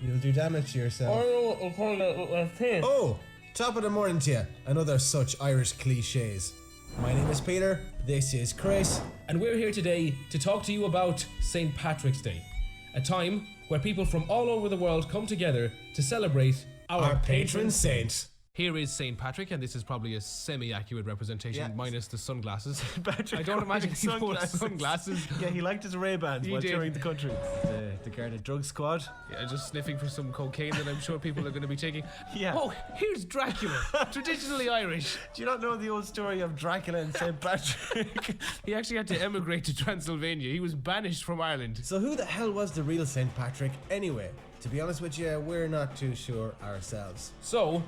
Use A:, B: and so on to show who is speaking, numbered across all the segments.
A: You'll do damage to yourself. Oh, top of the morning to you. Another such Irish cliches. My name is Peter, this is Chris,
B: and we're here today to talk to you about St. Patrick's Day, a time where people from all over the world come together to celebrate our patron saint. Here is St. Patrick, and this is probably a semi-accurate representation, minus the sunglasses. I don't imagine he wore sunglasses.
A: Yeah, he liked his Ray-Bans while touring the country. The Garda Drug Squad.
B: Yeah, just sniffing for some cocaine that I'm sure people are going to be taking.
A: Yeah.
B: Oh, here's Dracula, traditionally Irish.
A: Do you not know the old story of Dracula and St. Patrick?
B: He actually had to emigrate to Transylvania. He was banished from Ireland.
A: So who the hell was the real St. Patrick anyway? To be honest with you, we're not too sure ourselves.
B: So,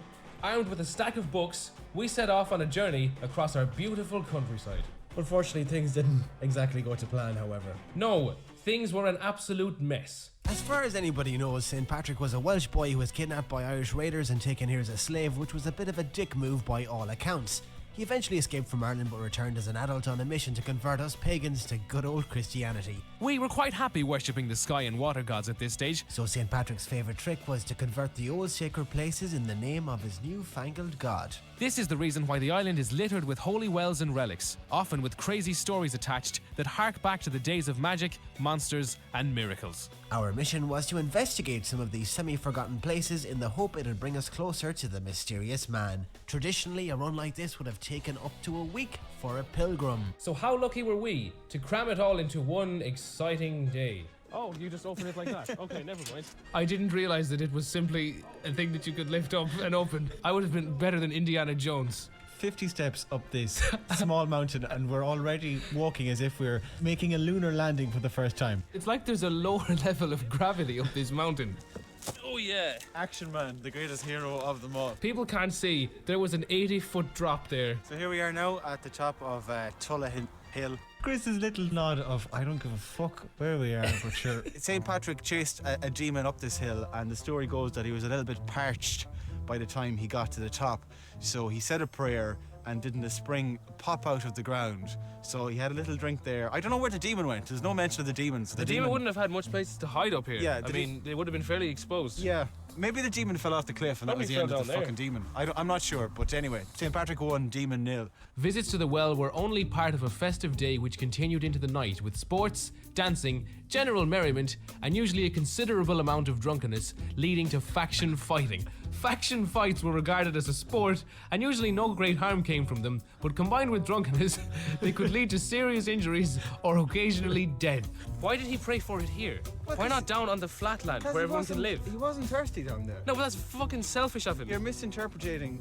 B: armed with a stack of books, we set off on a journey across our beautiful countryside.
A: Unfortunately, things didn't exactly go to plan, however.
B: No, things were an absolute mess.
A: As far as anybody knows, St. Patrick was a Welsh boy who was kidnapped by Irish raiders and taken here as a slave, which was a bit of a dick move by all accounts. He eventually escaped from Ireland but returned as an adult on a mission to convert us pagans to good old Christianity.
B: We were quite happy worshipping the sky and water gods at this stage.
A: So St. Patrick's favourite trick was to convert the old sacred places in the name of his newfangled god.
B: This is the reason why the island is littered with holy wells and relics, often with crazy stories attached that hark back to the days of magic, monsters and miracles.
A: Our mission was to investigate some of these semi-forgotten places in the hope it'd bring us closer to the mysterious man. Traditionally, a run like this would have taken up to a week for a pilgrim.
B: So how lucky were we to cram it all into one exciting day? Oh, you just open it like that? Okay, never mind. I didn't realize that it was simply a thing that you could lift up and open. I would have been better than Indiana Jones.
C: 50 steps up this small mountain and we're already walking as if we're making a lunar landing for the first time.
B: It's like there's a lower level of gravity up this mountain. Oh yeah.
C: Action Man, the greatest hero of them all.
B: People can't see, there was an 80-foot drop there.
C: So here we are now at the top of Tullahin Hill. Chris's little nod of, I don't give a fuck where we are, but sure. St. Patrick chased a demon up this hill, and the story goes that he was a little bit parched by the time he got to the top. So he said a prayer, and didn't a spring pop out of the ground? So he had a little drink there. I don't know where the demon went. There's no mention of the demon. So
B: the demon wouldn't have had much places to hide up here.
C: Yeah,
B: I mean, they would have been fairly exposed.
C: Yeah. Maybe the demon fell off the cliff and that was the end of the fucking demon. I'm not sure, but anyway, St. Patrick won, demon nil.
B: Visits to the well were only part of a festive day which continued into the night with sports, dancing, general merriment, and usually a considerable amount of drunkenness, leading to faction fighting. Faction fights were regarded as a sport, and usually no great harm came from them, but combined with drunkenness, they could lead to serious injuries or occasionally death. Why did he pray for it here? Why not down on the flat land where everyone can live?
C: He wasn't thirsty down there.
B: No, but that's fucking selfish of him.
C: You're misinterpreting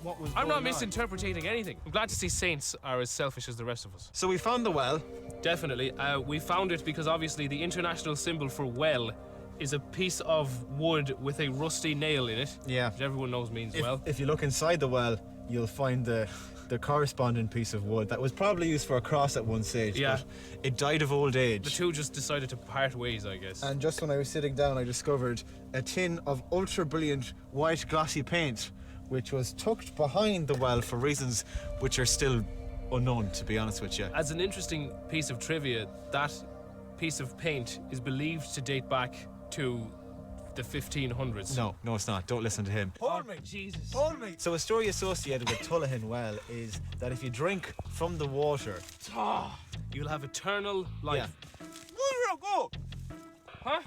C: what was
B: I'm not
C: going on.
B: misinterpreting anything. I'm glad to see saints are as selfish as the rest of us.
C: So we found the well.
B: Definitely. We found it because obviously the international symbol for well is a piece of wood with a rusty nail in it.
C: Yeah.
B: Which everyone knows means well.
C: If you look inside the well, you'll find the corresponding piece of wood that was probably used for a cross at one stage.
B: Yeah.
C: But it died of old age.
B: The two just decided to part ways, I guess.
C: And just when I was sitting down, I discovered a tin of ultra brilliant white glossy paint, which was tucked behind the well for reasons which are still unknown, to be honest with you.
B: As an interesting piece of trivia, that piece of paint is believed to date back to the 1500s.
C: No, it's not. Don't listen to him.
B: Hold me, Jesus.
C: Hold me. So a story associated with Tullahin Well is that if you drink from the water,
B: you'll have eternal life.
C: Yeah. Where did I go?
B: Huh?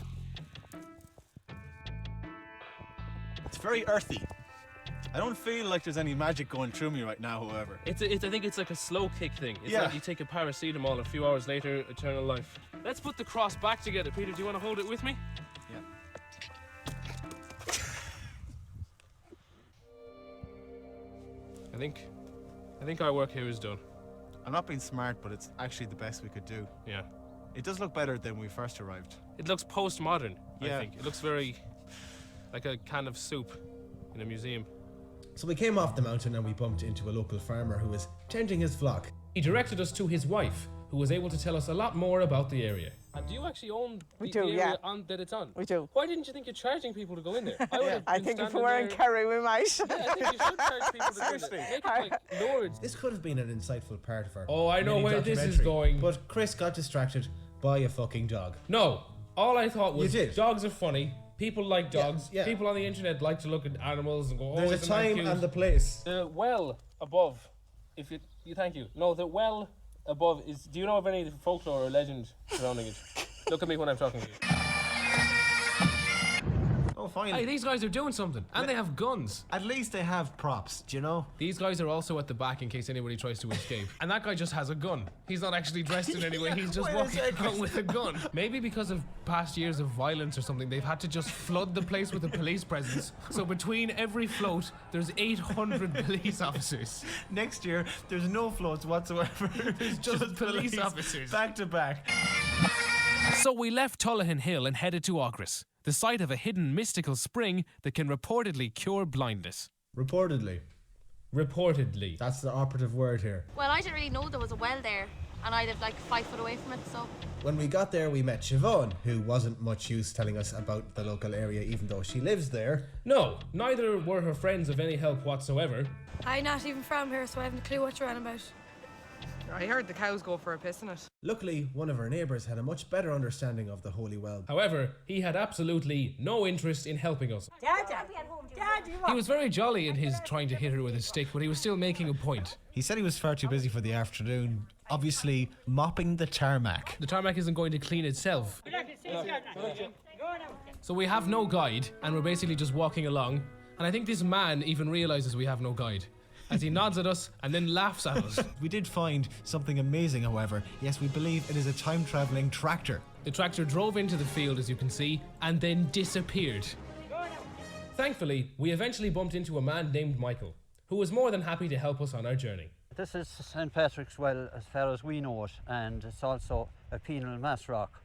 C: It's very earthy. I don't feel like there's any magic going through me right now, however.
B: I think it's like a slow kick thing. It's
C: Yeah.
B: like you take a paracetamol, a few hours later, eternal life. Let's put the cross back together. Peter, do you want to hold it with me?
C: Yeah.
B: I think our work here is done.
C: I'm not being smart, but it's actually the best we could do.
B: Yeah.
C: It does look better than we first arrived.
B: It looks postmodern,
C: Yeah.
B: I think. It looks very like a can of soup in a museum.
A: So we came off the mountain and we bumped into a local farmer who was tending his flock.
B: He directed us to his wife, who was able to tell us a lot more about the area. And do you actually own the area that it's on?
D: We do.
B: Why didn't you think you're charging people to go in there?
D: I think if we were in Kerry, we might.
B: Yeah, I think you should charge people to go in there. Make it like Lords.
A: This could have been an insightful part of our
B: Oh, I know
A: mini
B: where this is
A: documentary,
B: going.
A: But Chris got distracted by a fucking dog.
B: No, all I thought was
A: You did?
B: dogs are funny, People like dogs.
E: yeah.
B: People on the internet like to look at animals and go, oh,
E: There's a
B: isn't that
E: time
B: cute?
E: and the place.
B: The well above, if you thank you. No, the well above is. Do you know of any folklore or legend surrounding it? Look at me when I'm talking to you.
E: Oh, fine.
B: Hey, these guys are doing something, and they have guns.
C: At least they have props, do you know?
B: These guys are also at the back in case anybody tries to escape. And that guy just has a gun. He's not actually dressed in any way. He's just
C: wait a
B: walking
C: second.
B: around with a gun. Maybe because of past years of violence or something, they've had to just flood the place with a police presence. So between every float, there's 800 police officers.
C: Next year, there's no floats whatsoever.
B: There's just police officers.
C: Back to back.
B: So we left Tullahan Hill and headed to Aughris, the site of a hidden mystical spring that can reportedly cure blindness.
E: Reportedly.
B: Reportedly.
E: That's the operative word here.
F: Well, I didn't really know there was a well there, and I lived like 5 foot away from it, so.
E: When we got there, we met Siobhan, who wasn't much use telling us about the local area, even though she lives there.
B: No, neither were her friends of any help whatsoever.
G: I'm not even from here, so I haven't a clue what you're on about.
H: I heard the cows go for a piss in it.
E: Luckily, one of our neighbours had a much better understanding of the holy well.
B: However, he had absolutely no interest in helping us.
D: Daddy,
B: He was very jolly in his trying to hit her with a stick, but he was still making a point.
C: He said he was far too busy for the afternoon, obviously mopping the tarmac.
B: The tarmac isn't going to clean itself. So we have no guide, and we're basically just walking along. And I think this man even realizes we have no guide, as he nods at us and then laughs at us.
C: We did find something amazing, however. Yes, we believe it is a time-travelling tractor.
B: The tractor drove into the field, as you can see, and then disappeared. Thankfully, we eventually bumped into a man named Michael, who was more than happy to help us on our journey.
I: This is St. Patrick's Well as far as we know it, and it's also a penal mass rock.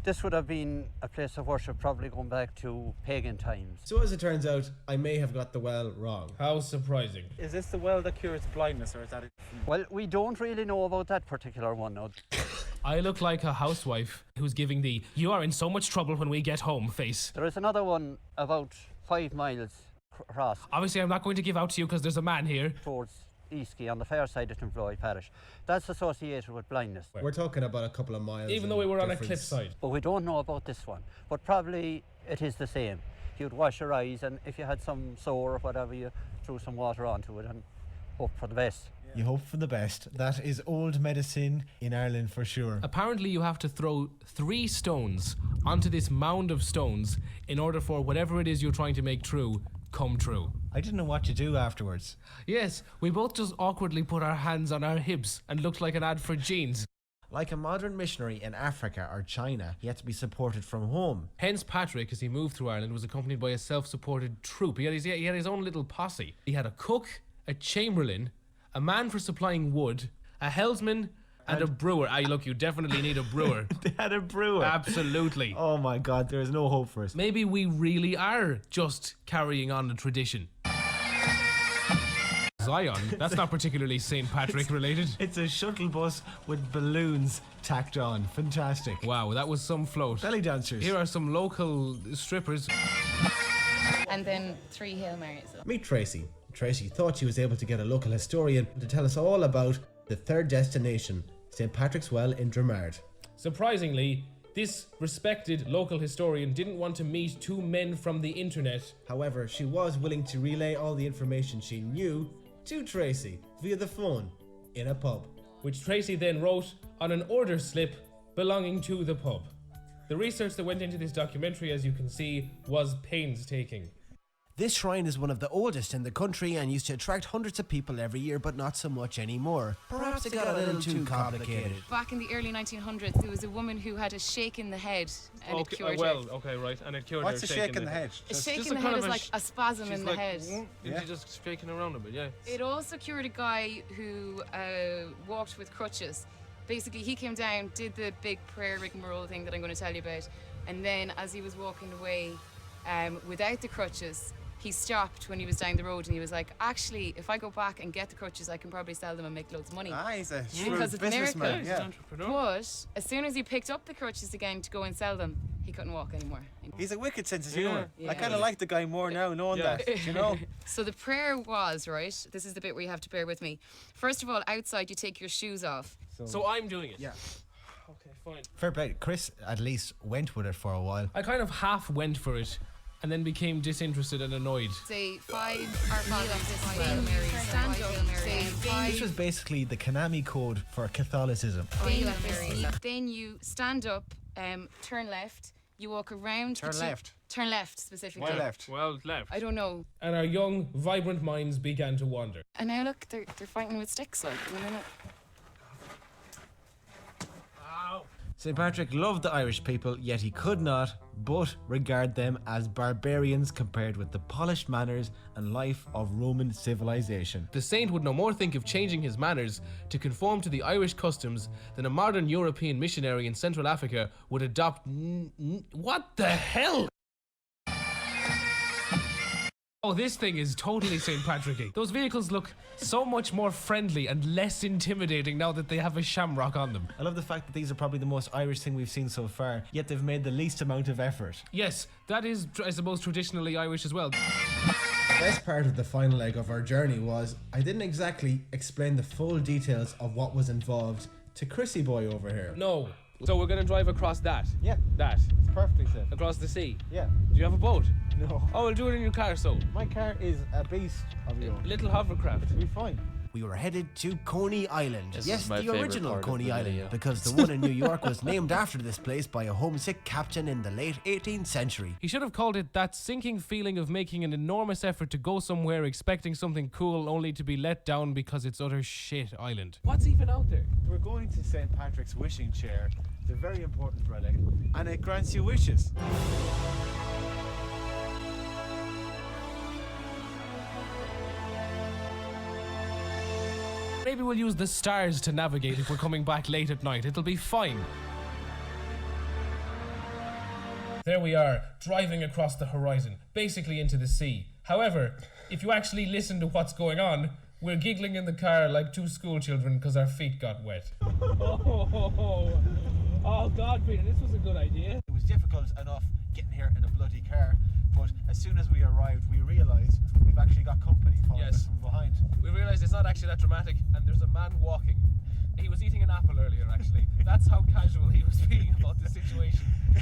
I: This would have been a place of worship probably going back to pagan times.
E: So as it turns out, I may have got the well wrong.
B: How surprising.
C: Is this the well that cures blindness, or is that it?
I: Well, we don't really know about that particular one now.
B: I look like a housewife who's giving the "you are in so much trouble when we get home" face.
I: There is another one about 5 miles across
B: Obviously, I'm not going to give out to you because there's a man here.
I: towards Eastkey on the far side of Temploy Parish. That's associated with blindness.
E: We're talking about a couple of miles.
B: Even though we were on a cliffside.
I: But we don't know about this one. But probably it is the same. You'd wash your eyes, and if you had some sore or whatever, you threw some water onto it and hope for the best.
C: You hope for the best. That is old medicine in Ireland for sure.
B: Apparently, you have to throw 3 stones onto this mound of stones in order for whatever it is you're trying to make true come true.
C: I didn't know what to do afterwards.
B: Yes, we both just awkwardly put our hands on our hips and looked like an ad for jeans.
E: Like a modern missionary in Africa or China, he had to be supported from home.
B: Hence, Patrick, as he moved through Ireland, was accompanied by a self-supported troop. He had his own little posse. He had a cook, a chamberlain, a man for supplying wood, a helmsman, and a brewer. Look, you definitely need a brewer.
C: They had a brewer.
B: Absolutely.
C: Oh my God, there is no hope for us.
B: Maybe we really are just carrying on the tradition. Zion, that's not particularly St. Patrick related.
C: It's a shuttle bus with balloons tacked on. Fantastic.
B: Wow, that was some float.
C: Belly dancers.
B: Here are some local strippers.
J: And then 3 Hail Marys.
E: Meet Tracy. Tracy thought she was able to get a local historian to tell us all about the third destination, St. Patrick's Well in Dramard.
B: Surprisingly, this respected local historian didn't want to meet 2 men from the internet.
E: However, she was willing to relay all the information she knew to Tracy via the phone in a pub.
B: Which Tracy then wrote on an order slip belonging to the pub. The research that went into this documentary, as you can see, was painstaking.
A: This shrine is one of the oldest in the country and used to attract hundreds of people every year, but not so much anymore. Perhaps it got a little too complicated.
J: Back in the early 1900s, there was a woman who had a shake in the head and it cured her.
B: Okay, right, and it cured
C: What's
B: her.
C: a shake in the head?
J: A shake
B: just
J: in
B: a
J: the
B: kind
J: head
B: of
J: is
B: a
J: like a spasm in the head.
C: Yeah.
B: She's just shaking around a bit, yeah.
J: It also cured a guy who walked with crutches. Basically, he came down, did the big prayer rigmarole thing that I'm going to tell you about, and then as he was walking away without the crutches, he stopped when he was down the road and he was like, actually, if I go back and get the crutches, I can probably sell them and make loads of money.
C: He's a
J: Because
C: shrewd
J: it's
C: businessman.
J: miracle.
C: Yeah.
B: Entrepreneur.
J: But as soon as he picked up the crutches again to go and sell them, he couldn't walk anymore.
C: He's a wicked sense of humour.
J: Yeah.
C: I kind of like the guy more now, knowing that, you know?
J: So the prayer was, right, this is the bit where you have to bear with me. First of all, outside you take your shoes off.
B: So I'm doing it.
C: Yeah.
B: Okay, fine.
C: Fair play. Chris at least went with it for a while.
B: I kind of half went for it and then became disinterested and annoyed.
J: Say 5 Our Father, then you stand up, say 5.
C: This was basically the Konami code for Catholicism.
J: Then you stand up, turn left, you walk around.
C: Turn left.
J: Turn left specifically.
C: Why left?
B: Well, left.
J: I don't know.
B: And our young, vibrant minds began to wander.
J: And now look, they're fighting with sticks, like, you know.
C: St. Patrick loved the Irish people, yet he could not but regard them as barbarians compared with the polished manners and life of Roman civilization.
B: The saint would no more think of changing his manners to conform to the Irish customs than a modern European missionary in Central Africa would adopt what the hell? Oh, this thing is totally St. Patrick-y. Those vehicles look so much more friendly and less intimidating now that they have a shamrock on them.
C: I love the fact that these are probably the most Irish thing we've seen so far, yet they've made the least amount of effort.
B: Yes, that is, I suppose, traditionally Irish as well.
E: The best part of the final leg of our journey was I didn't exactly explain the full details of what was involved to Chrissy boy over here.
B: No. So we're going to drive across that?
C: Yeah.
B: That?
C: It's perfectly safe.
B: Across the sea?
C: Yeah.
B: Do you have a boat?
C: No.
B: Oh, we'll do it in your car, so.
C: My car is a beast of your own.
B: Little hovercraft.
C: It'll be fine.
A: We were headed to Coney Island.
K: This
A: yes,
K: is my
A: the
K: favorite
A: original
K: part of
A: Coney
K: the
A: Island,
K: video.
A: because the one in New York was named after this place by a homesick captain in the late 18th century.
B: He should have called it that sinking feeling of making an enormous effort to go somewhere expecting something cool only to be let down because it's utter shit island. What's even out there?
C: We're going to St. Patrick's wishing chair. It's a very important relic, and it grants you wishes.
B: Maybe we'll use the stars to navigate if we're coming back late at night. It'll be fine. There we are, driving across the horizon, basically into the sea. However, if you actually listen to what's going on, we're giggling in the car like two school children because our feet got wet. Oh God, Peter, this was a good idea.
C: It was difficult enough getting here in a bloody car, but as soon as we arrived, we realised we've actually got company following us from behind.
B: We realised it's not actually that dramatic, and there's a man walking. He was eating an apple earlier, actually. That's how casual he was being about the situation.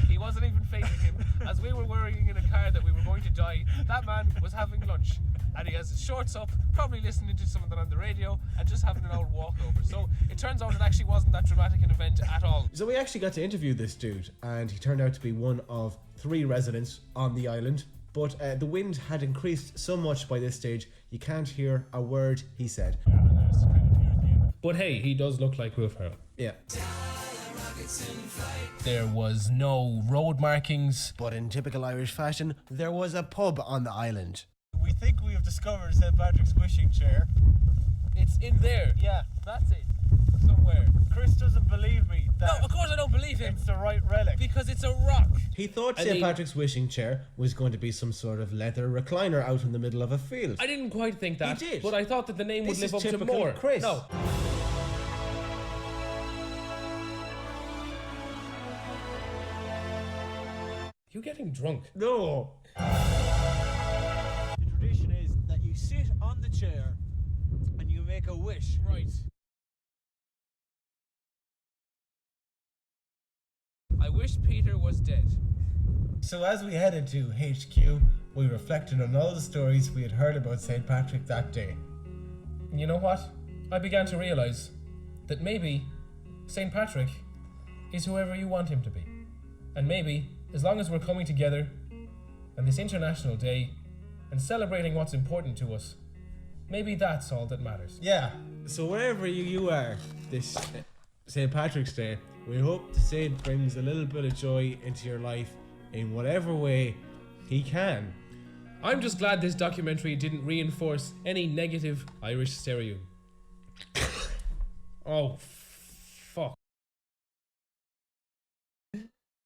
B: He wasn't even facing him. As we were worrying in a car that we were going to die, that man was having lunch. And he has his shorts up, probably listening to something on the radio, and just having an old walkover. So it turns out it actually wasn't that dramatic an event at all.
E: So we actually got to interview this dude, and he turned out to be one of 3 residents on the island. But the wind had increased so much by this stage, you can't hear a word he said.
B: But hey, he does look like Will Ferrell.
E: Yeah.
B: There was no road markings.
A: But in typical Irish fashion, there was a pub on the island.
C: We think we have discovered St. Patrick's wishing chair.
B: It's in there.
C: Yeah.
B: That's it. Somewhere.
C: Chris doesn't believe me.
B: No, of course I don't believe him.
C: It's the right relic.
B: Because it's a rock.
E: He thought St. Patrick's wishing chair was going to be some sort of leather recliner out in the middle of a field.
B: I didn't quite think that.
E: He did.
B: But I thought that the name
E: This
B: would live
E: is
B: up to
E: typical
B: more.
E: Chris.
B: No. You're getting drunk.
E: No.
C: The tradition is that you sit on the chair and you make a wish.
B: Right. I wish Peter was dead.
E: So as we headed to HQ, we reflected on all the stories we had heard about St. Patrick that day.
B: You know what? I began to realise that maybe St. Patrick is whoever you want him to be. And maybe, as long as we're coming together on this International Day and celebrating what's important to us, maybe that's all that matters.
E: Yeah, so wherever you are this St. Patrick's Day, we hope the saint brings a little bit of joy into your life in whatever way he can.
B: I'm just glad this documentary didn't reinforce any negative Irish stereotype. Oh, fuck.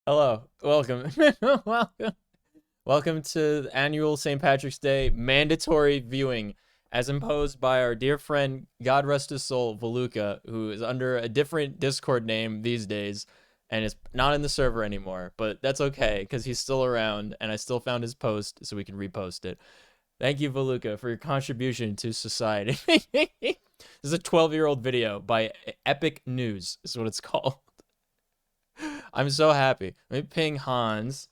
K: Hello, welcome. Welcome to the annual St. Patrick's Day mandatory viewing, as imposed by our dear friend, God rest his soul, Voluka, who is under a different Discord name these days, and is not in the server anymore. But that's okay, because he's still around, and I still found his post, so we can repost it. Thank you, Voluka, for your contribution to society. This is a 12-year-old video by Epic News, is what it's called. I'm so happy. Let me ping Hans.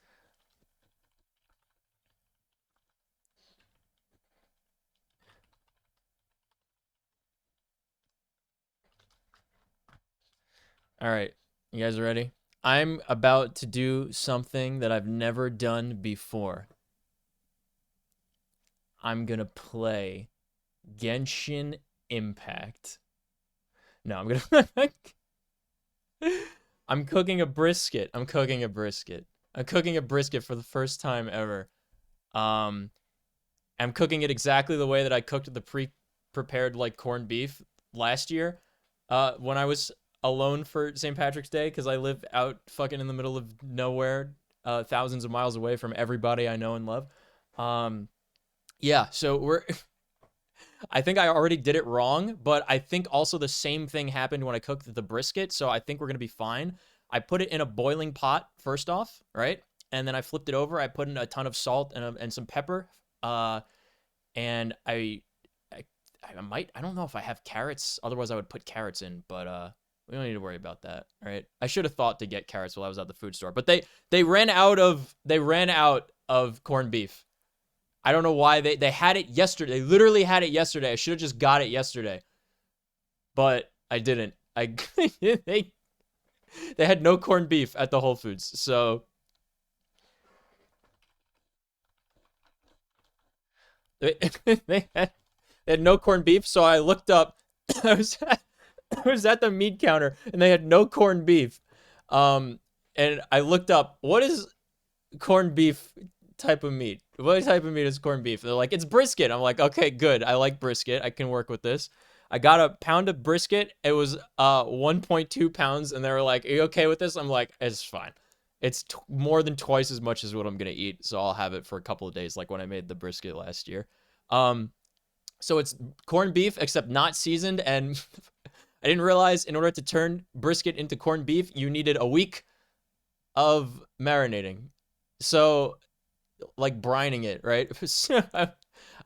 K: All right, you guys ready? I'm about to do something that I've never done before. I'm gonna play Genshin Impact. No, I'm gonna... I'm cooking a brisket. I'm cooking a brisket for the first time ever. I'm cooking it exactly the way that I cooked the pre-prepared like corned beef last year when I was alone for St. Patrick's Day, because I live out fucking in the middle of nowhere, thousands of miles away from everybody I know and love. Yeah, so we're... I think I already did it wrong, but I think also the same thing happened when I cooked the brisket, so I think we're going to be fine. I put it in a boiling pot first off, right? And then I flipped it over. I put in a ton of salt and some pepper. And I don't know if I have carrots. Otherwise, I would put carrots in, but we don't need to worry about that, right? I should have thought to get carrots while I was at the food store, but they ran out of corned beef. I don't know why they had it yesterday. They literally had it yesterday. I should have just got it yesterday, but I didn't. They had no corned beef at the Whole Foods, so they had no corned beef. So I looked up. I was at the meat counter and they had no corned beef. And I looked up, what is corned beef type of meat? What type of meat is corned beef? They're like, it's brisket. I'm like, okay, good. I like brisket. I can work with this. I got a pound of brisket. It was 1.2 pounds, and they were like, are you okay with this? I'm like, it's fine. It's more than twice as much as what I'm gonna eat, so I'll have it for a couple of days, like when I made the brisket last year. So it's corned beef, except not seasoned, and I didn't realize in order to turn brisket into corned beef, you needed a week of marinating. So, like brining it, right?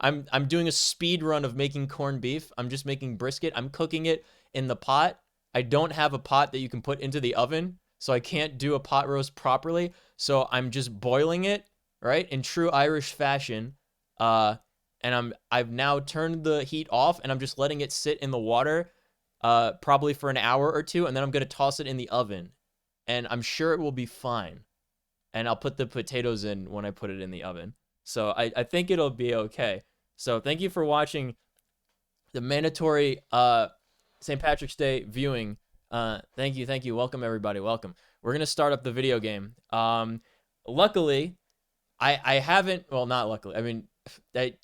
K: I'm doing a speed run of making corned beef. I'm just making brisket. I'm cooking it in the pot. I don't have a pot that you can put into the oven, so I can't do a pot roast properly. So I'm just boiling it, right, in true Irish fashion. And I've now turned the heat off, and I'm just letting it sit in the water, probably for an hour or two, and then I'm gonna toss it in the oven, and I'm sure it will be fine. And I'll put the potatoes in when I put it in the oven. So I think it'll be okay. So thank you for watching the mandatory St. Patrick's Day viewing. Thank you. Welcome, everybody. Welcome. We're going to start up the video game. Luckily, I haven't... Well, not luckily. I mean,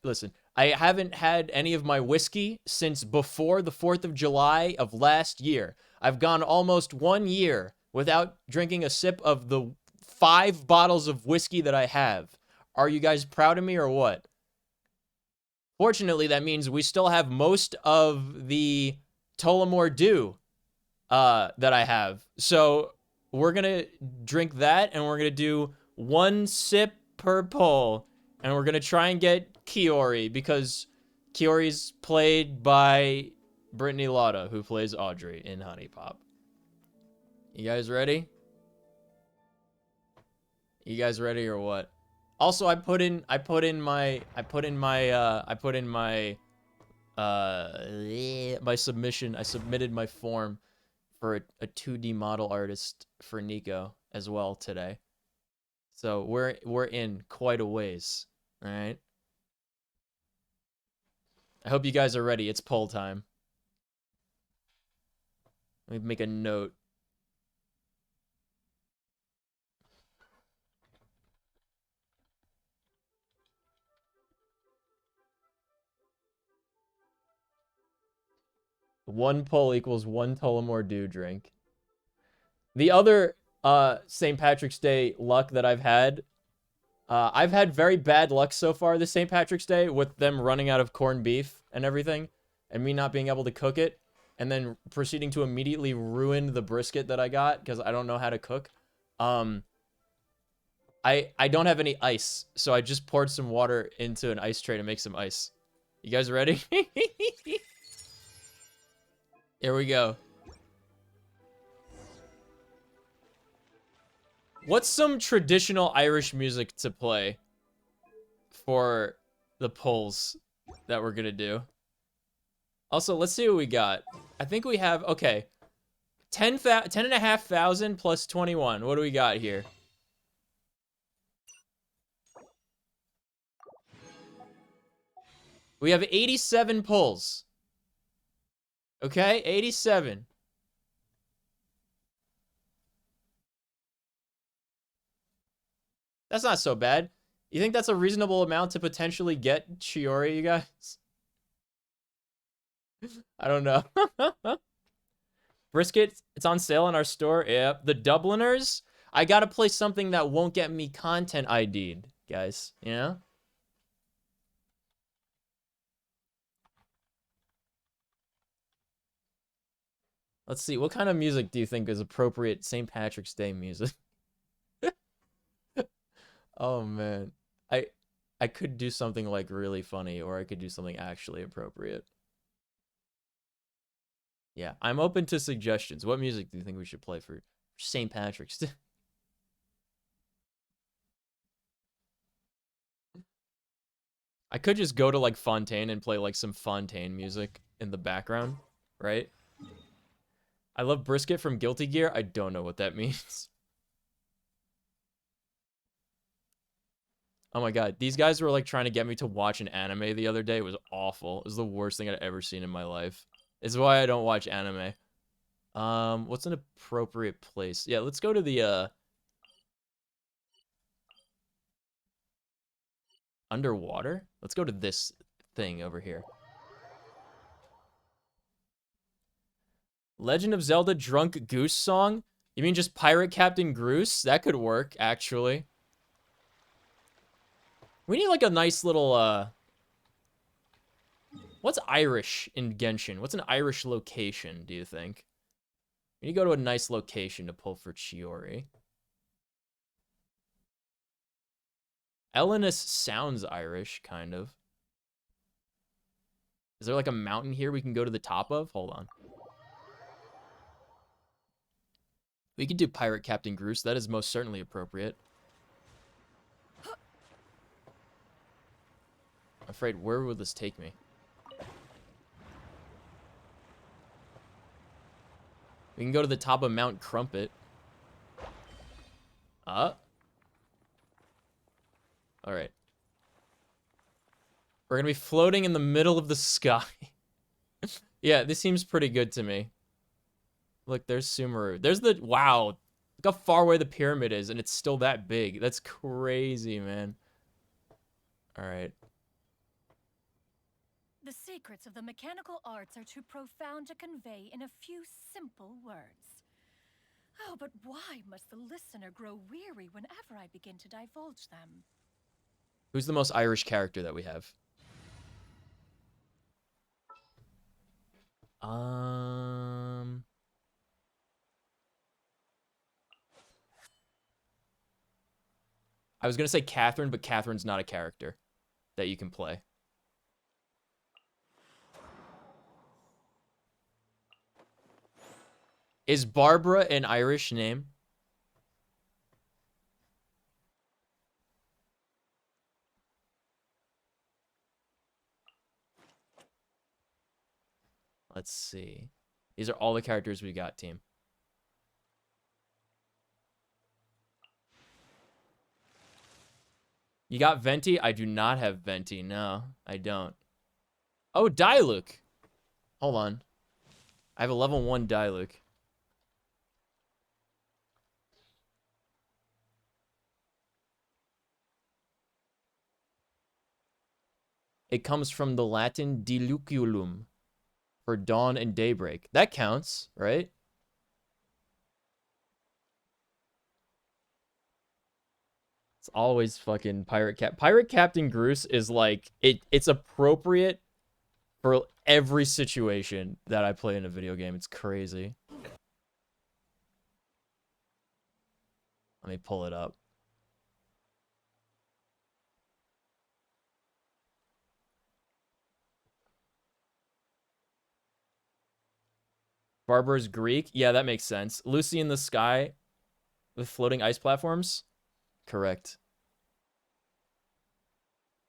K: listen. I haven't had any of my whiskey since before the 4th of July of last year. I've gone almost 1 year without drinking a sip of the 5 bottles of whiskey that I have. Are you guys proud of me or what? Fortunately, that means we still have most of the Tullamore Dew that I have. So we're going to drink that, and we're going to do 1 sip per pull. And we're going to try and get Chiori, because Chiori's played by Brittany Lotta, who plays Audrey in Honey Pop. You guys ready? You guys ready or what? Also, I put in my submission. I submitted my form for a 2D model artist for Nico as well today. So we're in quite a ways. All right. I hope you guys are ready. It's poll time. Let me make a note. One pull equals 1 Tullamore Dew drink. The other St. Patrick's Day luck that I've had very bad luck so far this St. Patrick's Day with them running out of corned beef and everything, and me not being able to cook it, and then proceeding to immediately ruin the brisket that I got because I don't know how to cook. I don't have any ice, so I just poured some water into an ice tray to make some ice. You guys ready? Here we go. What's some traditional Irish music to play for the polls that we're gonna do? Also, let's see what we got. I think we have, okay. 10,500 plus 21. What do we got here? We have 87 pulls. Okay, 87. That's not so bad. You think that's a reasonable amount to potentially get Chiori, you guys? I don't know. Brisket, it's on sale in our store. Yep. The Dubliners, I gotta play something that won't get me content ID'd, guys. You know? Let's see. What kind of music do you think is appropriate St. Patrick's Day music? Oh, man. I could do something, like, really funny, or I could do something actually appropriate. Yeah, I'm open to suggestions. What music do you think we should play for St. Patrick's Day? I could just go to, like, Fontaine and play, like, some Fontaine music in the background, right? I love Brisket from Guilty Gear. I don't know what that means. Oh my god, these guys were, like, trying to get me to watch an anime the other day. It was awful. It was the worst thing I'd ever seen in my life. It's why I don't watch anime. What's an appropriate place? Yeah, let's go to the, underwater? Let's go to this thing over here. Legend of Zelda Drunk Goose song? You mean just Pirate Captain Groose? That could work, actually. We need, like, a nice little, what's Irish in Genshin? What's an Irish location, do you think? We need to go to a nice location to pull for Chiori. Elenus sounds Irish, kind of. Is there, like, a mountain here we can go to the top of? Hold on. We could do Pirate Captain Groose. That is most certainly appropriate. I'm afraid, where would this take me? We can go to the top of Mount Crumpet. Alright. We're gonna be floating in the middle of the sky. Yeah, this seems pretty good to me. Look, there's Sumeru. There's the... Wow. Look how far away the pyramid is, and it's still that big. That's crazy, man. Alright.
L: The secrets of the mechanical arts are too profound to convey in a few simple words. Oh, but why must the listener grow weary whenever I begin to divulge them?
K: Who's the most Irish character that we have? I was gonna say Catherine, but Catherine's not a character that you can play. Is Barbara an Irish name? Let's see. These are all the characters we got, team. You got Venti? I do not have Venti. No, I don't. Oh, Diluc. Hold on. I have a level 1 Diluc. It comes from the Latin diluculum, for dawn and daybreak. That counts, right? It's always fucking Pirate Captain Groose is like, it's appropriate for every situation that I play in a video game. It's crazy. Let me pull it up. Barbara's Greek? Yeah, that makes sense. Lucy in the Sky with floating ice platforms? Correct.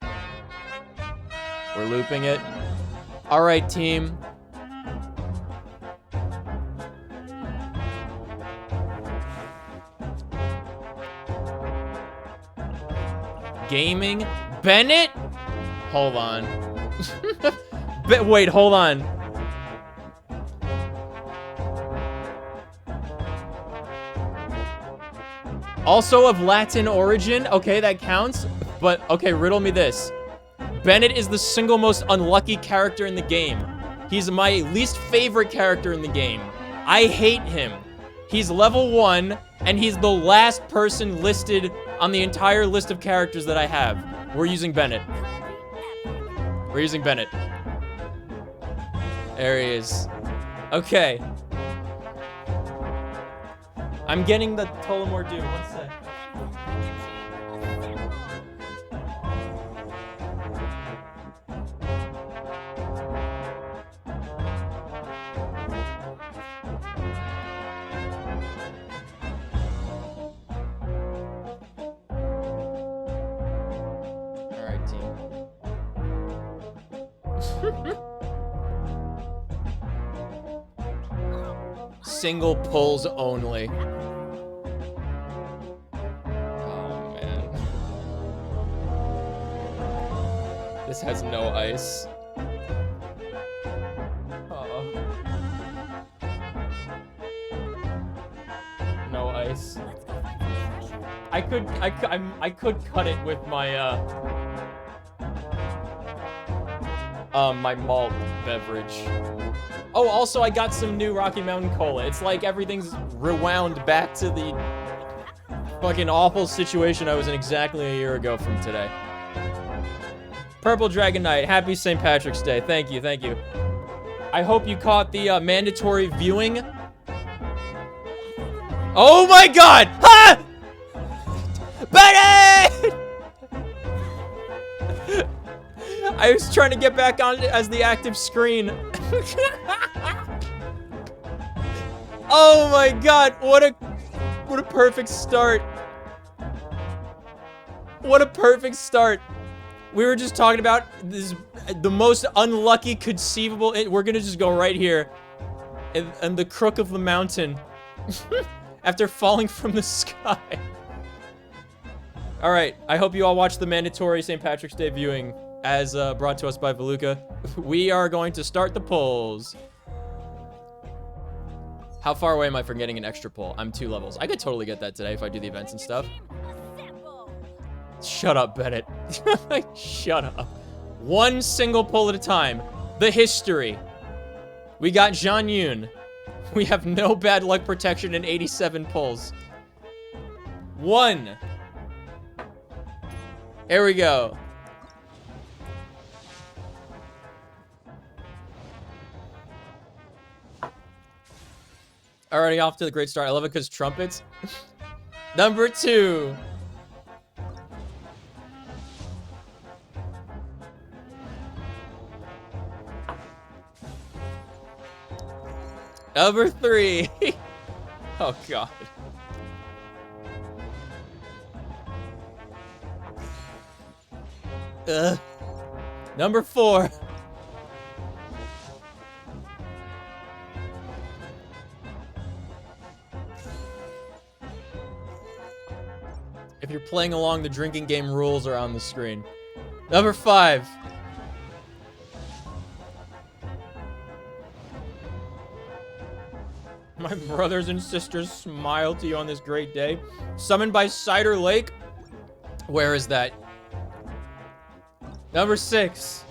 K: We're looping it. All right, team. Gaming. Bennett? Hold on. Wait, hold on. Also of Latin origin. Okay, that counts. But, okay, riddle me this. Bennett is the single most unlucky character in the game. He's my least favorite character in the game. I hate him. He's level 1, and he's the last person listed on the entire list of characters that I have. We're using Bennett. We're using Bennett. There he is. Okay. I'm getting the Tullamore Dew. One sec. Alright, team. Single pulls only. Oh, man. This has no ice. Uh-oh. No ice. I could cut it with my, my malt beverage. Oh, also, I got some new Rocky Mountain Cola. It's like everything's rewound back to the fucking awful situation I was in exactly a year ago from today. Purple Dragon Knight, happy St. Patrick's Day. Thank you, thank you. I hope you caught the mandatory viewing. Oh my god! Ha! Betty! I was trying to get back on as the active screen. Oh my god, what a perfect start. What a perfect start. We were just talking about this, the most unlucky conceivable. We're gonna just go right here. And the crook of the mountain. After falling from the sky. Alright, I hope you all watched the mandatory St. Patrick's Day viewing as brought to us by Veluca. We are going to start the polls. How far away am I from getting an extra pull? I'm 2 levels. I could totally get that today if I do the events and stuff. Shut up, Bennett. Shut up. 1 single pull at a time. The history. We got Jean Yoon. We have no bad luck protection and 87 pulls. 1. Here we go. Already off to the great start. I love it because trumpets. Number 2. Number 3. Oh, God. Number 4. If you're playing along, the drinking game rules are on the screen. Number 5. My brothers and sisters smile to you on this great day. Summoned by Cider Lake. Where is that? Number 6.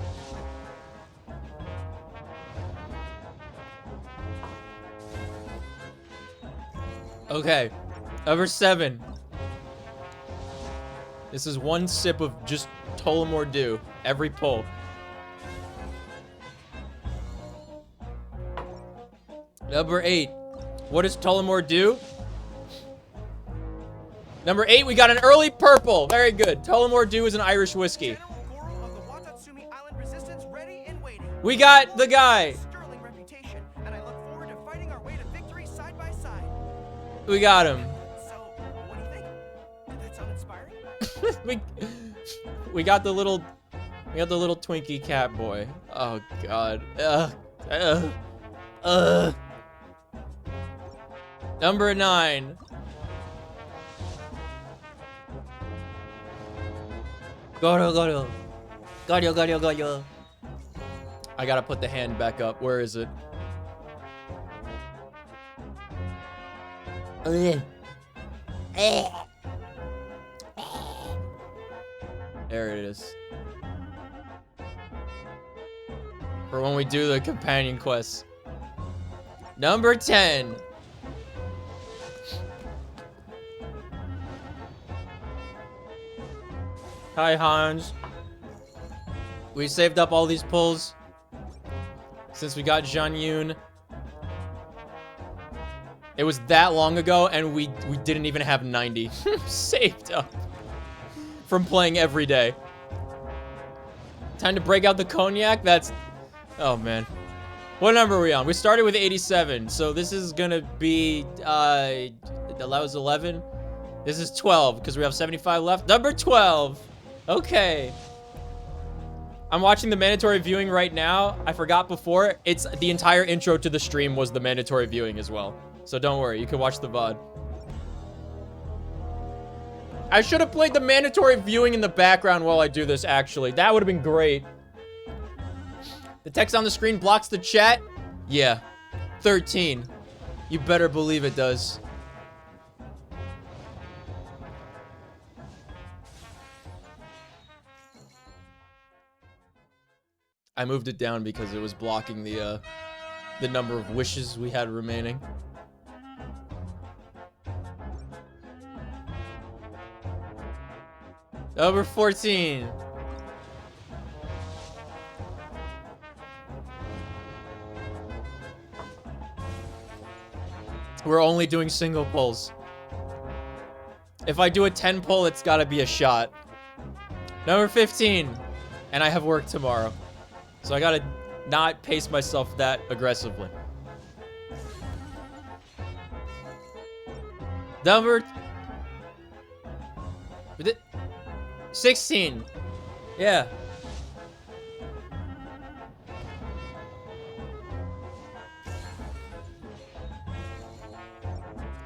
K: Okay. Number 7. This is 1 sip of just Tullamore Dew. Every pull. Number 8. What does Tullamore do? Number 8, we got an early purple. Very good. Tullamore Dew is an Irish whiskey. We got the guy. We got him. we got the little Twinkie cat boy. Oh god. Number 9. Go. Go. I gotta put the hand back up. Where is it? There it is. For when we do the companion quests. Number 10. Hi, Hans. We saved up all these pulls since we got Jean Yun. It was that long ago, and we didn't even have 90 saved up from playing every day. Time to break out the cognac. That's... Oh, man. What number are we on? We started with 87, so this is gonna be... that was 11. This is 12, because we have 75 left. Number 12. Okay. I'm watching the mandatory viewing right now. I forgot before. It's the entire intro to the stream was the mandatory viewing as well. So don't worry, you can watch the VOD. I should have played the mandatory viewing in the background while I do this, actually. That would have been great. The text on the screen blocks the chat? Yeah. 13. You better believe it does. I moved it down because it was blocking the number of wishes we had remaining. Number 14. We're only doing single pulls. If I do a 10 pull, it's gotta be a shot. Number 15. And I have work tomorrow. So I gotta not pace myself that aggressively. Number 16. Yeah.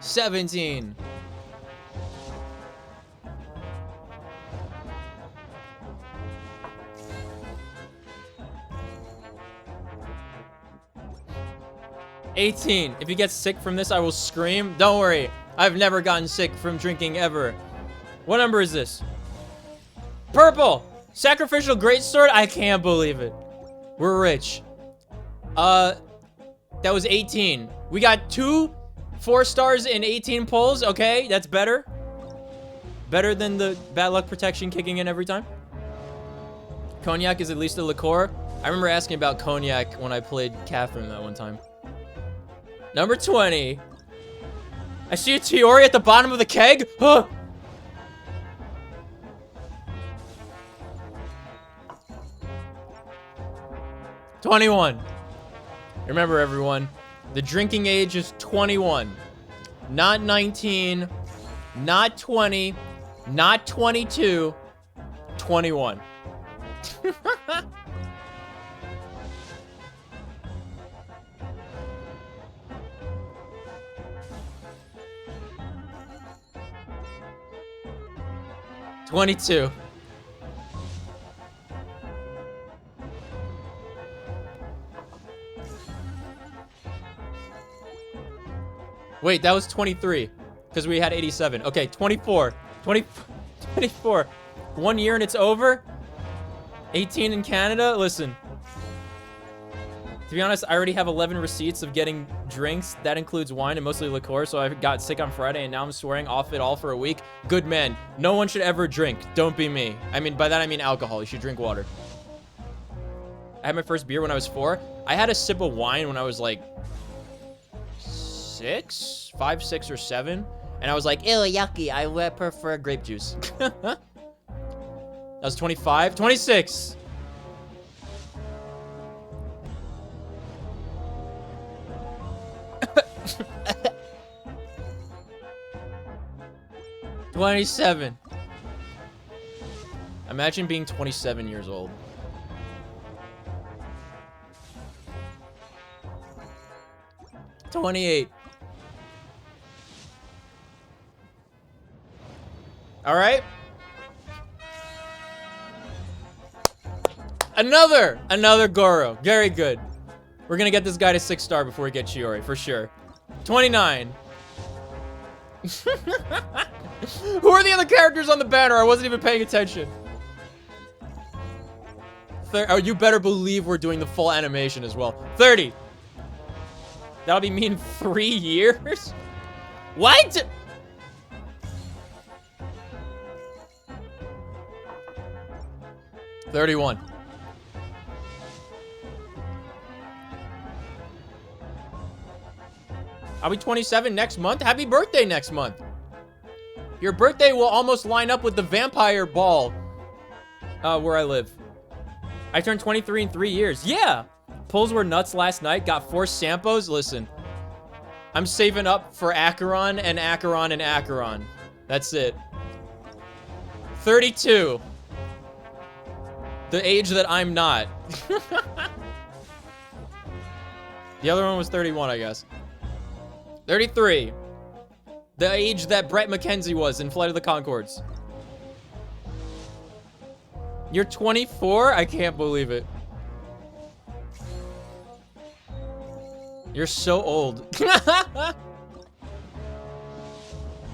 K: $17. $18. If you get sick from this, I will scream. Don't worry. I've never gotten sick from drinking ever. What number is this? Purple. Sacrificial greatsword. I can't believe it. We're rich. That was 18. We got 2 4 stars in 18 pulls. Okay, that's better. Better than the bad luck protection kicking in every time. Cognac is at least a liqueur. I remember asking about cognac when I played Catherine that one time. Number 20. I see a Chiori at the bottom of the keg. Huh. $21. Remember, everyone, the drinking age is 21. Not 19, not 20, not 22, 21. $22. Wait, that was 23 because we had 87. Okay, 24. 24. 1 year and it's over. 18 in Canada. Listen. To be honest, I already have 11 receipts of getting drinks. That includes wine and mostly liqueur, so I got sick on Friday, and now I'm swearing off it all for a week. Good man. No one should ever drink. Don't be me. I mean, by that I mean alcohol. You should drink water. I had my first beer when I was 4. I had a sip of wine when I was like 5, 6, or 7. And I was like, ew, yucky. I prefer grape juice. That was 25. 26. $27. Imagine being 27 years old. $28. All right. Another Goro. Very good. We're gonna get this guy to 6-star before we get Chiori, for sure. 29. Who are the other characters on the banner? I wasn't even paying attention. Oh, you better believe we're doing the full animation as well. 30. That'll be me in 3 years? What? $31. I'll be 27 next month. Happy birthday next month. Your birthday will almost line up with the vampire ball where I live. I turned 23 in 3 years. Yeah. Pulls were nuts last night. Got 4 Sampos. Listen, I'm saving up for Acheron and Acheron and Acheron. That's it. 32. The age that I'm not. The other one was 31, I guess. 33. The age that Brett McKenzie was in Flight of the Conchords. You're 24? I can't believe it. You're so old.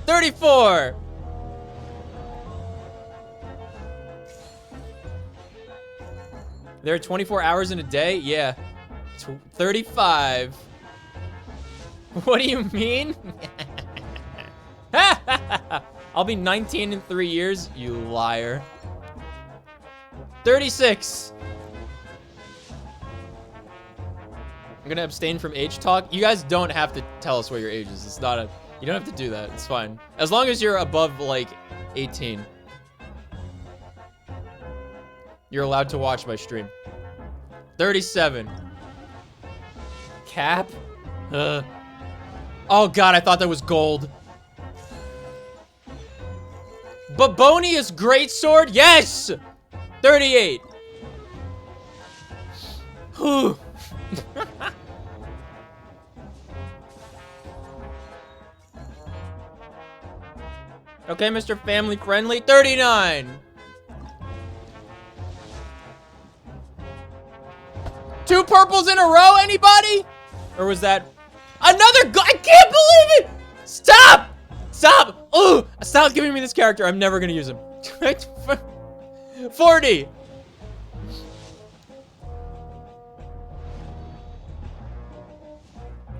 K: 34. There are 24 hours in a day? Yeah. 35. What do you mean? I'll be 19 in 3 years, you liar. 36. I'm gonna abstain from age talk. You guys don't have to tell us what your age is. It's not a... You don't have to do that. It's fine. As long as you're above, like, 18. You're allowed to watch my stream. 37. Cap? Oh, God, I thought that was gold. Babonius Greatsword? Yes! 38. Whew. Okay, Mr. Family Friendly. 39. 2 purples in a row, anybody? Or was that another I can't believe it! Stop! Stop! Ooh! Stop giving me this character. I'm never gonna use him. 40.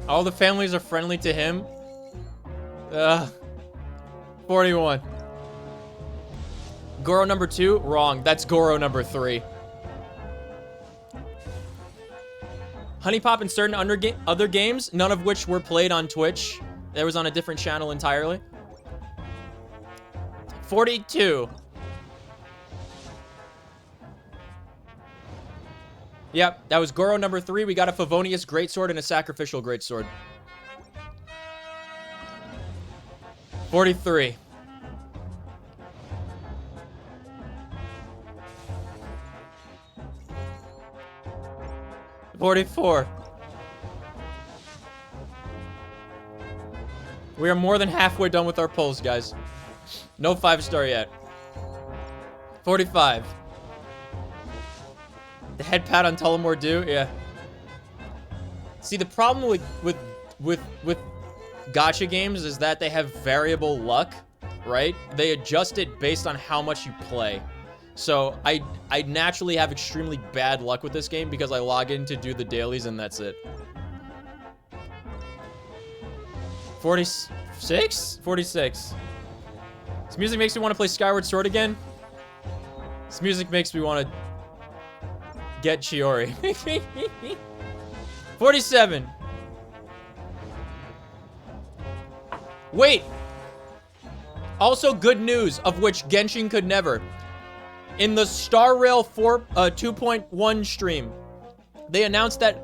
K: All the families are friendly to him. 41. Goro number 2? Wrong. That's Goro number 3. Honey Pop and certain other games, none of which were played on Twitch. That was on a different channel entirely. 42. Yep, that was Goro number 3. We got a Favonius Greatsword and a Sacrificial Greatsword. 43. $44. We are more than halfway done with our polls, guys. No 5-star yet. 45. The head pat on Tullamore Dew? Yeah. See, the problem with gacha games is that they have variable luck, right? They adjust it based on how much you play. So I naturally have extremely bad luck with this game because I log in to do the dailies and that's it. 46? 46. This music makes me want to play Skyward Sword again. This music makes me want to get Chiori. 47. Wait. Also good news, of which Genshin could never. In the Star Rail 2.1 stream, they announced that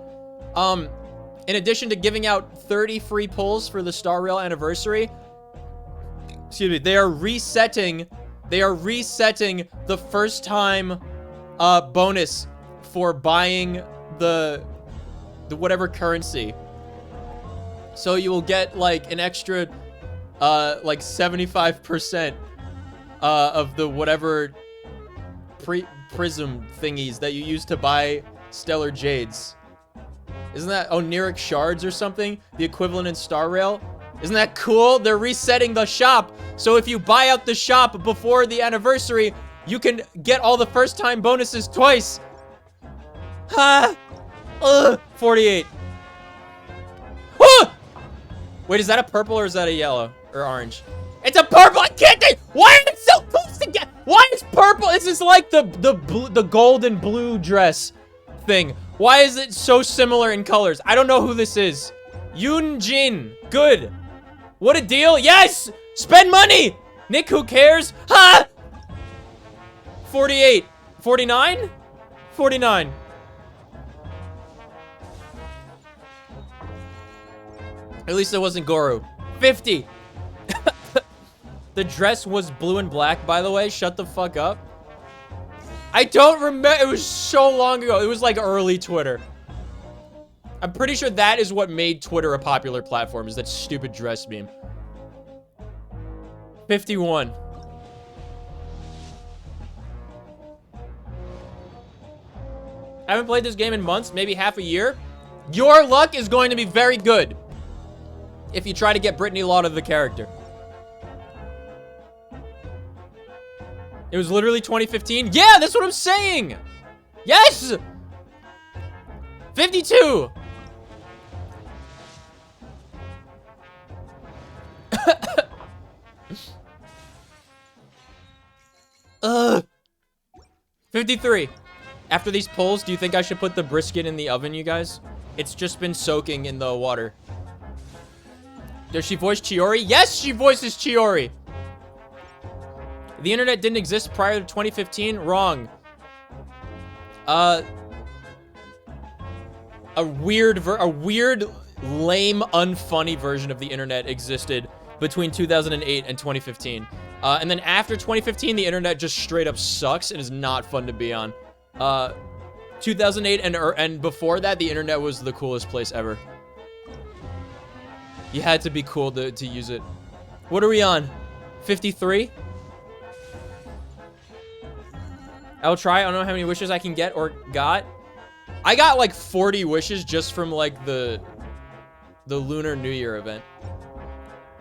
K: in addition to giving out 30 free pulls for the Star Rail anniversary, excuse me, they are resetting the first time bonus for buying the whatever currency. So you will get like an extra like 75% of the whatever prism thingies that you use to buy stellar jades. Isn't that oniric shards or something? The equivalent in Star Rail? Isn't that cool? They're resetting the shop. So if you buy out the shop before the anniversary, you can get all the first time bonuses twice. Ha! 48. Wait, is that a purple or is that a yellow or orange? It's a purple. I can't think. Why is it so close together? Why is purple? This is like the gold and blue dress thing. Why is it so similar in colors? I don't know who this is. Yoon Jin. Good. What a deal. Yes. Spend money. Nick, who cares? Ha! 48. 49? 49. At least it wasn't Goru. 50. The dress was blue and black, by the way. Shut the fuck up. I don't remember. It was so long ago. It was like early Twitter. I'm pretty sure that is what made Twitter a popular platform, is that stupid dress meme. 51. I haven't played this game in months, maybe half a year. Your luck is going to be very good if you try to get Brittany Law to the character. It was literally 2015. Yeah, that's what I'm saying. Yes. 52. Ugh. 53. After these polls, do you think I should put the brisket in the oven, you guys? It's just been soaking in the water. Does she voice Chiori? Yes, she voices Chiori. The internet didn't exist prior to 2015? Wrong. A weird, lame, unfunny version of the internet existed between 2008 and 2015. And then after 2015, the internet just straight up sucks and is not fun to be on. 2008 and before that, the internet was the coolest place ever. You had to be cool to use it. What are we on? 53? I'll try. I don't know how many wishes I can get or got. I got like 40 wishes just from like the Lunar New Year event.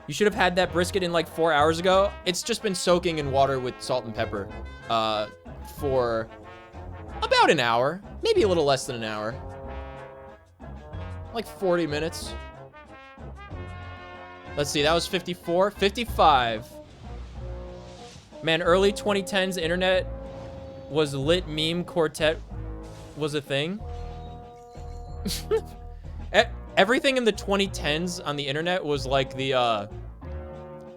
K: You should have had that brisket in like 4 hours ago. It's just been soaking in water with salt and pepper for about an hour. Maybe a little less than an hour. Like 40 minutes. Let's see, that was 54. 55. Man, early 2010s internet was lit. Meme quartet was a thing. Everything in the 2010s on the internet was like the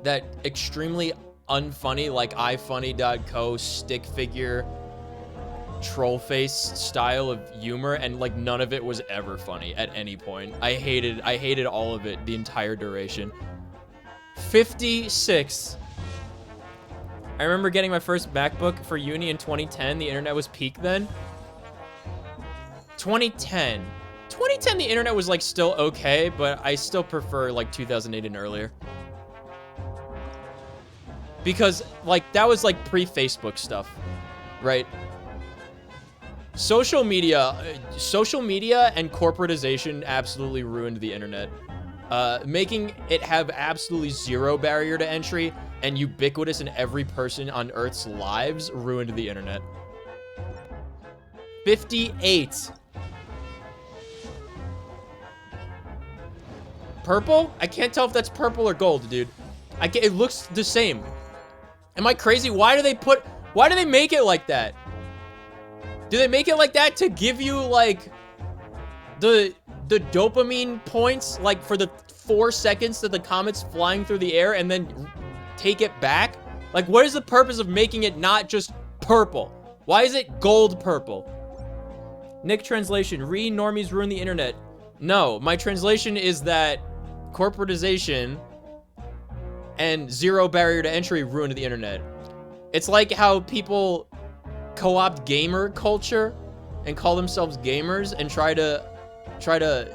K: that extremely unfunny, like ifunny.co stick figure troll face style of humor, and like none of it was ever funny at any point. I hated all of it the entire duration. 56. I remember getting my first MacBook for uni in 2010. The internet was peak then. 2010, the internet was like still okay, but I still prefer like 2008 and earlier. Because like that was like pre-Facebook stuff, right? Social media and corporatization absolutely ruined the internet. Making it have absolutely zero barrier to entry and ubiquitous in every person on Earth's lives ruined the internet. 58. Purple? I can't tell if that's purple or gold, dude. It looks the same. Am I crazy? Why do they make it like that? Do they make it like that to give you like the dopamine points, like for the 4 seconds that the comet's flying through the air and then take it back? Like, what is the purpose of making it not just purple? Why is it gold purple? Nick translation, normies ruin the internet. No, my translation is that corporatization and zero barrier to entry ruined the internet. It's like how people co-opt gamer culture and call themselves gamers and try to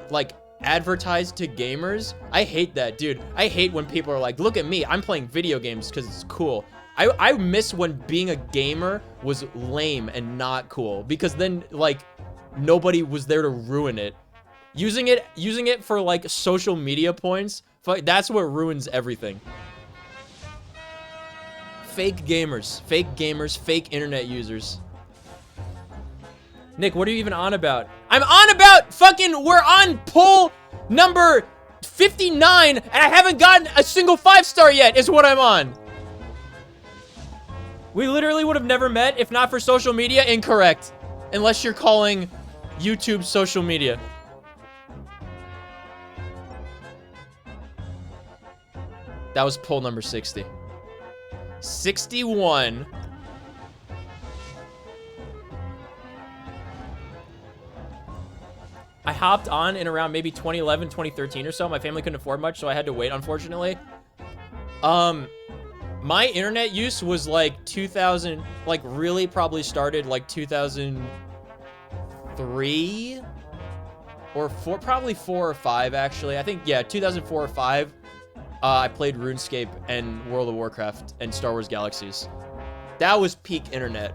K: like advertise to gamers. I hate that, dude. I hate when people are like, look at me, I'm playing video games because it's cool. I miss when being a gamer was lame and not cool, because then like nobody was there to ruin it. Using it for like social media points, that's what ruins everything. Fake gamers, fake internet users. Nick, what are you even on about? I'm on about fucking, we're on poll number 59 and I haven't gotten a single 5-star yet is what I'm on. We literally would have never met if not for social media. Incorrect. Unless you're calling YouTube social media. That was poll number 60. 61. I hopped on in around maybe 2011, 2013 or so. My family couldn't afford much, so I had to wait, unfortunately. My internet use was like 2000, like really probably started like 2003 or 4, probably 4 or 5 actually. I think, yeah, 2004 or 5. I played RuneScape and World of Warcraft and Star Wars Galaxies. That was peak internet.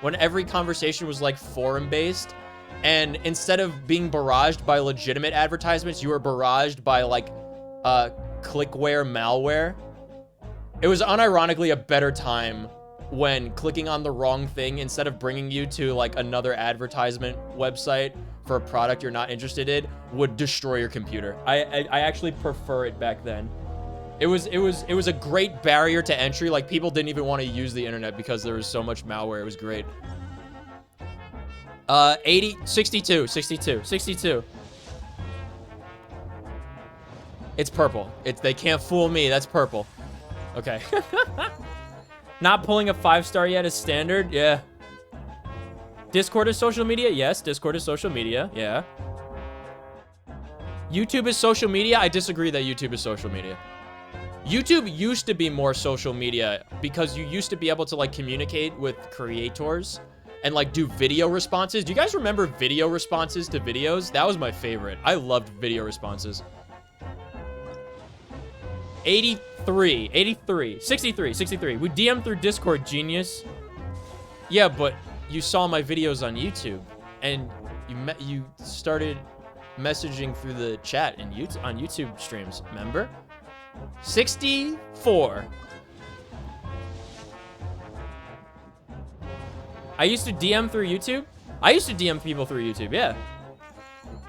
K: When every conversation was like forum based, and instead of being barraged by legitimate advertisements, you were barraged by like clickware malware. It was unironically a better time when clicking on the wrong thing, instead of bringing you to like another advertisement website for a product you're not interested in, would destroy your computer. I actually prefer it back then. It was a great barrier to entry. Like, people didn't even want to use the internet because there was so much malware. It was great. 62. It's purple. They can't fool me. That's purple. Okay. Not pulling a 5-star yet is standard. Yeah. Discord is social media. Yes, Discord is social media. Yeah. YouTube is social media. I disagree that YouTube is social media. YouTube used to be more social media because you used to be able to like communicate with creators and like do video responses. Do you guys remember video responses to videos? That was my favorite. I loved video responses. 63. We DM through Discord, genius. Yeah, but you saw my videos on YouTube and you started messaging through the chat and on YouTube streams, remember? 64. I used to DM through YouTube. I used to DM people through YouTube, yeah.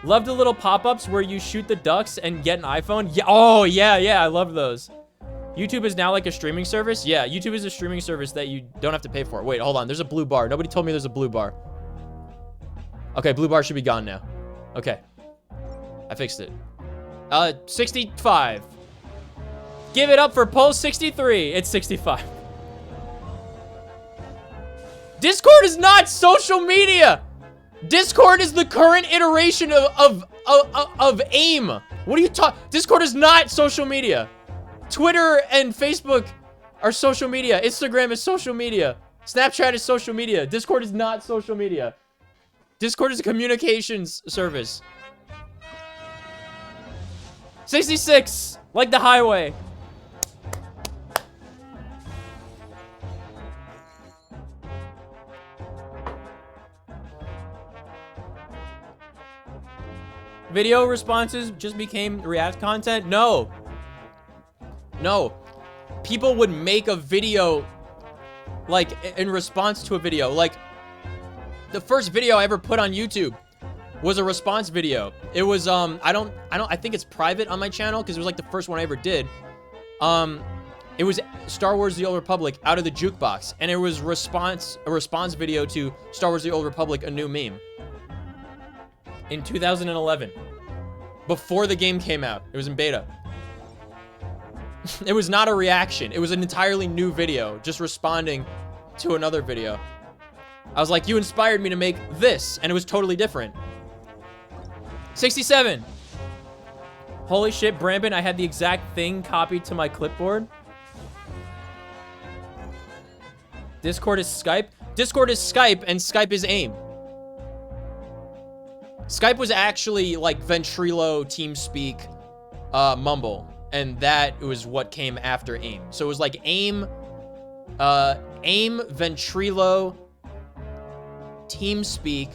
K: Love the little pop-ups where you shoot the ducks and get an iPhone. Yeah. Oh, yeah, I love those. YouTube is now like a streaming service. Yeah, YouTube is a streaming service that you don't have to pay for. Wait, hold on. There's a blue bar. Nobody told me there's a blue bar. Okay, blue bar should be gone now. Okay. I fixed it. 65. Give it up for poll 63. It's 65. Discord is not social media. Discord is the current iteration of AIM. What are you talking? Discord is not social media. Twitter and Facebook are social media. Instagram is social media. Snapchat is social media. Discord is not social media. Discord is a communications service. 66, like the highway. Video responses just became React content? No. People would make a video like in response to a video. Like the first video I ever put on YouTube was a response video. It was I think it's private on my channel because it was like the first one I ever did. It was Star Wars The Old Republic Out of the Jukebox, and it was a response video to Star Wars The Old Republic A New Meme. In 2011, before the game came out. It was in beta. It was not a reaction. It was an entirely new video, just responding to another video. I was like, you inspired me to make this, and it was totally different. 67. Holy shit, Brambin, I had the exact thing copied to my clipboard. Discord is Skype. Discord is Skype, and Skype is AIM. Skype was actually like Ventrilo, TeamSpeak, Mumble, and that was what came after AIM. So it was like AIM, AIM, Ventrilo, TeamSpeak,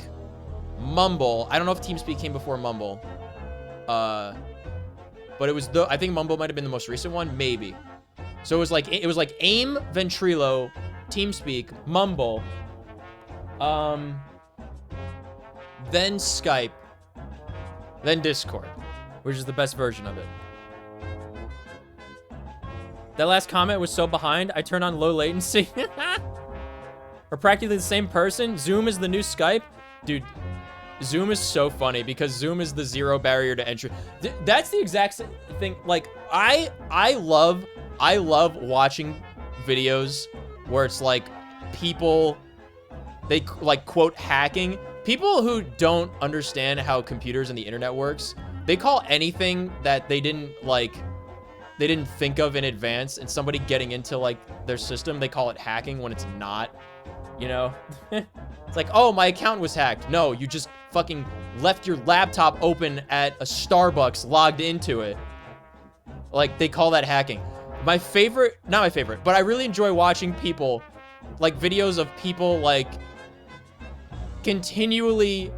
K: Mumble. I don't know if TeamSpeak came before Mumble. But it was I think Mumble might have been the most recent one, maybe. So it was like AIM, Ventrilo, TeamSpeak, Mumble, then Skype, then Discord, which is the best version of it. That last comment was so behind, I turned on low latency. We're practically the same person. Zoom is the new Skype. Dude, Zoom is so funny because Zoom is the zero barrier to entry. That's the exact thing. Like, I love watching videos where it's like people, they like quote hacking. People who don't understand how computers and the internet works, they call anything that they didn't think of in advance and somebody getting into like their system, they call it hacking when it's not, you know? It's like, oh, my account was hacked. No, you just fucking left your laptop open at a Starbucks, logged into it. Like, they call that hacking. My favorite, not my favorite, but I really enjoy watching people, like videos of people like continually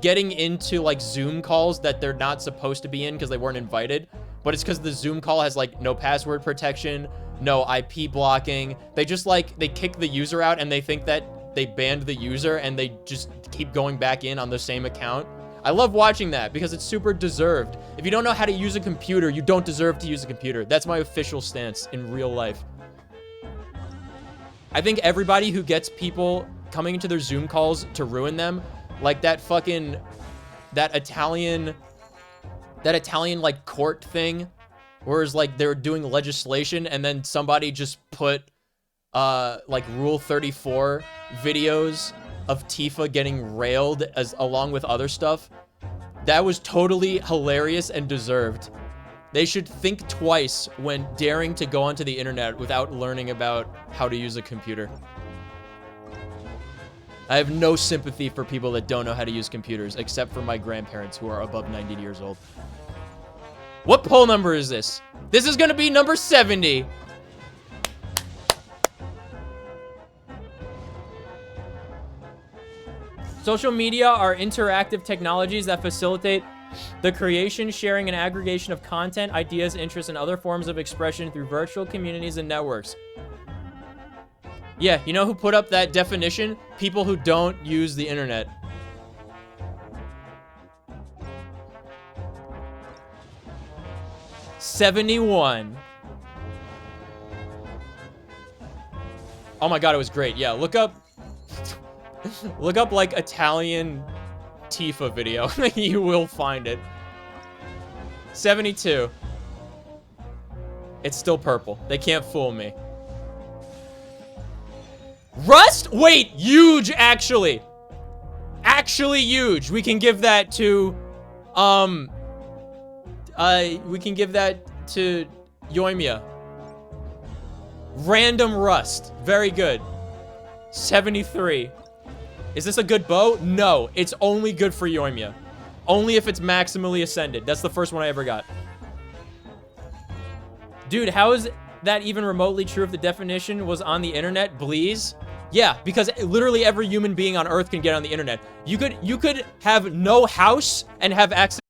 K: getting into like Zoom calls that they're not supposed to be in because they weren't invited. But it's because the Zoom call has like no password protection, no IP blocking. They just like, they kick the user out and they think that they banned the user and they just keep going back in on the same account. I love watching that because it's super deserved. If you don't know how to use a computer, you don't deserve to use a computer. That's my official stance in real life. I think everybody who gets people coming into their Zoom calls to ruin them, like that fucking, that Italian like court thing, whereas like they're doing legislation and then somebody just put like Rule 34 videos of Tifa getting railed as along with other stuff. That was totally hilarious and deserved. They should think twice when daring to go onto the internet without learning about how to use a computer. I have no sympathy for people that don't know how to use computers, except for my grandparents who are above 90 years old. What poll number is this? This is gonna be number 70. Social media are interactive technologies that facilitate the creation, sharing, and aggregation of content, ideas, interests, and other forms of expression through virtual communities and networks. Yeah, you know who put up that definition? People who don't use the internet. $71. Oh my god, it was great. Yeah, look up like Italian Tifa video. You will find it. 72. It's still purple. They can't fool me. Rust? Wait, huge actually. Actually huge. We can give that to Yoimiya. Random Rust. Very good. 73. Is this a good bow? No, it's only good for Yoimiya. Only if it's maximally ascended. That's the first one I ever got. Dude, how is that even remotely true if the definition was on the internet? Bleeze? Yeah, because literally every human being on Earth can get on the internet. You could have no house and have access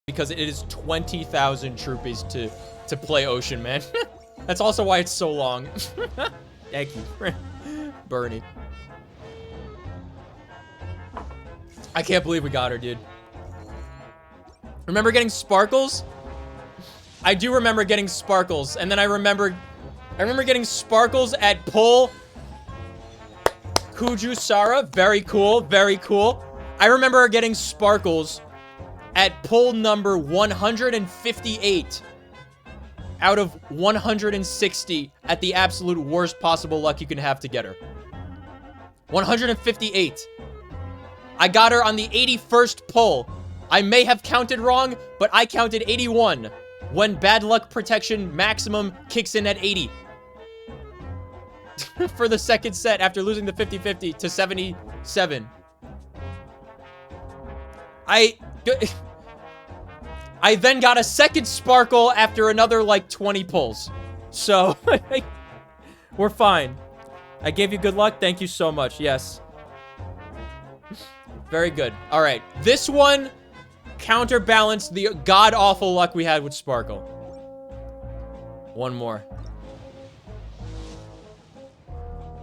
K: because it is 20,000 troopies to play Ocean Man. That's also why it's so long. Thank you, Bernie. I can't believe we got her, dude. Remember getting sparkles? I do remember getting sparkles, and then I remember getting sparkles at pull Kujusara. Very cool, very cool. I remember getting sparkles at pull number 158 out of 160 at the absolute worst possible luck you can have to get her. 158. I got her on the 81st pull. I may have counted wrong, but I counted 81 when bad luck protection maximum kicks in at 80. For the second set after losing the 50-50 to 77. I then got a second sparkle after another like 20 pulls. So we're fine. I gave you good luck. Thank you so much. Yes. Very good. All right. This one counterbalanced the god-awful luck we had with Sparkle. One more.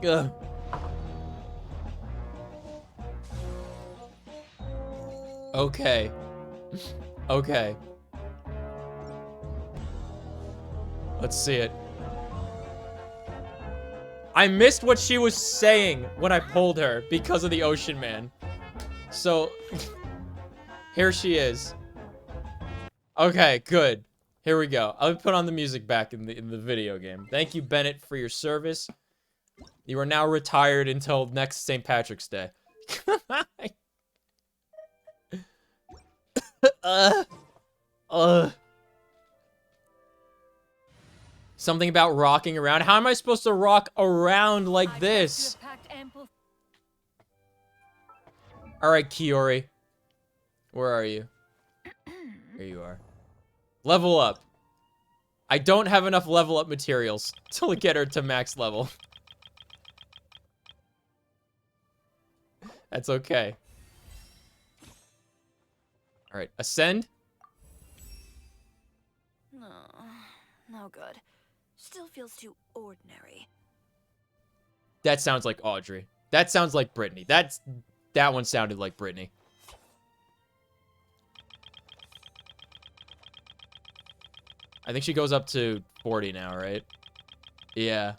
K: Ugh. Okay. Okay. Let's see it. I missed what she was saying when I pulled her because of the Ocean Man. So, here she is. Okay, good. Here we go. I'll put on the music back in the video game. Thank you, Bennett, for your service. You are now retired until next St. Patrick's Day. Something about rocking around. How am I supposed to rock around like this? Alright, Chiori. Where are you? Here you are. Level up. I don't have enough level up materials to get her to max level. That's okay. Alright, ascend.
L: No, no good. Still feels too ordinary.
K: That sounds like Audrey. That sounds like Brittany. That one sounded like Brittany. I think she goes up to 40 now, right? Yeah.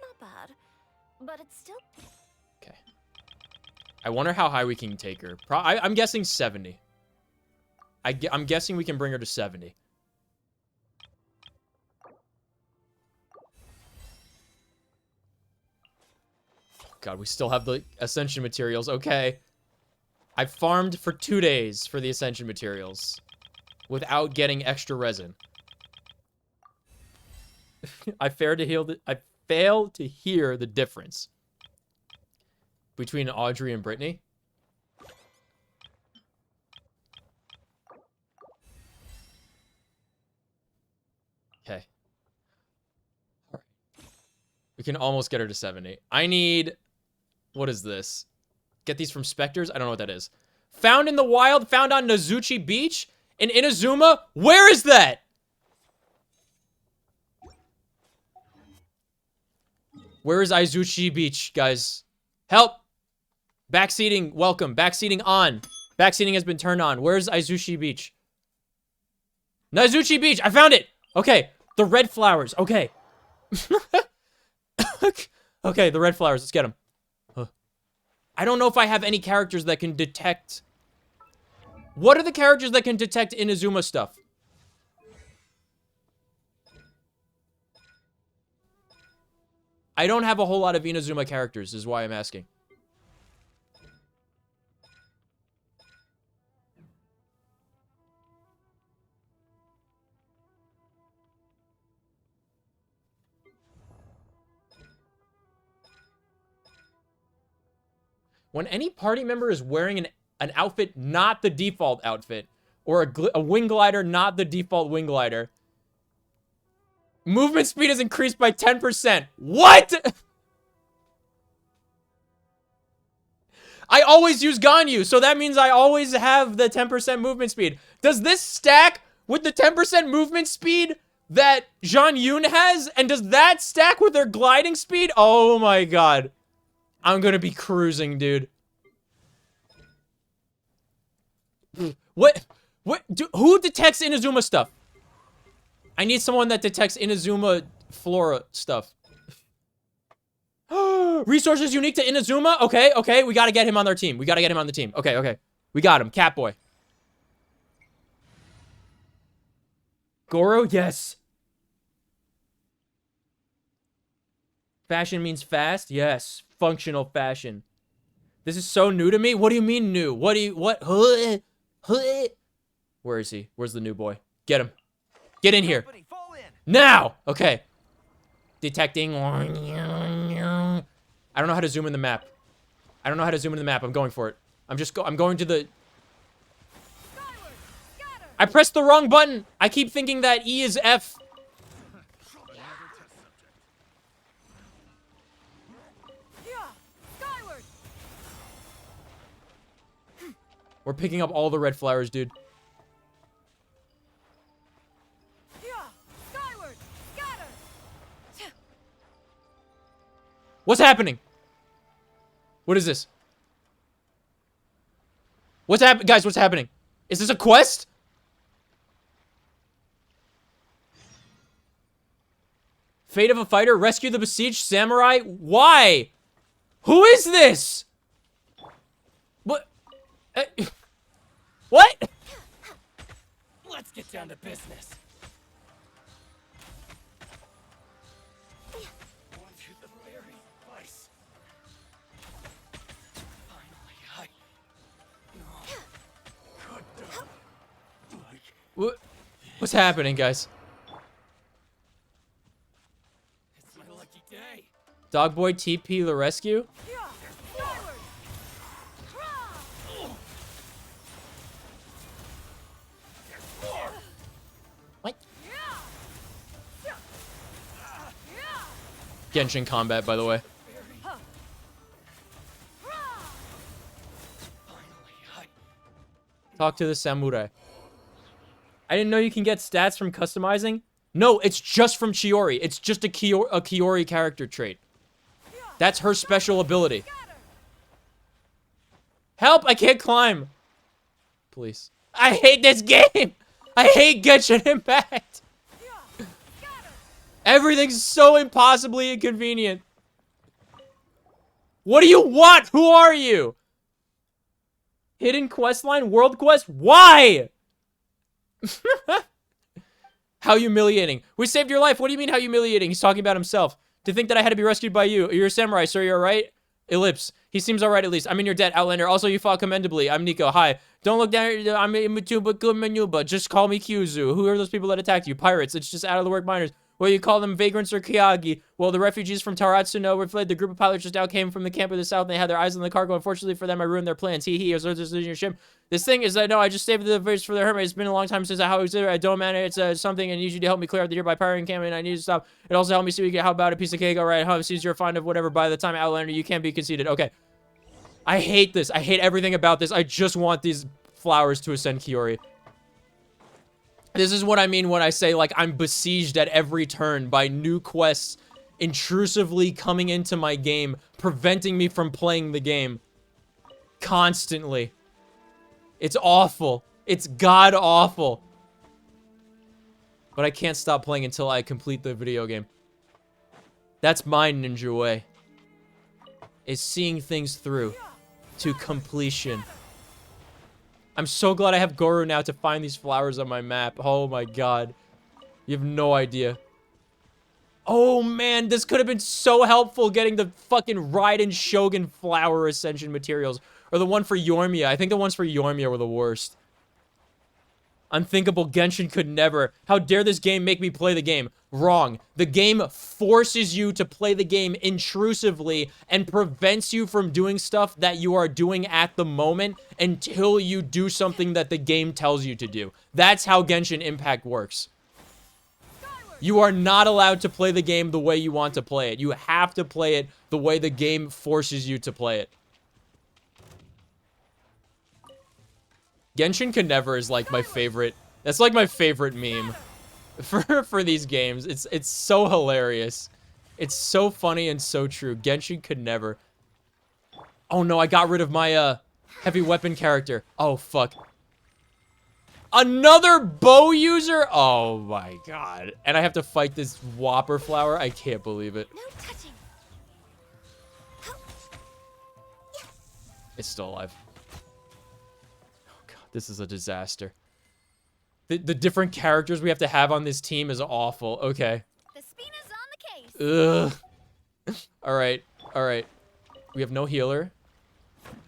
L: Not bad, but it's still...
K: Okay. I wonder how high we can take her. I'm guessing 70. I'm guessing we can bring her to 70. God, we still have the Ascension materials. Okay. I farmed for 2 days for the Ascension materials without getting extra resin. I fail to hear the difference between Audrey and Brittany. Okay. All right. We can almost get her to 70. I need... What is this? Get these from Spectres? I don't know what that is. Found in the wild, found on Nazuchi Beach in Inazuma? Where is that? Where is Izuchi Beach, guys? Help! Backseating, welcome. Backseating on. Backseating has been turned on. Where's Izuchi Beach? Nazuchi Beach! I found it! Okay, the red flowers. Okay. Okay, the red flowers. Let's get them. I don't know if I have any characters that can detect... What are the characters that can detect Inazuma stuff? I don't have a whole lot of Inazuma characters, is why I'm asking. When any party member is wearing an outfit not the default outfit, Or a wing glider, not the default wing glider. Movement speed is increased by 10%. What? I always use Ganyu, so that means I always have the 10% movement speed. Does this stack with the 10% movement speed that Jean Yoon has? And does that stack with their gliding speed? Oh my god. I'm gonna be cruising, dude. What? Who detects Inazuma stuff? I need someone that detects Inazuma flora stuff. Resources unique to Inazuma? Okay, okay, we gotta get him on our team. We gotta get him on the team. Okay, okay. We got him. Catboy. Goro? Yes. Fashion means fast? Yes. Functional fashion. This is so new to me. What do you mean new? What? Where is he? Where's the new boy? Get him. Get in here. Now! Okay. Detecting. I don't know how to zoom in the map. I don't know how to zoom in the map. I'm going for it. I'm going to the... I pressed the wrong button. I keep thinking that E is F. We're picking up all the red flowers, dude. What's happening? What is this? Guys, what's happening? Is this a quest? Fate of a fighter, rescue the besieged samurai? Why? Who is this? What? What?
M: Let's get down to business.
K: What's happening, guys?
M: It's my lucky day.
K: Dogboy TP the rescue? What? Genshin combat, by the way. Talk to the samurai. I didn't know you can get stats from customizing. No, it's just from Chiori. It's just a Chiori character trait. That's her special ability. Help! I can't climb. Please. I hate this game! I hate Genshin Impact! Everything's so impossibly inconvenient. What do you want? Who are you? Hidden questline? World quest? Why? How humiliating. We saved your life. What do you mean how humiliating? He's talking about himself. To think that I had to be rescued by you. You're a samurai, sir. You're alright? Ellipse. He seems alright at least. I'm in your debt, Outlander. Also, you fought commendably. I'm Nico. Hi. Don't look down. I'm Matuba Kumanuba. Just call me Kyuzu. Who are those people that attacked you? Pirates. It's just out of the work miners. Well, you call them vagrants or Kiyagi. Well, the refugees from Taratsuno were fled. The group of pilots just now came from the camp of the south and they had their eyes on the cargo. Unfortunately for them, I ruined their plans. Hee. As there's your ship. This thing is that no, I just saved the fish for the hermit. It's been a long time since I was there. I don't man it. It's something and need you to help me clear out the nearby pirate encampment. I need to stop. It also helped me see we get how about a piece of cake. All right, how since you're fond of whatever. By the time Outlander, you can't be conceited. Okay. I hate this. I hate everything about this. I just want these flowers to ascend Chiori. This is what I mean when I say, like, I'm besieged at every turn by new quests intrusively coming into my game, preventing me from playing the game. Constantly. It's awful. It's god-awful. But I can't stop playing until I complete the video game. That's my ninja way. Is seeing things through to completion. I'm so glad I have Goro now to find these flowers on my map. Oh my god. You have no idea. Oh man, this could have been so helpful getting the fucking Raiden Shogun flower ascension materials. Or the one for Yormia. I think the ones for Yormia were the worst. Unthinkable. Genshin could never. How dare this game make me play the game? Wrong. The game forces you to play the game intrusively and prevents you from doing stuff that you are doing at the moment until you do something that the game tells you to do. That's how Genshin Impact works. You are not allowed to play the game the way you want to play it. You have to play it the way the game forces you to play it. Genshin Can Never is like my favorite. That's like my favorite meme for these games. It's so hilarious. It's so funny and so true. Genshin Could Never. Oh no, I got rid of my heavy weapon character. Oh fuck. Another bow user? Oh my god. And I have to fight this Whopper flower? I can't believe it.
L: No touching.
K: It's still alive. Oh god, this is a disaster. The different characters we have to have on this team is awful. Okay.
L: The Spina's on the case.
K: Ugh. Alright, alright. We have no healer.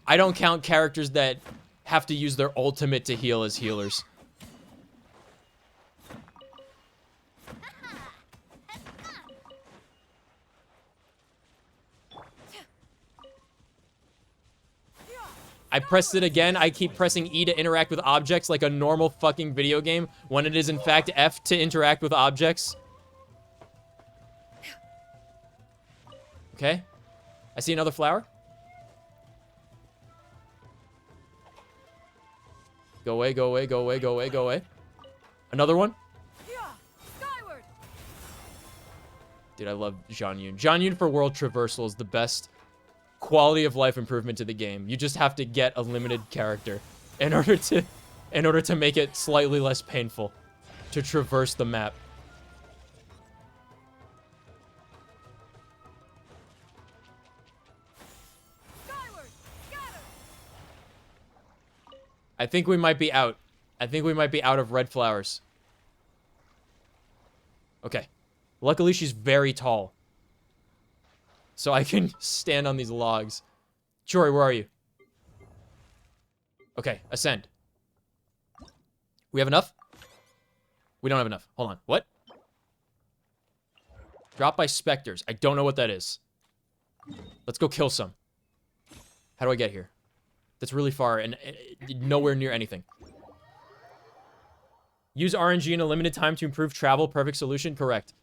K: I don't count characters that have to use their ultimate to heal as healers. I pressed it again. I keep pressing E to interact with objects like a normal fucking video game when it is in fact F to interact with objects. Okay. I see another flower. Go away, go away, go away, go away, go away. Another one. Dude, I love Zhang Yun. Zhang Yun for world traversal is the best quality of life improvement to the game. You just have to get a limited character in order to make it slightly less painful to traverse the map. I think we might be out. I think we might be out of red flowers. Okay. Luckily, she's very tall. So I can stand on these logs. Chiori, where are you? Okay, ascend. We have enough? We don't have enough. Hold on. What? Drop by specters. I don't know what that is. Let's go kill some. How do I get here? That's really far and nowhere near anything. Use RNG in a limited time to improve travel. Perfect solution. Correct.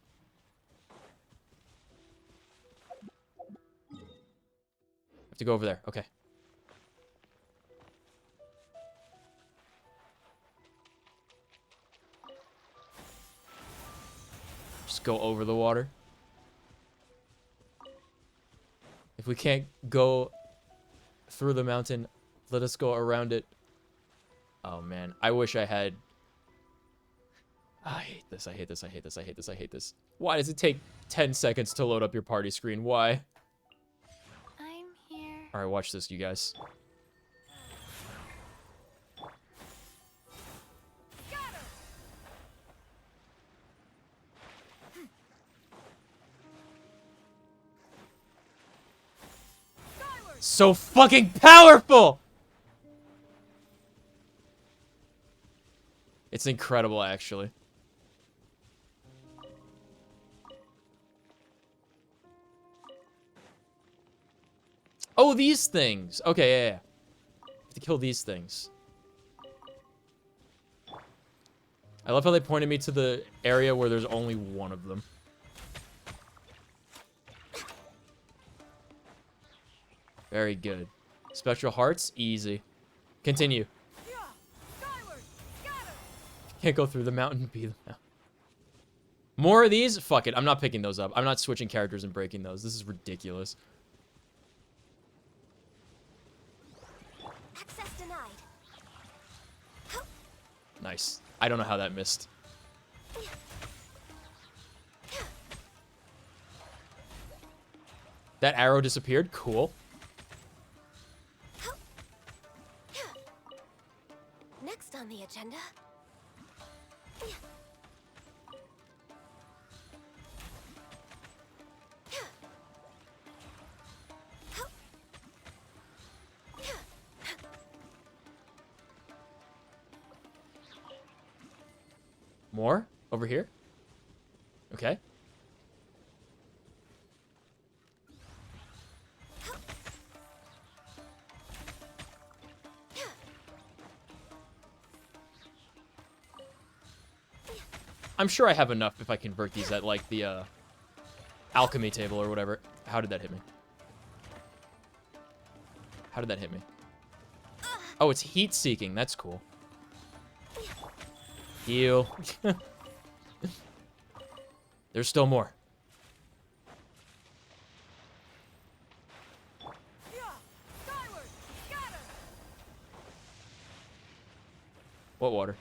K: To go over there. Okay. Just go over the water. If we can't go through the mountain, let us go around it. Oh man, I wish I had... I hate this, I hate this, I hate this, I hate this, I hate this. Why does it take 10 seconds to load up your party screen? Why? Alright, watch this, you guys. So fucking powerful! It's incredible, actually. Oh, these things. Okay, yeah. Have to kill these things. I love how they pointed me to the area where there's only one of them. Very good. Spectral hearts, easy. Continue. Can't go through the mountain, be the mountain. More of these? Fuck it, I'm not picking those up. I'm not switching characters and breaking those. This is ridiculous.
L: Access denied.
K: Nice. I don't know how that missed. That arrow disappeared? Cool.
L: Next on the agenda.
K: More? Over here? Okay. I'm sure I have enough if I convert these at, like, the, alchemy table or whatever. How did that hit me? How did that hit me? Oh, it's heat-seeking. That's cool. Heal. There's still more. What water?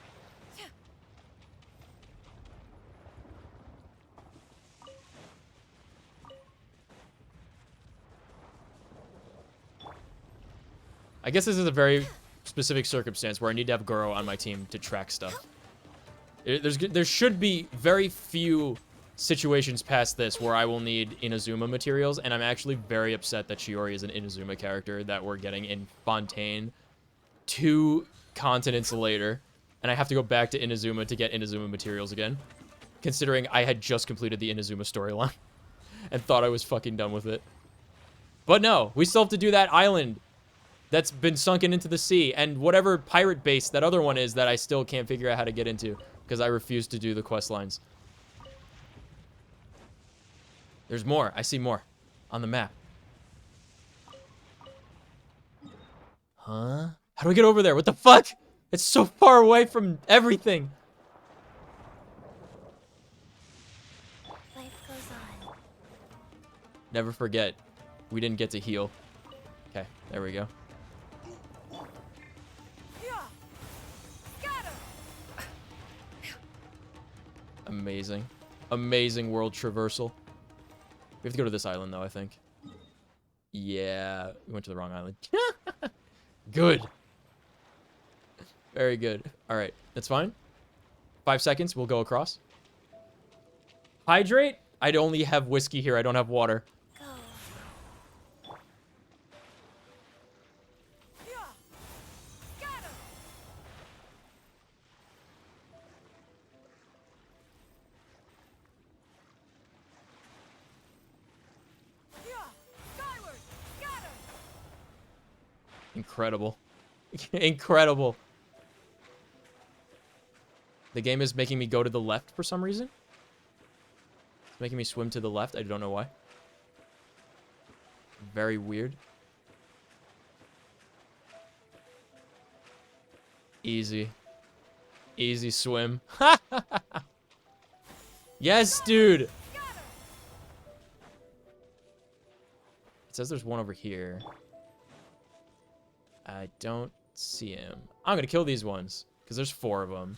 K: I guess this is a very specific circumstance where I need to have Goro on my team to track stuff. There should be very few situations past this where I will need Inazuma materials, and I'm actually very upset that Chiori is an Inazuma character that we're getting in Fontaine 2 continents later, and I have to go back to Inazuma to get Inazuma materials again, considering I had just completed the Inazuma storyline and thought I was fucking done with it. But no, we still have to do that island that's been sunken into the sea, and whatever pirate base that other one is that I still can't figure out how to get into, because I refuse to do the quest lines. There's more. I see more on the map. Huh? How do I get over there? What the fuck? It's so far away from everything.
N: Life goes on.
K: Never forget, we didn't get to heal. Okay, there we go. Amazing. Amazing world traversal. We have to go to this island, though, I think. Yeah, we went to the wrong island. Good. Very good. All right, that's fine. 5 seconds, we'll go across. Hydrate? I'd only have whiskey here. I don't have water. Incredible. Incredible. The game is making me go to the left for some reason. It's making me swim to the left. I don't know why. Very weird. Easy. Easy swim. Yes, dude. It says there's one over here. I don't see him. I'm gonna kill these ones, because there's 4 of them.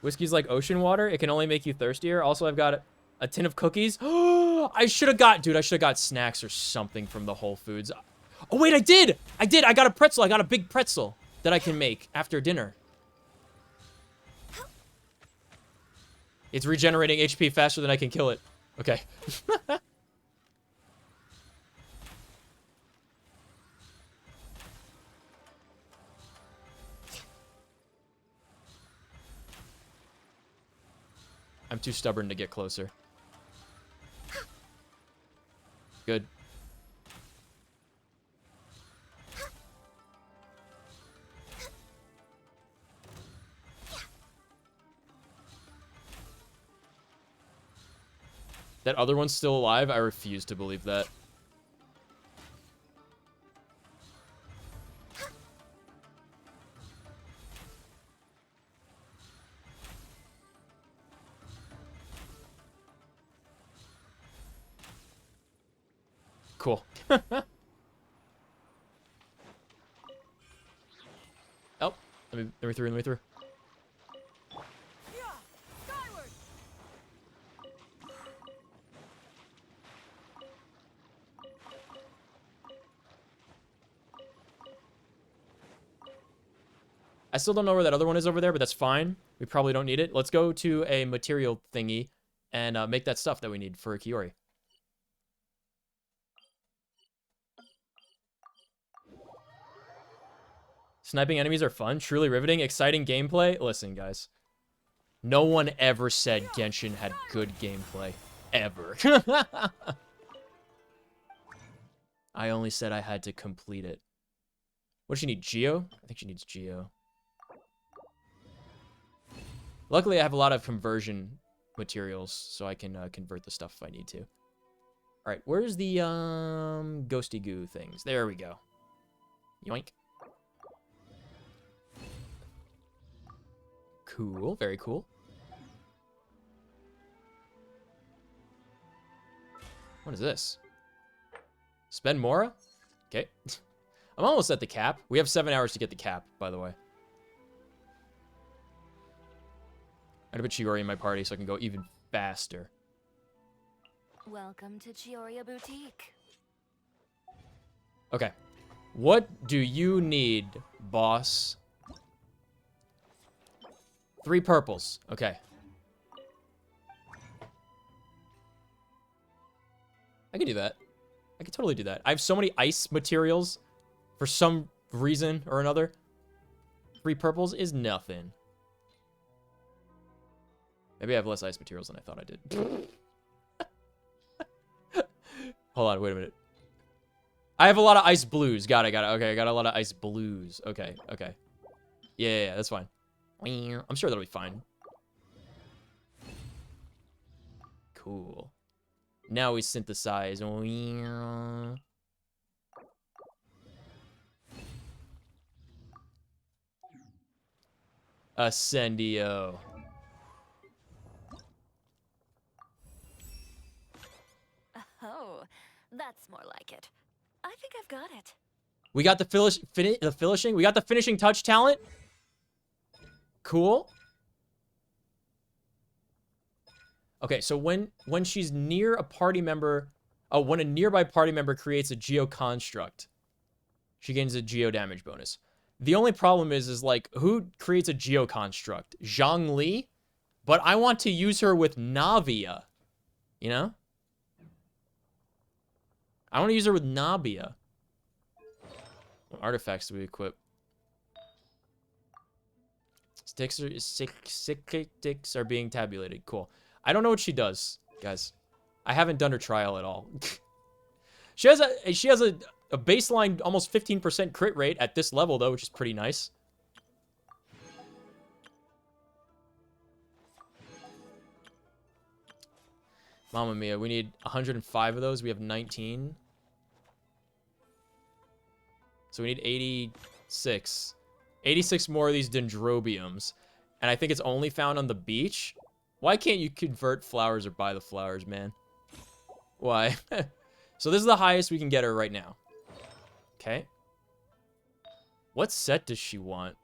K: Whiskey's like ocean water. It can only make you thirstier. Also, I've got a tin of cookies. I should have got snacks or something from the Whole Foods. Oh, wait, I did! I got a pretzel. I got a big pretzel that I can make after dinner. It's regenerating HP faster than I can kill it. Okay. I'm too stubborn to get closer. Good. That other one's still alive? I refuse to believe that. Cool. Oh, let me through. I still don't know where that other one is over there, but that's fine. We probably don't need it. Let's go to a material thingy and make that stuff that we need for Chiori. Sniping enemies are fun, truly riveting, exciting gameplay. Listen, guys. No one ever said Genshin had good gameplay. Ever. I only said I had to complete it. What does she need? Geo? I think she needs Geo. Luckily, I have a lot of conversion materials, so I can convert the stuff if I need to. All right, where's the ghosty goo things? There we go. Yoink. Cool, very cool. What is this? Spend Mora? Okay. I'm almost at the cap. We have 7 hours to get the cap, by the way. I had to put Chiori in my party so I can go even faster.
N: Welcome to Chiori Boutique.
K: Okay. What do you need, boss? 3 purples. Okay. I can do that. I can totally do that. I have so many ice materials for some reason or another. 3 purples is nothing. Maybe I have less ice materials than I thought I did. Hold on, wait a minute. I have a lot of ice blues. Got it. Okay, I got a lot of ice blues. Okay. Yeah, that's fine. I'm sure that'll be fine. Cool. Now we synthesize. Ascendio.
N: Oh, that's more like it. I think I've got it.
K: We got the finishing. We got the finishing touch talent. Cool. Okay, so when she's near a party member, when a nearby party member creates a geo construct, she gains a geo damage bonus. The only problem is like, who creates a geo construct? Zhang Li? But I want to use her with Navia. You know? I want to use her with Navia. What artifacts do we equip? Sticks are being tabulated. Cool. I don't know what she does, guys. I haven't done her trial at all. She has a baseline almost 15% crit rate at this level though, which is pretty nice. Mamma mia, we need 105 of those. We have 19. So we need 86. 86 more of these dendrobiums. And I think it's only found on the beach. Why can't you convert flowers or buy the flowers, man? Why? So this is the highest we can get her right now. Okay. What set does she want?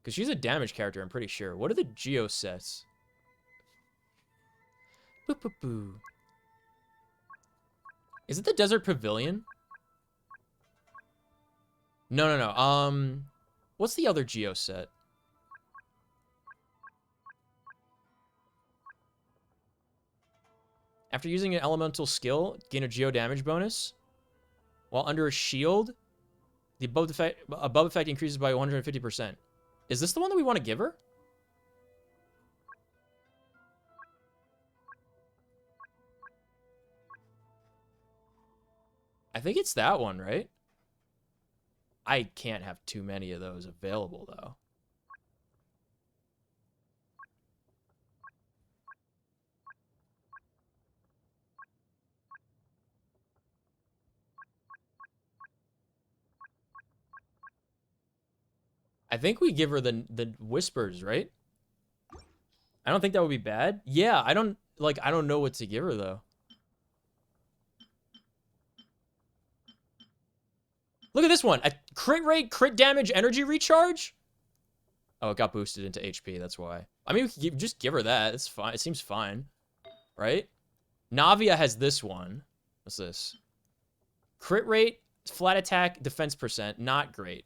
K: Because she's a damage character, I'm pretty sure. What are the geo sets? Boo, boo, boo. Is it the Desert Pavilion? No. What's the other geo set? After using an elemental skill, gain a geo damage bonus. While under a shield, the above effect increases by 150%. Is this the one that we want to give her? I think it's that one, right? I can't have too many of those available, though. I think we give her the whispers, right? I don't think that would be bad. Yeah, I don't know what to give her though. Look at this one. A crit rate, crit damage, energy recharge. Oh, it got boosted into HP, that's why. I mean, we could just give her that. It's fine. It seems fine. Right? Navia has this one. What's this? Crit rate, flat attack, defense percent. Not great.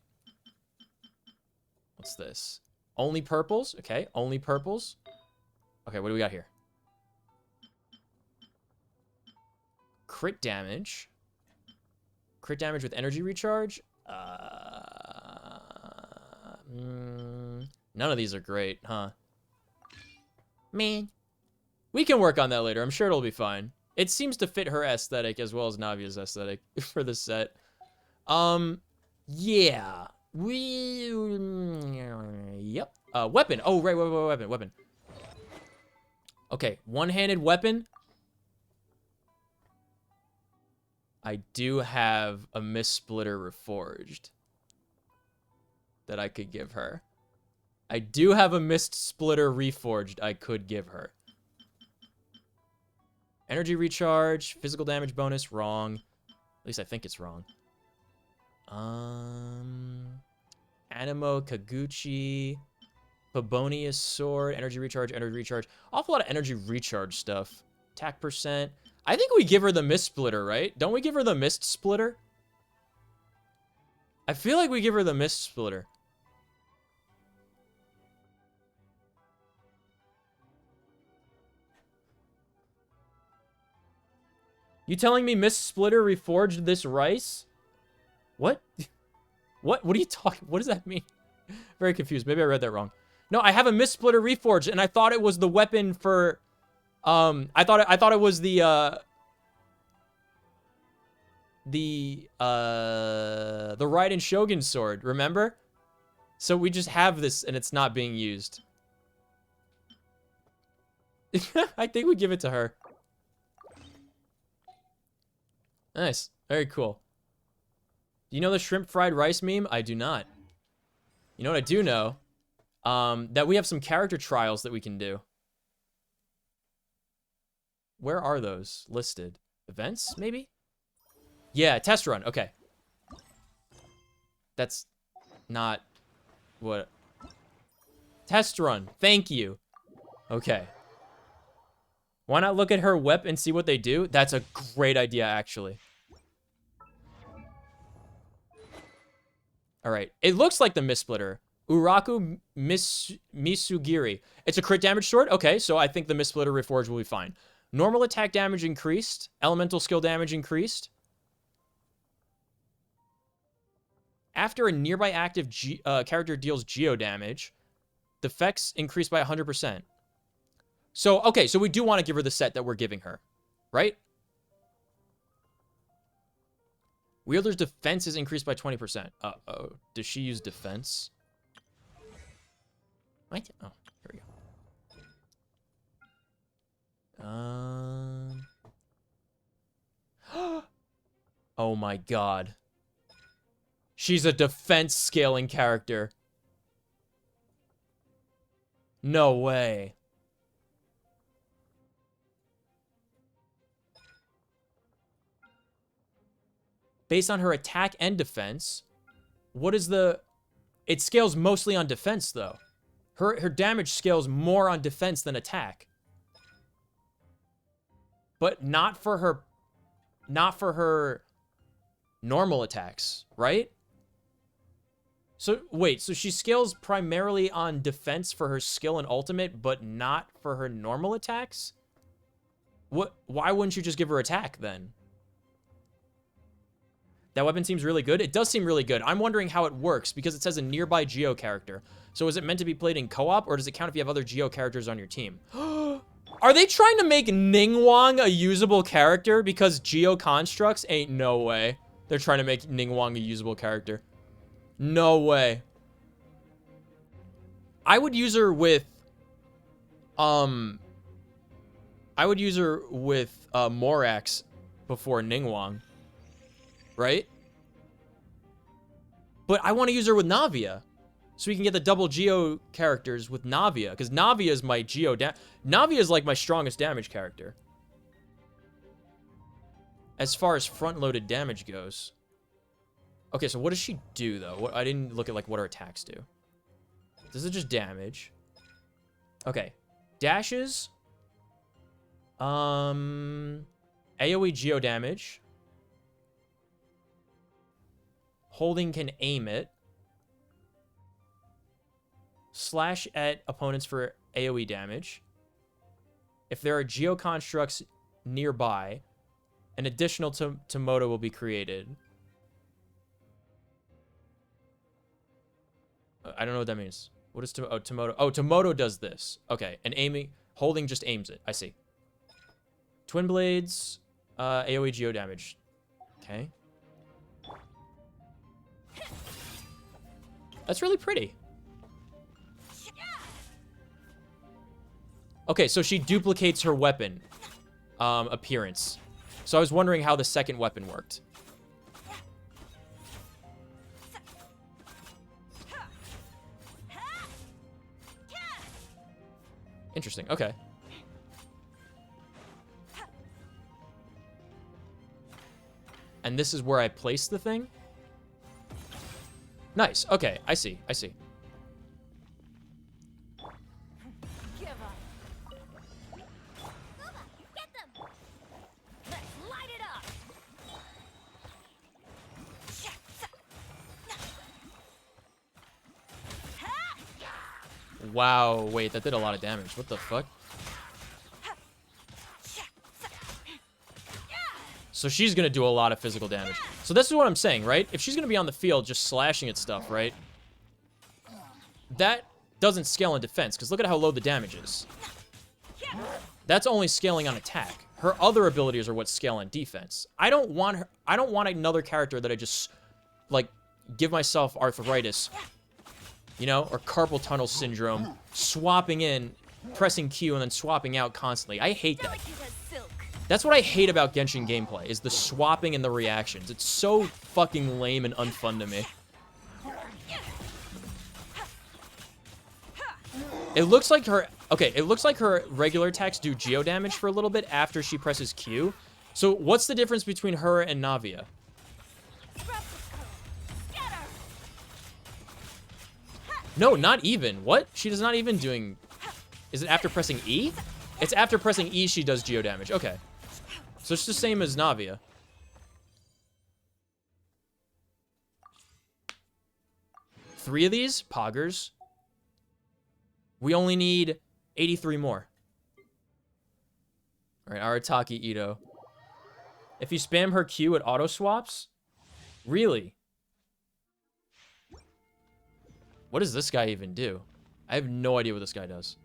K: What's this? Only purples? Okay, only purples. Okay, what do we got here? Crit damage. Crit damage with energy recharge. None of these are great, huh? Man. We can work on that later. I'm sure it'll be fine. It seems to fit her aesthetic as well as Navia's aesthetic for the set. Yeah. Yep. Weapon. Oh, right, weapon. Okay, one-handed weapon. I do have a Mist Splitter Reforged that I could give her. I do have a Mist Splitter Reforged I could give her. Energy recharge, physical damage bonus, wrong. At least I think it's wrong. Animo, Kaguchi, Pabonius Sword, energy recharge. Awful lot of energy recharge stuff. Attack percent. I think we give her the Mist Splitter, right? Don't we give her the Mist Splitter? I feel like we give her the Mist Splitter. You telling me Mist Splitter reforged this rice? What? What are you talking? What does that mean? Very confused. Maybe I read that wrong. No, I have a Mist Splitter reforged, and I thought it was the weapon for. I thought it was the Raiden Shogun sword. Remember? So we just have this, and it's not being used. I think we give it to her. Nice. Very cool. Do you know the shrimp fried rice meme? I do not. You know what I do know? That we have some character trials that we can do. Where are those listed? Events, maybe? Yeah, test run. Okay. That's not what... Test run. Thank you. Okay. Why not look at her whip and see what they do? That's a great idea, actually. All right. It looks like the Mist Splitter. Uraku Misugiri. It's a crit damage sword? Okay, so I think the Mist Splitter Reforged will be fine. Normal attack damage increased. Elemental skill damage increased. After a nearby active character deals geo damage, the effects increase by 100%. So, okay, so we do want to give her the set that we're giving her, right? Wielder's defense is increased by 20%. Uh-oh. Does she use defense? What? Oh, here we go. Oh my god. She's a defense scaling character. No way. Based on her attack and defense, what is the... It scales mostly on defense, though. Her damage scales more on defense than attack. But not for her normal attacks, right? So, wait, so she scales primarily on defense for her skill and ultimate, but not for her normal attacks? Why wouldn't you just give her attack, then? That weapon seems really good. It does seem really good. I'm wondering how it works, because it says a nearby Geo character. So is it meant to be played in co-op, or does it count if you have other Geo characters on your team? Are they trying to make Ningguang a usable character? Because Geo constructs? Ain't no way. They're trying to make Ningguang a usable character. No way. I would use her with... Morax before Ningguang. Right? But I want to use her with Navia. So we can get the double Geo characters with Navia. Because Navia is my Geo... Navia is like my strongest damage character. As far as front-loaded damage goes. Okay, so what does she do, though? I didn't look at, like, what her attacks do. This is just damage. Okay. Dashes. AoE Geo damage. Holding can aim it. Slash at opponents for AoE damage. If there are Geo constructs nearby, an additional Tomoto will be created. I don't know what that means. What is Tomoto? Oh, Tomoto does this. Okay, and aiming, holding just aims it. I see. Twin blades, AoE geo damage. Okay. That's really pretty. Okay, so she duplicates her weapon appearance. So I was wondering how the second weapon worked. Interesting. Okay. And this is where I place the thing? Nice. Okay, I see. I see.
N: Give up. Get them. Let's light it up.
K: Wow, wait, that did a lot of damage. What the fuck? So she's gonna do a lot of physical damage. So this is what I'm saying, right? If she's gonna be on the field just slashing at stuff, right? That doesn't scale in defense, because look at how low the damage is. That's only scaling on attack. Her other abilities are what scale on defense. I don't want her. I don't want another character that I just like give myself arthritis, you know, or carpal tunnel syndrome, swapping in, pressing Q, and then swapping out constantly. I hate that. That's what I hate about Genshin gameplay, is the swapping and the reactions. It's so fucking lame and unfun to me. It looks like her... Okay, it looks like her regular attacks do geo damage for a little bit after she presses Q. So what's the difference between her and Navia? No, not even. What? She does not even doing... Is it after pressing E? It's after pressing E she does geo damage. Okay. So it's the same as Navia. Three of these? Poggers. We only need 83 more. Alright, Arataki Ito. If you spam her Q, it auto-swaps? Really? What does this guy even do? I have no idea what this guy does.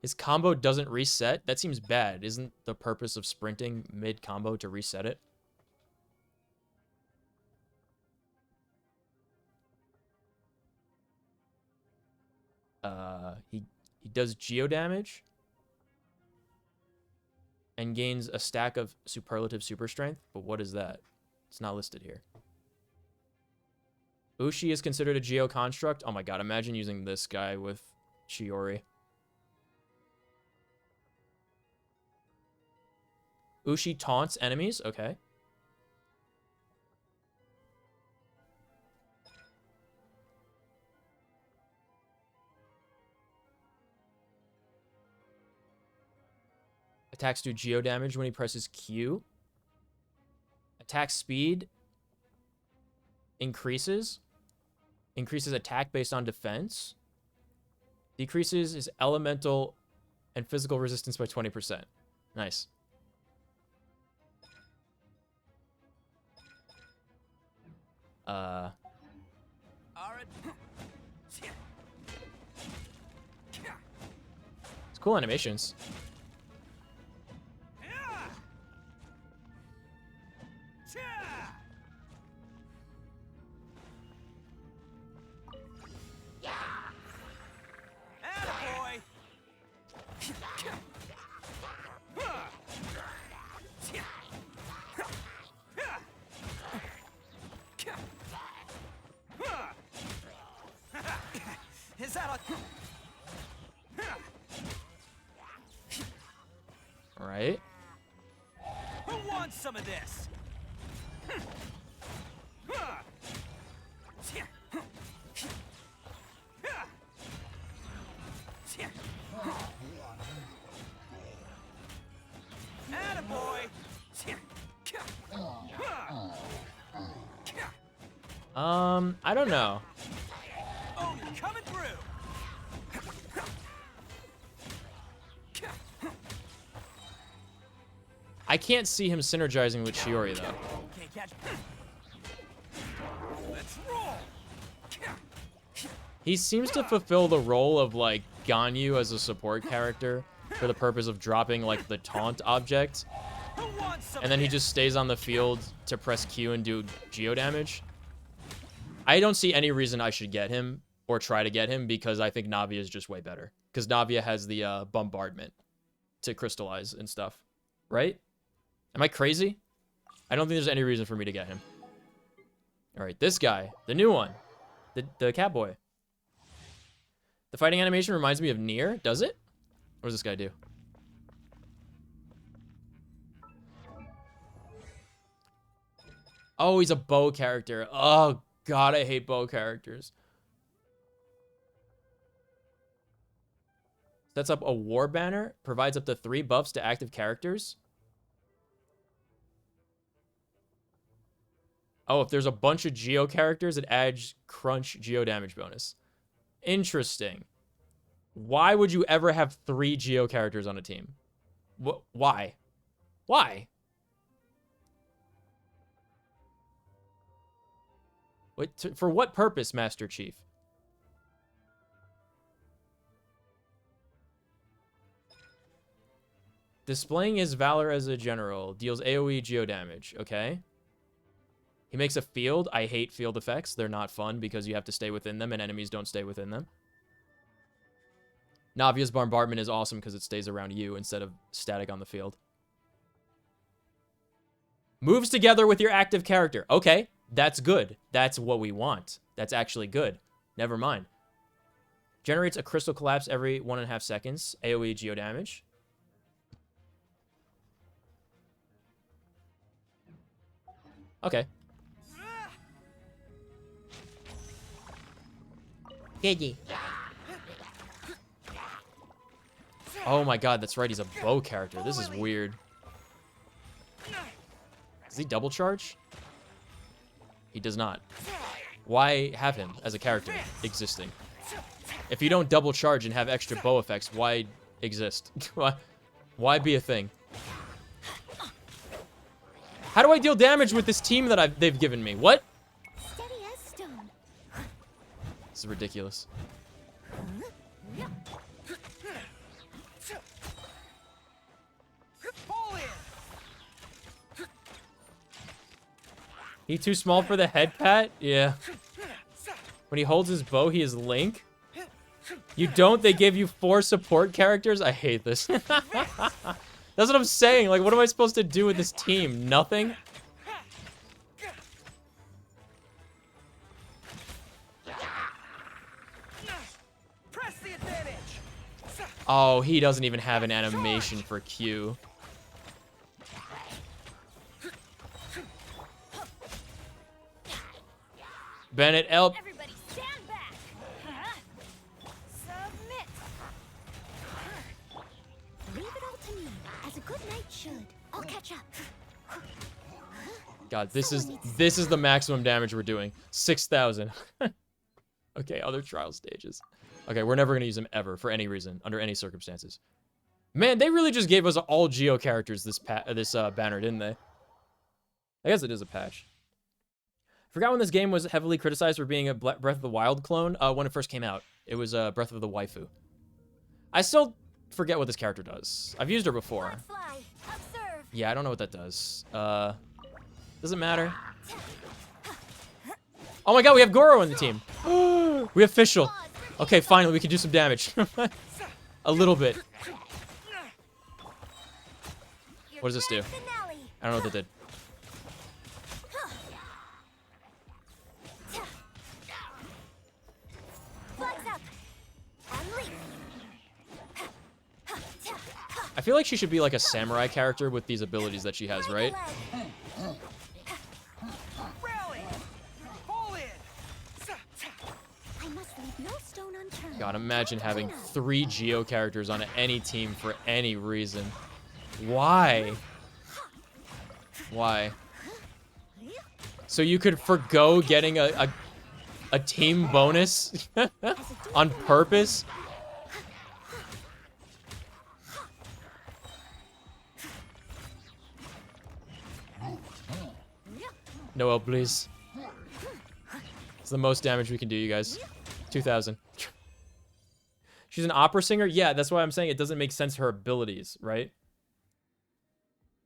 K: His combo doesn't reset? That seems bad. Isn't the purpose of sprinting mid-combo to reset it? He does geo damage and gains a stack of superlative super strength, but what is that? It's not listed here. Ushi is considered a geo construct? Oh my god, imagine using this guy with Chiori. Ushi taunts enemies? Okay. Attacks do geo damage when he presses Q. Attack speed increases. Increases attack based on defense. Decreases his elemental and physical resistance by 20%. Nice. It's cool animations.
M: Is that
K: All right.
M: Who wants some of this? Attaboy!
K: I don't know.
M: Oh, coming through.
K: I can't see him synergizing with Chiori, though.
M: Can't catch. Let's roll.
K: He seems to fulfill the role of, like, Ganyu as a support character for the purpose of dropping, like, the taunt object. And then he just stays on the field to press Q and do geo damage. I don't see any reason I should get him or try to get him because I think Navia is just way better. Because Navia has the bombardment to crystallize and stuff. Right? Am I crazy? I don't think there's any reason for me to get him. Alright, this guy. The new one. The Catboy. The fighting animation reminds me of Nier. Does it? What does this guy do? Oh, he's a bow character. Oh, God, I hate bow characters. Sets up a war banner. Provides up to 3 buffs to active characters. Oh, if there's a bunch of Geo characters, it adds crunch Geo damage bonus. Interesting. Why would you ever have 3 Geo characters on a team? Why? Why? For what purpose, Master Chief? Displaying his valor as a general. Deals AoE Geo damage. Okay. He makes a field. I hate field effects. They're not fun because you have to stay within them and enemies don't stay within them. Navia's bombardment is awesome because it stays around you instead of static on the field. Moves together with your active character. Okay, that's good. That's what we want. That's actually good. Never mind. Generates a crystal collapse every 1.5 seconds. AoE geo damage. Okay. Piggy. Oh my god, that's right. He's a bow character. This is weird. Does he double charge? He does not. Why have him as a character existing? If you don't double charge and have extra bow effects, why exist? Why be a thing? How do I deal damage with this team that they've given me? What? This is ridiculous. He too small for the head pat? Yeah. When he holds his bow, he is Link. You don't? They gave you 4 support characters? I hate this. That's what I'm saying. Like, what am I supposed to do with this team? Nothing? Oh, he doesn't even have an animation for Q. Bennett, help.
L: Everybody stand back. Submit.
O: Leave it all to me, as a good knight should. I'll catch up.
K: God, this is the maximum damage we're doing. 6,000. Okay, other trial stages. Okay, we're never gonna use him ever for any reason, under any circumstances. Man, they really just gave us all Geo characters this banner, didn't they? I guess it is a patch. Forgot when this game was heavily criticized for being a Breath of the Wild clone when it first came out. It was Breath of the Waifu. I still forget what this character does. I've used her before. Yeah, I don't know what that does. Doesn't matter. Oh my god, we have Goro in the team. We have Fischl. Okay, finally, we can do some damage. A little bit. What does this do? I don't know what that did. I feel like she should be like a samurai character with these abilities that she has, right? God, imagine having 3 Geo characters on any team for any reason. Why? Why? So you could forgo getting a team bonus on purpose? Noel, please. It's the most damage we can do, you guys. 2,000. She's an opera singer? Yeah, that's why I'm saying it doesn't make sense her abilities, right?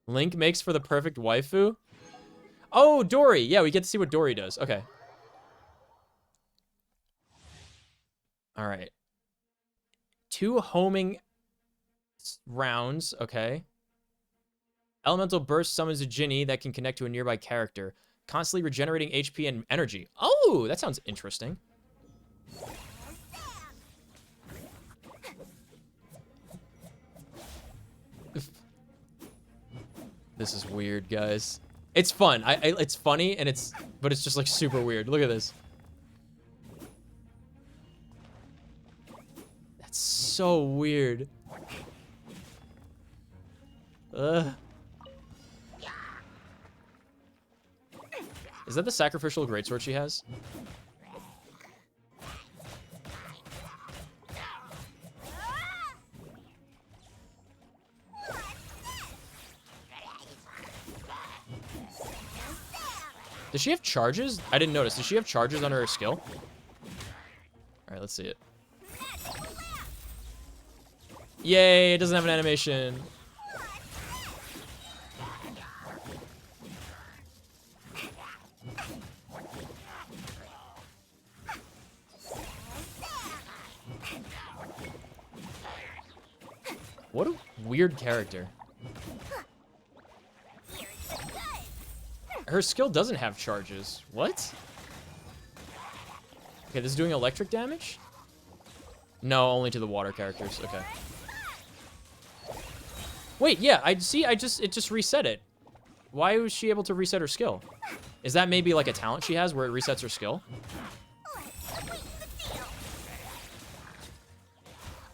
K: Link makes for the perfect waifu? Oh, Dory. Yeah, we get to see what Dory does. Okay. All right. 2 homing rounds. Okay. Elemental Burst summons a Jinny that can connect to a nearby character, constantly regenerating HP and energy. Oh, that sounds interesting. This is weird, guys. It's fun. It's funny and but it's just like super weird. Look at this. That's so weird. Ugh. Is that the sacrificial greatsword she has? Does she have charges? I didn't notice. Does she have charges under her skill? Alright, let's see it. Yay, it doesn't have an animation. What a weird character. Her skill doesn't have charges. What? Okay, this is doing electric damage? No, only to the water characters. Okay. Wait, yeah, it just reset it. Why was she able to reset her skill? Is that maybe like a talent she has where it resets her skill?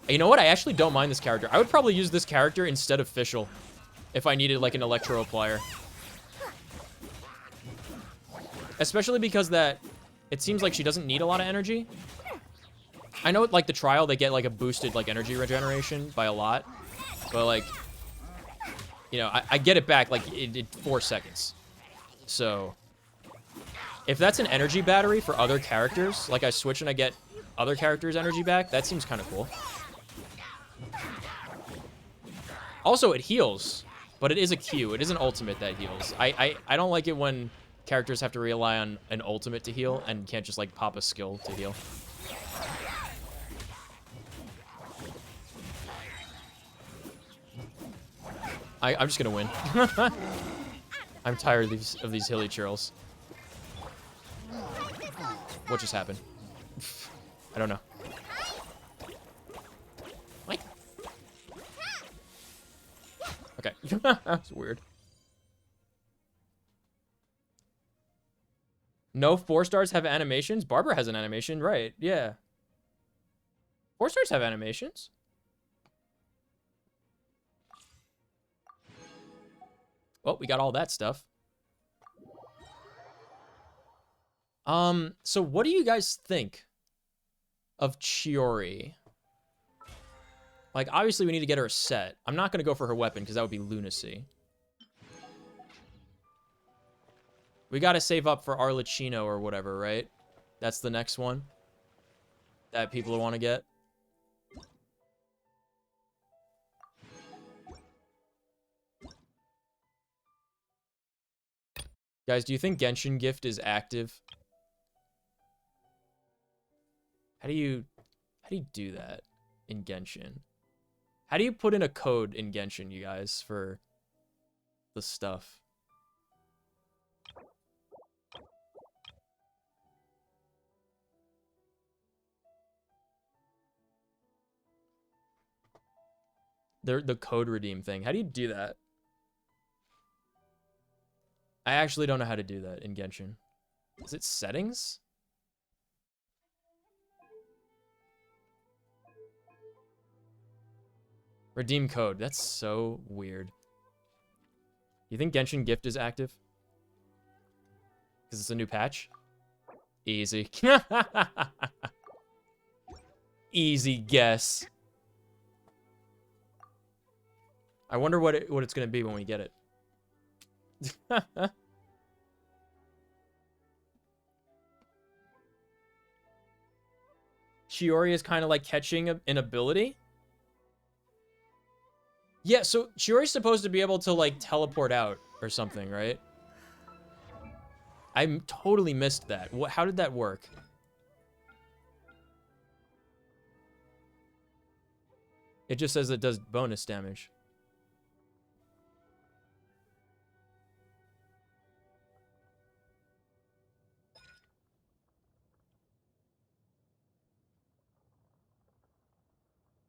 K: You know what? I actually don't mind this character. I would probably use this character instead of Fischl if I needed like an electro applier. Especially because it seems like she doesn't need a lot of energy. I know like the trial, they get like a boosted like energy regeneration by a lot. But like, you know, I get it back like in 4 seconds. So if that's an energy battery for other characters, like I switch and I get other characters' energy back, that seems kind of cool. Also, it heals, but it is a Q. It is an ultimate that heals. I don't like it when characters have to rely on an ultimate to heal and can't just like pop a skill to heal. I'm just gonna win. I'm tired of these hilly churls. What just happened? I don't know. What? Okay. That's weird. No 4-stars have animations? Barbara has an animation, right? Yeah. 4-stars have animations? Well, we got all that stuff. So what do you guys think of Chiori? Like, obviously we need to get her a set. I'm not gonna go for her weapon because that would be lunacy. We gotta save up for Arlecchino or whatever, right? That's the next one that people want to get. Guys, do you think Genshin Gift is active? How do you do that in Genshin? How do you put in a code in Genshin, you guys, for the stuff? The code redeem thing. How do you do that? I actually don't know how to do that in Genshin. Is it settings? Redeem code. That's so weird. You think Genshin Gift is active? Because it's a new patch? Easy. Easy guess. I wonder what it's going to be when we get it. Chiori is kind of like catching an ability. Yeah, so Chiori's supposed to be able to like teleport out or something, right? I totally missed that. How did that work? It just says it does bonus damage.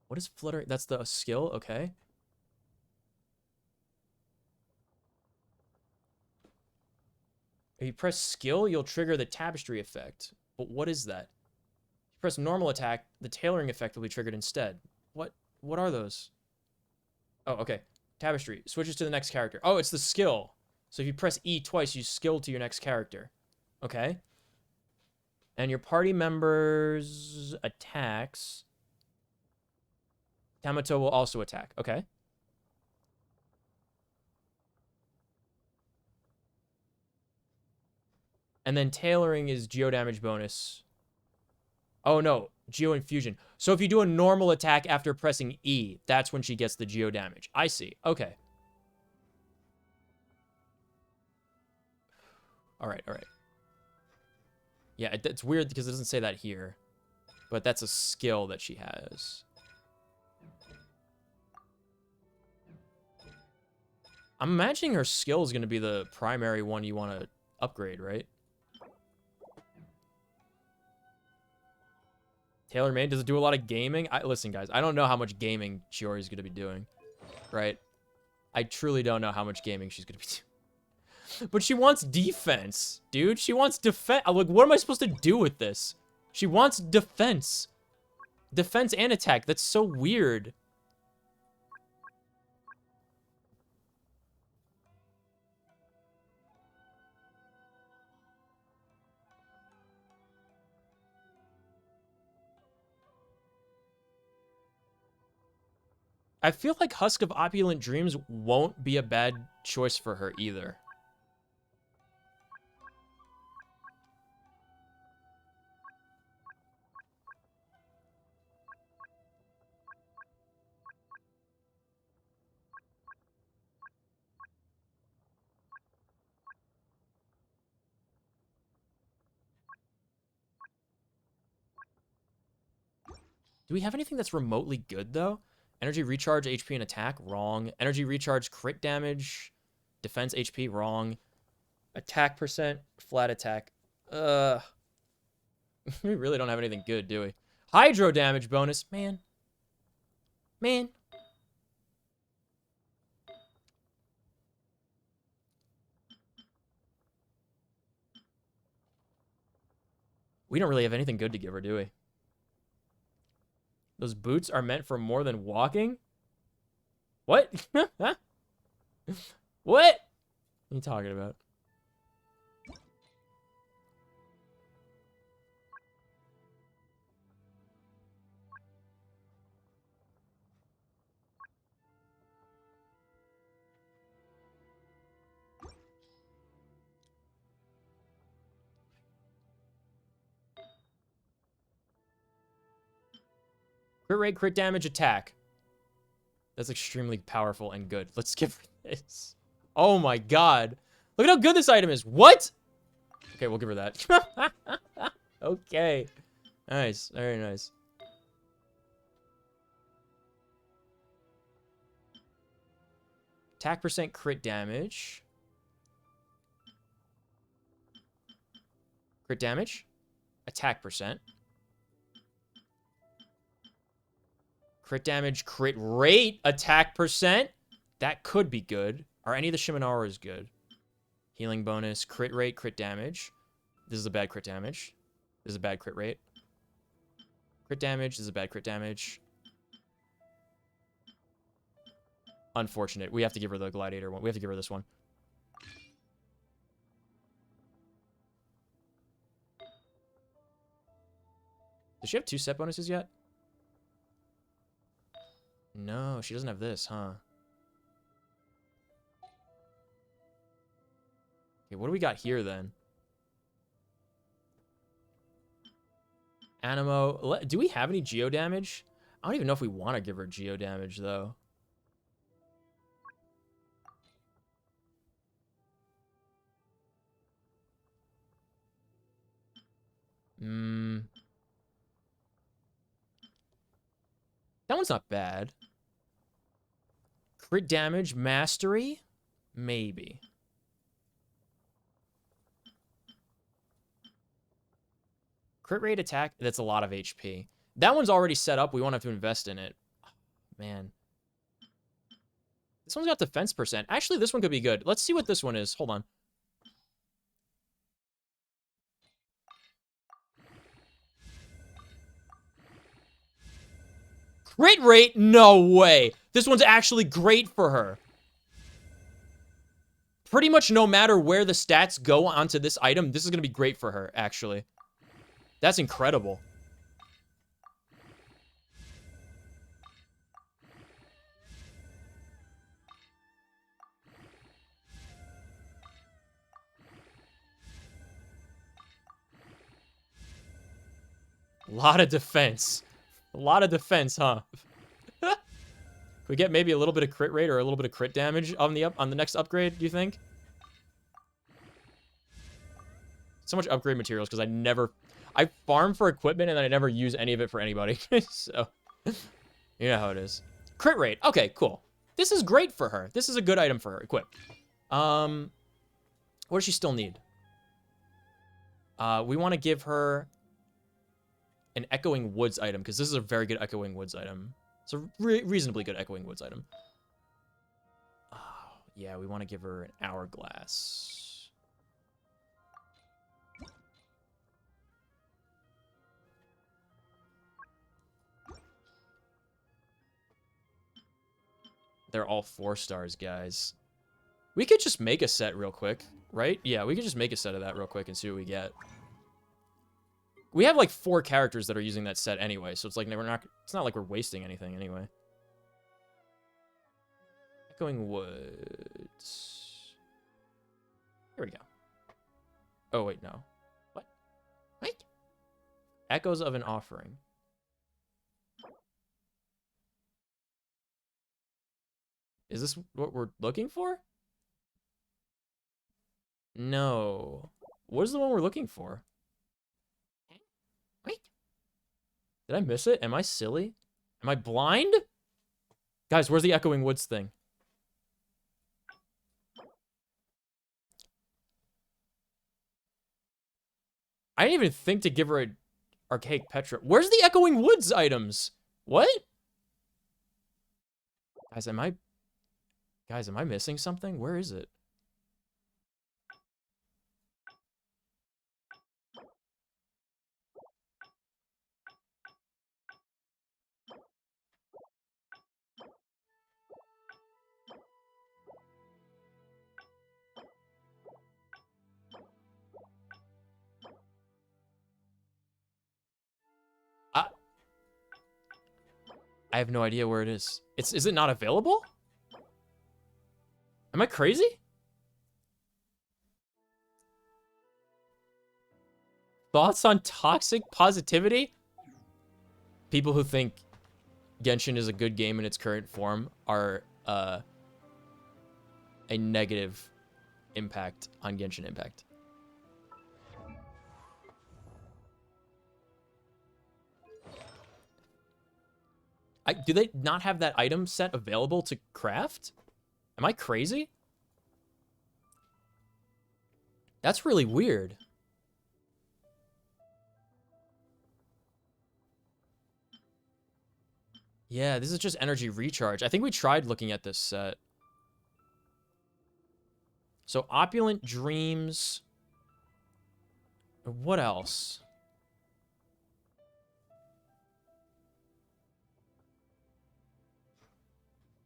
K: What is flutter? That's the skill? Okay. If you press skill, you'll trigger the tapestry effect. But what is that? If you press normal attack, the tailoring effect will be triggered instead. What are those? Oh, okay. Tapestry. Switches to the next character. Oh, it's the skill. So if you press E twice, you skill to your next character. Okay. And your party members' attacks. Tamato will also attack. Okay. And then tailoring is geo damage bonus. Oh no, geo infusion. So if you do a normal attack after pressing E, that's when she gets the geo damage. I see. Okay. All right. Yeah, it's weird because it doesn't say that here. But that's a skill that she has. I'm imagining her skill is going to be the primary one you want to upgrade, right? TaylorMade, does it do a lot of gaming? Listen, guys, I don't know how much gaming Chiori is going to be doing, right? I truly don't know how much gaming she's going to be doing. But she wants defense, dude. She wants defense. Like, what am I supposed to do with this? She wants defense. Defense and attack. That's so weird. I feel like Husk of Opulent Dreams won't be a bad choice for her either. Do we have anything that's remotely good, though? Energy recharge, HP, and attack? Wrong. Energy recharge, crit damage, defense, HP? Wrong. Attack percent, flat attack. We really don't have anything good, do we? Hydro damage bonus. Man. We don't really have anything good to give her, do we? Those boots are meant for more than walking? What? What are you talking about? Crit rate, crit damage, attack. That's extremely powerful and good. Let's give her this. Oh my god. Look at how good this item is. What? Okay, we'll give her that. Okay. Nice. Very nice. Attack percent, crit damage. Crit damage. Attack percent. Crit damage, crit rate, attack percent. That could be good. Are any of the Shiminaras good? Healing bonus, crit rate, crit damage. This is a bad crit damage. This is a bad crit rate. Crit damage, this is a bad crit damage. Unfortunate. We have to give her the Gladiator one. We have to give her this one. Does she have 2 set bonuses yet? No, she doesn't have this, huh? Okay, what do we got here then? Animo. Do we have any geo damage? I don't even know if we want to give her geo damage, though. That one's not bad. Crit damage, mastery? Maybe. Crit rate attack, that's a lot of HP. That one's already set up. We won't have to invest in it. Man. This one's got defense percent. Actually, this one could be good. Let's see what this one is. Hold on. Crit rate? No way. This one's actually great for her. Pretty much no matter where the stats go onto this item, this is going to be great for her, actually. That's incredible. A lot of defense. A lot of defense, huh? Could we get maybe a little bit of crit rate or a little bit of crit damage on the next upgrade, do you think? So much upgrade materials because I farm for equipment and then I never use any of it for anybody. So, you know how it is. Crit rate. Okay, cool. This is great for her. This is a good item for her. Equip. What does she still need? We want to give her an Echoing Woods item because this is a very good Echoing Woods item. It's a reasonably good Echoing Woods item. Oh, yeah, we want to give her an Hourglass. They're all 4 stars, guys. We could just make a set real quick, right? Yeah, we could just make a set of that real quick and see what we get. We have like 4 characters that are using that set anyway, so it's like it's not like we're wasting anything anyway. Echoing Woods. Here we go. Oh, wait, no. What? Wait. Echoes of an Offering. Is this what we're looking for? No. What is the one we're looking for? Wait. Did I miss it? Am I silly? Am I blind? Guys, where's the Echoing Woods thing? I didn't even think to give her an Archaic Petra. Where's the Echoing Woods items? What? Guys, am I missing something? Where is it? I have no idea where it is. Is it not available? Am I crazy? Thoughts on toxic positivity? People who think Genshin is a good game in its current form are a negative impact on Genshin Impact. Do they not have that item set available to craft? Am I crazy? That's really weird. Yeah, this is just energy recharge. I think we tried looking at this set. So Opulent Dreams. What else?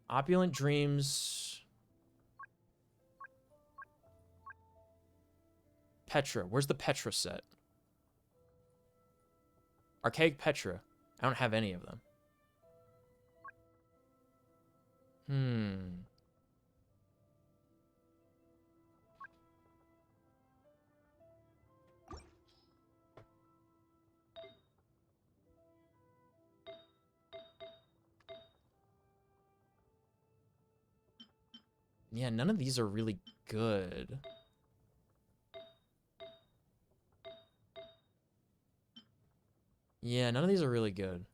K: Opulent Dreams. Petra. Where's the Petra set? Archaic Petra. I don't have any of them. Yeah, none of these are really good. Yeah, none of these are really good.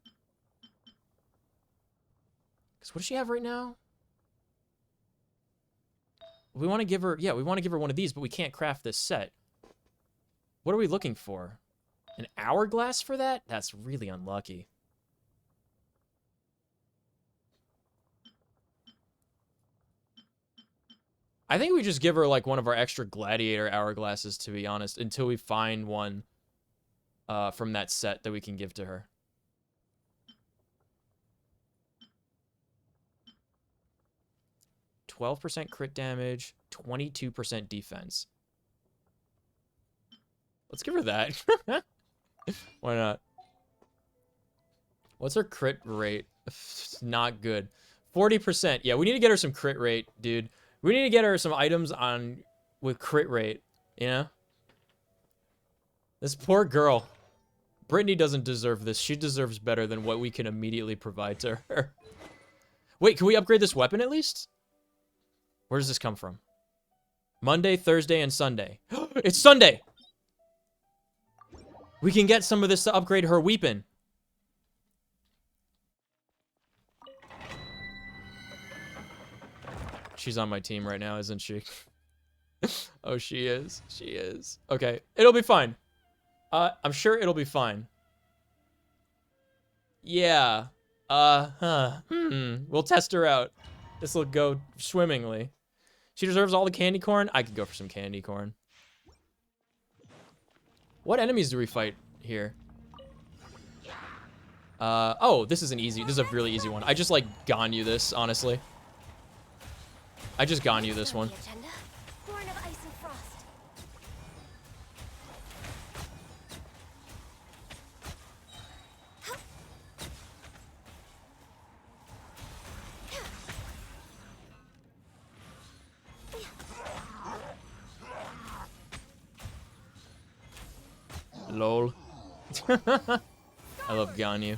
K: Because what does she have right now? We want to give her, yeah, we want to give her one of these, but we can't craft this set. What are we looking for? An hourglass for that? That's really unlucky. I think we just give her like one of our extra gladiator hourglasses, to be honest, until we find one from that set that we can give to her. %12% crit damage, 22% defense. Let's give her that. Why not? What's her crit rate? Not good. 40%. Yeah, we need to get her some crit rate, dude. We need to get her some items on with crit rate, you know? This poor girl. Brittany doesn't deserve this. She deserves better than what we can immediately provide to her. Wait, can we upgrade this weapon at least? Where does this come from? Monday, Thursday, and Sunday. It's Sunday! We can get some of this to upgrade her weapon. She's on my team right now, isn't she? Oh, she is. She is. Okay, it'll be fine. I'm sure it'll be fine. Yeah. We'll test her out. This will go swimmingly. She deserves all the candy corn? I could go for some candy corn. What enemies do we fight here? Oh, this is an easy, this is a really easy one. I just like Ganyu this, honestly. I just Ganyu this one.
O: Born of ice and frost.
K: Lol. I love Ganyu.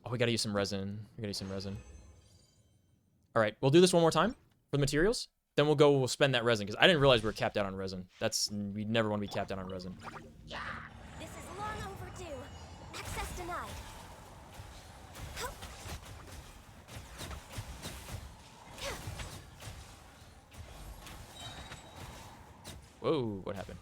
K: Oh, we gotta use some resin. We gotta use some resin. Alright, we'll do this one more time for the materials. Then we'll spend that resin, because I didn't realize we were capped out on resin. We never want to be capped out on resin.
O: This is long overdue. Access denied.
K: Whoa, what happened?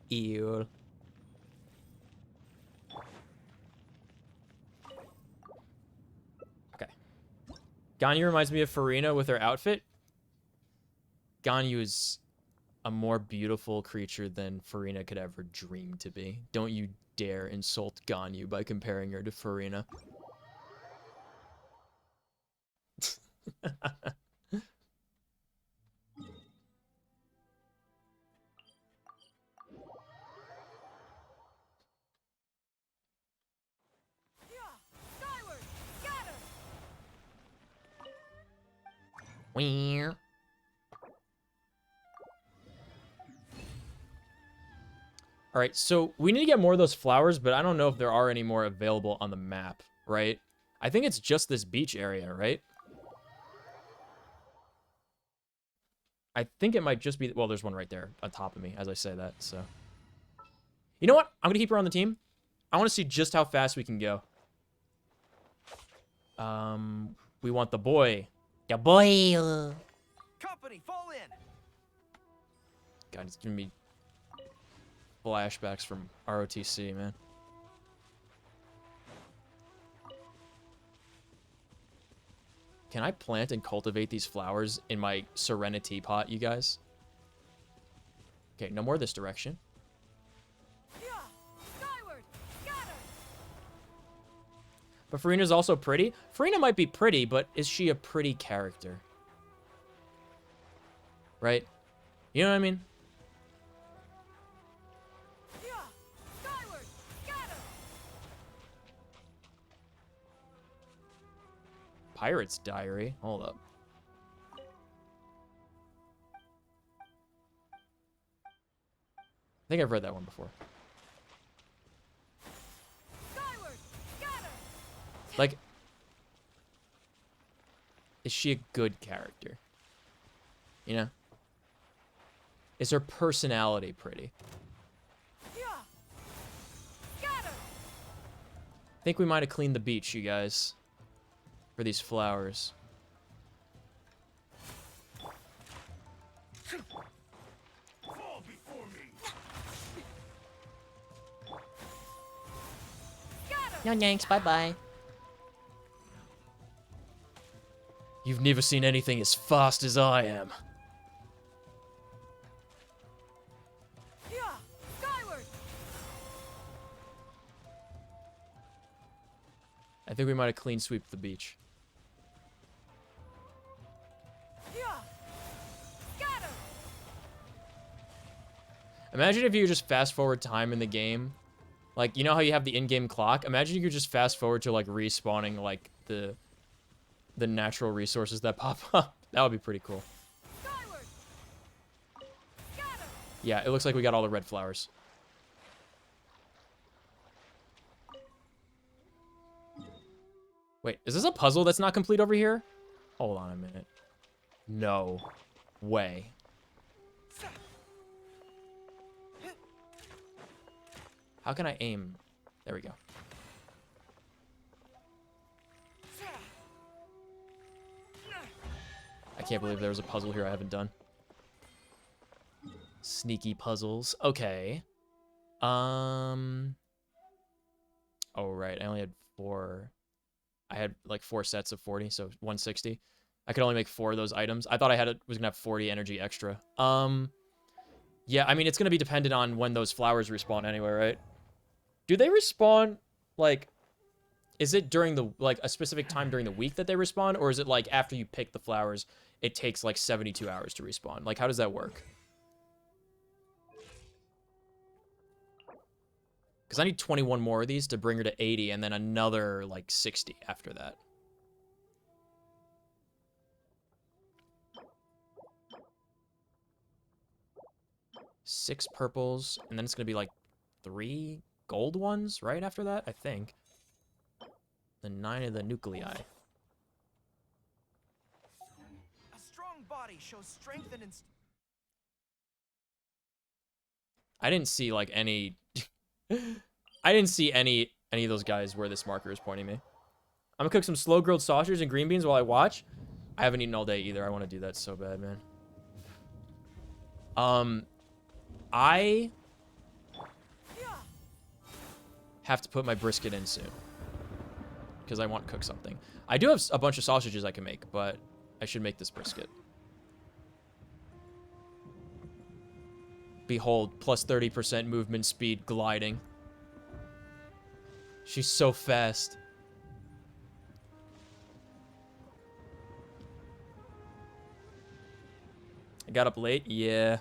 K: Ew. Okay. Ganyu reminds me of Farina with her outfit. Ganyu is a more beautiful creature than Farina could ever dream to be. Don't you dare insult Ganyu by comparing her to Farina. Wee. All right, so we need to get more of those flowers, but I don't know if there are any more available on the map, right? I think it's just this beach area, right? I think it might just be, well, there's one right there on top of me as I say that, so. You know what? I'm gonna keep her on the team. I wanna see just how fast we can go. We want the boy. The boy.
M: Company, fall in.
K: God, it's giving me flashbacks from ROTC, man. Can I plant and cultivate these flowers in my Serenity pot, you guys? Okay, no more this direction. But Farina's also pretty. Farina might be pretty, but is she a pretty character? Right? You know what I mean? Pirate's Diary. Hold up. I think I've read that one before. Like, is she a good character? You know? Is her personality pretty? I think we might have cleaned the beach, you guys, for these flowers. No thanks, bye-bye. You've never seen anything as fast as I am. I think we might have clean sweeped the beach. Imagine if you just fast forward time in the game. Like, you know how you have the in-game clock? Imagine you could just fast forward to, like, respawning, like, the natural resources that pop up. That would be pretty cool. Yeah, it looks like we got all the red flowers. Wait, is this a puzzle that's not complete over here? Hold on a minute. No way. How can I aim? There we go. I can't believe there was a puzzle here I haven't done. Sneaky puzzles. Okay. Oh, right. I only had 4. I had like 4 sets of 40, so 160. I could only make 4 of those items. I thought I was gonna have 40 energy extra. Yeah, I mean, it's gonna be dependent on when those flowers respawn anyway, right? Do they respawn, like, is it during the, like, a specific time during the week that they respawn? Or is it, like, after you pick the flowers, it takes, like, 72 hours to respawn? Like, how does that work? Because I need 21 more of these to bring her to 80, and then another, like, 60 after that. Six purples, and then it's going to be, like, 3 gold ones right after that, I think. The 9 of the nuclei.
M: A strong body shows strength and
K: I didn't see like any I didn't see any of those guys where this marker is pointing me. I'm gonna cook some slow grilled sausage and green beans while I watch. I haven't eaten all day either. I want to do that so bad, man. I have to put my brisket in soon because I want to cook something. I do have a bunch of sausages I can make, but I should make this brisket. Behold, plus 30% movement speed gliding. She's so fast. I got up late? Yeah.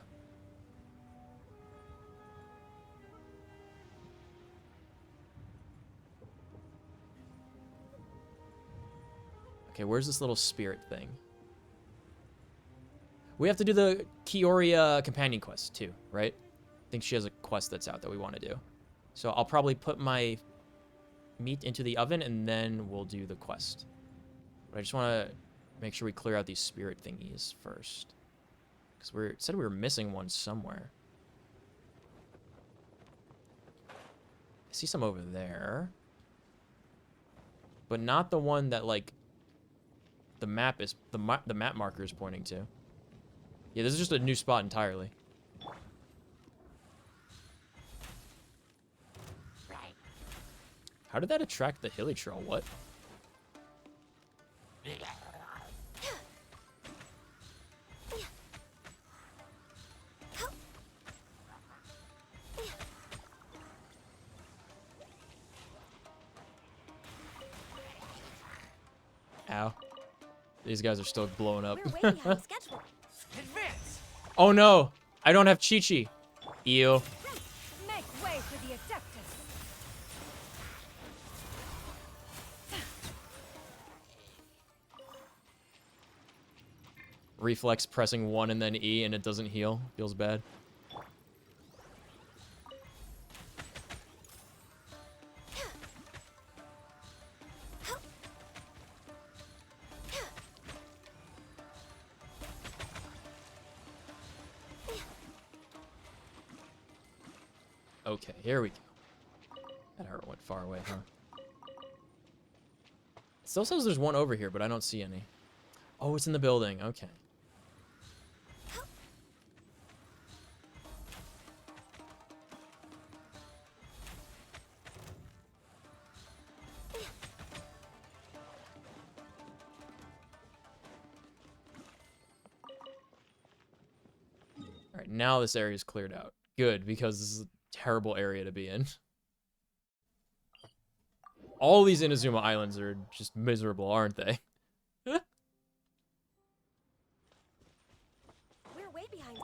K: Okay, where's this little spirit thing? We have to do the Chiori companion quest too, right? I think she has a quest that's out that we want to do. So I'll probably put my meat into the oven and then we'll do the quest. But I just want to make sure we clear out these spirit thingies first. Because it said we were missing one somewhere. I see some over there. But not the one that, like, the map marker is pointing to. Yeah, this is just a new spot entirely. How did that attract the hilly troll? What? Ow. These guys are still blowing up. Oh no! I don't have Chi-Chi. Ew.
L: Make way for the Adeptus.
K: reflex pressing 1 and then E and it doesn't heal. Feels bad. Okay, here we go. That arrow went far away, huh? It still says there's one over here, but I don't see any. Oh, it's in the building. Okay. All right, now this area is cleared out. Good, because this is a terrible area to be in. All these Inazuma Islands are just miserable, aren't they?
O: We're way behind.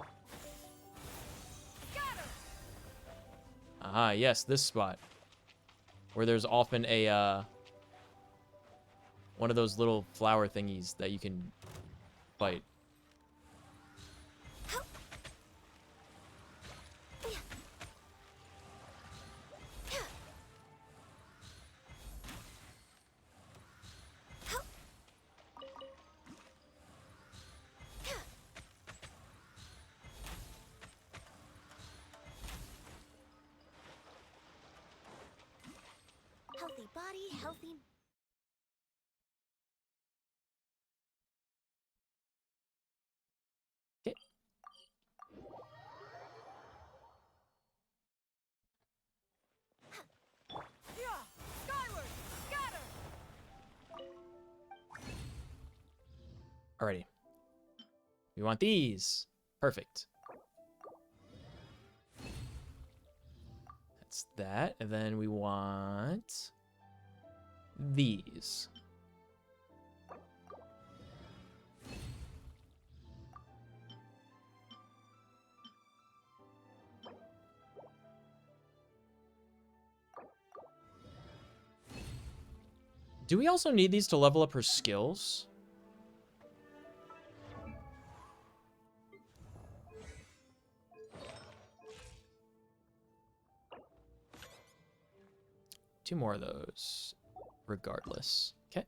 K: Ah, yes, this spot. Where there's often a, one of those little flower thingies that you can fight.
O: Healthy body, healthy.
K: Okay. Alrighty. We want these. Perfect. That's that. And then we want these. Do we also need these to level up her skills? Two more of those, regardless. Okay.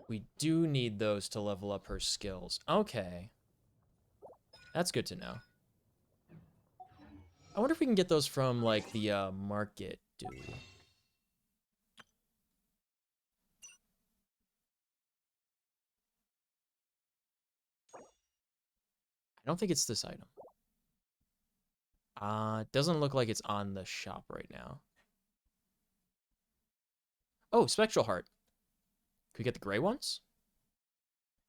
K: We do need those to level up her skills. Okay. That's good to know. I wonder if we can get those from, like, the market dude. I don't think it's this item. It doesn't look like it's on the shop right now. Oh, Spectral Heart. Can we get the gray ones?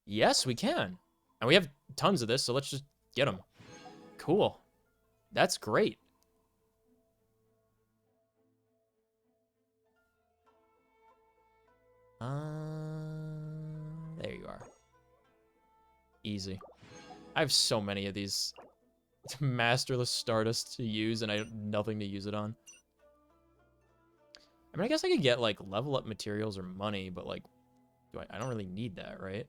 K: Yes, we can. And we have tons of this, so let's just get them. Cool. That's great. There you are. Easy. I have so many of these masterless Stardust to use, and I have nothing to use it on. I mean, I guess I could get, like, level up materials or money, but, like, I don't really need that, right?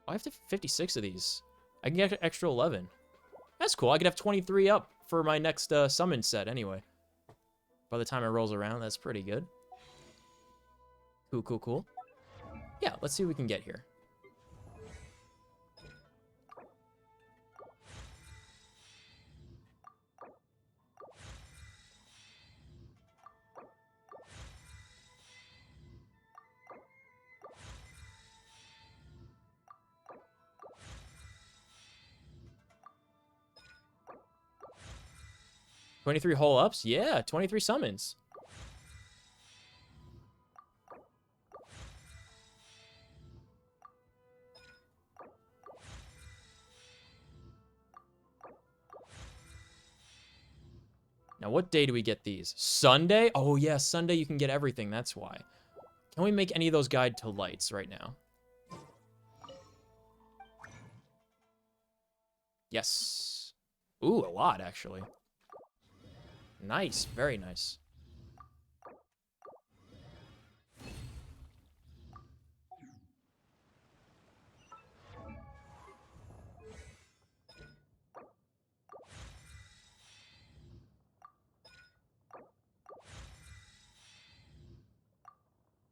K: Oh, I have 56 of these. I can get extra 11. That's cool. I could have 23 up for my next summon set anyway. By the time it rolls around, that's pretty good. Cool, cool, cool. Yeah, let's see what we can get here. $23 whole ups? Yeah, 23 summons. Now, what day do we get these? Sunday? Oh, yeah, Sunday you can get everything. That's why. Can we make any of those guide to lights right now? Yes. Ooh, a lot, actually. Nice. Very nice.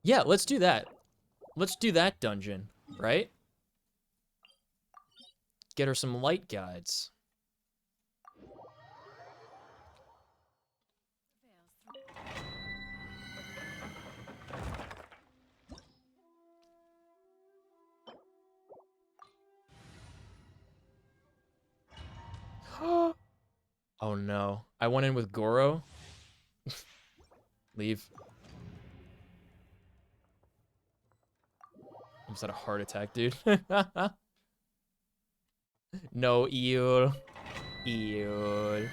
K: Yeah, let's do that. Let's do that dungeon, right? Get her some light guides. Oh no. I went in with Goro. Leave. Almost had a heart attack, dude. No, eel. Eel.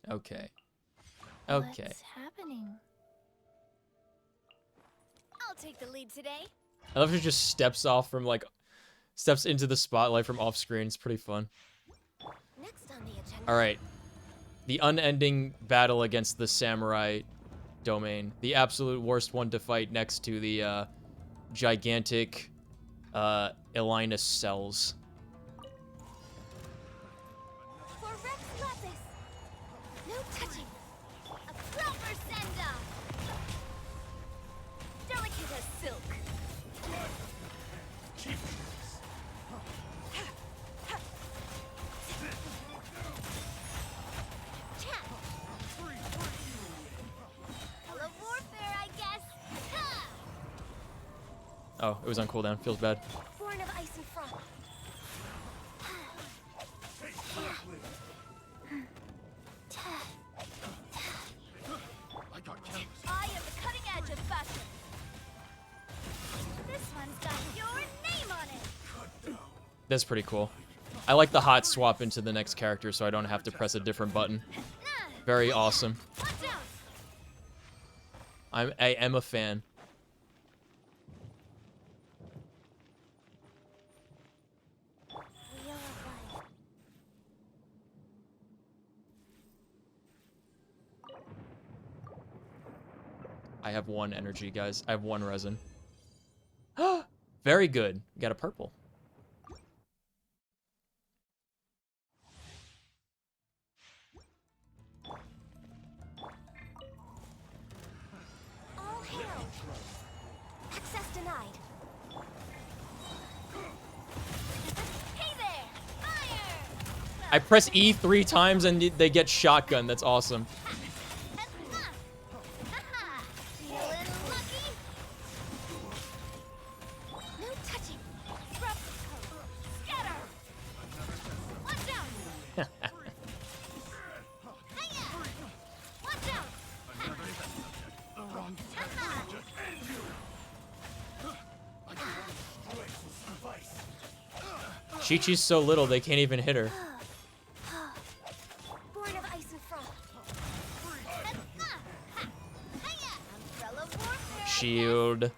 K: Okay. Okay.
O: What's happening? I'll take the lead today.
K: I love how she just steps off from, like, steps into the spotlight from off screen. It's pretty fun.
O: Next on the agenda.
K: Alright. The unending battle against the samurai domain. The absolute worst one to fight next to the, gigantic, Elinus cells.
O: For Rex Lapis. No touching. A proper send-off. Delicate as silk. Hello, warfare, I guess.
K: Oh, it was on cooldown. Feels bad.
O: Born of ice and frost. I am the cutting edge of fashion. This one's got your name on it.
K: That's pretty cool. I like the hot swap into the next character so I don't have to press a different button. Very awesome. I am a fan. I have 1 energy, guys. I have 1 resin. Very good. Got a purple.
O: All hail. Access denied. Hey there! Fire!
K: I press E 3 times and they get shotgun. That's awesome.
O: Feeling lucky? No touching. Scatter! Watch out! Hiya! Watch out!
K: Chi-Chi's so little they can't even hit her.
O: Born of ice and frost. Umbrella warfare.
K: Shield.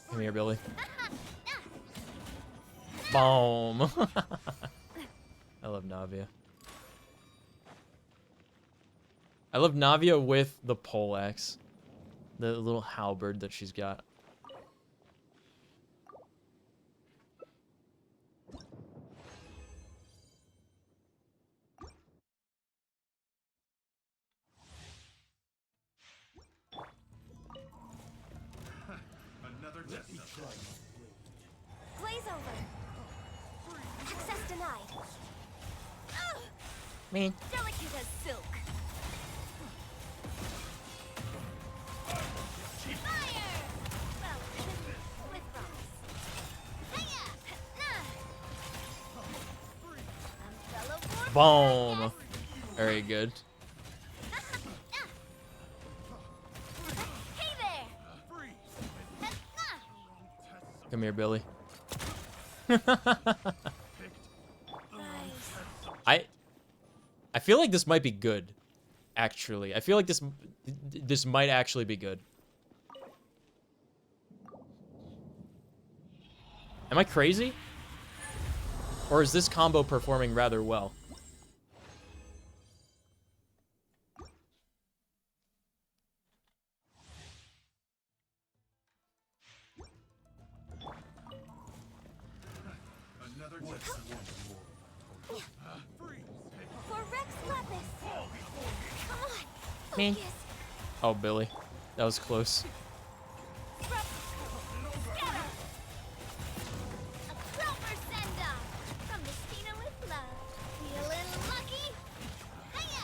K: Come here, Billy. Boom. I love Navia. I love Navia with the poleaxe. The little halberd that she's got.
O: Glaze over. Access denied.
K: Me.
O: Delicate as silk. Fire! Well, with promise. Hiya! Umbrella warfare.
K: Boom. Very good.
O: Hey there!
K: Come here, Billy. I feel like this might be good, actually. I feel like this might actually be good. Am I crazy? Or is this combo performing rather well?
O: For Rex Lapis. Come on.
K: Me. Oh, Billy. That was close.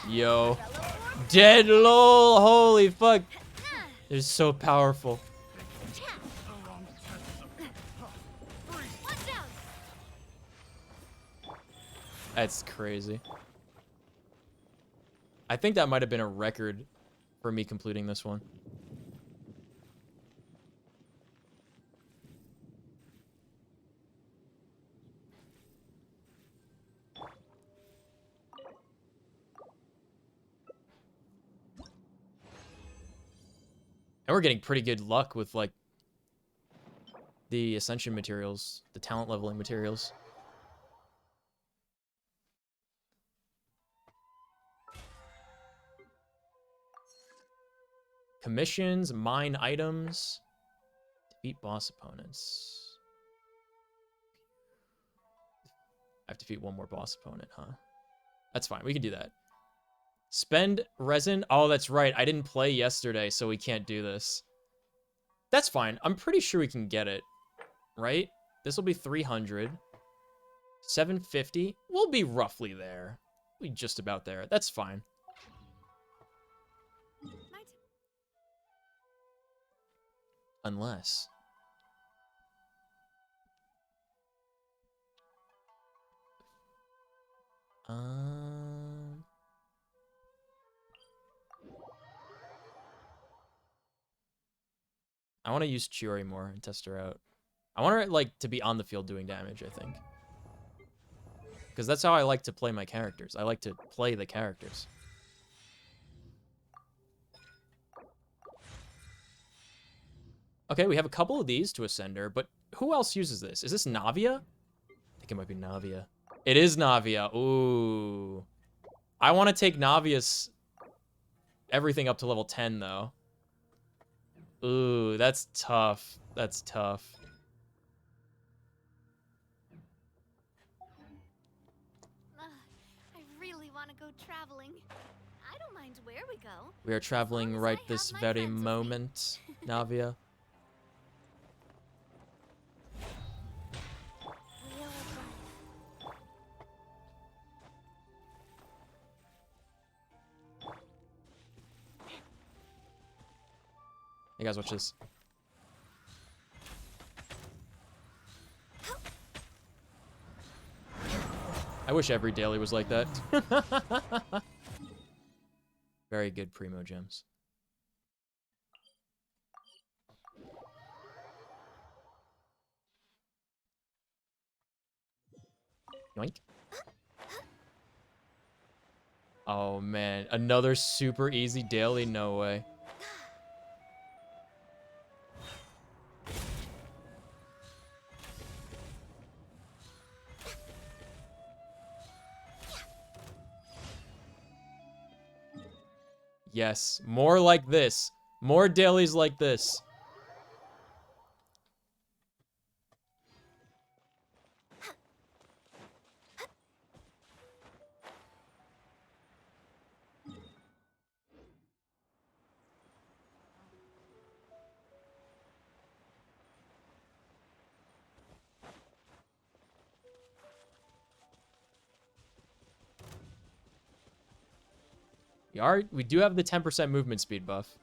K: Yo. Dead lol. Holy fuck. They're so powerful. That's crazy. I think that might have been a record for me completing this one. And we're getting pretty good luck with, like, the ascension materials, the talent leveling materials. Commissions, mine items, defeat boss opponents. I have to defeat one more boss opponent, huh? That's fine, we can do that. Spend resin. Oh, that's right. I didn't play yesterday, so we can't do this. That's fine. I'm pretty sure we can get it, right? This will be 300. 750. We'll be roughly there. We'll be just about there. That's fine. Unless... I want to use Chiori more and test her out. I want her, like, to be on the field doing damage, I think. Because that's how I like to play my characters. I like to play the characters. Okay, we have a couple of these to ascend her, but who else uses this? Is this Navia? I think it might be Navia. It is Navia. Ooh. I want to take Navia's everything up to level 10, though. Ooh, that's tough. That's tough.
O: I really want to go traveling. I don't mind where we go.
K: We are traveling right this very moment, Navia. Hey guys, watch this. I wish every daily was like that. Very good primo gems. Yoink. Oh man, another super easy daily? No way. Yes, more like this. More dailies like this. We do have the 10% movement speed buff.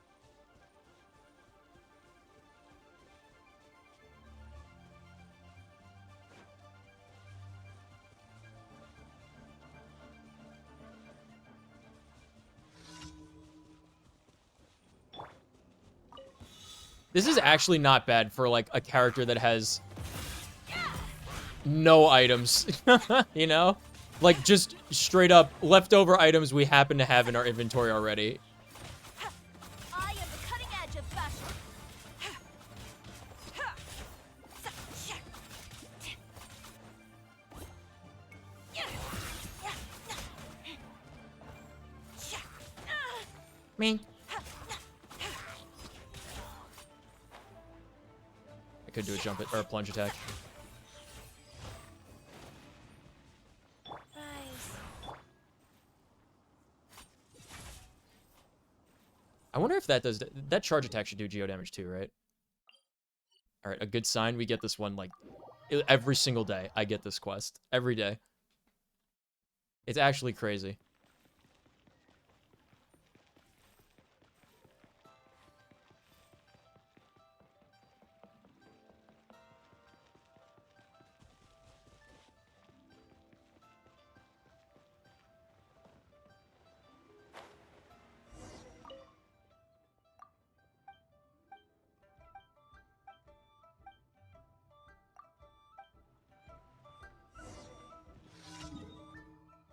K: This is actually not bad for, like, a character that has no items, you know? Like, just straight up leftover items we happen to have in our inventory already.
O: I am the cutting edge of fashion.
K: Me. I could do a jump or a plunge attack. I wonder if that does... That charge attack should do geo damage too, right? Alright, a good sign. We get this one, like, every single day. I get this quest. Every day. It's actually crazy.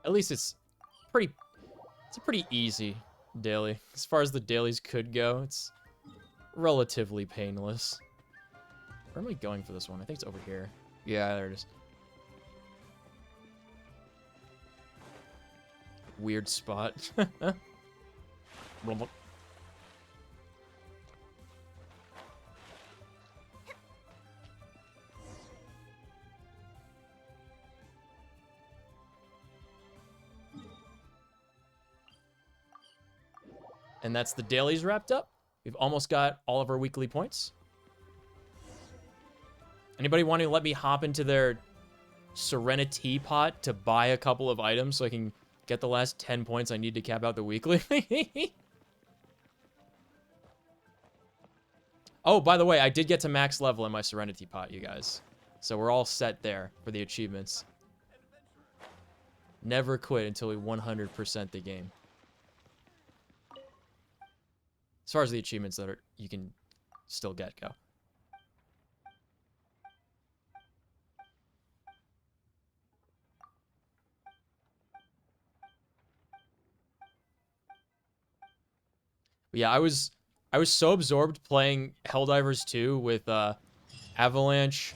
K: At least it's a pretty easy daily. As far as the dailies could go, it's relatively painless. Where am I going for this one? I think it's over here. Yeah, there it is. Weird spot. And that's the dailies wrapped up. We've almost got all of our weekly points. Anybody want to let me hop into their Serenity pot to buy a couple of items so I can get the last 10 points I need to cap out the weekly? Oh, by the way, I did get to max level in my Serenity pot, you guys. So we're all set there for the achievements. Never quit until we 100% the game. As far as the achievements that you can still get go. But yeah, I was so absorbed playing Helldivers 2 with Avalanche.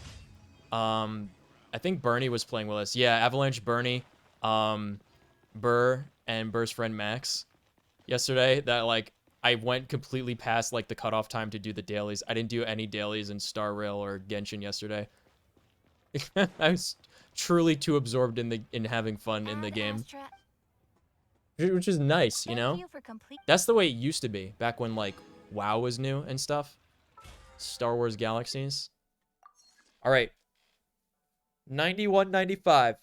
K: I think Bernie was playing with us. Yeah, Avalanche, Bernie, Burr, and Burr's friend Max yesterday that like I went completely past like the cutoff time to do the dailies. I didn't do any dailies in Star Rail or Genshin yesterday. I was truly too absorbed in having fun in the game. Which is nice, you know? That's the way it used to be back when like WoW was new and stuff. Star Wars Galaxies. All right. 91.95.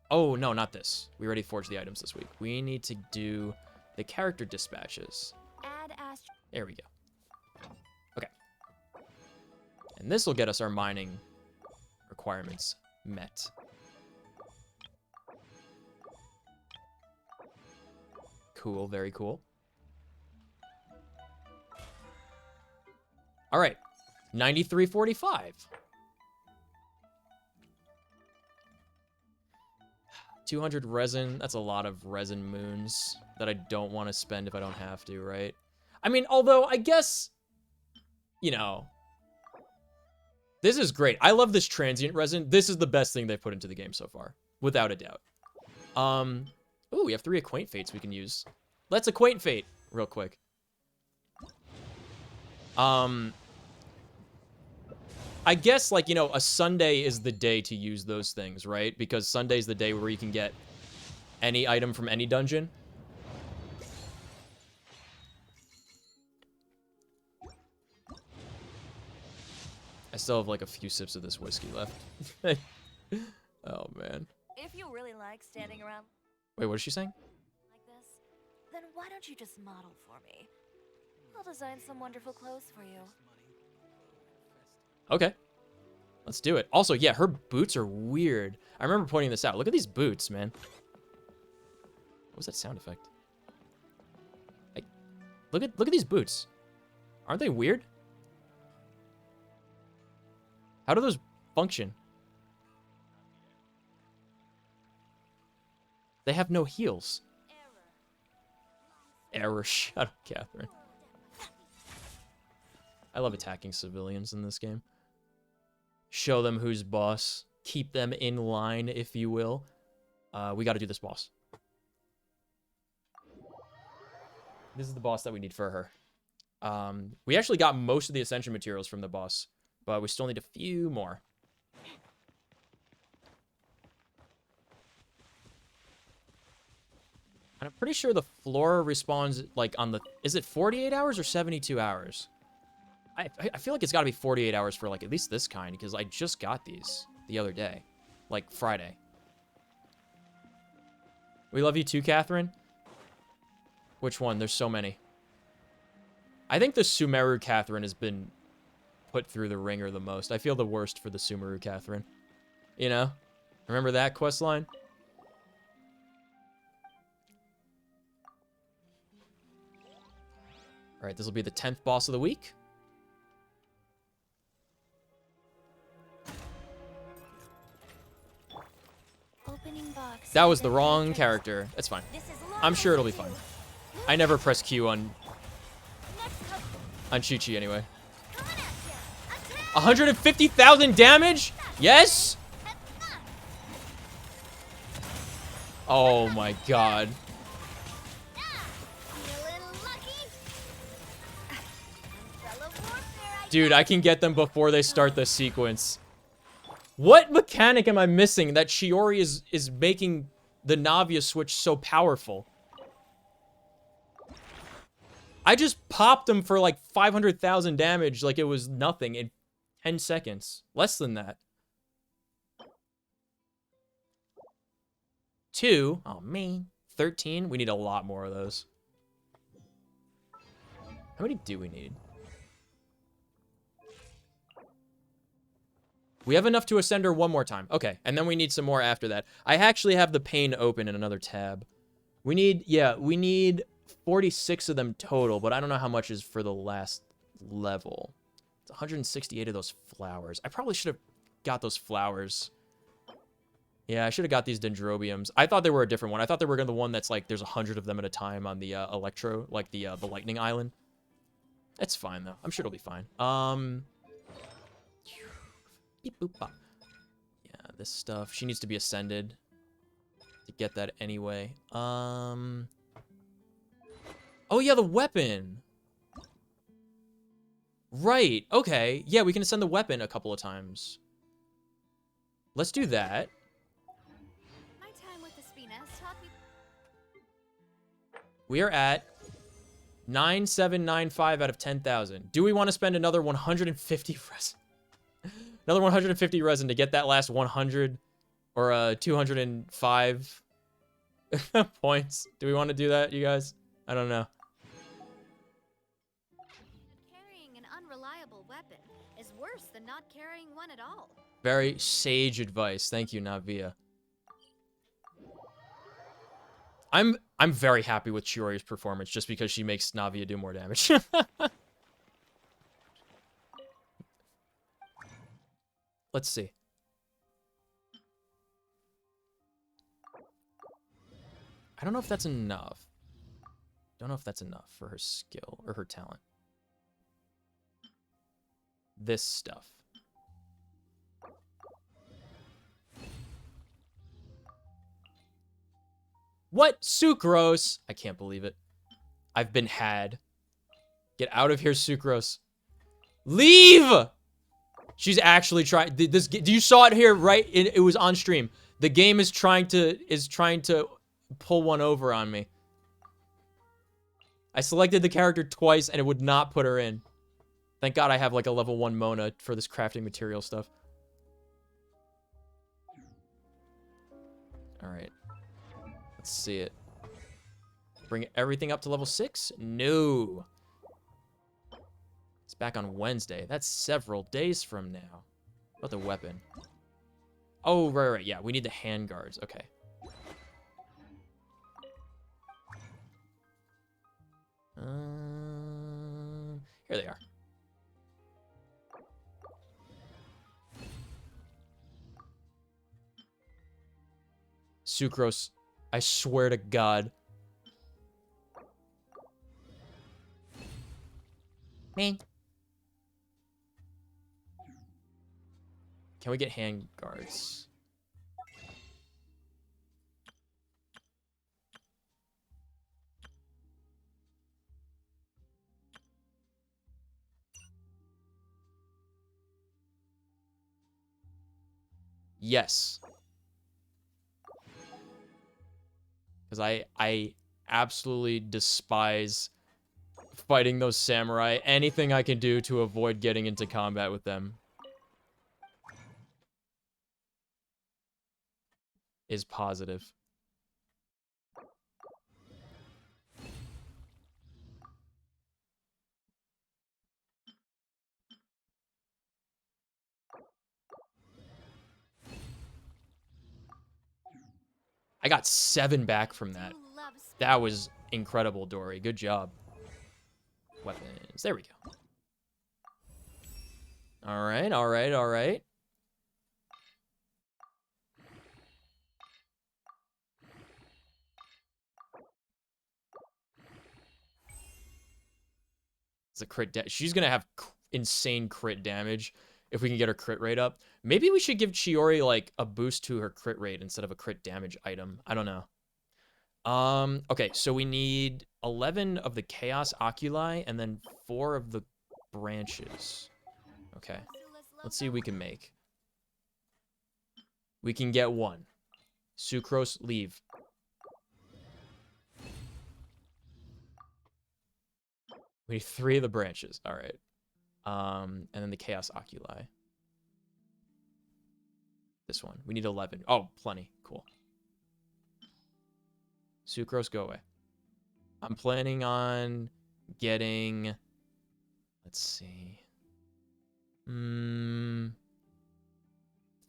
K: Oh, no, not this. We already forged the items this week. We need to do the character dispatches. There we go. Okay. And this will get us our mining requirements met. Cool, very cool. All right, 93.45. 200 resin, that's a lot of resin moons that I don't want to spend if I don't have to, right? I mean, although I guess, you know, this is great. I love this transient resin. This is the best thing they've put into the game so far, without a doubt. Ooh, we have 3 acquaint fates we can use. Let's acquaint fate real quick. I guess, like, you know, a Sunday is the day to use those things, right? Because Sunday's the day where you can get any item from any dungeon. I still have, like, a few sips of this whiskey left. Oh, man.
N: If you really like standing around...
K: Wait, what is she saying?
N: ...like this, then why don't you just model for me? I'll design some wonderful clothes for you.
K: Okay. Let's do it. Also, yeah, her boots are weird. I remember pointing this out. Look at these boots, man. What was that sound effect? Look at these boots. Aren't they weird? How do those function? They have no heels. Error. Shut up, Catherine. I love attacking civilians in this game. Show them who's boss. Keep them in line, if you will. We got to do this boss. This is the boss that we need for her. We actually got most of the ascension materials from the boss, but we still need a few more. And I'm pretty sure the floor respawns, like, on the... Is it 48 hours or 72 hours? I feel like it's got to be 48 hours for, like, at least this kind, because I just got these the other day. Like, Friday. We love you too, Catherine. Which one? There's so many. I think the Sumeru Catherine has been put through the ringer the most. I feel the worst for the Sumeru Catherine. You know? Remember that quest line? Alright, this will be the 10th boss of the week. That was the wrong character. That's fine. I'm sure it'll be fine. I never press Q on Chi-Chi anyway. 150,000 damage? Yes? Oh my god. Dude, I can get them before they start the sequence. What mechanic am I missing that Chiori is making the Navia switch so powerful? I just popped him for like 500,000 damage like it was nothing in 10 seconds. Less than that. 2. Oh, man. 13. We need a lot more of those. How many do we need? We have enough to ascend her one more time. Okay, and then we need some more after that. I actually have the pane open in another tab. We need 46 of them total, but I don't know how much is for the last level. It's 168 of those flowers. I probably should have got those flowers. Yeah, I should have got these dendrobiums. I thought they were a different one. I thought they were the one that's like, there's 100 of them at a time on the Electro, like the lightning island. It's fine, though. I'm sure it'll be fine. Yeah, this stuff. She needs to be ascended to get that anyway. Oh, yeah, the weapon. Right. Okay. Yeah, we can ascend the weapon a couple of times. Let's do that.
N: My time with the Spinas taught me.
K: We are at 9795 out of 10,000. Do we want to spend another 150 resin? Another 150 resin to get that last 100 or 205 points. Do we want to do that, you guys? I don't know.
N: Carrying an unreliable weapon is worse than not carrying one at all.
K: Very sage advice. Thank you, Navia. I'm very happy with Chiori's performance just because she makes Navia do more damage. Let's see. I don't know if that's enough. Don't know if that's enough for her skill or her talent. This stuff. What? Sucrose? I can't believe it. I've been had. Get out of here, Sucrose. Leave! She's actually trying. This. You saw it here, right? It was on stream. The game is trying to pull one over on me. I selected the character twice and it would not put her in. Thank God I have like a level 1 Mona for this crafting material stuff. All right. Let's see it. Bring everything up to level 6? No. It's back on Wednesday. That's several days from now. What about the weapon? Oh, right. Yeah, we need the handguards. Okay. Here they are. Sucrose, I swear to God. Me. Can we get hand guards? Yes. Because I absolutely despise fighting those samurai. Anything I can do to avoid getting into combat with them is positive. I got 7 back from that. That was incredible, Dory. Good job. Weapons. There we go. All right, all right, all right. It's a crit. She's going to have insane crit damage if we can get her crit rate up. Maybe we should give Chiori, like, a boost to her crit rate instead of a crit damage item. I don't know. Okay, so we need 11 of the Chaos Oculi and then 4 of the branches. Okay, let's see what we can make. We can get 1. Sucrose, leave. We need 3 of the branches. All right. And then the Chaos Oculi. This one. We need 11. Oh, plenty. Cool. Sucrose, go away. I'm planning on getting... Let's see. 3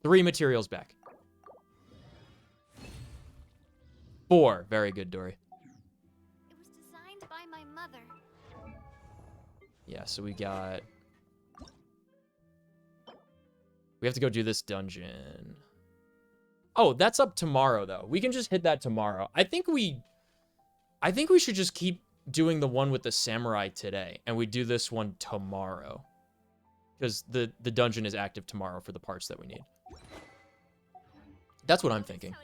K: materials back. 4. Very good, Dory.
O: It was designed by my mother.
K: Yeah, so we got... We have to go do this dungeon. Oh, that's up tomorrow, though. We can just hit that tomorrow. I think we should just keep doing the one with the samurai today, and we do this one tomorrow. Because the dungeon is active tomorrow for the parts that we need. That's what I'm thinking.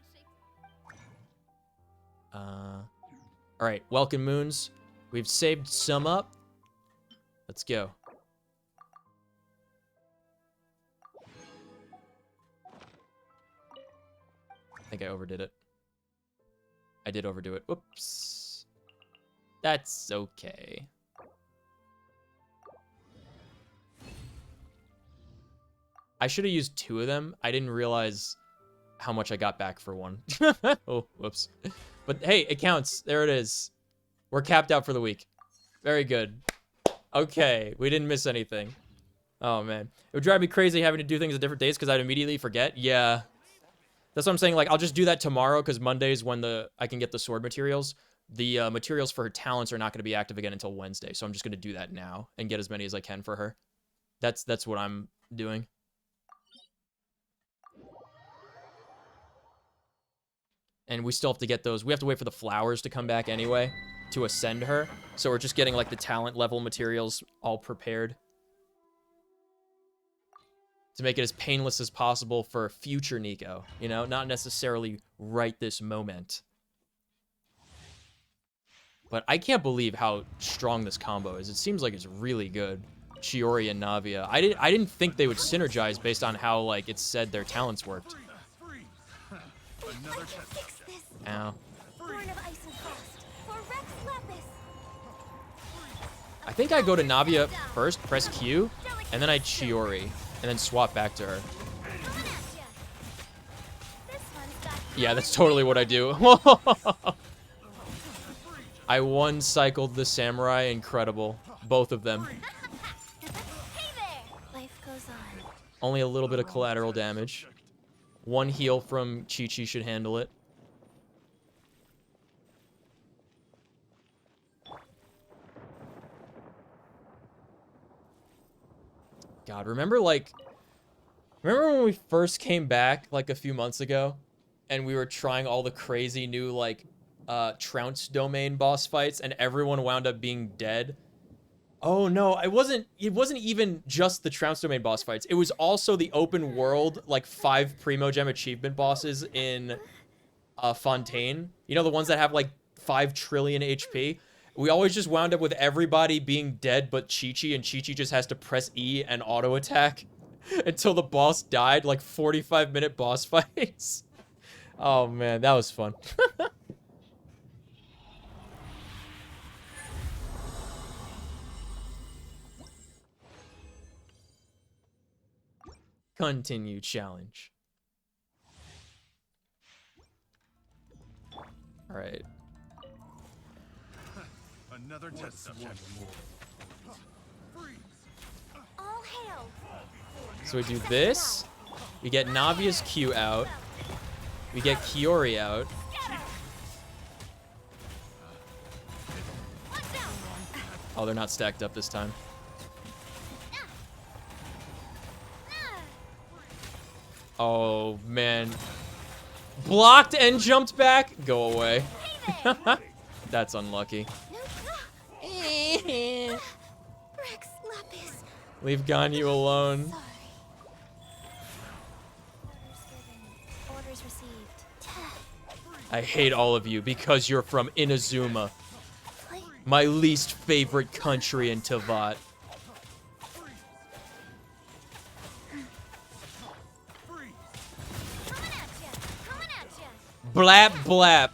K: Alright, Welcome Moons. We've saved some up. Let's go. I think I overdid it. I did overdo it. Whoops. That's okay. I should have used 2 of them. I didn't realize how much I got back for 1. Oh, whoops. But hey, it counts. There it is. We're capped out for the week. Very good. Okay, we didn't miss anything. Oh, man. It would drive me crazy having to do things at different days because I'd immediately forget. Yeah. That's what I'm saying. Like, I'll just do that tomorrow because Monday's when I can get the sword materials. The materials for her talents are not going to be active again until Wednesday. So I'm just going to do that now and get as many as I can for her. That's what I'm doing. And we still have to get those. We have to wait for the flowers to come back anyway to ascend her. So we're just getting, like, the talent level materials all prepared to make it as painless as possible for future Nico. You know, not necessarily right this moment. But I can't believe how strong this combo is. It seems like it's really good. Chiori and Navia. I didn't think they would synergize based on how, like, it said their talents worked. Ow. I think I go to Navia first, press Q, and then I Chiori, and then swap back to her. Yeah, that's totally what I do. I one-cycled the samurai. Incredible. Both of them. Only a little bit of collateral damage. 1 heal from Chi-Chi should handle it. God, remember when we first came back like a few months ago and we were trying all the crazy new like Trounce domain boss fights and everyone wound up being dead? Oh no, it wasn't even just the Trounce domain boss fights. It was also the open world like 5 Primogem achievement bosses in Fontaine. You know, the ones that have like 5 trillion HP? We always just wound up with everybody being dead but Chi-Chi, and Chi-Chi just has to press E and auto attack until the boss died, like 45-minute boss fights. Oh man, that was fun. Continue challenge. All right.
P: Another test subject.
O: All hail.
K: So we do this. We get Navia's Q out. We get Chiori out. Oh, they're not stacked up this time. Oh, man. Blocked and jumped back? Go away. That's unlucky.
O: Rex Lapis.
K: Leave Ganyu alone.
O: Orders received.
K: I hate all of you because you're from Inazuma. My least favorite country in Tavat. Blap blap.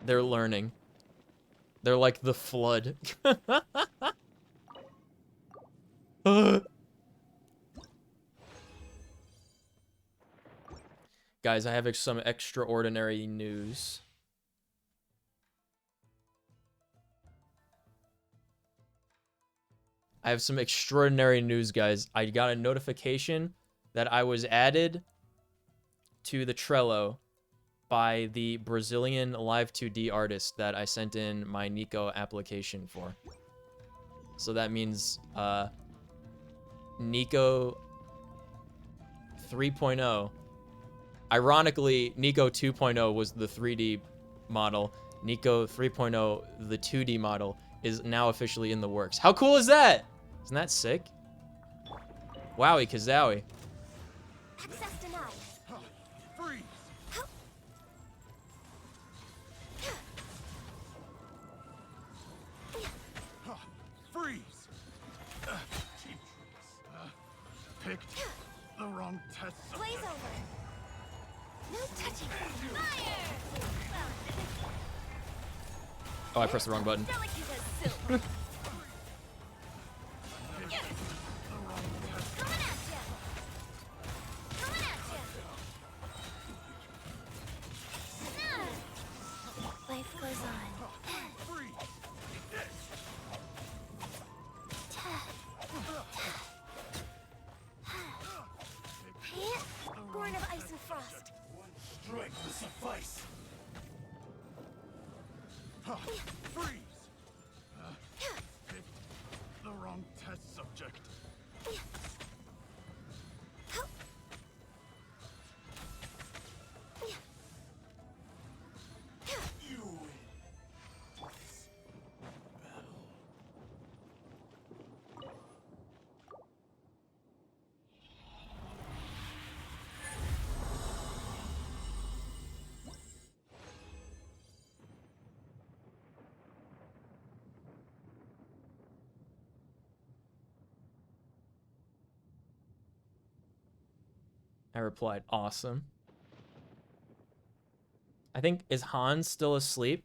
K: They're learning. They're like the flood. Guys, I have some extraordinary news. I have some extraordinary news, guys. I got a notification that I was added to the Trello by the Brazilian Live 2D artist that I sent in my Nico application for. So that means Nico 3.0. Ironically, Nico 2.0 was the 3D model. Nico 3.0, the 2D model, is now officially in the works. How cool is that? Isn't that sick? Wowie kazowie.
O: Access denied.
P: Freeze. Freeze. Cheap tricks. Picked the wrong test.
O: Blaze over. No touching. Fire.
K: Oh, I pressed the wrong button.
O: Life goes on. Born of ice and frost.
P: Strike will suffice. Freeze. Picked the wrong test subject. You win.
K: I replied, awesome. I think, is Hans still asleep?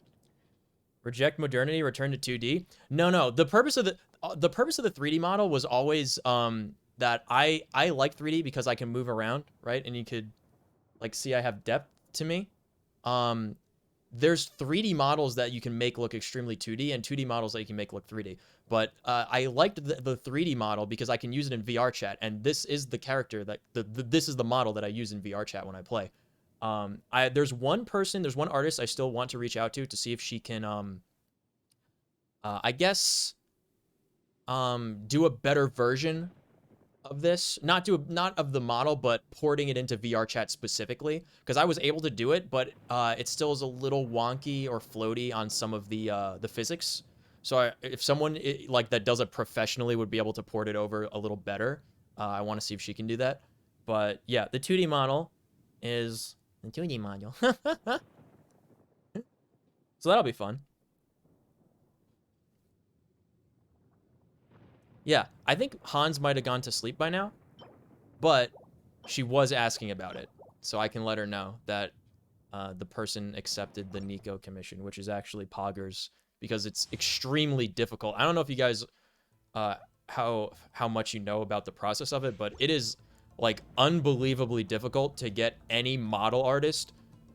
K: Reject modernity, return to 2D? No. The purpose of the 3D model was always that I like 3D because I can move around, right? And you could like see I have depth to me. There's 3D models that you can make look extremely 2D and 2D models that you can make look 3D. But I liked the 3D model because I can use it in VR chat, and this is the character that this is the model that I use in VR chat when I play. There's one artist I still want to reach out to see if she can I guess do a better version of this, not of the model, but porting it into VR chat specifically, because I was able to do it, but it still is a little wonky or floaty on some of the physics. So if someone like that does it professionally would be able to port it over a little better, I want to see if she can do that. But yeah, the 2D model is the 2D model. So that'll be fun. Yeah, I think Hans might have gone to sleep by now, but she was asking about it, so I can let her know that the person accepted the Nico commission, which is actually Poggers, because it's extremely difficult. I don't know if you guys, how much you know about the process of it, but it is like unbelievably difficult to get any model artist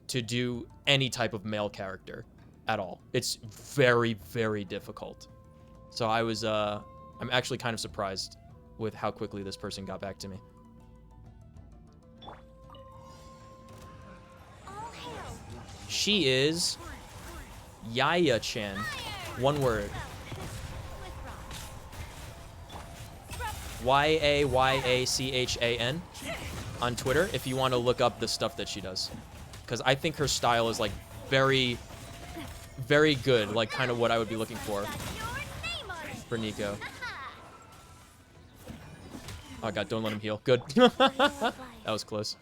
K: to do any type of male character at all. It's very, very difficult. So I'm actually kind of surprised with how quickly this person got back to me. She is Yaya-chan. One word. Yayachan on Twitter if you want to look up the stuff that she does. Because I think her style is like very, very good. Like kind of what I would be looking for Nico. Oh god, don't let him heal. Good. That was close.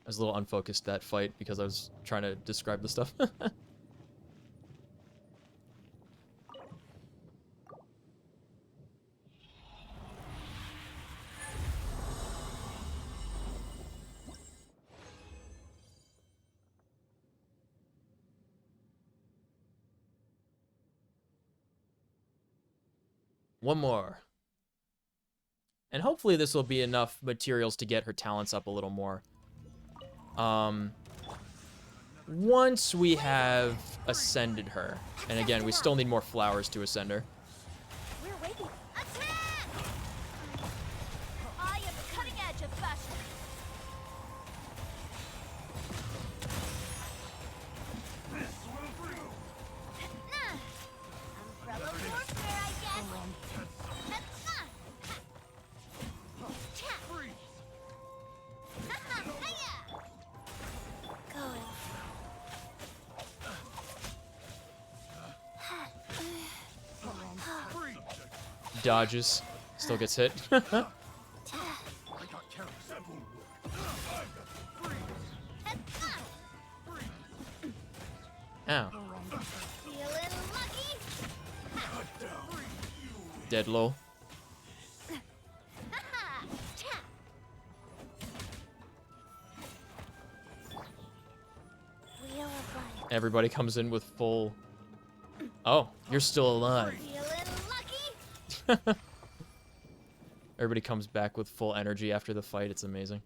K: I was a little unfocused that fight because I was trying to describe the stuff. One more. And hopefully this will be enough materials to get her talents up a little more. Once we have ascended her. And again, we still need more flowers to ascend her.
O: We're waiting. Attack! I am the cutting edge of fashion. Umbrella warfare, I guess.
K: Dodges. Still gets hit. Ow. Dead low. Everybody comes in with full... Oh, you're still alive. Everybody comes back with full energy after the fight. It's amazing.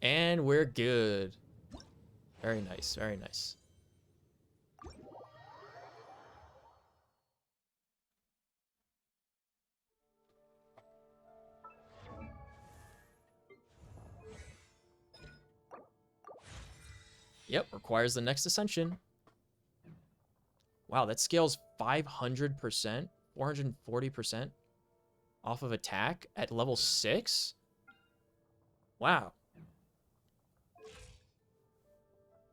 K: And we're good. Very nice, very nice. Yep, requires the next ascension. Wow, that scales 500%, 440% off of attack at level 6? Wow.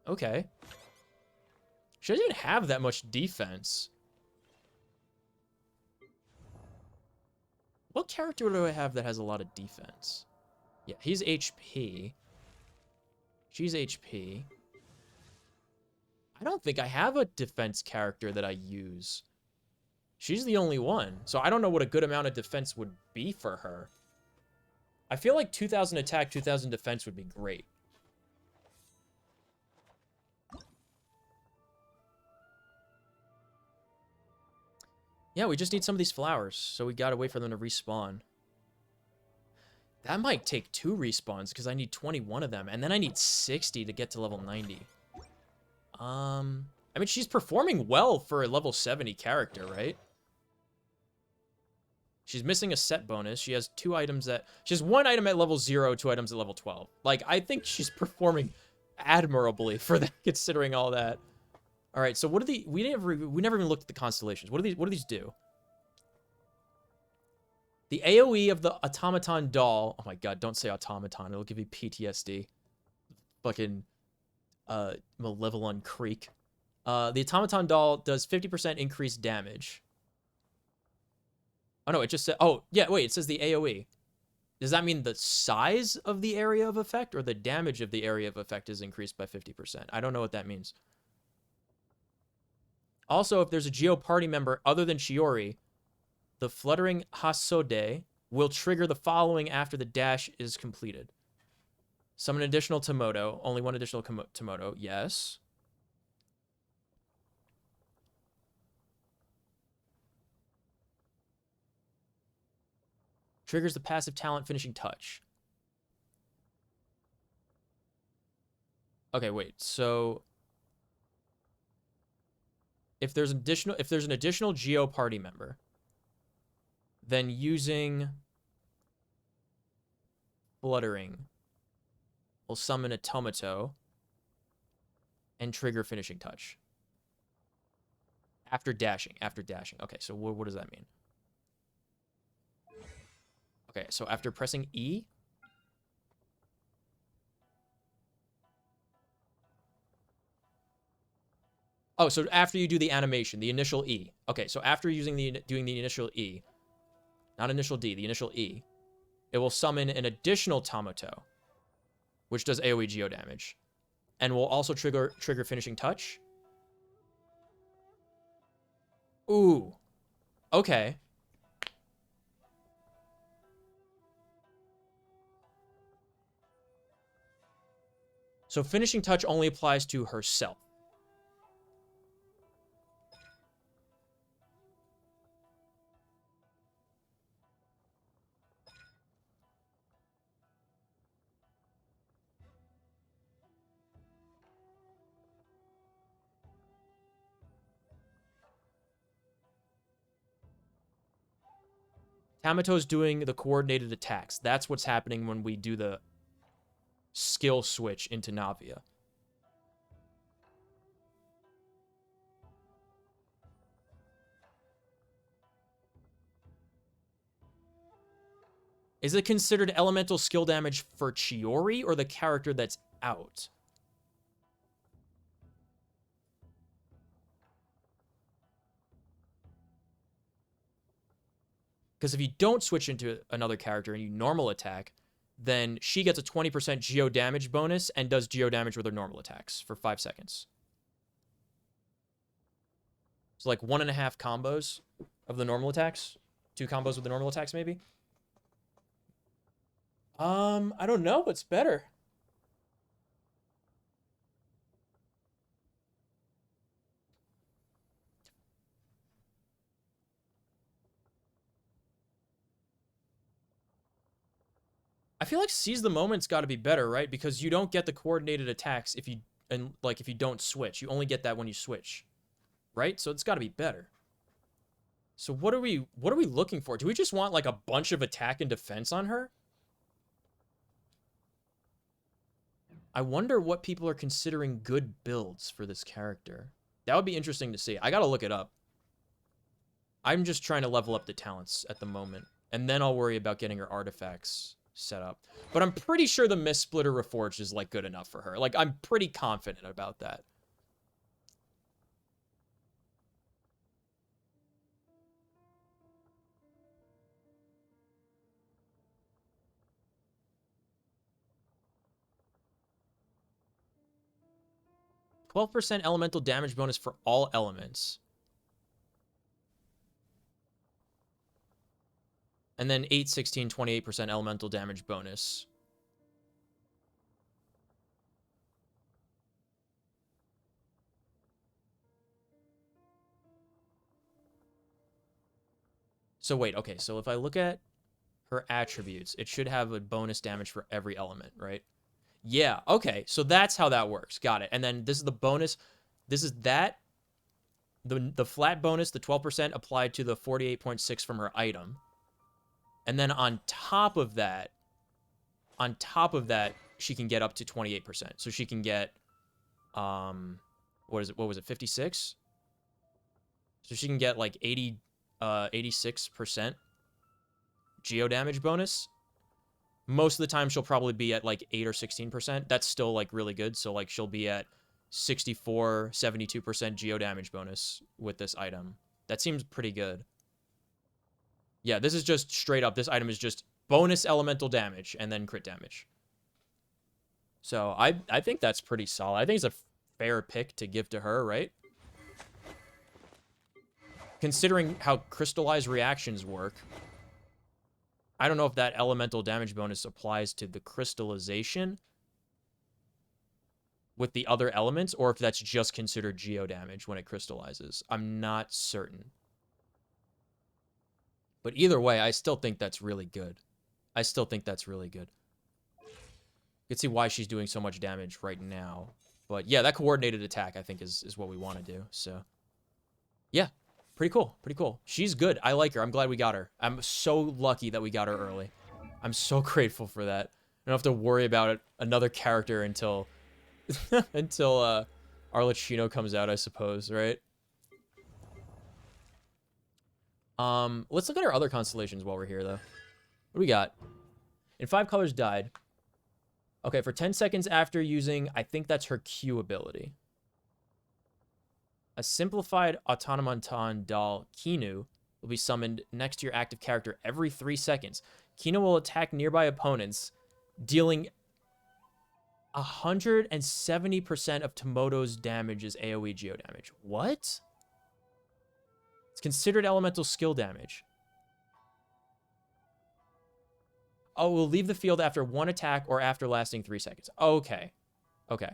K: Okay. She doesn't even have that much defense. What character do I have that has a lot of defense? Yeah, he's HP. She's HP. I don't think I have a defense character that I use. She's the only one. So I don't know what a good amount of defense would be for her. I feel like 2000 attack, 2000 defense would be great. Yeah, we just need some of these flowers, so we gotta wait for them to respawn. That might take 2 respawns, because I need 21 of them, and then I need 60 to get to level 90. I mean, she's performing well for a level 70 character, right? She's missing a set bonus. She has 2 items that... She has 1 item at level 0, 2 items at level 12. Like, I think she's performing admirably for that, considering all that. All right, so what are the... We never even looked at the constellations. What do these do? The AoE of the automaton doll... Oh my god, don't say automaton. It'll give you PTSD. Fucking... Malevolent Creek. The automaton doll does 50% increased damage. Oh no, it just said... Oh, yeah, wait, it says the AoE. Does that mean the size of the area of effect or the damage of the area of effect is increased by 50%? I don't know what that means. Also, if there's a Geo party member other than Chiori, the Fluttering Hasode will trigger the following after the dash is completed. Summon an additional Tomoto. Only 1 additional Tomoto. Yes. Triggers the passive talent Finishing Touch. Okay, wait. So if there's an additional Geo party member, then using Fluttering will summon a Tomato and trigger Finishing Touch. After dashing. Okay, so what does that mean? Okay, so after pressing E... Oh, so after you do the animation, the initial E. Okay, so after doing the initial E, not initial D, the initial E, it will summon an additional Tomato, which does AoE Geo damage, and will also trigger Finishing Touch. Ooh. Okay. So Finishing Touch only applies to herself. Tamato's doing the coordinated attacks. That's what's happening when we do the skill switch into Navia. Is it considered elemental skill damage for Chiori or the character that's out? Because if you don't switch into another character and you normal attack, then she gets a 20% Geo damage bonus and does Geo damage with her normal attacks for 5 seconds. So like 1.5 combos of the normal attacks. 2 combos with the normal attacks, maybe? I don't know what's better. I feel like Seize the Moment's got to be better, right? Because you don't get the coordinated attacks if you don't switch. You only get that when you switch, right? So it's got to be better. So what are we looking for? Do we just want like a bunch of attack and defense on her? I wonder what people are considering good builds for this character. That would be interesting to see. I gotta look it up. I'm just trying to level up the talents at the moment, and then I'll worry about getting her artifacts set up. But I'm pretty sure the Mist Splitter Reforged is like good enough for her. Like, I'm pretty confident about that. %12 elemental damage bonus for all elements. And then 8, 16, 28% elemental damage bonus. So wait, okay, so if I look at her attributes, it should have a bonus damage for every element, right? Yeah, okay, so that's how that works. Got it. And then this is the bonus. This is that. The flat bonus, the 12% applied to the 48.6 from her item. And then on top of that, she can get up to 28%. So she can get, what was it, 56? So she can get like 86% geo damage bonus. Most of the time she'll probably be at like 8 or 16%. That's still like really good. So like she'll be at 64, 72% geo damage bonus with this item. That seems pretty good. Yeah, this is just straight up. This item is just bonus elemental damage and then crit damage. So I think that's pretty solid. I think it's a fair pick to give to her, right? Considering how crystallized reactions work, I don't know if that elemental damage bonus applies to the crystallization with the other elements, or if that's just considered geo damage when it crystallizes. I'm not certain. But either way, I still think that's really good. I still think that's really good. You can see why she's doing so much damage right now. But yeah, that coordinated attack, I think, is what we want to do. So, yeah. Pretty cool. Pretty cool. She's good. I like her. I'm glad we got her. I'm so lucky that we got her early. I'm so grateful for that. I don't have to worry about it, another character until until Arlecchino comes out, I suppose, right? Let's look at our other constellations while we're here, though. What do we got? In 5 colors died. Okay, for 10 seconds after using, I think that's her Q ability. A simplified automaton doll, Kinu, will be summoned next to your active character every 3 seconds. Kinu will attack nearby opponents, dealing 170% of Tomoto's damage as AoE geo damage. What? It's considered elemental skill damage. Oh, will leave the field after 1 attack or after lasting 3 seconds. Okay. Okay.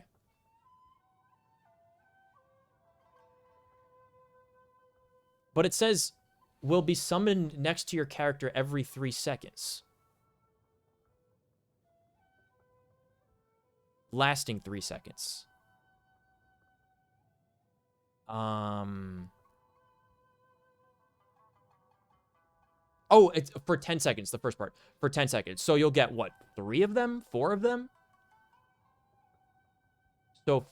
K: But it says, will be summoned next to your character every 3 seconds. Lasting 3 seconds. Oh, it's for 10 seconds, the first part. For 10 seconds. So you'll get, what, 3 of them? 4 of them? So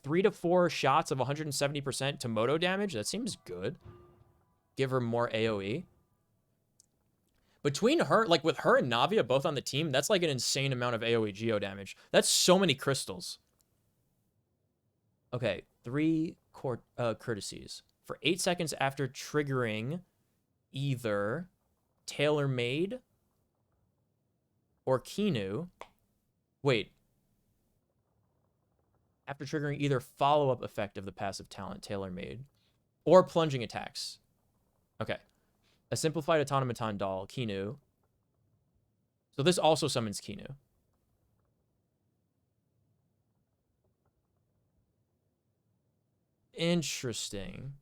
K: 3 to 4 shots of 170% Tomoto damage? That seems good. Give her more AoE. Between her, like with her and Navia both on the team, that's like an insane amount of AoE geo damage. That's so many crystals. Okay, 3 courtesies. For 8 seconds after triggering either Tailor-Made or Kinu. Wait. After triggering either follow-up effect of the passive talent, Tailor-Made, or plunging attacks. Okay. A simplified automaton doll, Kinu. So this also summons Kinu. Interesting.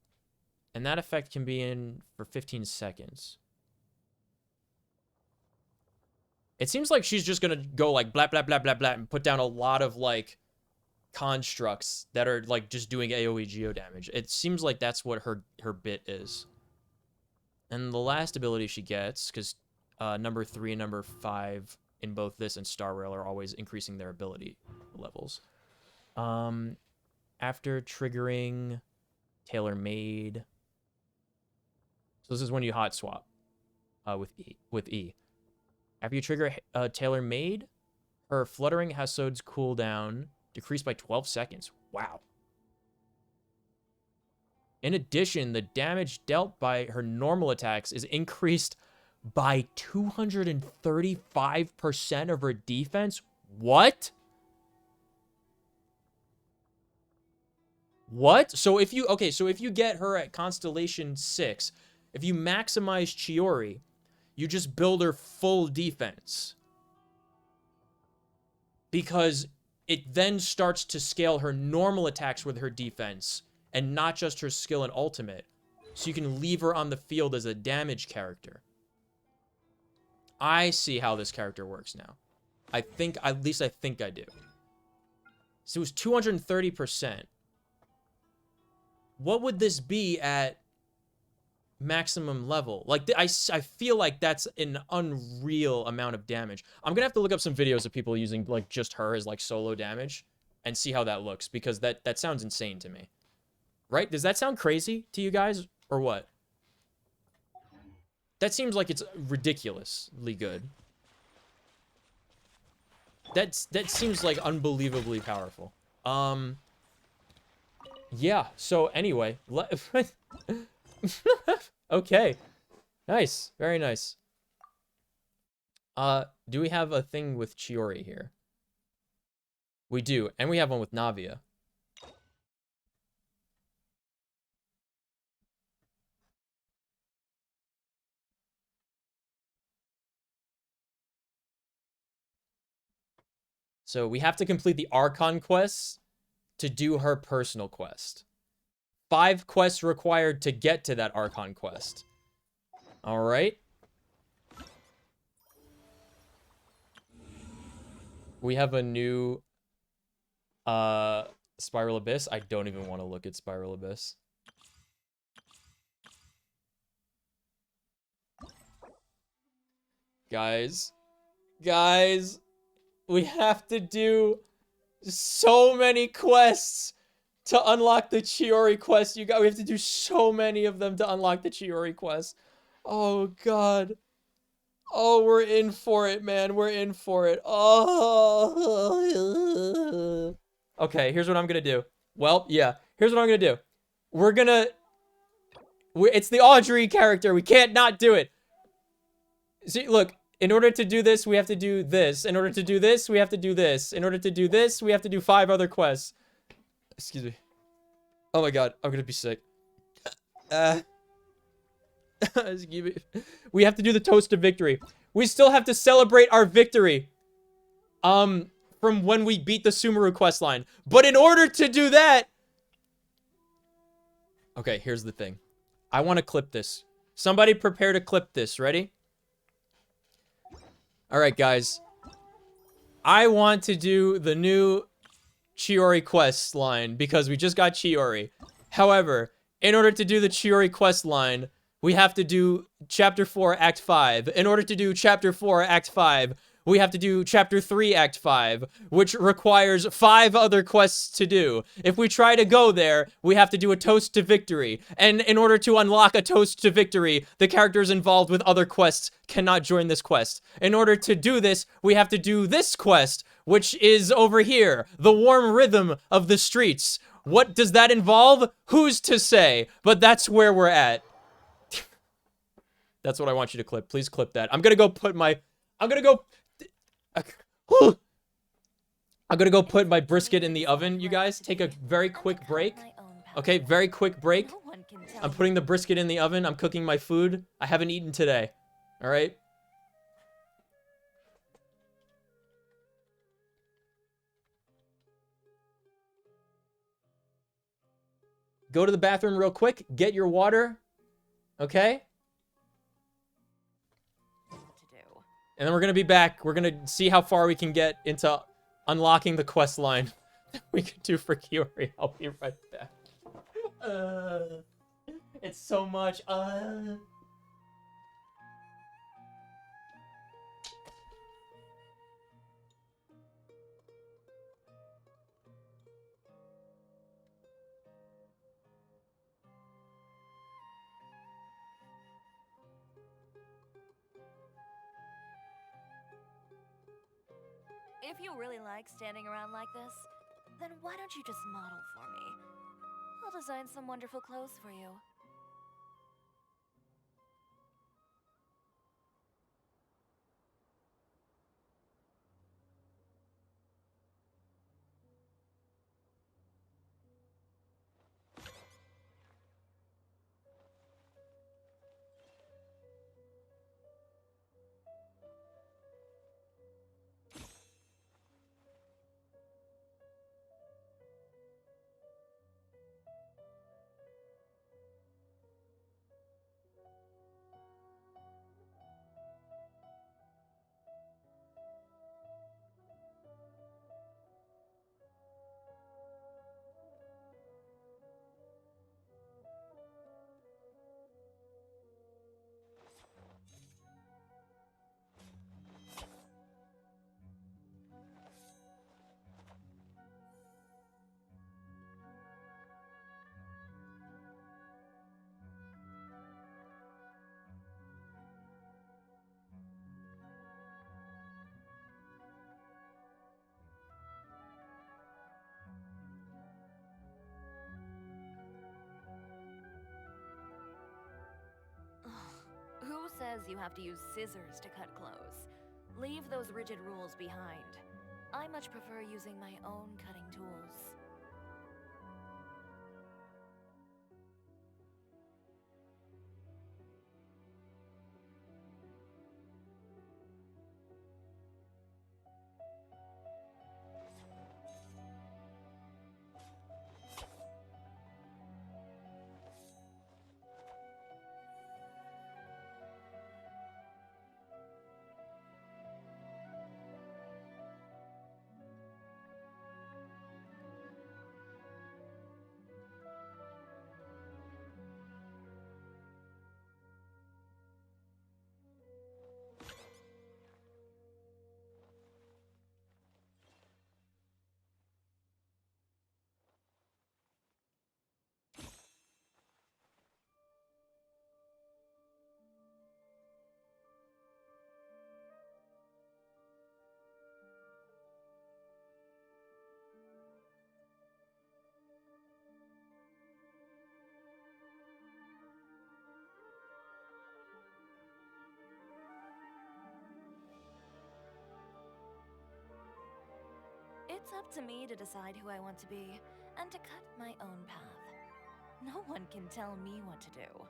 K: And that effect can be in for 15 seconds. It seems like she's just going to go like blah, blah, blah, blah, blah, and put down a lot of like constructs that are like just doing AoE geo damage. It seems like that's what her bit is. And the last ability she gets, because number 3 and number 5 in both this and Star Rail are always increasing their ability levels. After triggering Tailor-Made. So this is when you hot swap with E. After you trigger Tailor-Made, her Fluttering Hasode's cooldown decreased by 12 seconds. Wow. In addition, the damage dealt by her normal attacks is increased by 235% of her defense. What? What? So if you, okay, so if you get her at Constellation 6, if you maximize Chiori, you just build her full defense. Because it then starts to scale her normal attacks with her defense, and not just her skill and ultimate. So you can leave her on the field as a damage character. I see how this character works now. At least I think I do. So it was 230%. What would this be at maximum level? Like, I feel like that's an unreal amount of damage. I'm gonna have to look up some videos of people using, like, just her as, like, solo damage and see how that looks, because that sounds insane to me. Right? Does that sound crazy to you guys, or what? That seems like it's ridiculously good. That seems like unbelievably powerful. Yeah, so anyway, okay. Nice, very nice. Do we have a thing with Chiori here? We do, and we have one with Navia. So we have to complete the Archon quests to do her personal quest. 5 quests required to get to that Archon quest. All right. We have a new Spiral Abyss. I don't even want to look at Spiral Abyss. Guys, we have to do so many quests to unlock the Chiori quest. We have to do so many of them to unlock the Chiori quest. Oh, God. Oh, we're in for it, man. We're in for it. Oh. Okay, here's what I'm gonna do. Well, yeah. Here's what I'm gonna do. It's the Audrey character. We can't not do it. See, look. In order to do this, we have to do this. In order to do this, we have to do this. In order to do this, we have to do 5 other quests. Excuse me. Oh my God, I'm gonna be sick. Excuse me. We have to do the toast of victory. We still have to celebrate our victory. From when we beat the Sumeru quest line. But in order to do that... Okay, here's the thing. I want to clip this. Somebody prepare to clip this. Ready? Alright, guys. I want to do the new Chiori quest line because we just got Chiori. However, in order to do the Chiori quest line, we have to do Chapter 4, Act 5. In order to do Chapter 4, Act 5, we have to do Chapter 3, Act 5, which requires 5 other quests to do. If we try to go there, we have to do a toast to victory. And in order to unlock a toast to victory, the characters involved with other quests cannot join this quest. In order to do this, we have to do this quest, which is over here, the warm rhythm of the streets. What does that involve? Who's to say? But that's where we're at. That's what I want you to clip. Please clip that. I'm gonna go put my brisket in the oven, you guys. Take a very quick break. Okay, very quick break. I'm putting the brisket in the oven. I'm cooking my food. I haven't eaten today. All right? Go to the bathroom real quick. Get your water. Okay? And then we're gonna be back. We're gonna see how far we can get into unlocking the quest line that we can do for Chiori. I'll be right back. It's so much.
N: If you really like standing around like this, then why don't you just model for me? I'll design some wonderful clothes for you. says you have to use scissors to cut clothes? Leave those rigid rules behind. I much prefer using my own cutting tools. It's up to me to decide who I want to be, and to cut my own path. No one can tell me what to do.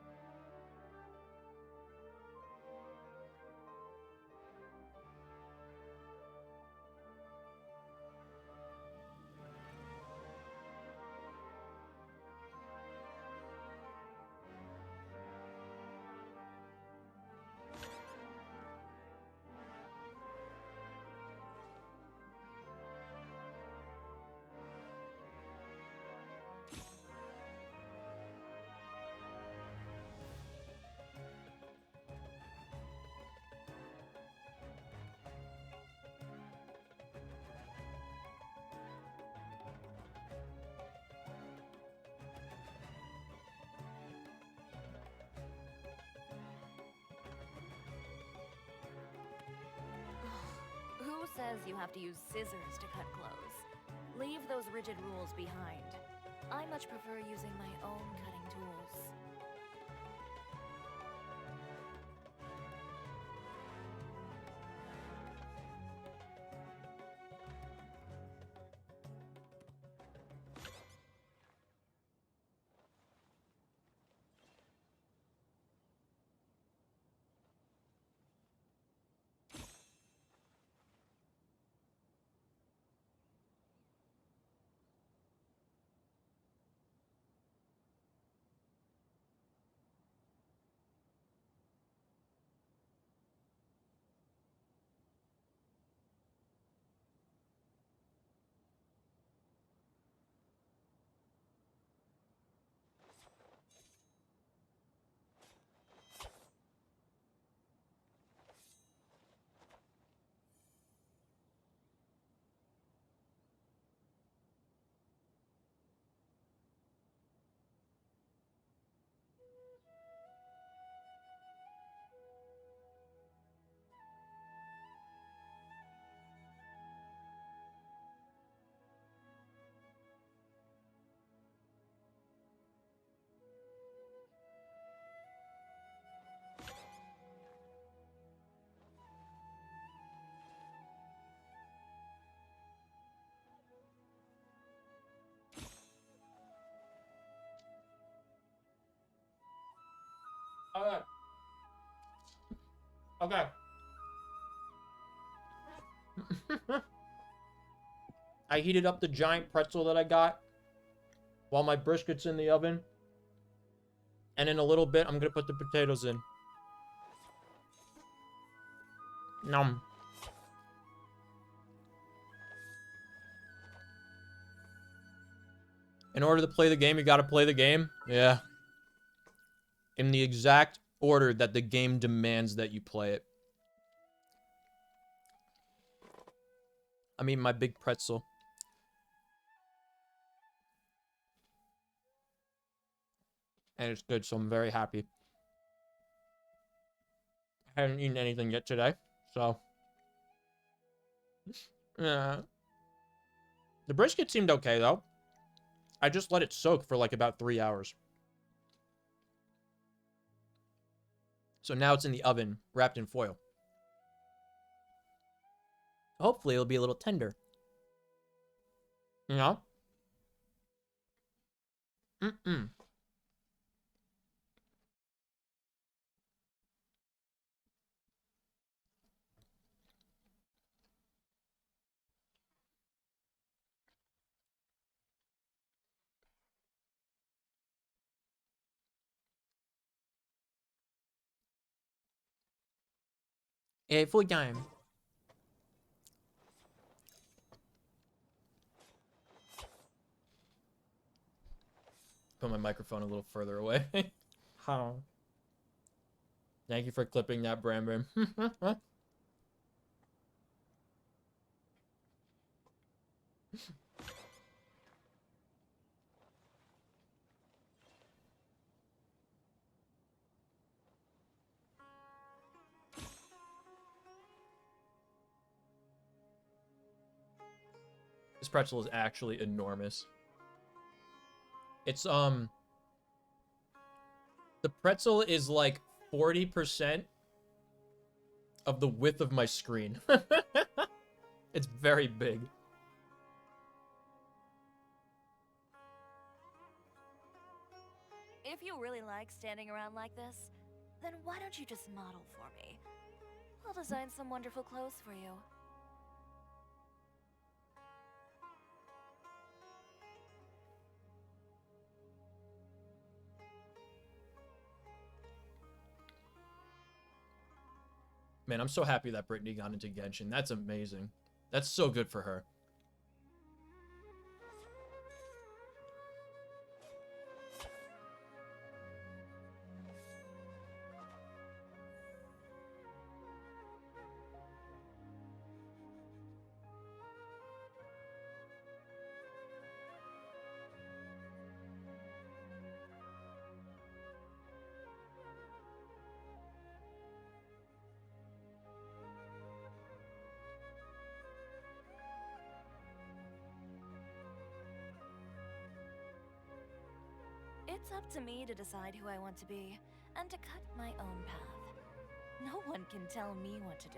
N: Who says you have to use scissors to cut clothes? Leave those rigid rules behind. I much prefer using my own cutting tools.
K: Okay. Okay. I heated up the giant pretzel that I got while my brisket's in the oven. And in a little bit, I'm gonna put the potatoes in. Nom. In order to play the game, you gotta play the game. Yeah. In the exact order that the game demands that you play it. I mean, my big pretzel. And it's good, so I'm very happy. I haven't eaten anything yet today, so. Yeah. The brisket seemed okay, though. I just let it soak for like about 3 hours. So now it's in the oven, wrapped in foil. Hopefully it'll be a little tender. You know? Mm-mm. Hey, full time. Put my microphone a little further away. How? Thank you for clipping that, Bram Bram. This pretzel is actually enormous. It's, the pretzel is like 40% of the width of my screen. It's very big.
N: If you really like standing around like this, then why don't you just model for me? I'll design some wonderful clothes for you.
K: Man, I'm so happy that Brittany got into Genshin. That's amazing. That's so good for her.
N: It's up to me to decide who I want to be, and to cut my own path. No one can tell me what to do.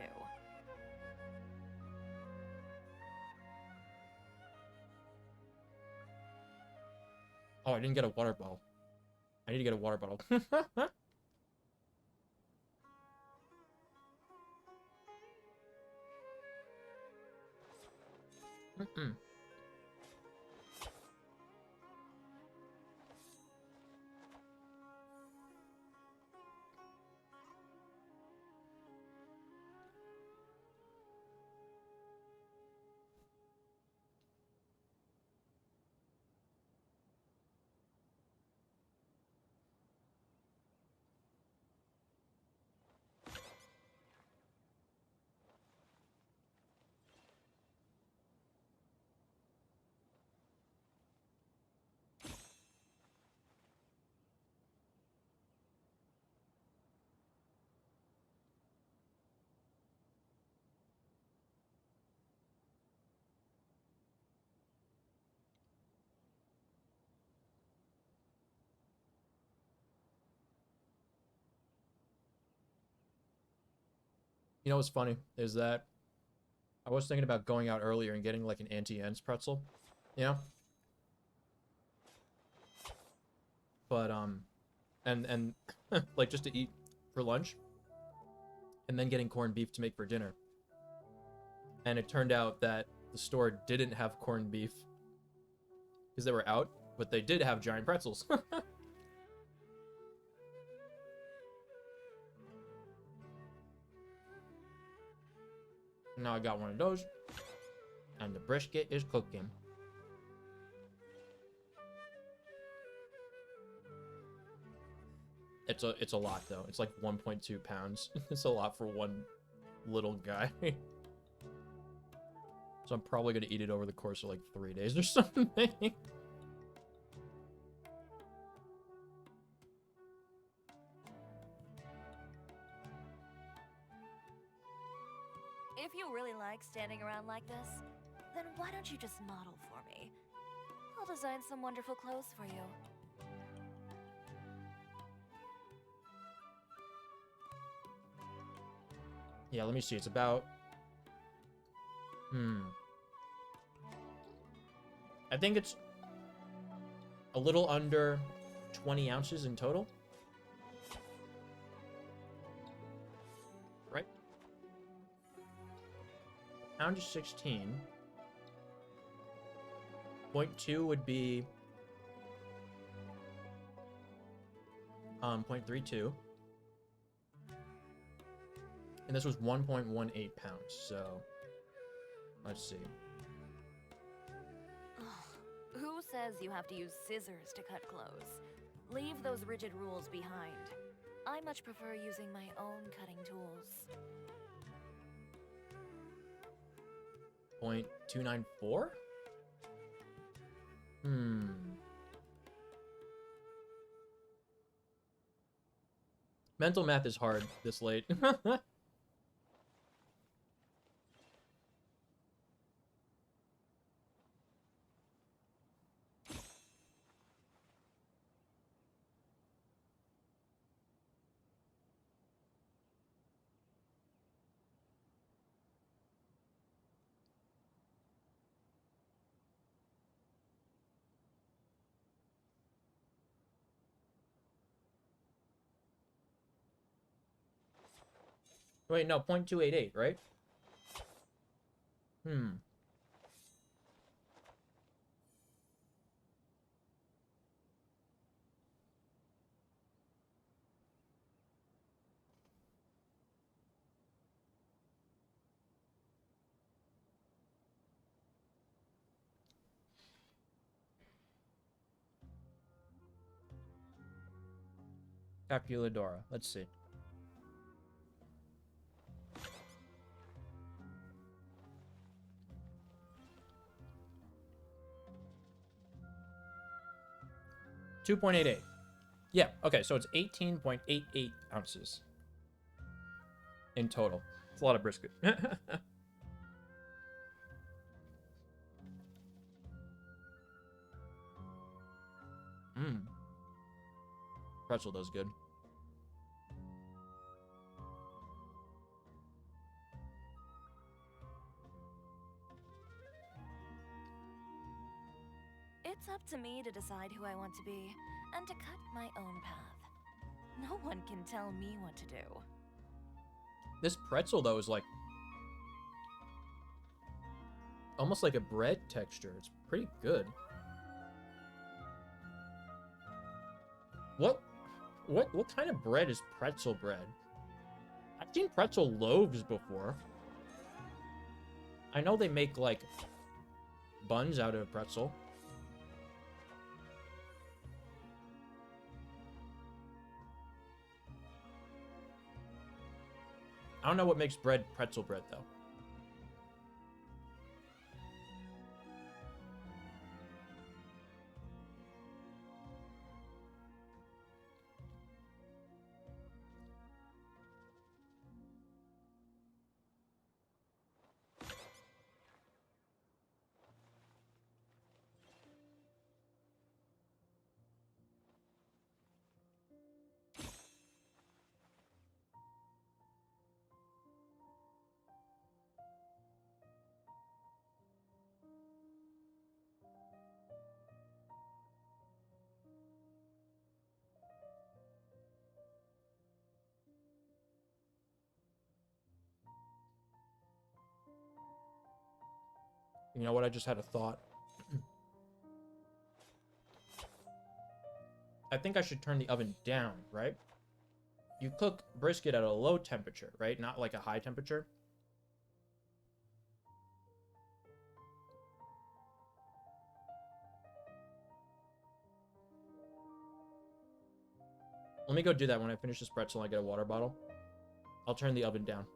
K: Oh, I didn't get a water bottle. I need to get a water bottle. Mm-mm. You know what's funny is that I was thinking about going out earlier and getting like an Auntie Anne's pretzel, you know? But and like just to eat for lunch, and then getting corned beef to make for dinner. And it turned out that the store didn't have corned beef because they were out, but they did have giant pretzels. Now I got one of those, and the brisket is cooking. It's a lot though. It's like 1.2 pounds. It's a lot for one little guy. So I'm probably gonna eat it over the course of like 3 days or something.
N: If you really like standing around like this, then why don't you just model for me? I'll design some wonderful clothes for you.
K: Yeah, let me see. It's about... I think it's a little under 20 ounces in total. Right? Pound is 16. 0.2 would be 0.32. And this was 1.18 pounds, so let's see.
N: Who says you have to use scissors to cut clothes? Leave those rigid rules behind. I much prefer using my own cutting tools.
K: 0.294? Mental math is hard this late. Wait, no, 0.288, right? Calculadora. Let's see. $2.88. Yeah, okay, so it's 18.88 ounces in total. It's a lot of brisket. Pretzel does good.
N: It's up to me to decide who I want to be, and to cut my own path. No one can tell me what to do.
K: This pretzel, though, is like... almost like a bread texture. It's pretty good. What kind of bread is pretzel bread? I've seen pretzel loaves before. I know they make, like, buns out of pretzel. I don't know what makes bread pretzel bread, though. You know what? I just had a thought. I think I should turn the oven down, right? You cook brisket at a low temperature, right? Not like a high temperature. Let me go do that when I finish this pretzel and I get a water bottle. I'll turn the oven down.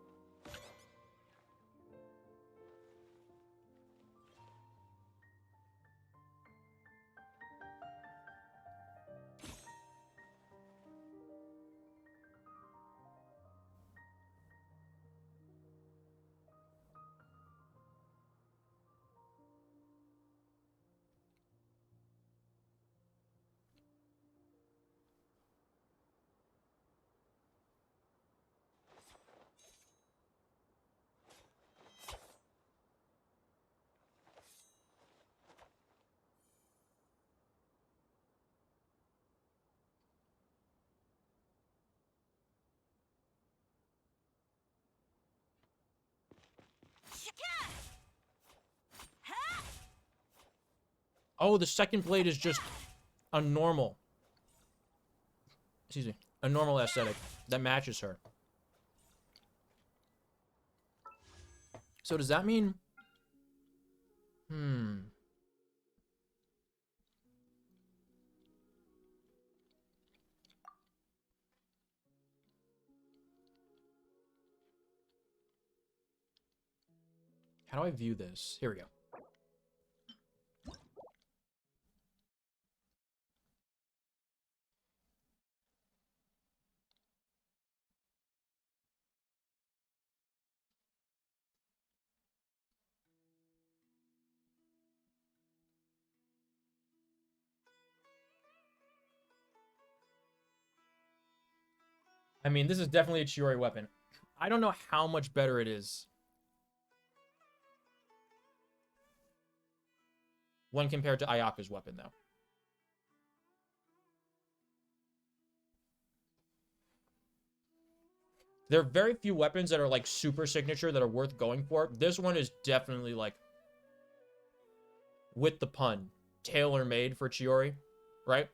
K: Oh, the second blade is just a normal. Excuse me. A normal aesthetic that matches her. So does that mean... How do I view this? Here we go. I mean, this is definitely a Chiori weapon. I don't know how much better it is when compared to Ayaka's weapon, though. There are very few weapons that are, like, super signature that are worth going for. This one is definitely, like, with the pun, tailor-made for Chiori, right?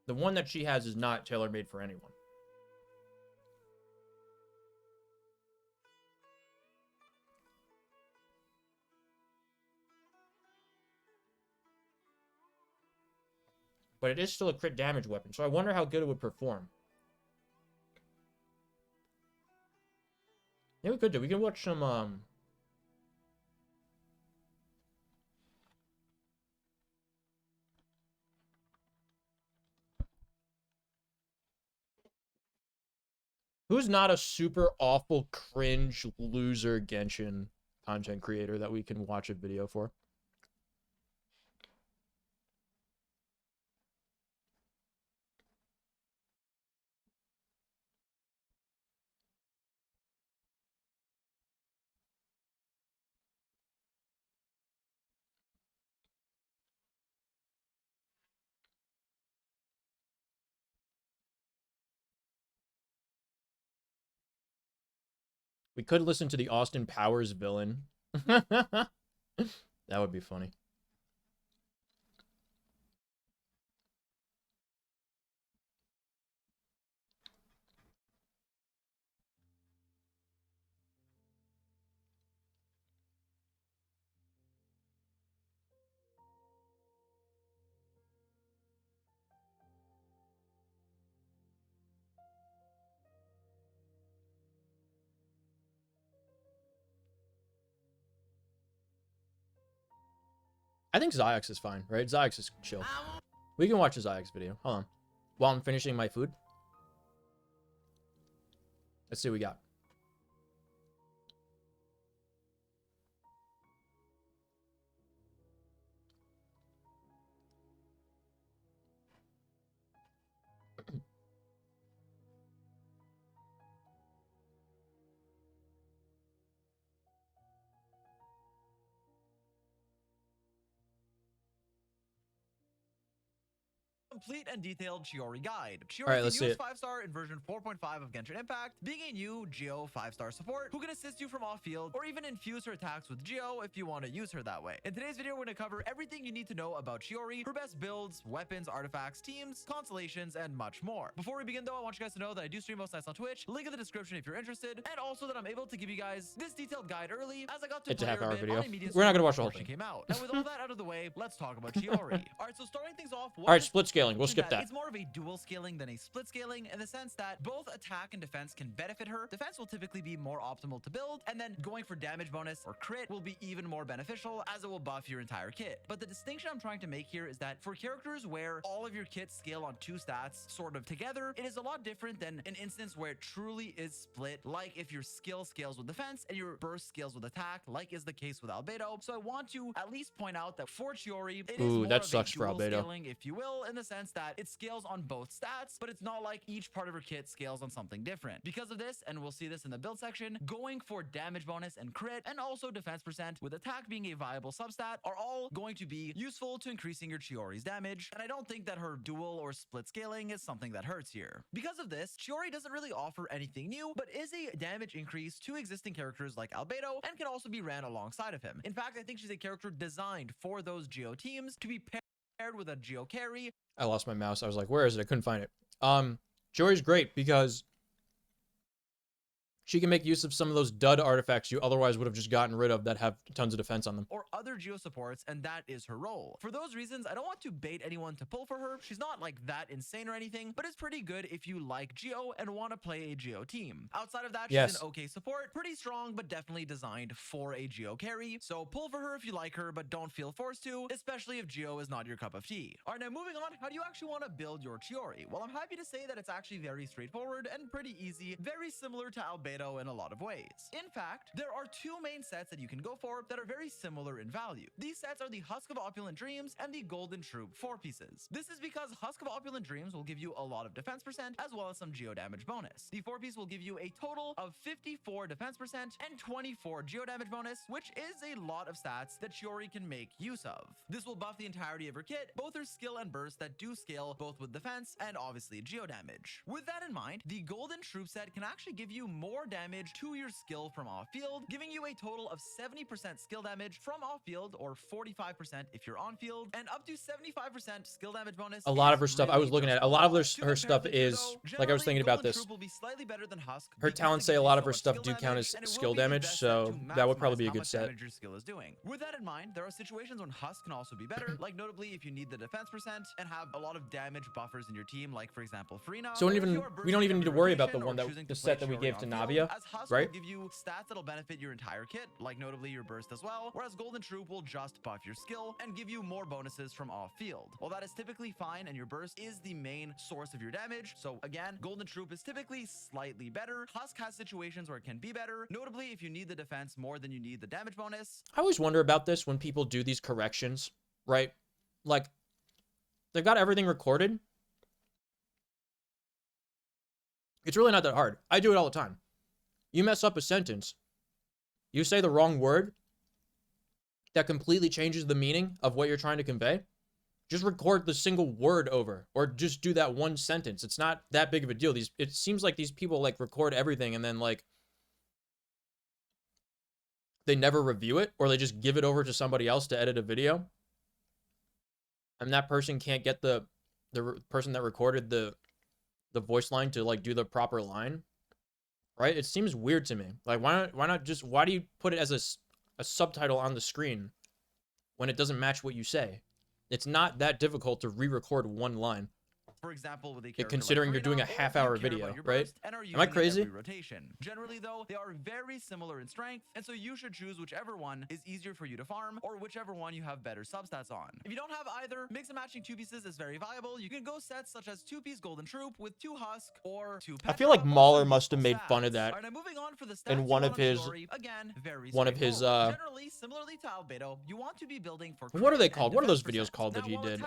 K: The one that she has is not tailor-made for anyone. But it is still a crit damage weapon, so I wonder how good it would perform. Yeah, we could do. We can watch some, Who's not a super awful, cringe, loser Genshin content creator that we can watch a video for? We could listen to the Austin Powers villain. That would be funny. I think Zyx is fine, right? Zyx is chill. We can watch a Zyx video. Hold on. While I'm finishing my food. Let's see what we got.
Q: Complete and detailed Chiori guide. Chiori
K: All right, let's see it.
Q: 5-star in version 4.5 of Genshin Impact, being a new Geo 5-star support who can assist you from off-field or even infuse her attacks with Geo if you want to use her that way. In today's video, we're going to cover everything you need to know about Chiori, her best builds, weapons, artifacts, teams, constellations, and much more. Before we begin though, I want you guys to know that I do stream most nights on Twitch, link in the description if you're interested, and also that I'm able to give you guys this detailed guide early as I got to
K: It's a
Q: play
K: half-hour
Q: her a bit
K: video.
Q: on immediate
K: We're not gonna
Q: stream
K: watch the whole
Q: before she
K: thing.
Q: came out. Now with all that out of the way, let's talk about Chiori. Alright, so starting things off,
K: All right, split scaling. We'll skip that.
Q: it's more of a dual scaling than a split scaling in the sense that both attack and defense can benefit her. Defense will typically be more optimal to build, and then going for damage bonus or crit will be even more beneficial as it will buff your entire kit. But the distinction I'm trying to make here is that for characters where all of your kits scale on two stats sort of together, it is a lot different than an instance where it truly is split, like if your skill scales with defense and your burst scales with attack, like is the case with Albedo. So I want to at least point out that for Chiori, it is
K: Ooh,
Q: more
K: that
Q: of
K: sucks
Q: a
K: for
Q: dual
K: Albedo.
Q: scaling, if you will, in the sense that it scales on both stats, but it's not like each part of her kit scales on something different. Because of this, and we'll see this in the build section, going for damage bonus and crit, and also defense percent with attack being a viable substat are all going to be useful to increasing your Chiori's damage, and I don't think that her dual or split scaling is something that hurts here. Because of this, Chiori doesn't really offer anything new, but is a damage increase to existing characters like Albedo and can also be ran alongside of him. In fact, I think she's a character designed for those Geo teams to be paired with a Geo carry.
K: I lost my mouse. I was like, where is it? I couldn't find it. Chiori's great because she can make use of some of those dud artifacts you otherwise would have just gotten rid of that have tons of defense on them.
Q: Or other Geo supports, and that is her role. For those reasons, I don't want to bait anyone to pull for her. She's not like that insane or anything, but it's pretty good if you like Geo and want to play a Geo team. Outside of that, she's an okay support, pretty strong, but definitely designed for a Geo carry. So pull for her if you like her, but don't feel forced to, especially if Geo is not your cup of tea. All right, now moving on, how do you actually want to build your Chiori? Well, I'm happy to say that it's actually very straightforward and pretty easy, very similar to Albedo in a lot of ways. In fact, there are two main sets that you can go for that are very similar in value. These sets are the Husk of Opulent Dreams and the Golden Troop 4 pieces. This is because Husk of Opulent Dreams will give you a lot of defense percent as well as some geo damage bonus. The 4 piece will give you a total of 54 defense percent and 24 geo damage bonus, which is a lot of stats that Chiori can make use of. This will buff the entirety of her kit, both her skill and burst that do scale both with defense and obviously geo damage. With that in mind, the Golden Troop set can actually give you more damage to your skill from off-field, giving you a total of 70% skill damage from off-field, or 45% if you're on-field, and up to 75% skill damage bonus.
K: A lot of her stuff, I was looking at, a lot of her stuff is, like I was thinking about this, her talents say a lot of her stuff do count as skill damage, so that would probably be a good set.
Q: With that in mind, there are situations when Husk can also be better, like notably if you need the defense percent and have a lot of damage buffers in your team, like for example Farina.
K: So we don't even need to worry about the set that we gave to Navia, right?
Q: Will give you stats that'll benefit your entire kit, like notably your burst as well, whereas Golden Troop will just buff your skill and give you more bonuses from off-field. While that is typically fine and your burst is the main source of your damage, so again, Golden Troop is typically slightly better. Husk has situations where it can be better, notably if you need the defense more than you need the damage bonus.
K: I always wonder about this when people do these corrections, right? Like, they've got everything recorded. It's really not that hard. I do it all the time. You mess up a sentence, you say the wrong word that completely changes the meaning of what you're trying to convey, just record the single word over, or just do that one sentence. It's not that big of a deal. It seems like these people like record everything and then like they never review it, or they just give it over to somebody else to edit a video, and that person can't get the person that recorded the voice line to like do the proper line. Right? It seems weird to me. Like, why do you put it as a subtitle on the screen when it doesn't match what you say? It's not that difficult to re-record one line.
Q: For example, with a
K: considering
Q: like
K: you're doing a half-hour video, right? Am I crazy?
Q: Generally, though, they are very similar in strength, and so you should choose whichever one is easier for you to farm, or whichever one you have better substats on. If you don't have either, mix and matching 2 pieces is very viable. You can go sets such as 2-piece Golden Troop with 2 Husk or 2 Petra.
K: I feel like Mahler must have made fun of that
Q: Right, now moving on for the
K: in one of his
Q: generally similarly to Albedo, you want to be building for
K: what are they called? What are those videos called that he did?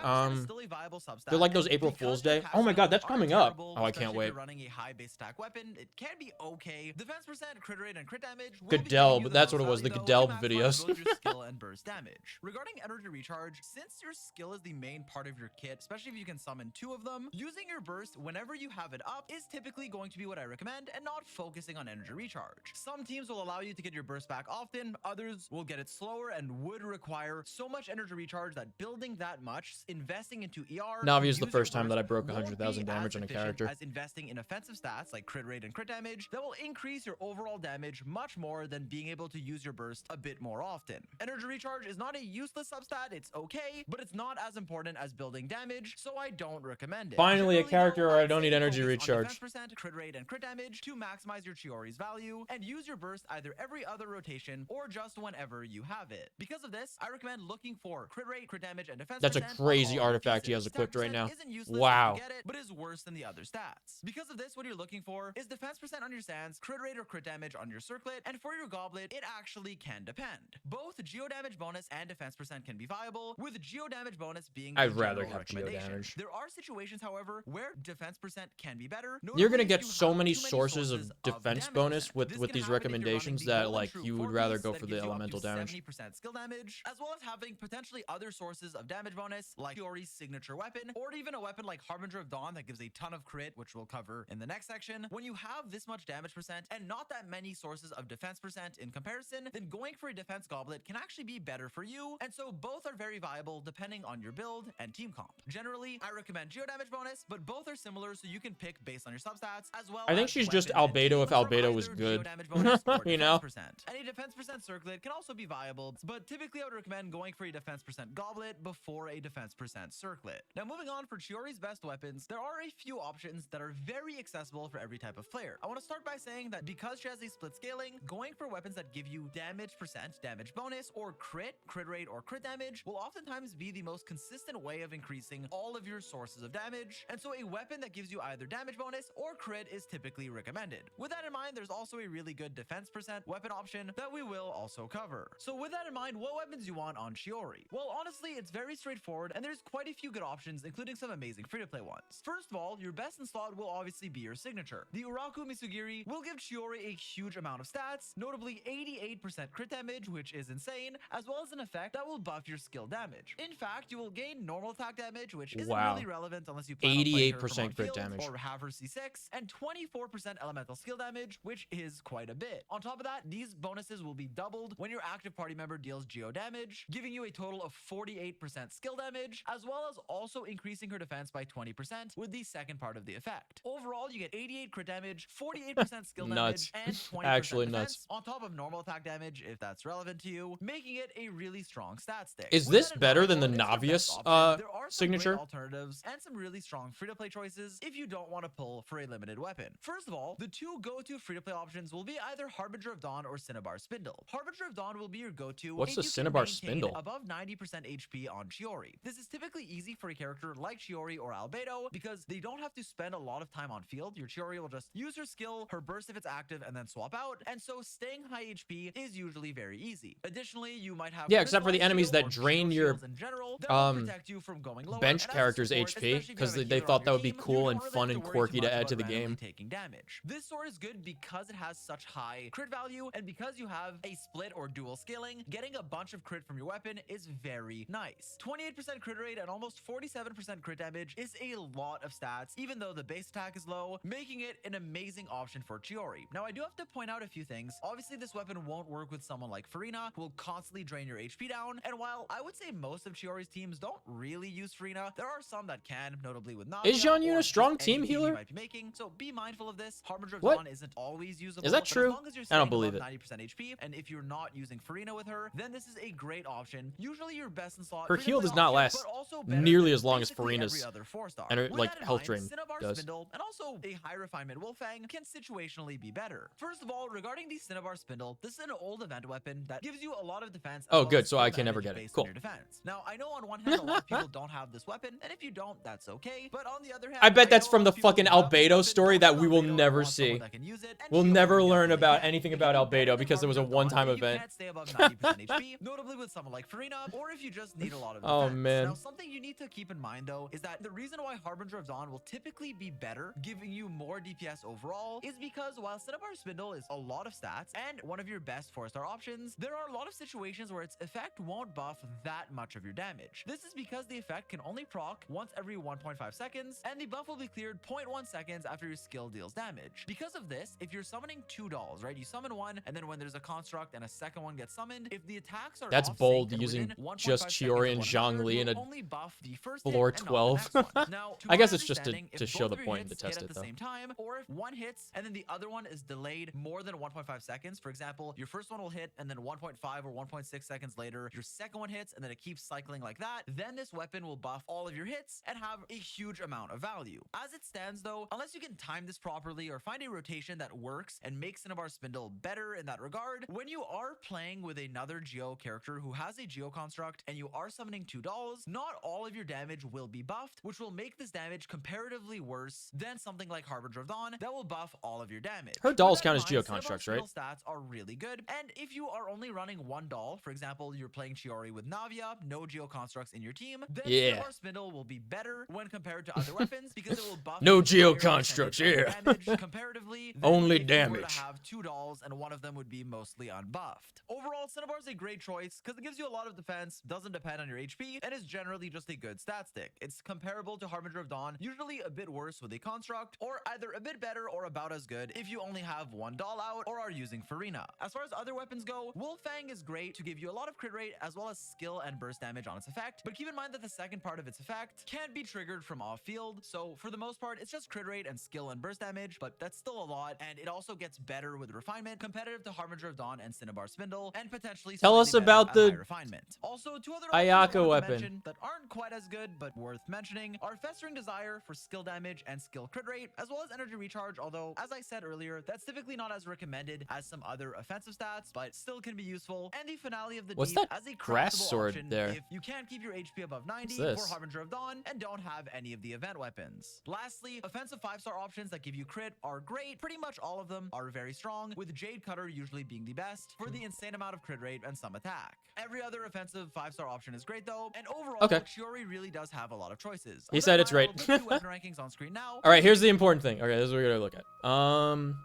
K: They're like those April Fool's Day. Oh my god, that's coming up. Oh, I can't wait.
Q: Running a high base stack weapon, it can be okay. Defense percent, crit rate, and crit damage.
K: Godelb, that's what it was, the Godelb videos.
Q: Skill and burst damage. Regarding energy recharge, since your skill is the main part of your kit, especially if you can summon 2 of them, using your burst whenever you have it up is typically going to be what I recommend, and not focusing on energy recharge. Some teams will allow you to get your burst back often, others will get it slower and would require so much energy recharge that building that much, investing into ER.
K: Navi is the first time that I broke 100,000 damage on a character.
Q: As investing in offensive stats like crit rate and crit damage that will increase your overall damage much more than being able to use your burst a bit more often. Energy recharge is not a useless substat, it's okay, but it's not as important as building damage, so I don't recommend it.
K: Finally, a character where I don't need energy recharge.
Q: Crit rate and crit damage to maximize your Chiori's value, and use your burst either every other rotation or just whenever you have it. Because of this, I recommend looking for crit rate, crit damage, and defense.
K: That's a crazy artifact he has equipped right now. Wow. Wow.
Q: to get it, but is worse than the other stats. Because of this, what you're looking for is defense percent on your sands, crit rate or crit damage on your circlet, and for your goblet, it actually can depend. Both geo damage bonus and defense percent can be viable, with geo damage bonus being the
K: I'd rather
Q: general
K: have geo
Q: recommendation.
K: damage.
Q: There are situations, however, where defense percent can be better.
K: You're gonna
Q: Notably,
K: get
Q: if you
K: so
Q: have
K: many
Q: too
K: sources of defense bonus with
Q: this
K: with
Q: can
K: these
Q: happen if you're running
K: recommendations
Q: the
K: that
Q: golden
K: like
Q: true
K: you would
Q: four
K: rather
Q: piece
K: go
Q: that
K: for the
Q: gives you up to
K: elemental damage.
Q: 70% skill damage, as well as having potentially other sources of damage bonus like Chiori's signature weapon, or even a weapon like Harbinger of Dawn that gives a ton of crit, which we'll cover in the next section. When you have this much damage percent and not that many sources of defense percent in comparison, then going for a defense goblet can actually be better for you, and so both are very viable depending on your build and team comp. Generally, I recommend geo damage bonus, but both are similar, so you can pick based on your substats, as well
K: I think
Q: as
K: she's just
Q: weapon and
K: Albedo
Q: team
K: if
Q: from
K: Albedo was
Q: either
K: good.
Q: geo damage bonus or
K: You
Q: defense
K: know?
Q: percent. Any defense percent circlet can also be viable, but typically I would recommend going for a defense percent goblet before a defense percent circlet. Now moving on, for Chiori's best weapons, there are a few options that are very accessible for every type of player. I want to start by saying that because she has a split scaling, going for weapons that give you damage percent, damage bonus, or crit rate, or crit damage will oftentimes be the most consistent way of increasing all of your sources of damage, and so a weapon that gives you either damage bonus or crit is typically recommended. With that in mind, there's also a really good defense percent weapon option that we will also cover. So with that in mind, what weapons you want on Chiori? Well, honestly, it's very straightforward, and there's quite a few good options, including some amazing free-to-play ones. First of all, your best in slot will obviously be your signature. The Uraku Misugiri will give Chiori a huge amount of stats, notably 88% crit damage, which is insane, as well as an effect that will buff your skill damage. In fact, you will gain normal attack damage, which isn't really relevant unless you plan on playing her from
K: 88%
Q: on
K: crit
Q: field
K: damage.
Q: or have her C6, and 24% elemental skill damage, which is quite a bit. On top of that, these bonuses will be doubled when your active party member deals geo damage, giving you a total of 48% skill damage, as well as also increasing her defense by 20% with the second part of the effect. Overall, you get 88 crit damage, 48% skill
K: Nuts.
Q: damage, and 20%
K: Actually
Q: defense,
K: nuts.
Q: on top of normal attack damage, if that's relevant to you, making it a really strong stat stick.
K: Is
Q: With
K: this
Q: that in
K: better
Q: mind,
K: than the
Q: while it's your best
K: Navius
Q: option, there are some
K: signature?
Q: great alternatives and some really strong free-to-play choices if you don't want to pull for a limited weapon. First of all, the two go-to free-to-play options will be either Harbinger of Dawn or Cinnabar Spindle. Harbinger of Dawn will be your go-to
K: What's
Q: if
K: the
Q: you can
K: Cinnabar
Q: maintain
K: Spindle?
Q: above 90% HP on Chiori. This is typically easy for a character like Chiori or Albedo because they don't have to spend a lot of time on field. Your Chiori will just use her skill, her burst if it's active, and then swap out, and so staying high HP is usually very easy. Additionally, you might have
K: Yeah, except for the
Q: crystallized
K: enemies
Q: shield
K: that
Q: or
K: drain
Q: geo
K: your
Q: shields in general that will protect you from going lower.
K: bench
Q: And as a
K: characters'
Q: support,
K: HP
Q: especially if you
K: because
Q: have a
K: they
Q: healer
K: thought
Q: on
K: that
Q: your
K: would be
Q: team,
K: cool
Q: you
K: and
Q: don't really
K: fun
Q: have
K: and
Q: to worry
K: quirky
Q: too
K: to
Q: much
K: add to
Q: about
K: the
Q: randomly
K: game.
Q: taking damage. This sword is good because it has such high crit value, and because you have a split or dual scaling, getting a bunch of crit from your weapon is very nice. 28% crit rate and almost 47% crit damage is a lot of stats, even though the base attack is low, making it an amazing option for Chiori. Now, I do have to point out a few things. Obviously, this weapon won't work with someone like Farina, who will constantly drain your HP down, and while I would say most of Chiori's teams don't really use Farina, there are some that can, notably with Navia.
K: Is Jean Yun
Q: or
K: a strong
Q: just any
K: team
Q: team you
K: healer?
Q: might be making, so be mindful of this. Harbinger of
K: What?
Q: Dawn isn't always usable.
K: Is that
Q: but
K: true?
Q: As long as you're
K: I don't
Q: staying
K: believe
Q: above
K: it.
Q: 90% HP, and if you're not using Farina with her, then this is a great option. Usually your best in slot
K: Her
Q: free-to-play
K: heal does not
Q: option,
K: last
Q: but also better
K: nearly
Q: than
K: as long as
Q: basically
K: Farina's
Q: every other 4-star.
K: and her,
Q: With
K: like,
Q: that in
K: health
Q: mind,
K: drain
Q: Cinnabar
K: does.
Q: Spindle and also a high refinement Wolfang can situationally be better. First of all, regarding the Cinnabar Spindle, this is an old event weapon that gives you a lot of defense.
K: Oh,
Q: as well
K: good,
Q: as
K: so I
Q: skill
K: can never
Q: damage
K: get it.
Q: based on
K: Cool.
Q: your defense. Now, I know on one hand a lot of people don't have this weapon, and if you don't, that's okay. But on the other hand,
K: I bet that's
Q: know a
K: from
Q: lot
K: the
Q: of people
K: fucking
Q: who have this
K: Albedo
Q: weapon
K: story
Q: don't
K: that
Q: have
K: we will
Q: Albedo,
K: never
Q: want someone
K: see.
Q: that can use it, and
K: We'll
Q: Chiori
K: never
Q: definitely
K: learn about
Q: can.
K: anything
Q: If
K: about
Q: you do better
K: Albedo
Q: than
K: because there was a
Q: Harbinger of Dawn,
K: one-time
Q: then you
K: event.
Q: can't stay above 90% HP, notably with someone like Farina, or if you just need a lot of defense.
K: Oh, man.
Q: Now, something you need to keep in mind, though, is that the reason why Harbinger of Dawn will typically be better, giving you more DPS overall, is because while Cinnabar Spindle is a lot of stats and one of your best 4-star options, there are a lot of situations where its effect won't buff that much of your damage. This is because the effect can only proc once every 1.5 seconds, and the buff will be cleared 0.1 seconds after your skill deals damage. Because of this, if you're summoning 2 dolls, right, you summon one, and then when there's a construct and a second one gets summoned, if the attacks are
K: That's
Q: off
K: bold,
Q: sync and
K: using
Q: within 1.5
K: just
Q: seconds
K: Chiori
Q: of
K: and
Q: one another,
K: Zhongli in
Q: you'll
K: a
Q: only buff the first
K: floor
Q: hit and not the
K: 12.
Q: next one. Now, to
K: I
Q: my
K: guess it's just to
Q: understanding, if
K: show
Q: both
K: the
Q: of your
K: point and
Q: hits
K: to test
Q: hit
K: it,
Q: at the
K: though.
Q: same time, or if one hits and then the other one is delayed more than 1.5 seconds. For example, your first one will hit and then 1.5 or 1.6 seconds later, your second one hits and then it keeps cycling like that. Then this weapon will buff all of your hits and have a huge amount of value. As it stands though, unless you can time this properly or find a rotation that works and makes Cinnabar Spindle better in that regard, when you are playing with another Geo character who has a Geo construct and you are summoning 2 dolls, not all of your damage will be buffed, which will make this damage comparatively worse than something like Harbinger of Dawn that will buff all of your damage.
K: Her dolls
Q: With that
K: count
Q: in
K: as
Q: mind,
K: Geo
Q: Cinnabar
K: constructs, right?
Q: Spindle stats are really good, and if you are only running 1 doll, for example, you're playing Chiori with Navia, no Geo constructs in your team, then
K: Yeah.
Q: Cinnabar Spindle will be better when compared to other weapons because it will buff
K: No
Q: a
K: Geo
Q: higher
K: constructs,
Q: percentage of
K: yeah.
Q: damage comparatively than
K: Only
Q: if you were
K: damage.
Q: to have 2 dolls and one of them would be mostly unbuffed. Overall, Cinnabar is a great choice because it gives you a lot of defense, doesn't depend on your HP, and is generally just a good stat stick. It's comparable to Harbinger of Dawn, usually a bit worse with a construct, or either a bit better or about as good if you only have 1 doll out or are using Farina. As far as other weapons go, Wolfang is great to give you a lot of crit rate as well as skill and burst damage on its effect, but keep in mind that the second part of its effect can't be triggered from off field, so for the most part it's just crit rate and skill and burst damage, but that's still a lot, and it also gets better with refinement, competitive to Harbinger of Dawn and Cinnabar Spindle, and potentially
K: Tell us
Q: slightly better
K: about
Q: at
K: the
Q: high refinement. Also, 2 other
K: Ayaka
Q: options I wanted to
K: weapon.
Q: mention that aren't quite as good but worth mentioning are Festering Desire for skill damage and skill crit rate, as well as energy recharge, although as I said earlier, that's typically not as recommended as some other offensive stats, but still can be useful. And the finale of the
K: What's
Q: deep
K: that
Q: as a
K: grass
Q: craftable
K: sword
Q: option
K: there?
Q: if you can't keep your HP above 90
K: this?
Q: for Harbinger of Dawn and don't have any of the event weapons. Lastly, offensive 5-star options that give you crit are great. Pretty much all of them are very strong, with Jade Cutter usually being the best for the insane amount of crit rate and some attack. Every other offensive 5-star option is great though, and overall,
K: Okay.
Q: Chiori really does have a lot of choices.
K: He
Q: With
K: said
Q: that
K: it's
Q: in mind,
K: right.
Q: I'll put 2 weapon rankings on screen now.
K: All right, here's the important thing. Okay, this is what we're gonna look at.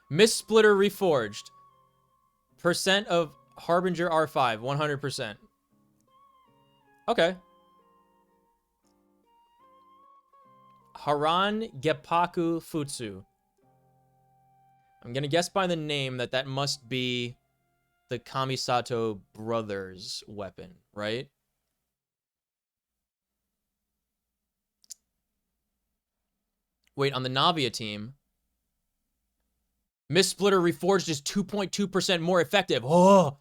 K: Miss Splitter Reforged. Percent of Harbinger R5, 100%. Okay. Haran Gepaku Futsu. I'm gonna guess by the name that must be the Kamisato brothers' weapon, right? Wait, on the Navia team, Miss Splitter Reforged is 2.2% more effective. Oh,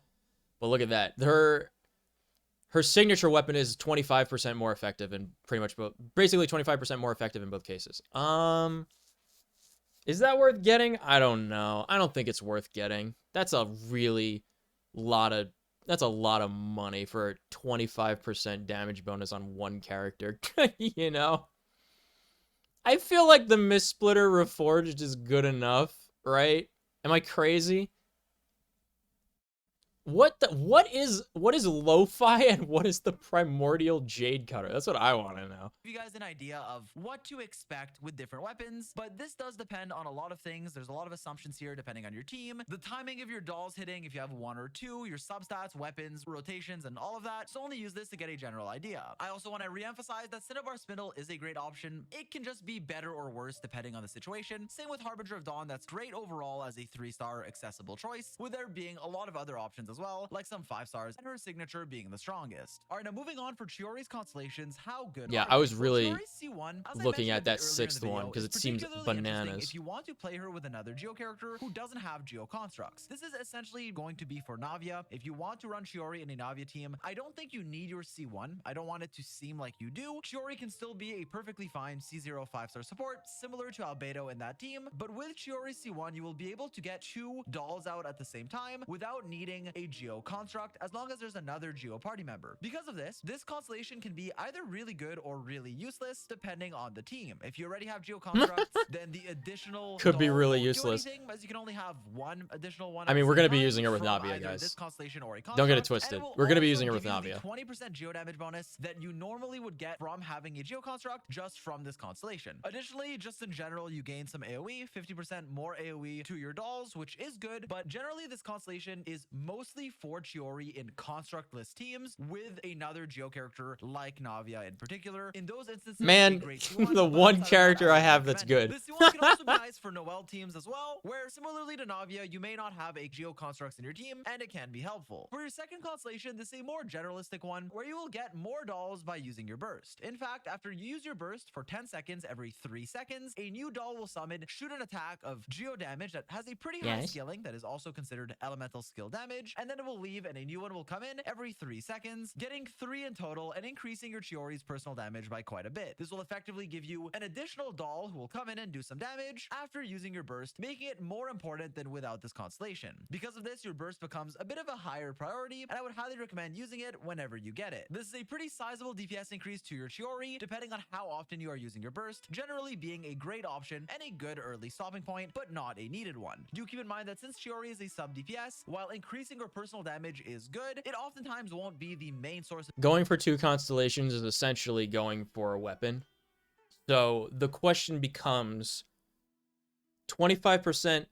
K: but look at that. Her signature weapon is 25% more effective in pretty much both. Basically, 25% more effective in both cases. Is that worth getting? I don't know. I don't think it's worth getting. That's a really lot of. That's a lot of money for a 25% damage bonus on one character. You know. I feel like the Miss Splitter Reforged is good enough, right? Am I crazy? What is lo-fi and what is the primordial Jade Cutter? That's what I want to know.
Q: Give you guys an idea of what to expect with different weapons, but this does depend on a lot of things. There's a lot of assumptions here depending on your team, the timing of your dolls hitting, if you have 1 or 2, your substats, weapons, rotations, and all of that. So only use this to get a general idea. I also want to re-emphasize that Cinnabar Spindle is a great option. It can just be better or worse depending on the situation. Same with Harbinger of Dawn, that's great overall as a 3-star accessible choice, with there being a lot of other options as well, like some 5 stars, and her signature being the strongest. All right, now moving on for Chiori's constellations, how good
K: Yeah,
Q: are
K: I was
Q: they?
K: really
Q: Well, Chiori's C1, as I
K: looking
Q: mentioned
K: at
Q: a bit
K: that
Q: earlier in the
K: 6th one
Q: video,
K: because
Q: is
K: it seems
Q: particularly interesting
K: bananas.
Q: if you want to play her with another Geo character who doesn't have Geo constructs. This is essentially going to be for Navia. If you want to run Chiori in a Navia team, I don't think you need your C1. I don't want it to seem like you do. Chiori can still be a perfectly fine C0 5-star support, similar to Albedo in that team, but with Chiori C1, you will be able to get 2 dolls out at the same time without needing a Geo construct, as long as there's another Geo party member. Because of this constellation can be either really good or really useless, depending on the team. If you already have Geo constructs, then the additional
K: Could be
Q: doll
K: really
Q: won't do
K: useless.
Q: anything, as you can only have 1 additional one.
K: I
Q: at
K: mean,
Q: the
K: we're
Q: same
K: gonna be
Q: time
K: using her with
Q: from
K: Navia,
Q: either
K: guys.
Q: this constellation or a
K: Don't get it
Q: construct,
K: twisted.
Q: and it will
K: We're gonna be
Q: also
K: using her with
Q: give you
K: Navia.
Q: the 20% Geo damage bonus that you normally would get from having a Geo construct just from this constellation. Additionally, just in general, you gain some AoE, 50% more AoE to your dolls, which is good, but generally this constellation is mostly for Chiori in constructless teams with another Geo character like Navia in particular. In those instances,
K: Man, the one character I have that's good.
Q: This C1 can also be nice for Noel teams as well, where similarly to Navia, you may not have a Geo constructs in your team, and it can be helpful. For your second constellation, this is a more generalistic one, where you will get more dolls by using your burst. In fact, after you use your burst for 10 seconds every 3 seconds, a new doll will summon, shoot an attack of Geo damage that has a pretty high scaling that is also considered elemental skill damage, and then it will leave and a new one will come in every 3 seconds, getting 3 in total and increasing your Chiori's personal damage by quite a bit. This will effectively give you an additional doll who will come in and do some damage after using your burst, making it more important than without this constellation. Because of this, your burst becomes a bit of a higher priority, and I would highly recommend using it whenever you get it. This is a pretty sizable DPS increase to your Chiori, depending on how often you are using your burst, generally being a great option and a good early stopping point, but not a needed one. Do keep in mind that since Chiori is a sub DPS, while increasing her personal damage is good, it oftentimes won't be the main source of
K: Going for 2 constellations is essentially going for a weapon. So the question becomes 25%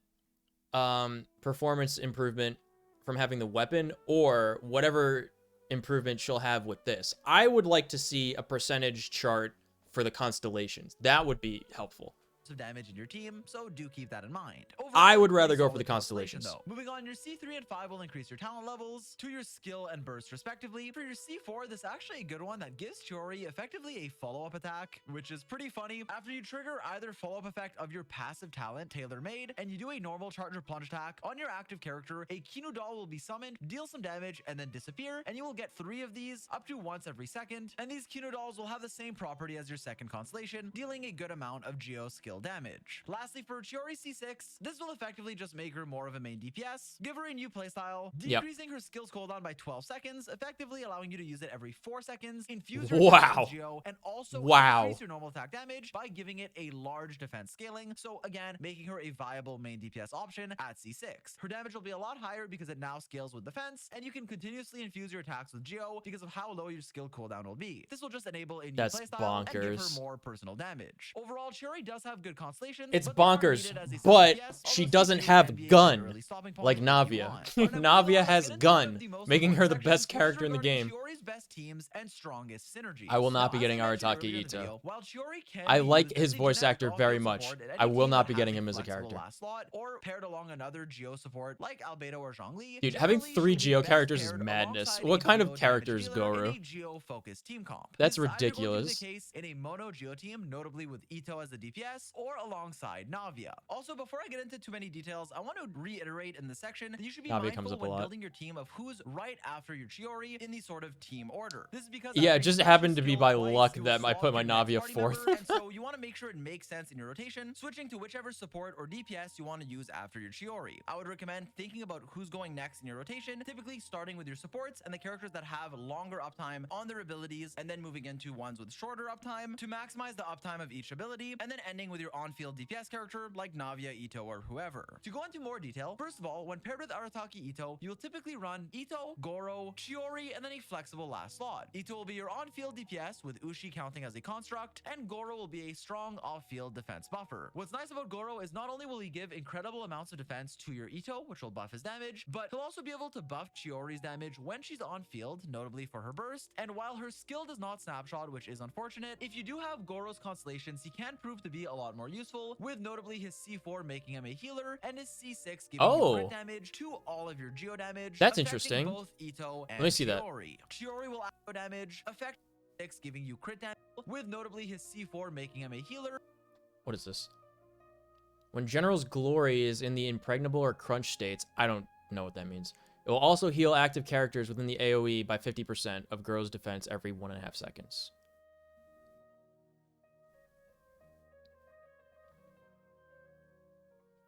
K: performance improvement from having the weapon, or whatever improvement she'll have with this. I would like to see a percentage chart for the constellations. That would be helpful.
Q: of damage in your team, so do keep that in mind.
K: I would rather go for the constellations.
Q: Though. Moving on, your C3 and 5 will increase your talent levels to your skill and burst respectively. For your C4, this is actually a good one that gives Chiori effectively a follow-up attack, which is pretty funny. After you trigger either follow-up effect of your passive talent, tailor-made, and you do a normal charge or plunge attack on your active character, a Kinu doll will be summoned, deal some damage, and then disappear, and you will get 3 of these up to once every second, and these Kinu dolls will have the same property as your second constellation, dealing a good amount of Geo skill damage. Lastly, for Chiori C6, this will effectively just make her more of a main DPS, give her a new playstyle, decreasing her skills cooldown by 12 seconds, effectively allowing you to use it every 4 seconds, infuse her Geo, and also increase your normal attack damage by giving it a large defense scaling, so again, making her a viable main DPS option at C6. Her damage will be a lot higher because it now scales with defense, and you can continuously infuse your attacks with Geo because of how low your skill cooldown will be. This will just enable a new playstyle and give her more personal damage. Overall, Chiori does have good constellations.
K: It's bonkers, but she doesn't have gun like Navia. Navia has gun, making her the best character in the game.
Q: Best teams and strongest synergies.
K: I will not be getting Arataki Ito. I like his voice actor very much. I will not be getting him as a character.
Q: Or paired along another Geo support like Albedo or Zhongli.
K: Dude, having 3 Geo characters is madness. What kind of character is Goro? That's ridiculous.
Q: In a mono Geo team, notably with Ito as the DPS or alongside Navia. Also, before I get into too many details, I want to reiterate in this section that you should be mindful when building your team of who's right after your Chiori in the sort of team order. This is because
K: it just happened to be by luck that I put my Navia 4th.
Q: And so you want to make sure it makes sense in your rotation, switching to whichever support or DPS you want to use after your Chiori. I would recommend thinking about who's going next in your rotation, typically starting with your supports and the characters that have longer uptime on their abilities, and then moving into ones with shorter uptime to maximize the uptime of each ability, and then ending with your on-field DPS character like Navia, Ito, or whoever. To go into more detail, first of all, when paired with Arataki Ito, you'll typically run Ito, Goro, Chiori, and then a flexible last slot. Ito will be your on-field DPS with Ushi counting as a construct, and Goro will be a strong off-field defense buffer. What's nice about Goro is not only will he give incredible amounts of defense to your Ito, which will buff his damage, but he'll also be able to buff Chiori's damage when she's on-field, notably for her burst, and while her skill does not snapshot, which is unfortunate, if you do have Goro's constellations, he can prove to be a lot more useful, with notably his C4 making him a healer, and his C6 giving you crit damage to all of your Geo damage.
K: That's interesting.
Q: Both Ito and
K: Let me see
Q: Chiori. Chiori will add damage, effect 6 giving you crit damage, with notably his C4 making him a healer.
K: What is this? When General's Glory is in the impregnable or crunch states, I don't know what that means. It will also heal active characters within the AoE by 50% of Goro's defense every 1.5 seconds.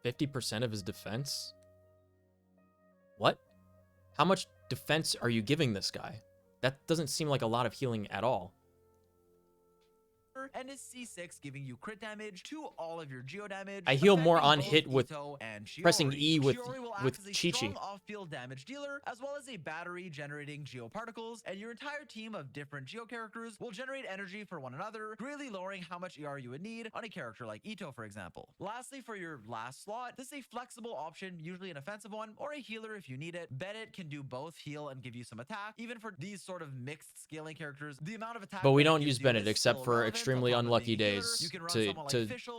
K: %50 of his defense? What? How much defense are you giving this guy? That doesn't seem like a lot of healing at all.
Q: And his C6 giving you crit damage to all of your Geo damage.
K: I heal more on hit with pressing E with Chi-Chi.
Q: Off-field damage dealer, as well as a battery generating Geo particles, and your entire team of different Geo characters will generate energy for one another, greatly lowering how much ER you would need on a character like Ito, for example. Lastly, for your last slot, this is a flexible option, usually an offensive one, or a healer if you need it. Bennett can do both heal and give you some attack. Even for these sort of mixed scaling characters, the amount of attack.
K: But we don't use Bennett except for extremely extremely unlucky days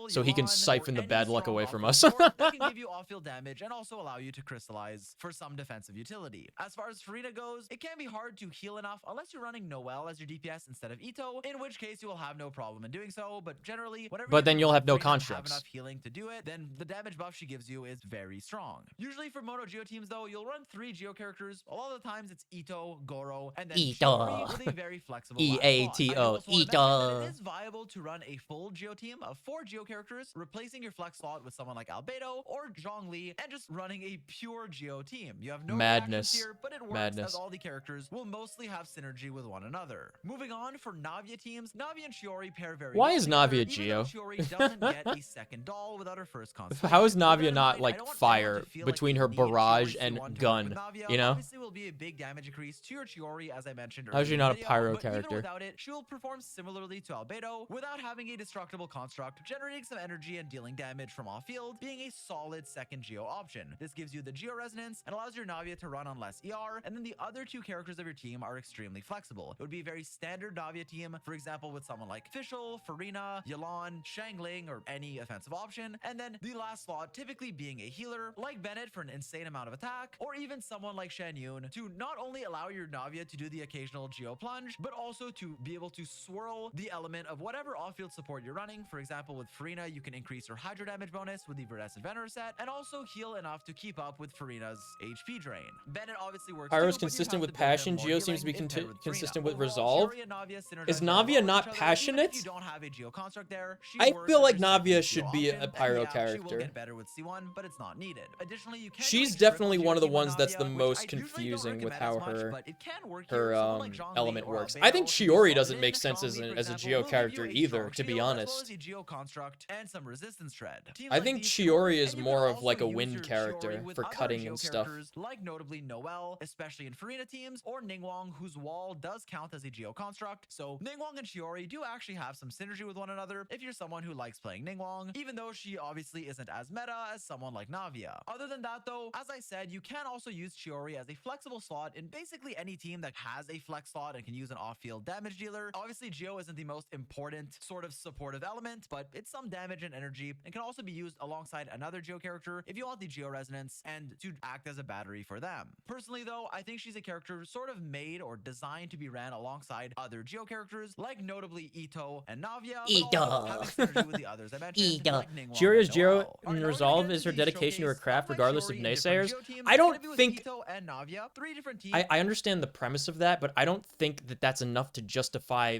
K: so he can siphon the bad luck away from us.
Q: That can give you off-field damage and also allow you to crystallize for some defensive utility. As far as Farina goes, it can be hard to heal enough unless you're running Noelle as your DPS instead of Ito, in which case you will have no problem in doing so, but generally,
K: But then you'll have no constructs.
Q: Have enough healing to do it, then the damage buff she gives you is very strong. Usually for mono Geo teams though, you'll run 3 Geo characters. A lot of the times it's Ito, Goro, and then Chiori with a very flexible
K: E-A-T-O, Ito.
Q: It is viable to run a full Geo team of 4 Geo characters, replacing your flex slot with someone like Albedo or Zhongli, and just running a pure Geo team. You have no
K: madness
Q: here, but it works as all the characters will mostly have synergy with one another. Moving on for Navia teams, Navia and Chiori pair very well.
K: Why is Navia Geo?
Q: Chiori doesn't get a second doll without her first constellation.
K: How is Navia not like fire between her barrage and gun? You know?
Q: Obviously will be a big damage increase to your Chiori, as I mentioned earlier.
K: How's she not a pyro
Q: but
K: character?
Q: Even without it, she will perform similarly to Albedo without having a destructible construct, generating some energy and dealing damage from off-field, being a solid second Geo option. This gives you the Geo resonance and allows your Navia to run on less ER, and then the other 2 characters of your team are extremely flexible. It would be a very standard Navia team, for example, with someone like Fischl, Farina, Yelan, Shangling, or any offensive option, and then the last slot typically being a healer, like Bennett for an insane amount of attack, or even someone like Shan Yun to not only allow your Navia to do the occasional Geo plunge, but also to be able to swirl the element of whatever off-field support you're running. For example, with Farina, you can increase her Hydro damage bonus with the Verdescent Venerer set, and also heal enough to keep up with Farina's HP drain. Bennett obviously works
K: Pyro's
Q: too, but you
K: consistent
Q: have
K: with
Q: to build in
K: passion.
Q: more
K: Geo seems to be
Q: healing if paired with
K: consistent
Q: Farina.
K: with
Q: Overall,
K: resolve.
Q: Chiori and Navia synergize
K: Is
Q: very well
K: Navia
Q: with
K: not
Q: each other,
K: passionate?
Q: even if you don't have a Geo construct there. She
K: I
Q: works
K: feel
Q: as
K: like
Q: your second
K: Navia
Q: Geo
K: should be
Q: option,
K: a pyro
Q: and yeah, she will
K: character.
Q: get better with C1, but it's not needed. Additionally, you can
K: She's
Q: do a triple
K: definitely
Q: Geo
K: one of the
Q: team with
K: ones that's the
Q: Navia, which
K: most
Q: I usually don't
K: confusing with
Q: recommend
K: how
Q: as much,
K: her
Q: but it can work here.
K: her
Q: Someone like Zhongli
K: element
Q: or
K: works.
Q: Albedo
K: I think
Q: can be
K: Chiori
Q: solid
K: doesn't
Q: in.
K: make sense
Q: Zhongli, for
K: as a
Q: example,
K: Geo
Q: will give
K: character
Q: you a
K: either,
Q: strong
K: to be
Q: shield, as well
K: honest.
Q: as a Geo construct and some resistance shred. Teams
K: I
Q: like
K: think
Q: these
K: Chiori
Q: can
K: is
Q: work, and you
K: more
Q: can
K: of like a
Q: also use
K: wind
Q: your
K: character
Q: Chiori with
K: for
Q: other
K: cutting
Q: Geo
K: and stuff.
Q: characters, like notably Noelle, especially in Farina teams, or Ningguang, whose wall does count as a Geo construct. So Ningguang and Chiori do actually have some synergy with one another if you're someone who likes playing Ningguang, even though she obviously isn't as meta as someone like Navia. Other than that though, as I said, you can also use Chiori as a flexible slot in basically any team that has a flex slot and can use an off-field damage dealer. Obviously, Geo isn't the most important sort of supportive element, but it's some damage and energy and can also be used alongside another Geo character if you want the Geo resonance and to act as a battery for them. Personally though, I think she's a character sort of made or designed to be ran alongside other Geo characters, like notably Ito and Navia, but also having synergy with the others I mentioned, like Ningguang
K: Chiori's
Q: and
K: Geo
Q: Noelle.
K: and resolve is her dedication to her craft regardless of naysayers. I don't think
Q: Ito and Navia, 3 different teams.
K: I understand the premise of that, but I don't think that that's enough to justify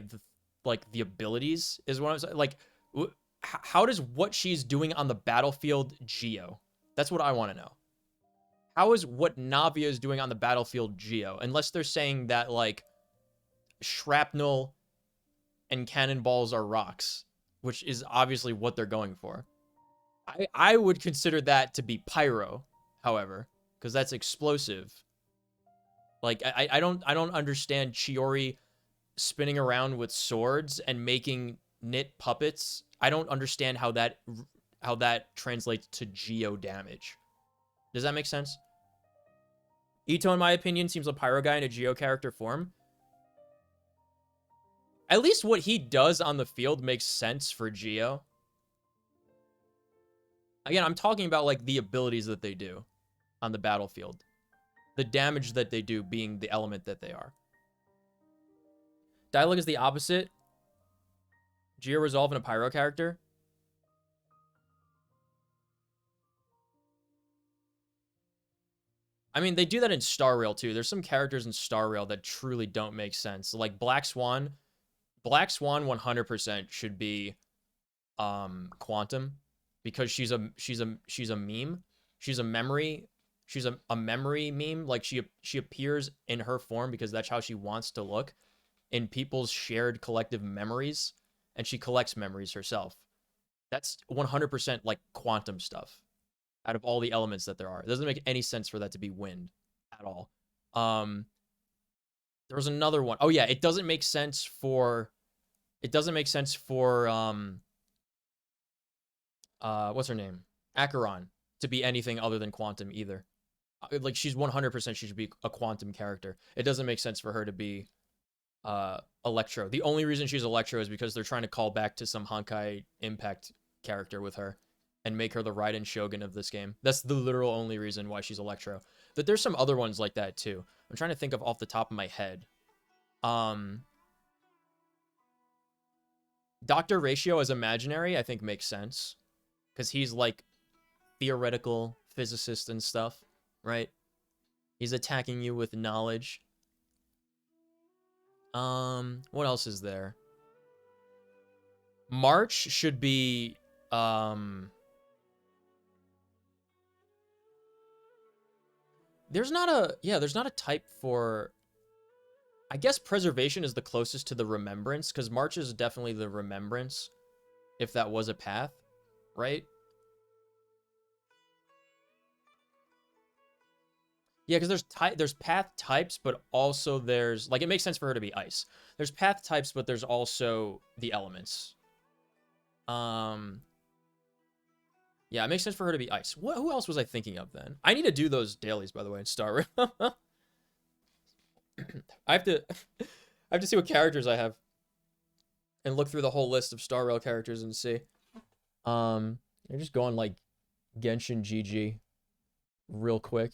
K: the abilities is what I'm saying. Like, how does what she's doing on the battlefield Geo? That's what I want to know. How is what Navia is doing on the battlefield Geo? Unless they're saying that like shrapnel and cannonballs are rocks, which is obviously what they're going for. I would consider that to be pyro, however, because that's explosive. Like I don't understand Chiori spinning around with swords and making knit puppets. I don't understand how that translates to Geo damage. Does that make sense? Ito, in my opinion, seems a pyro guy in a Geo character form. At least what he does on the field makes sense for Geo. Again, I'm talking about like the abilities that they do on the battlefield. The damage that they do being the element that they are. Dialogue is the opposite. Geo resolve in a pyro character. I mean, they do that in Star Rail too. There's some characters in Star Rail that truly don't make sense. Like Black Swan. Black Swan 100% should be Quantum, because she's a meme. She's a memory. She's a memory meme. Like she appears in her form because that's how she wants to look in people's shared collective memories, and she collects memories herself. That's 100% like Quantum stuff. Out of all the elements that there are, it doesn't make any sense for that to be wind at all. There was another one. Oh yeah, it doesn't make sense for what's her name? Acheron to be anything other than Quantum either. Like she's 100% she should be a Quantum character. It doesn't make sense for her to be Electro. The only reason she's Electro is because they're trying to call back to some Honkai Impact character with her and make her the Raiden Shogun of this game. That's the literal only reason why she's Electro. But there's some other ones like that too. I'm trying to think of off the top of my head. Dr. Ratio as imaginary, I think makes sense. Because he's like theoretical physicist and stuff, right? He's attacking you with knowledge. What else is there? March should be, there's not a type for, I guess preservation is the closest to the remembrance, because March is definitely the remembrance, if that was a path, right? Yeah, because there's path types, but also there's, like, it makes sense for her to be ice. There's path types, but there's also the elements. Yeah, it makes sense for her to be ice. Who else was I thinking of then? I need to do those dailies, by the way, in Star Rail. I have to see what characters I have and look through the whole list of Star Rail characters and see. You're just going like Genshin GG real quick.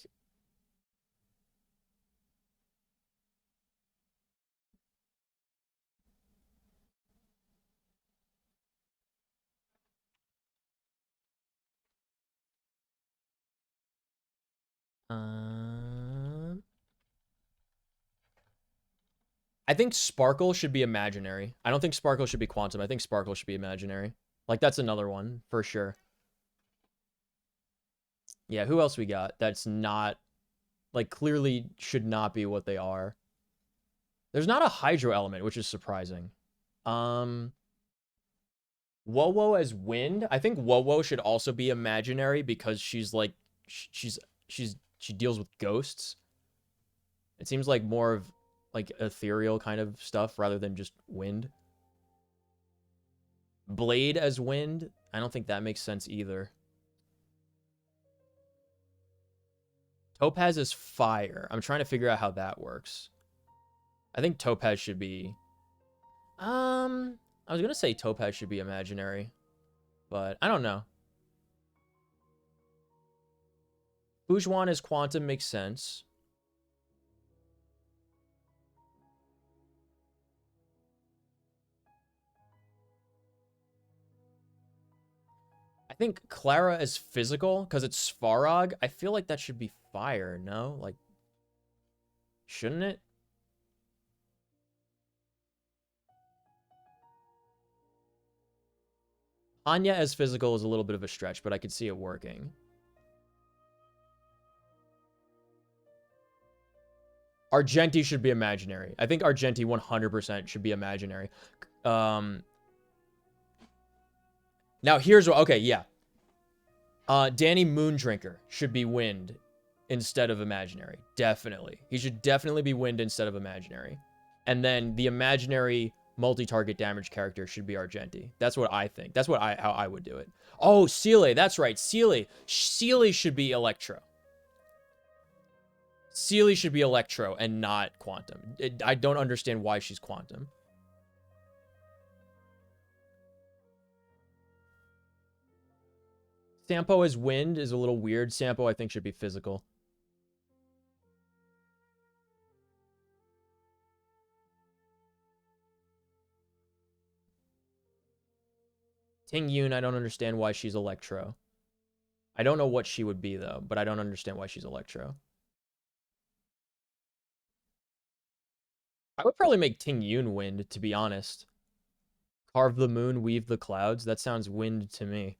K: I think Sparkle should be imaginary. I don't think Sparkle should be quantum. I think Sparkle should be imaginary. Like, that's another one, for sure. Yeah, who else we got that's not, like, clearly should not be what they are? There's not a Hydro element, which is surprising. Wowo as wind. I think Wowo should also be imaginary because she's, like, she deals with ghosts. It seems like more of, like, ethereal kind of stuff rather than just wind. Blade as wind. I don't think that makes sense either. Topaz is fire. I'm trying to figure out how that works. I think Topaz should be... I was going to say Topaz should be imaginary, but I don't know. Fujuan as quantum makes sense. I think Clara is physical because it's Svarog. I feel like that should be fire, no? Like, shouldn't it? Anya as physical is a little bit of a stretch, but I could see it working. Argenti should be imaginary. I think Argenti 100% should be imaginary. Now, here's what... Okay, yeah. Danny Moondrinker should be wind instead of imaginary. Definitely. He should definitely be wind instead of imaginary. And then the imaginary multi-target damage character should be Argenti. That's what I think. That's what how I would do it. Oh, Seele. That's right. Seele. Seele should be Electro. Seele should be Electro and not Quantum. I don't understand why she's Quantum. Sampo as wind is a little weird. Sampo, I think, should be physical. Ting Yun, I don't understand why she's Electro. I don't know what she would be, though, but I don't understand why she's Electro. I would probably make Ting Yun wind, to be honest. Carve the moon, weave the clouds. That sounds wind to me.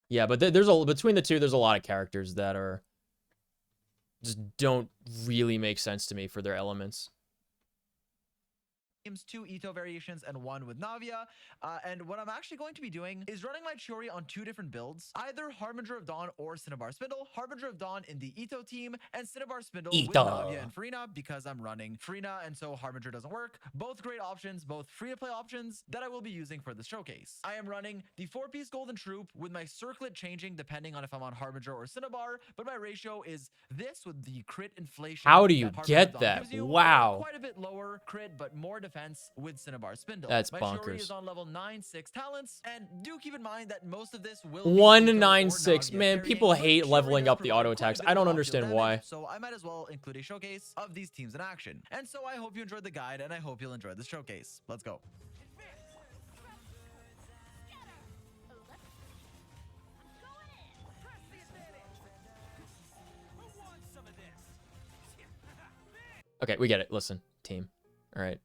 K: Yeah, but there's between the two, there's a lot of characters that are just don't really make sense to me for their elements.
Q: 2 Ito variations, and 1 with Navia. And what I'm actually going to be doing is running my Chiori on 2 different builds, either Harbinger of Dawn or Cinnabar Spindle. Harbinger of Dawn in the Ito team, and Cinnabar Spindle with Navia and Farina because I'm running Farina, and so Harbinger doesn't work. Both great options, both free-to-play options that I will be using for the showcase. I am running the 4-piece Golden Troop with my circlet changing depending on if I'm on Harbinger or Cinnabar, but my ratio is this with the crit inflation.
K: How do you
Q: that
K: get that? Wow.
Q: Quite a bit lower crit, but more defense with Cinnabar Spindle.
K: That's
Q: my
K: bonkers.
Q: Chiori is on level 9-6 talents, and do keep in mind that most of this will
K: 196. Man, people hate leveling up the auto attacks. I don't understand why.
Q: So I might as well include a showcase of these teams in action. And so I hope you enjoyed the guide, and I hope you'll enjoy the showcase. Let's go.
K: Okay, we get it. Listen, team. All right.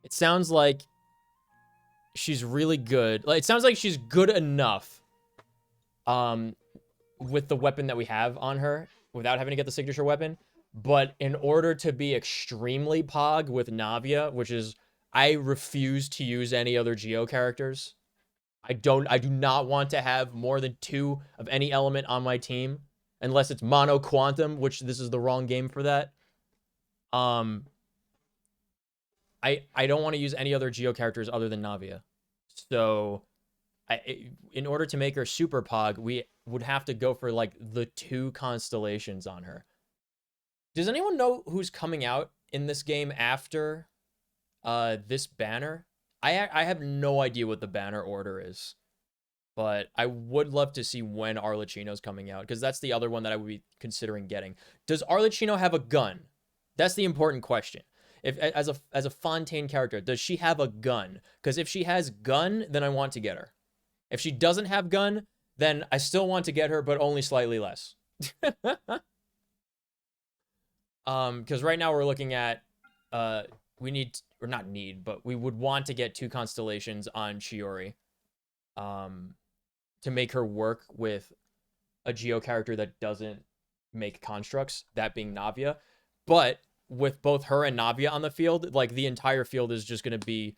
K: It sounds like she's really good. Like, it sounds like she's good enough with the weapon that we have on her without having to get the signature weapon. But in order to be extremely pog with Navia, which is, I refuse to use any other Geo characters. I do not want to have more than 2 of any element on my team. Unless it's Mono Quantum, which this is the wrong game for that. I don't want to use any other Geo characters other than Navia. So, in order to make her super pog, we would have to go for like the 2 constellations on her. Does anyone know who's coming out in this game after this banner? I have no idea what the banner order is. But I would love to see when Arlecchino's coming out, because that's the other one that I would be considering getting. Does Arlecchino have a gun? That's the important question. If as a Fontaine character, does she have a gun? Because if she has gun, then I want to get her. If she doesn't have gun, then I still want to get her, but only slightly less. Because right now we're looking at we need, or not need, but we would want to get 2 constellations on Chiori. To make her work with a Geo character that doesn't make constructs, that being Navia. But with both her and Navia on the field, like the entire field is just going to be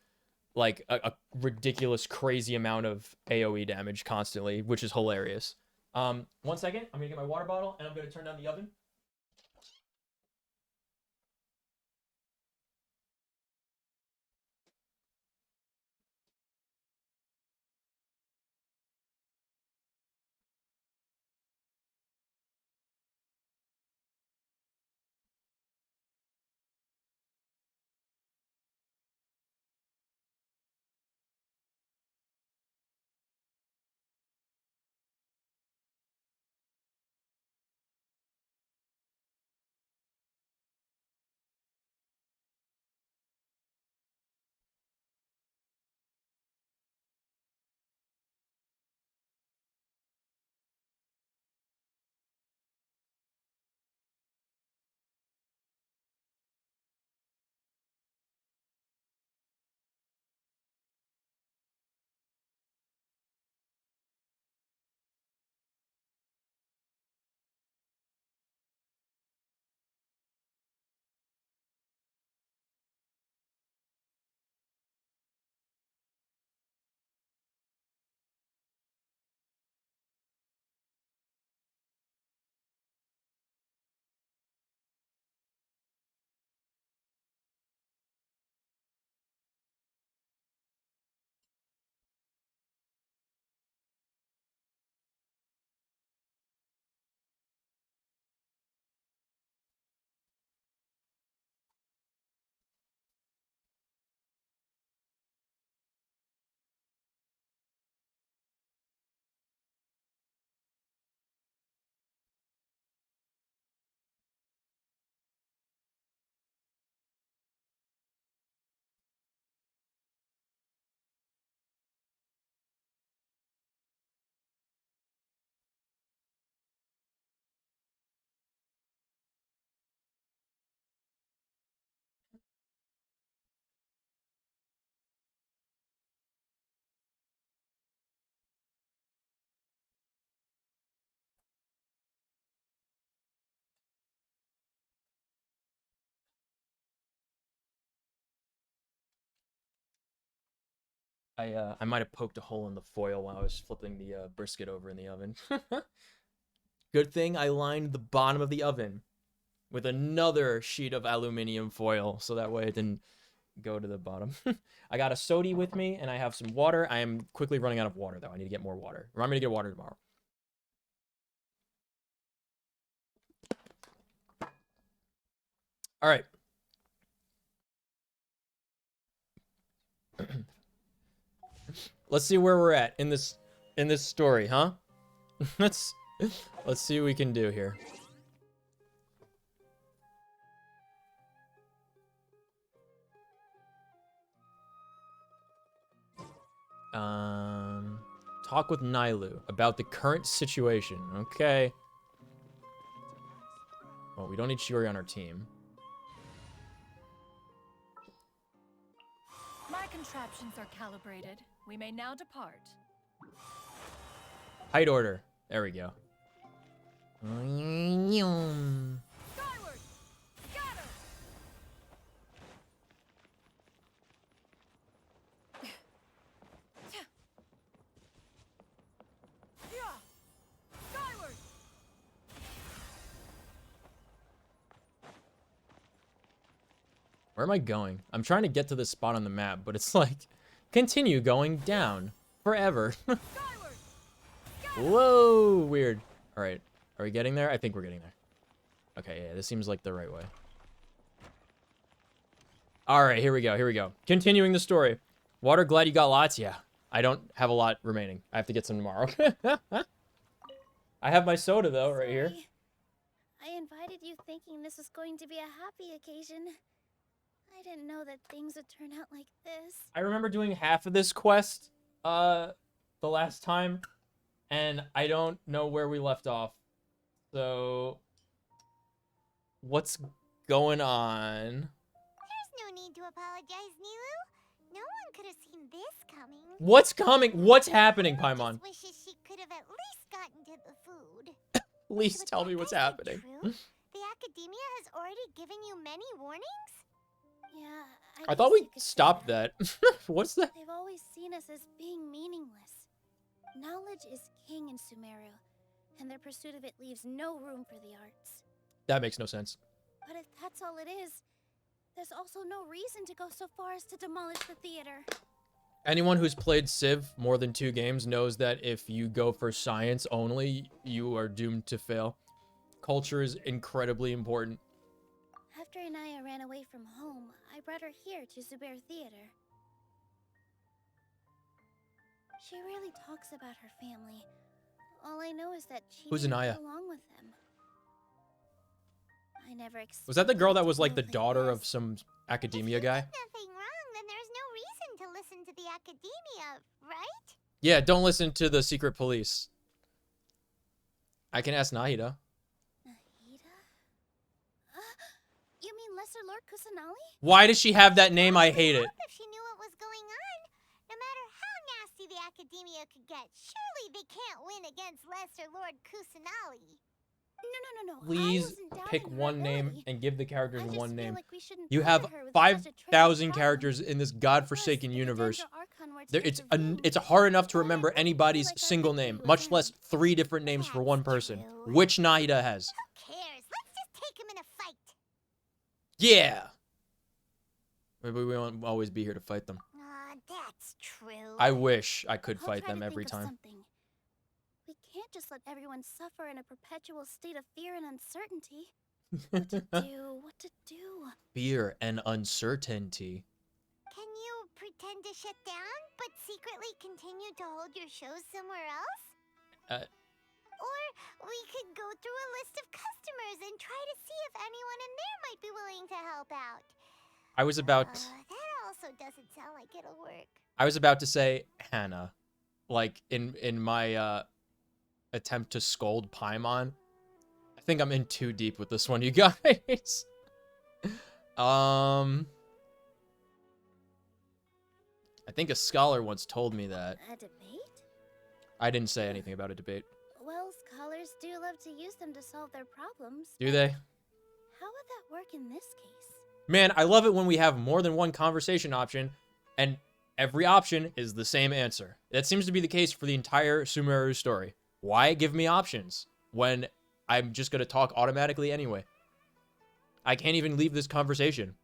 K: like a ridiculous, crazy amount of AoE damage constantly, which is hilarious. 1 second, I'm going to get my water bottle and I'm going to turn down the oven. I might have poked a hole in the foil while I was flipping the brisket over in the oven. Good thing I lined the bottom of the oven with another sheet of aluminum foil, so that way it didn't go to the bottom. I got a sody with me, and I have some water. I am quickly running out of water, though. I need to get more water. Remind me to get water tomorrow. All right. Let's see where we're at in this story, huh? let's see what we can do here. Talk with Nailu about the current situation. Okay. Well, we don't need Chiori on our team.
L: My contraptions are calibrated. We may now depart.
K: Height order. There we go.
L: Skyward! Scatter! Skyward!
K: Where am I going? I'm trying to get to this spot on the map, but it's like, continue going down forever. Whoa, weird. All right, are we getting there? I think we're getting there. Okay, yeah, this seems like the right way. All right, here we go, here we go. Continuing the story. Water, glad you got lots. Yeah, I don't have a lot remaining. I have to get some tomorrow. I have my soda, though, right here.
O: I invited you thinking this was going to be a happy occasion. I didn't know that things would turn out like this.
K: I remember doing half of this quest the last time, and I don't know where we left off. So, what's going on?
O: There's no need to apologize, Nilu. No one could have seen this coming.
K: What's coming? What's happening, Paimon?
O: Wishes she could have at least gotten to the food.
K: Please tell me what's happening.
O: True? The academia has already given you many warnings? Yeah,
K: I thought we stopped that. What's that?
O: They've always seen us as being meaningless. Knowledge is king in Sumeria, and their pursuit of it leaves no room for the arts.
K: That makes no sense.
O: But if that's all it is, there's also no reason to go so far as to demolish the theater.
K: Anyone who's played Civ more than 2 games knows that if you go for science only, you are doomed to fail. Culture is incredibly important.
O: After Anaya ran away from home, I brought her here to Zubair Theater. She really talks about her family. All I know is that she
K: Who's
O: didn't
K: Anaya?
O: get along with them. I never
K: Was that the girl that was like the
O: expected
K: daughter of some academia guy?
O: nothing wrong, then there's no reason to listen to the academia, right?
K: Yeah, don't listen to the secret police. I can ask Nahida.
O: You mean Lesser Lord Kusanali?
K: Why does she have that name? I hate it.
O: If she knew what was going on, no matter how nasty the academia could get, surely they can't win against Lesser Lord Kusanali. No.
K: Please pick one name and give the characters one name.
O: like we shouldn't
K: You have
O: bother her with such a trivial
K: 5,000 characters in this godforsaken universe. It's hard enough to remember anybody's single name, much less 3 different names for one person, which Nahida has.
O: Who cares? Let's just take him in a fight.
K: Yeah! Maybe we won't always be here to fight them.
O: That's true.
K: I wish I could
O: I'll
K: fight
O: try
K: them
O: to
K: every
O: think of
K: time.
O: something. We can't just let everyone suffer in a perpetual state of fear and uncertainty. What to do?
K: Fear and uncertainty.
O: Can you pretend to shut down, but secretly continue to hold your shows somewhere else? Or we could go through a list of customers and try to see if anyone in there might be willing to help out.
K: I was about...
O: That also doesn't sound like it'll work.
K: I was about to say Hannah. Like, in my, attempt to scold Paimon. I think I'm in too deep with this one, you guys. I think a scholar once told me that.
O: A debate?
K: I didn't say anything about a debate.
O: Well, scholars do love to use them to solve their problems.
K: Do they?
O: How would that work in this case?
K: Man, I love it when we have more than one conversation option, and Every option is the same answer. That seems to be the case for the entire Sumeru story. Why give me options when I'm just going to talk automatically anyway? I can't even leave this conversation.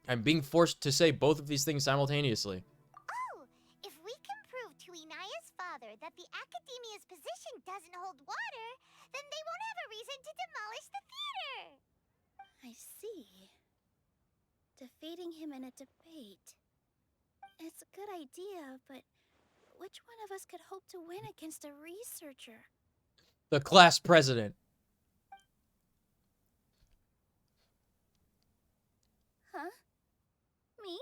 K: I'm being forced to say both of these things simultaneously.
O: Oh, if we can prove to Inaya's father that the Academia's position doesn't hold water, then they won't have a reason to demolish the theater.
R: I see. Defeating him in a debate. It's a good idea, but which one of us could hope to win against a researcher?
K: The class president.
R: Huh? Me?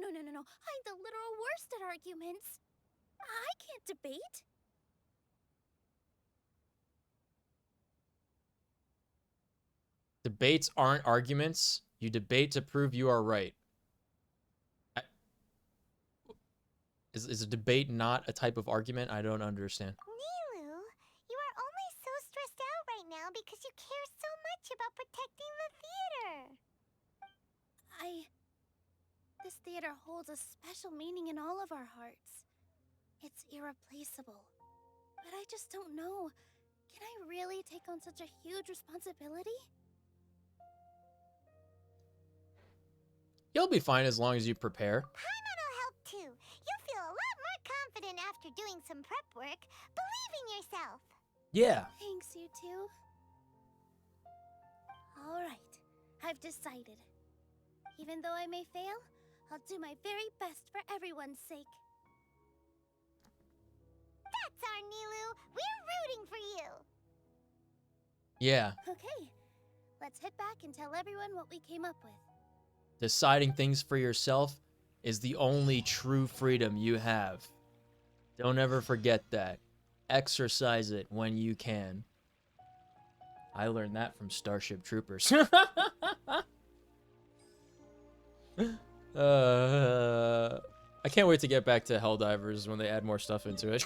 R: No. I'm the literal worst at arguments. I can't debate.
K: Debates aren't arguments. You debate to prove you are right. Is a debate not a type of argument? I don't understand.
O: Nilu, you are only so stressed out right now because you care so much about protecting the theater.
R: This theater holds a special meaning in all of our hearts. It's irreplaceable. But I just don't know. Can I really take on such a huge responsibility?
K: You'll be fine as long as you prepare.
O: Paimon'll help too. You'll feel a lot more confident after doing some prep work. Believe in yourself.
K: Yeah.
R: Thanks, you two. Alright, I've decided. Even though I may fail, I'll do my very best for everyone's sake.
O: That's our Nilu. We're rooting for you.
K: Yeah.
R: Okay, let's head back and tell everyone what we came up with.
K: Deciding things for yourself is the only true freedom you have. Don't ever forget that. Exercise it when you can. I learned that from Starship Troopers. I can't wait to get back to Helldivers when they add more stuff into it.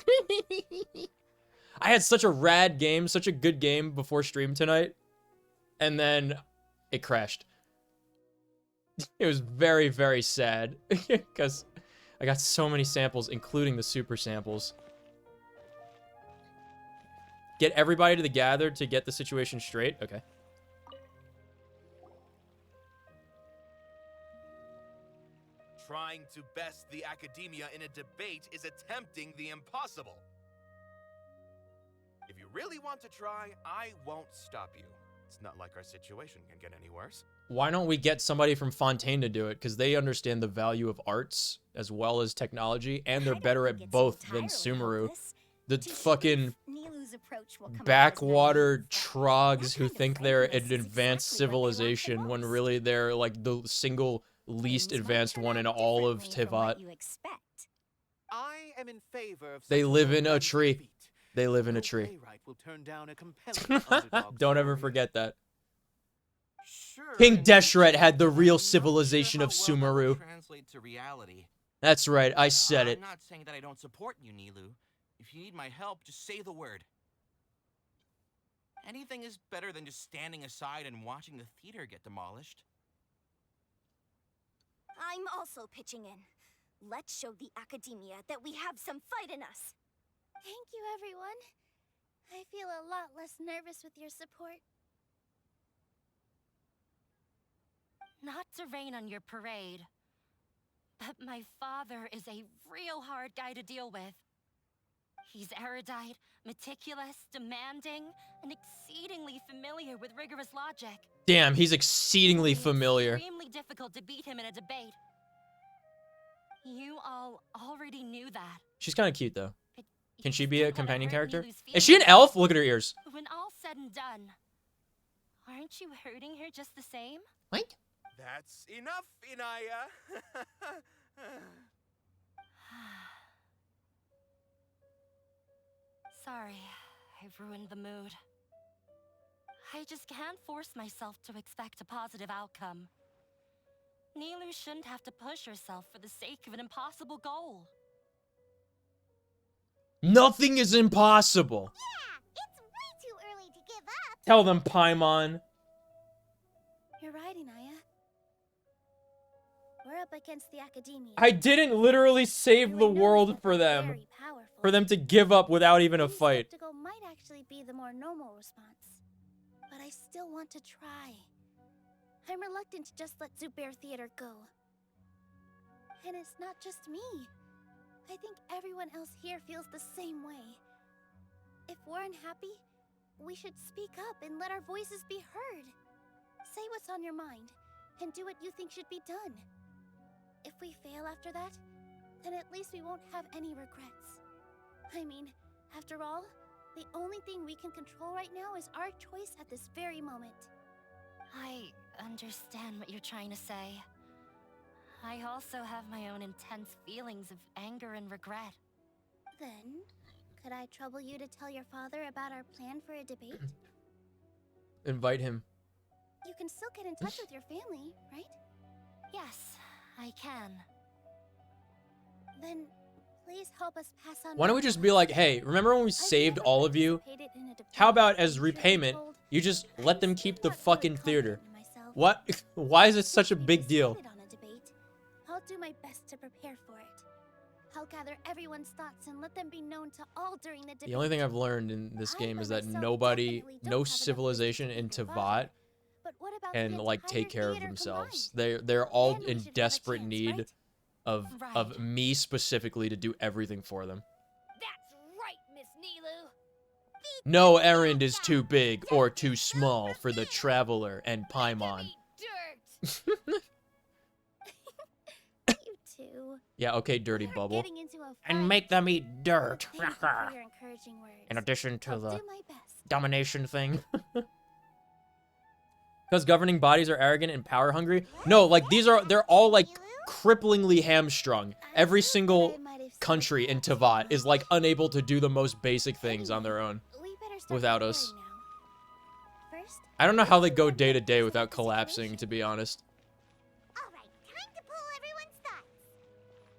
K: I had such a rad game, such a good game before stream tonight, and then it crashed. It was very, very sad because I got so many samples, including the super samples. Get everybody to the gather to get the situation straight. Okay.
M: Trying to best the academia in a debate is attempting the impossible. If you really want to try, I won't stop you. It's not like our situation can get any worse.
K: Why don't we get somebody from Fontaine to do it? Because they understand the value of arts as well as technology, and they're better at both than Sumeru. The fucking backwater trogs who think they're an advanced civilization when really they're like the single least advanced one in all of Tivat.
M: I am in favor of
K: They live in a tree. They live in a tree. Don't ever forget that. King Deshret had the real civilization of Sumeru.
M: Translate to reality.
K: That's right, I said it.
M: I'm not saying that I don't support you, Nilu. If you need my help, just say the word. Anything is better than just standing aside and watching the theater get demolished.
S: I'm also pitching in. Let's show the academia that we have some fight in us.
R: Thank you, everyone. I feel a lot less nervous with your support.
T: Not to rain on your parade, but my father is a real hard guy to deal with. He's erudite, meticulous, demanding, and exceedingly familiar with rigorous logic.
K: Damn, he's exceedingly familiar.
T: Extremely difficult to beat him in a debate. You all already knew that.
K: She's kind of cute, though. Can she be a companion character? Is she an elf? Look at her ears.
T: When all said and done, aren't you hurting her just the same?
K: What?
M: That's enough, Inaya.
T: Sorry, I've ruined the mood. I just can't force myself to expect a positive outcome. Nilu shouldn't have to push herself for the sake of an impossible goal.
K: Nothing is impossible.
O: Yeah, it's way too early to give up.
K: Tell them, Paimon.
R: You're right, Inaya. We're up against the academia.
K: I didn't literally save the world for them. For them to give up without even a fight.
R: Skeptical might actually be the more normal response. But I still want to try. I'm reluctant to just let Zubair Theater go. And it's not just me. I think everyone else here feels the same way. If we're unhappy, we should speak up and let our voices be heard. Say what's on your mind, and do what you think should be done. If we fail after that, then at least we won't have any regrets. I mean, after all, the only thing we can control right now is our choice at this very moment.
T: I understand what you're trying to say. I also have my own intense feelings of anger and regret.
R: Then, could I trouble you to tell your father about our plan for a debate?
K: Invite him.
R: You can still get in touch with your family, right?
T: Yes, I can.
R: Then, please help us pass on.
K: Why don't we just be like, hey, remember when we saved all of you? How about as repayment, you just let them keep the fucking theater? What? Why is it such a big deal?
R: I'll do my best to prepare for it. I'll gather everyone's thoughts and let them be known to all during the debate.
K: The only thing I've learned in this game is that no civilization in Teyvat can like take care of themselves. They're all in desperate need of me specifically to do everything for them.
S: That's right, Miss Nilu.
K: No errand is too big or too small for the traveler and Paimon.
R: You too.
K: Yeah, okay, dirty bubble.
R: Getting into a
K: And
R: fight.
K: make them eat dirt.
R: Thank you for your encouraging words.
K: In addition to
R: I'll
K: the
R: do my best.
K: domination thing. Because governing bodies are arrogant and power hungry? No, like they're all like cripplingly hamstrung. Every single country in Teyvat is like unable to do the most basic things on their own without us. I don't know how they go day to day without collapsing, to be honest.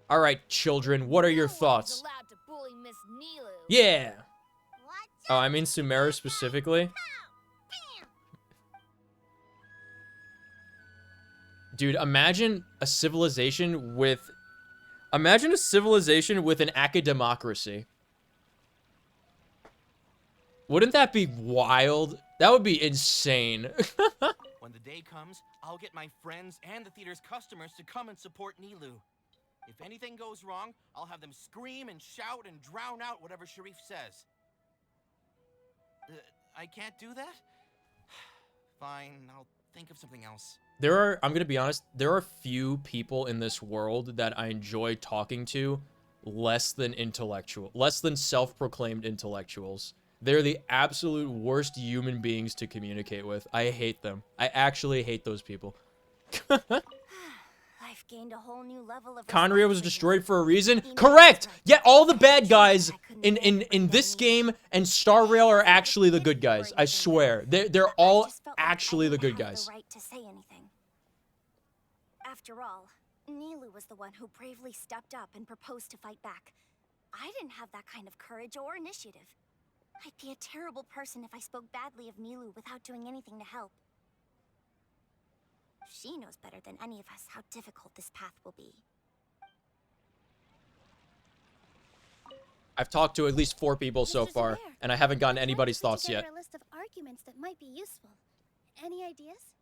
K: All right, children, what are your thoughts? Yeah. Oh, I mean Sumeru specifically. Dude, imagine a civilization with an academocracy. Wouldn't that be wild? That would be insane.
M: When the day comes, I'll get my friends and the theater's customers to come and support Nilu. If anything goes wrong, I'll have them scream and shout and drown out whatever Sharif says. I can't do that? Fine, I'll think of something else.
K: I'm gonna be honest, there are few people in this world that I enjoy talking to less than self-proclaimed intellectuals. They're the absolute worst human beings to communicate with. I hate them. I actually hate those people.
S: I've gained a whole new level of
K: Conria was destroyed for a reason? Correct! Yeah, all the bad guys in this game and Star Rail are actually the good guys. I swear. They're all actually the good guys.
S: Right to say anything. After all, Nilu was the one who bravely stepped up and proposed to fight back. I didn't have that kind of courage or initiative. I'd be a terrible person if I spoke badly of Nilu without doing anything to help. She knows better than any of us how difficult this path will be.
K: I've talked to at least 4 people so far, and I haven't gotten anybody's thoughts yet.
R: A list of arguments that might be useful. Any ideas?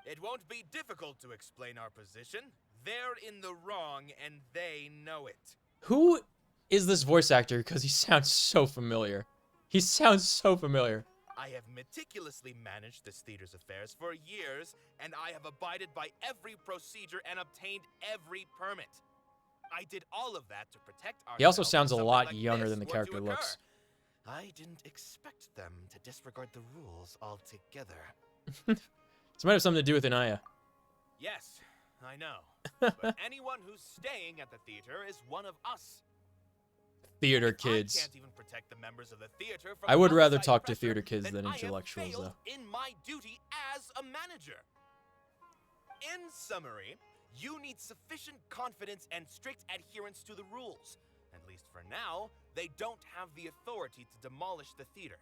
M: It won't be difficult to explain our position. They're in the wrong, and they know it.
K: Who is this voice actor? Because he sounds so familiar. He sounds so familiar.
M: I have meticulously managed this theater's affairs for years, and I have abided by every procedure and obtained every permit. I did all of that to protect our.
K: He also sounds a lot younger than the character looks.
M: I didn't expect them to disregard the rules altogether.
K: This might have something to do with Inaya.
M: Yes, I know. But anyone who's staying at the theater is one of us.
K: Theater kids.
M: I can't even protect the members of the theater from
K: I would rather
M: outside
K: talk to
M: pressure,
K: theater kids
M: then
K: than
M: I have
K: intellectuals,
M: failed
K: though.
M: in my duty as a manager. In summary, you need sufficient confidence and strict adherence to the rules. At least for now, they don't have the authority to demolish the theater.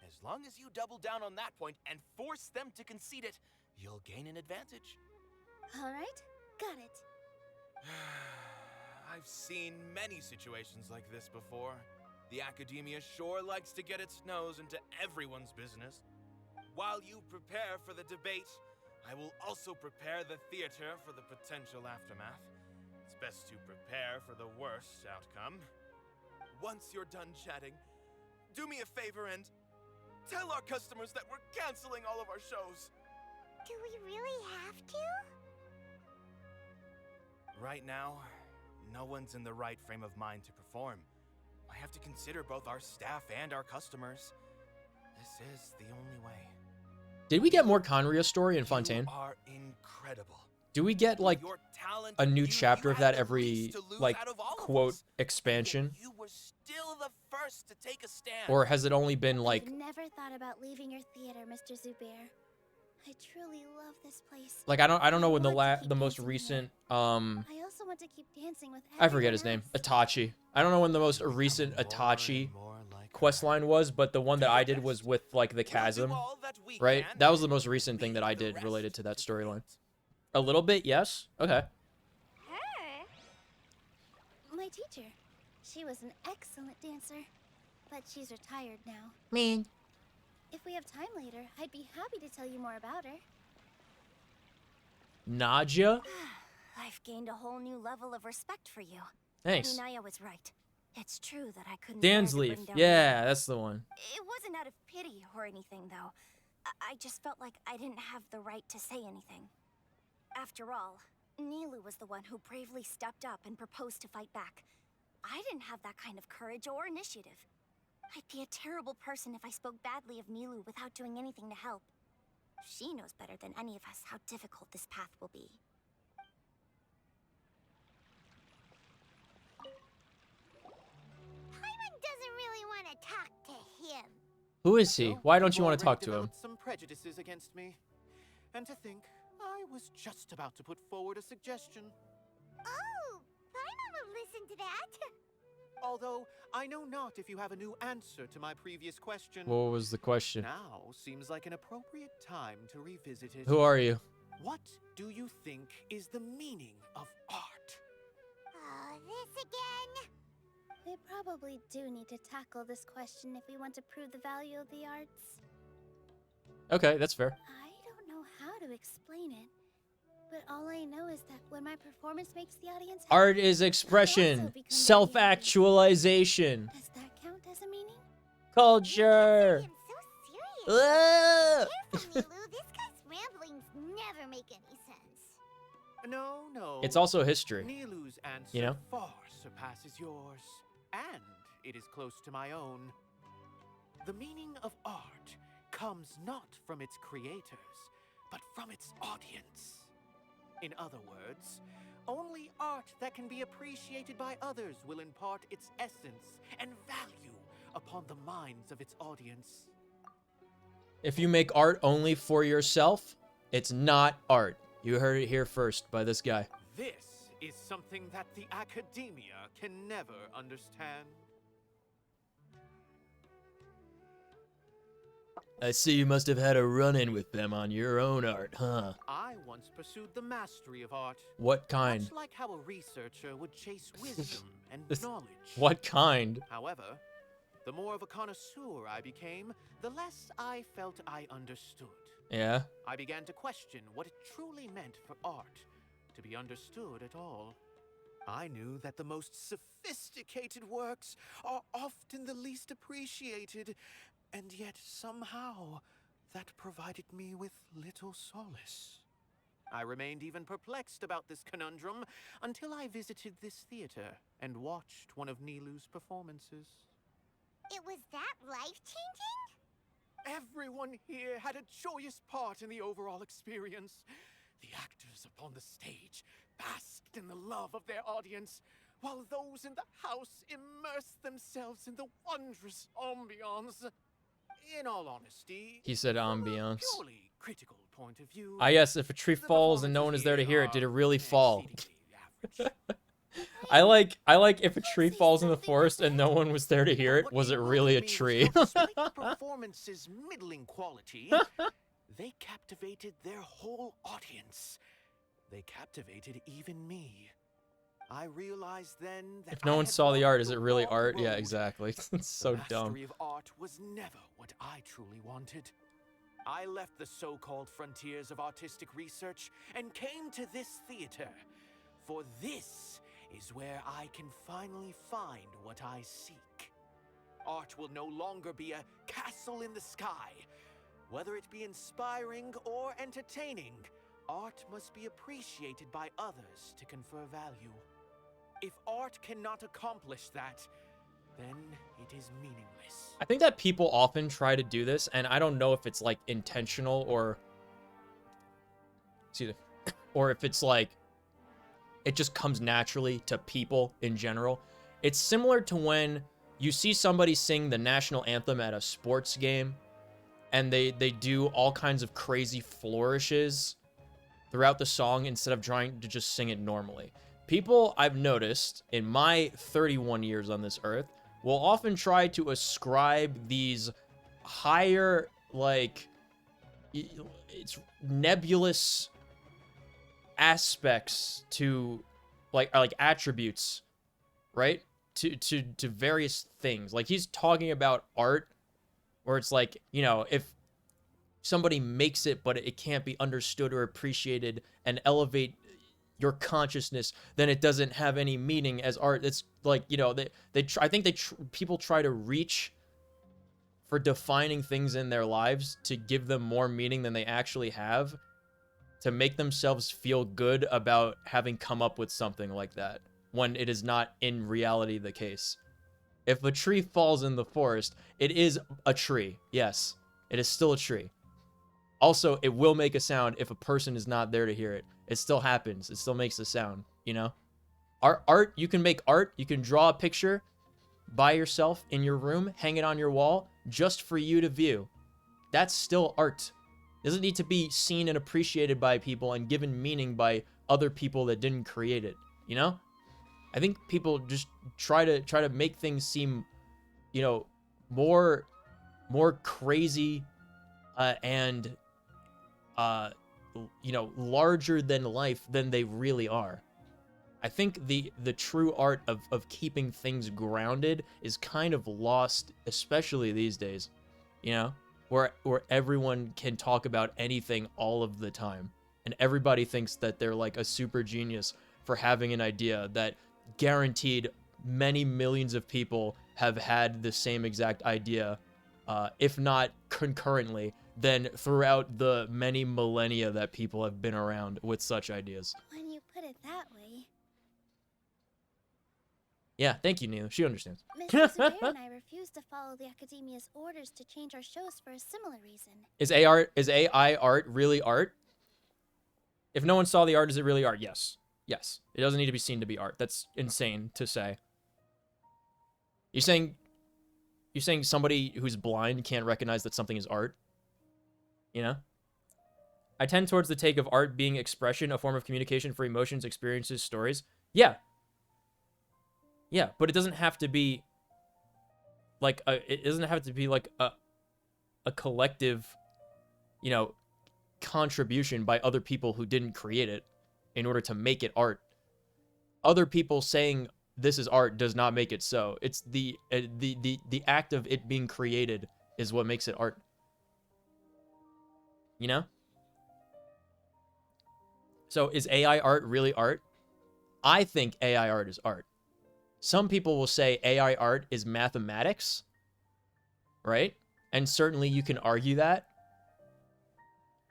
M: As long as you double down on that point and force them to concede it, you'll gain an advantage.
R: All right, got it.
M: I've seen many situations like this before. The academia sure likes to get its nose into everyone's business. While you prepare for the debate, I will also prepare the theater for the potential aftermath. It's best to prepare for the worst outcome. Once you're done chatting, do me a favor and tell our customers that we're canceling all of our shows.
O: Do we really have to?
M: Right now, no one's in the right frame of mind to perform. I have to consider both our staff and our customers. This is the only way.
K: Did we get more Conria story in Fontaine?
M: You are incredible.
K: Do we get like a new chapter of that every like quote expansion?
M: You were still the first to take a stand.
K: Or has it only been like
R: I've never thought about leaving your theater, Mr. Zubair. I truly love this place.
K: like I don't know when the most recent
R: I also want to keep dancing with
K: I forget his name. Itachi. I don't know when the most recent Itachi quest line was, but the one that I did was with like the chasm, right? That was the most recent thing that I did related to that storyline. A little bit, yes. Okay.
R: Her? My teacher. She was an excellent dancer, but she's retired now.
K: Me.
R: If we have time later, I'd be happy to tell you more about her.
K: Nadia?
S: I've gained a whole new level of respect for you.
K: Thanks.
S: Minaya was right. It's true that I couldn't
K: Dan's
S: bear to
K: leaf.
S: bring down
K: Yeah,
S: her.
K: that's the one.
S: It wasn't out of pity or anything, though. I just felt like I didn't have the right to say anything. After all, Nilu was the one who bravely stepped up and proposed to fight back. I didn't have that kind of courage or initiative. I'd be a terrible person if I spoke badly of Nilu without doing anything to help. She knows better than any of us how difficult this path will be.
O: Paimon doesn't really want to talk to him.
K: Who is he? Why don't you want to talk to him?
U: Developed some prejudices against me. And to think, I was just about to put forward a suggestion.
O: Oh, Paimon will listen to that.
U: Although, I know not if you have a new answer to my previous question.
K: What was the question?
U: Now seems like an appropriate time to revisit it.
K: Who are you?
U: What do you think is the meaning of art?
O: Oh, this again.
R: We probably do need to tackle this question if we want to prove the value of the arts.
K: Okay, that's fair.
R: I don't know how to explain it, but all I know is that when my performance makes the audience happy,
K: Art is expression, self-actualization,
R: does that count as a meaning?
K: culture. Ah!
O: Careful, Nilu. This guy's ramblings never make any sense.
U: No.
K: It's also history.
U: Nilu's answer
K: You know?
U: far surpasses yours, and it is close to my own. The meaning of art comes not from its creators, but from its audience. In other words, only art that can be appreciated by others will impart its essence and value upon the minds of its audience.
K: If you make art only for yourself, it's not art. You heard it here first by this guy.
U: This is something that the academia can never understand.
K: I see you must have had a run-in with them on your own art, huh?
U: I once pursued the mastery of art.
K: What kind?
U: Much like how a researcher would chase wisdom and knowledge.
K: What kind?
U: However, the more of a connoisseur I became, the less I felt I understood.
K: Yeah?
U: I began to question what it truly meant for art to be understood at all. I knew that the most sophisticated works are often the least appreciated, and yet somehow that provided me with little solace. I remained even perplexed about this conundrum until I visited this theater and watched one of Nilu's performances.
O: It was that life-changing?
U: Everyone here had a joyous part in the overall experience. The actors upon the stage basked in the love of their audience, while those in the house immersed themselves in the wondrous ambiance. In all honesty,
K: He said ambiance.
U: purely critical point of view.
K: Ah yes, if a tree falls and no one is there to hear it, did it really fall? I like if a tree falls in the forest and no one was there to hear it, was it really a tree?
U: Despite the performance's middling quality, they captivated their whole audience. They captivated even me. I realized then that
K: If no
U: I
K: one
U: had
K: saw the
U: walked
K: art, is it really
U: wrong
K: art? Yeah,
U: road.
K: exactly. It's
U: The
K: so dumb.
U: mastery of art was never what I truly wanted. I left the so-called frontiers of artistic research and came to this theater. For this is where I can finally find what I seek. Art will no longer be a castle in the sky. Whether it be inspiring or entertaining, art must be appreciated by others to confer value. If art cannot accomplish that, then it is meaningless.
K: I think that people often try to do this, and I don't know if it's like intentional or or if it's like it just comes naturally to people in general. It's similar to when you see somebody sing the national anthem at a sports game, and they do all kinds of crazy flourishes throughout the song instead of trying to just sing it normally. People, I've noticed in my 31 years on this earth, will often try to ascribe these higher, like, it's nebulous aspects to, like attributes, right? To various things. Like, he's talking about art where it's like, you know, if somebody makes it but it can't be understood or appreciated and elevate your consciousness, then it doesn't have any meaning as art. It's like, you know, people try to reach for defining things in their lives to give them more meaning than they actually have, to make themselves feel good about having come up with something like that, when it is not in reality the case. If a tree falls in the forest, it is a tree. Yes, it is still a tree. Also, it will make a sound if a person is not there to hear it. It still happens. It still makes a sound, you know? Art, you can make art. You can draw a picture by yourself in your room, hang it on your wall, just for you to view. That's still art. It doesn't need to be seen and appreciated by people and given meaning by other people that didn't create it, you know? I think people just try to make things seem, you know, more crazy and you know, larger than life than they really are. I think the true art of keeping things grounded is kind of lost, especially these days, you know, where everyone can talk about anything all of the time, and everybody thinks that they're like a super genius for having an idea that guaranteed many millions of people have had the same exact idea, if not concurrently, then throughout the many millennia that people have been around with such ideas.
R: When you put it that way.
K: Yeah, thank you, Neil. She understands.
R: Mr. Severe and I refuse to follow the Academia's orders to change our shows for a similar reason.
K: Is AI art really art? If no one saw the art, is it really art? Yes. Yes. It doesn't need to be seen to be art. That's insane to say. You're saying somebody who's blind can't recognize that something is art? You know? I tend towards the take of art being expression, a form of communication for emotions, experiences, stories. Yeah. Yeah, but it doesn't have to be like a collective, you know, contribution by other people who didn't create it in order to make it art. Other people saying this is art does not make it so. It's the act of it being created is what makes it art. You know? So is AI art really art? I think AI art is art. Some people will say AI art is mathematics, right? And certainly you can argue that.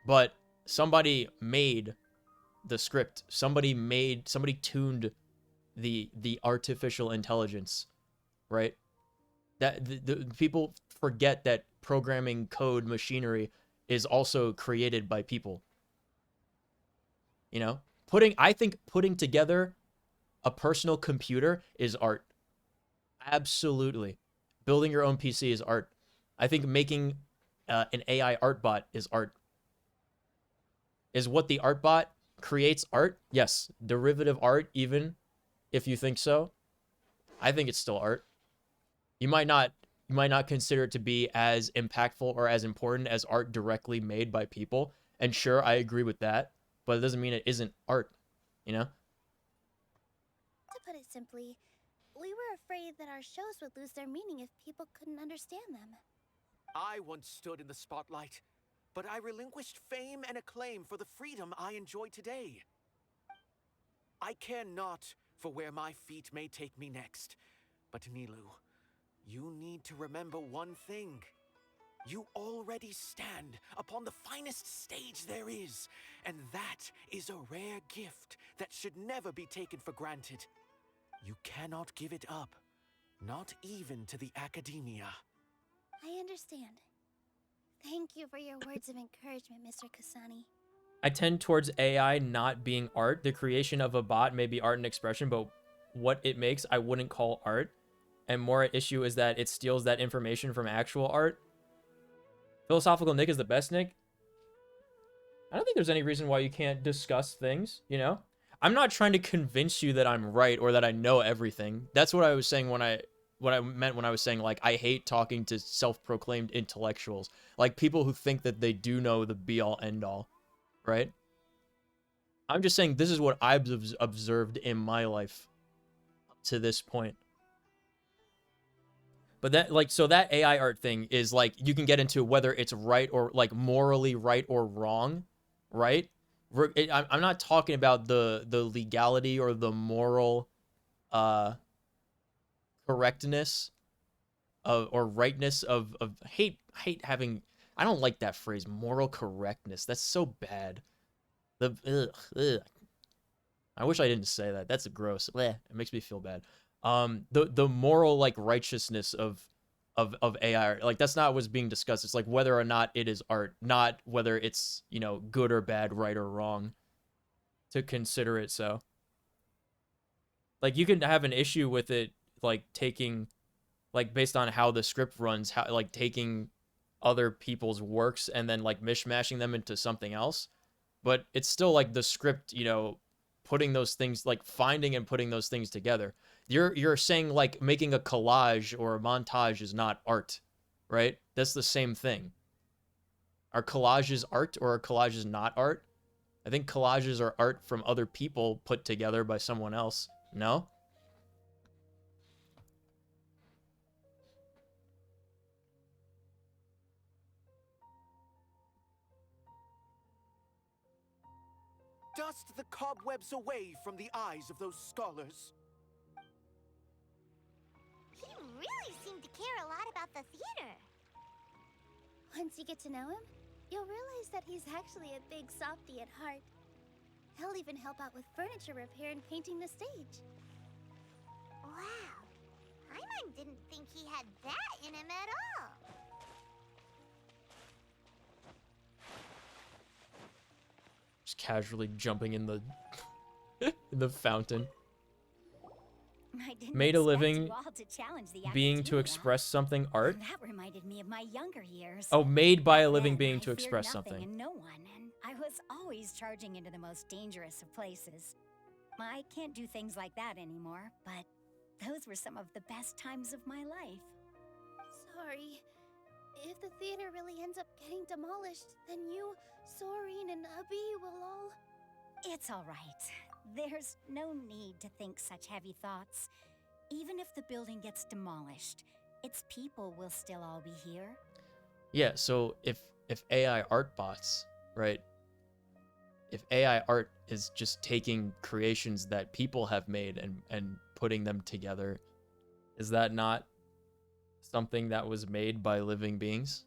K: But somebody made the script. Somebody tuned the artificial intelligence, right? That the people forget that programming code machinery is also created by people. You know, I think putting together a personal computer is art. Absolutely. Building your own PC is art. I think making an AI art bot is art. Is what the art bot creates art? Yes. Derivative art, even if you think so. I think it's still art. You might not consider it to be as impactful or as important as art directly made by people. And sure, I agree with that, but it doesn't mean it isn't art, you know?
R: To put it simply, we were afraid that our shows would lose their meaning if people couldn't understand them.
U: I once stood in the spotlight, but I relinquished fame and acclaim for the freedom I enjoy today. I care not for where my feet may take me next, but Nilu, you need to remember one thing. You already stand upon the finest stage there is, and that is a rare gift that should never be taken for granted. You cannot give it up, not even to the academia.
R: I understand. Thank you for your words of encouragement, Mr. Kasani.
K: I tend towards AI not being art. The creation of a bot may be art and expression, but what it makes, I wouldn't call art. And more at issue is that it steals that information from actual art. Philosophical Nick is the best Nick. I don't think there's any reason why you can't discuss things, you know? I'm not trying to convince you that I'm right or that I know everything. That's what I was saying when I meant when I was saying, like, I hate talking to self-proclaimed intellectuals. Like, people who think that they do know the be-all, end-all, right? I'm just saying this is what I've observed in my life up to this point. But that, like, so that AI art thing is, like, you can get into whether it's right or, like, morally right or wrong, right? I'm not talking about the legality or the moral correctness of, or rightness of hate having, I don't like that phrase, moral correctness. That's so bad. Ugh. I wish I didn't say that. That's gross. It makes me feel bad. The moral, like, righteousness of AI, like, that's not what's being discussed. It's like whether or not it is art, not whether it's, you know, good or bad, right or wrong, to consider it so. Like, you can have an issue with it, like, taking, like, based on how the script runs, how, like, taking other people's works and then, like, mishmashing them into something else. But it's still, like, the script, you know, putting those things, like, finding and putting those things together. You're saying, like, making a collage or a montage is not art, right? That's the same thing. Are collages art or are collages not art? I think collages are art from other people put together by someone else. No?
U: Dust the cobwebs away from the eyes of those scholars.
O: He really seemed to care a lot about the theater.
R: Once you get to know him, you'll realize that he's actually a big softie at heart. He'll even help out with furniture repair and painting the stage.
O: Wow. Paimon didn't think he had that in him at all.
K: Just casually jumping in the in the fountain. Made a living being to express something, art.
F: That reminded me of my younger years.
K: Oh, made by a
F: Back
K: living
F: then,
K: being
F: I
K: to
F: feared
K: express
F: nothing
K: something.
F: And no one, and I was always charging into the most dangerous of places. I can't do things like that anymore, but those were some of the best times of my life.
R: Sorry. If the theater really ends up getting demolished, then you, Soreen, and Abi will all...
F: It's all right. There's no need to think such heavy thoughts. Even if the building gets demolished, its people will still all be here.
K: Yeah, so if AI art bots, right? If AI art is just taking creations that people have made and putting them together, is that not something that was made by living beings?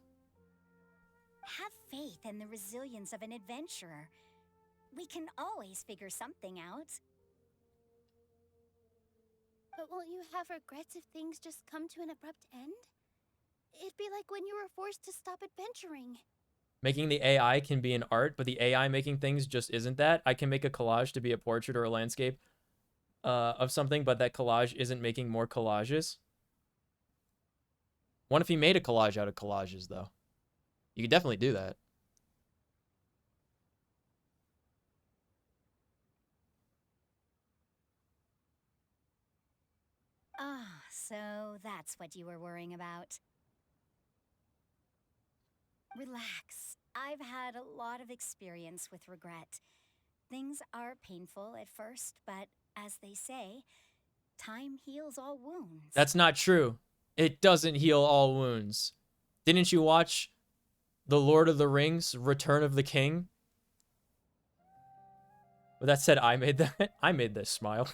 F: Have faith in the resilience of an adventurer. We can always figure something out.
R: But won't you have regrets if things just come to an abrupt end? It'd be like when you were forced to stop adventuring.
K: Making the AI can be an art, but the AI making things just isn't that. I can make a collage to be a portrait or a landscape of something, but that collage isn't making more collages. What if he made a collage out of collages, though? You could definitely do that.
F: Ah, so that's what you were worrying about. Relax. I've had a lot of experience with regret. Things are painful at first, but as they say, time heals all wounds.
K: That's not true. It doesn't heal all wounds. Didn't you watch The Lord of the Rings, Return of the King? With that said, I made that. I made this smile.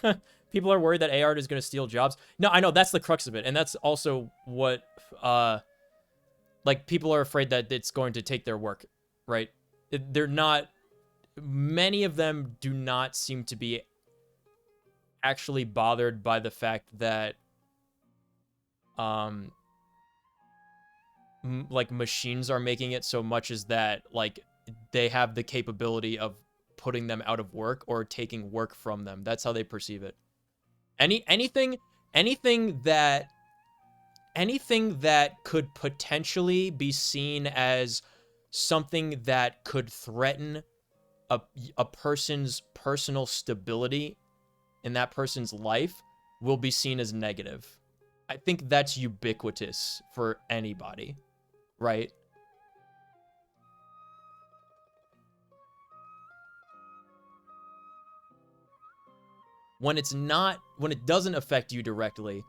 K: People are worried that AI art is going to steal jobs. No, I know that's the crux of it. And that's also what, like, people are afraid that it's going to take their work, right? They're not, many of them do not seem to be actually bothered by the fact that, like, machines are making it so much as that, like, they have the capability of putting them out of work or taking work from them. That's how they perceive it. Anything that could potentially be seen as something that could threaten a person's personal stability in that person's life will be seen as negative. I think that's ubiquitous for anybody, right? When it doesn't affect you directly,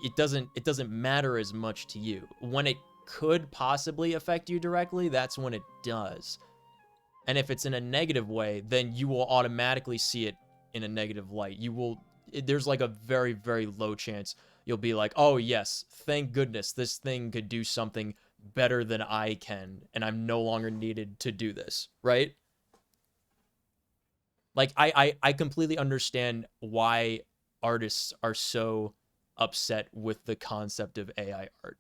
K: it doesn't matter as much to you. When it could possibly affect you directly, that's when it does. And if it's in a negative way, then you will automatically see it in a negative light. There's like a very, very low chance you'll be like, oh yes, thank goodness this thing could do something better than I can, and I'm no longer needed to do this, right? Like, I completely understand why artists are so upset with the concept of AI art.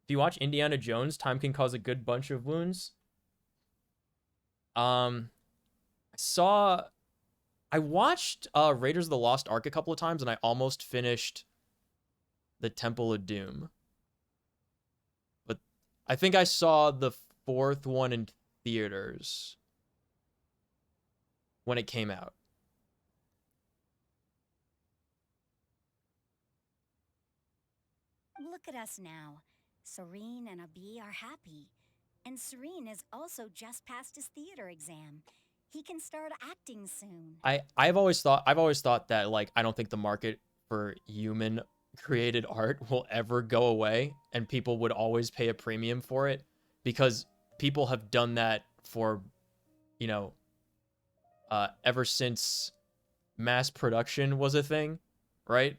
K: If you watch Indiana Jones, time can cause a good bunch of wounds. I watched Raiders of the Lost Ark a couple of times, and I almost finished the Temple of Doom. But I think I saw the fourth one in theaters when it came out.
F: Look at us now. Serene and Abi are happy. And Serene has also just passed his theater exam. He can start acting soon.
K: I've always thought that, like, I don't think the market for human created art will ever go away, and people would always pay a premium for it, because people have done that for, you know, ever since mass production was a thing, right?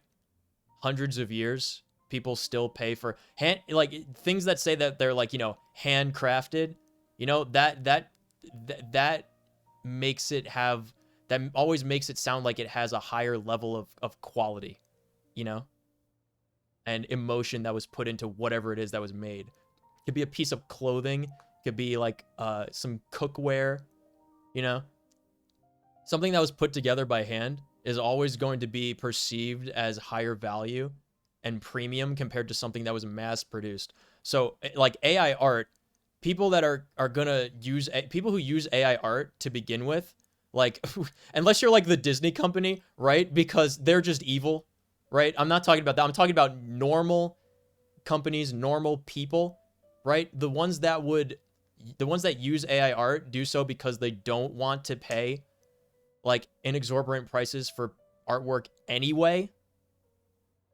K: Hundreds of years, people still pay for things that say that they're, like, you know, handcrafted. You know, that makes it have, that always makes it sound like it has a higher level of quality, you know, and emotion that was put into whatever it is that was made. It could be a piece of clothing, it could be like some cookware, you know. Something that was put together by hand is always going to be perceived as higher value and premium compared to something that was mass produced. So, like, AI art, people that are gonna use, people who use AI art to begin with, like, unless you're like the Disney company, right? Because they're just evil, right? I'm not talking about that. I'm talking about normal companies, normal people, right? The ones that use AI art do so because they don't want to pay, like, inexorbitant prices for artwork anyway.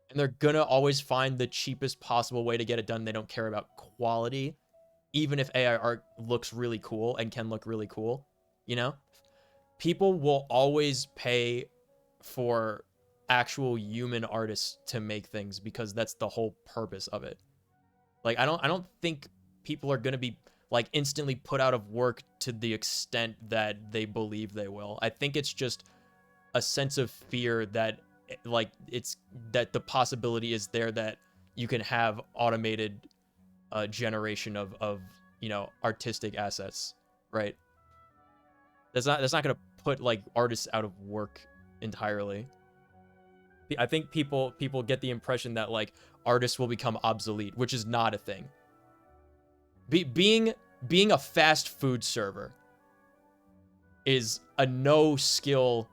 K: And they're gonna always find the cheapest possible way to get it done. They don't care about quality, even if AI art looks really cool and can look really cool, you know? People will always pay for actual human artists to make things because that's the whole purpose of it. Like, I don't think people are gonna be, like, instantly put out of work to the extent that they believe they will. I think it's just a sense of fear that, like, it's that the possibility is there that you can have automated generation of you know, artistic assets, right? That's not gonna put, like, artists out of work entirely. I think people get the impression that, like, artists will become obsolete, which is not a thing. Being a fast food server is a no skill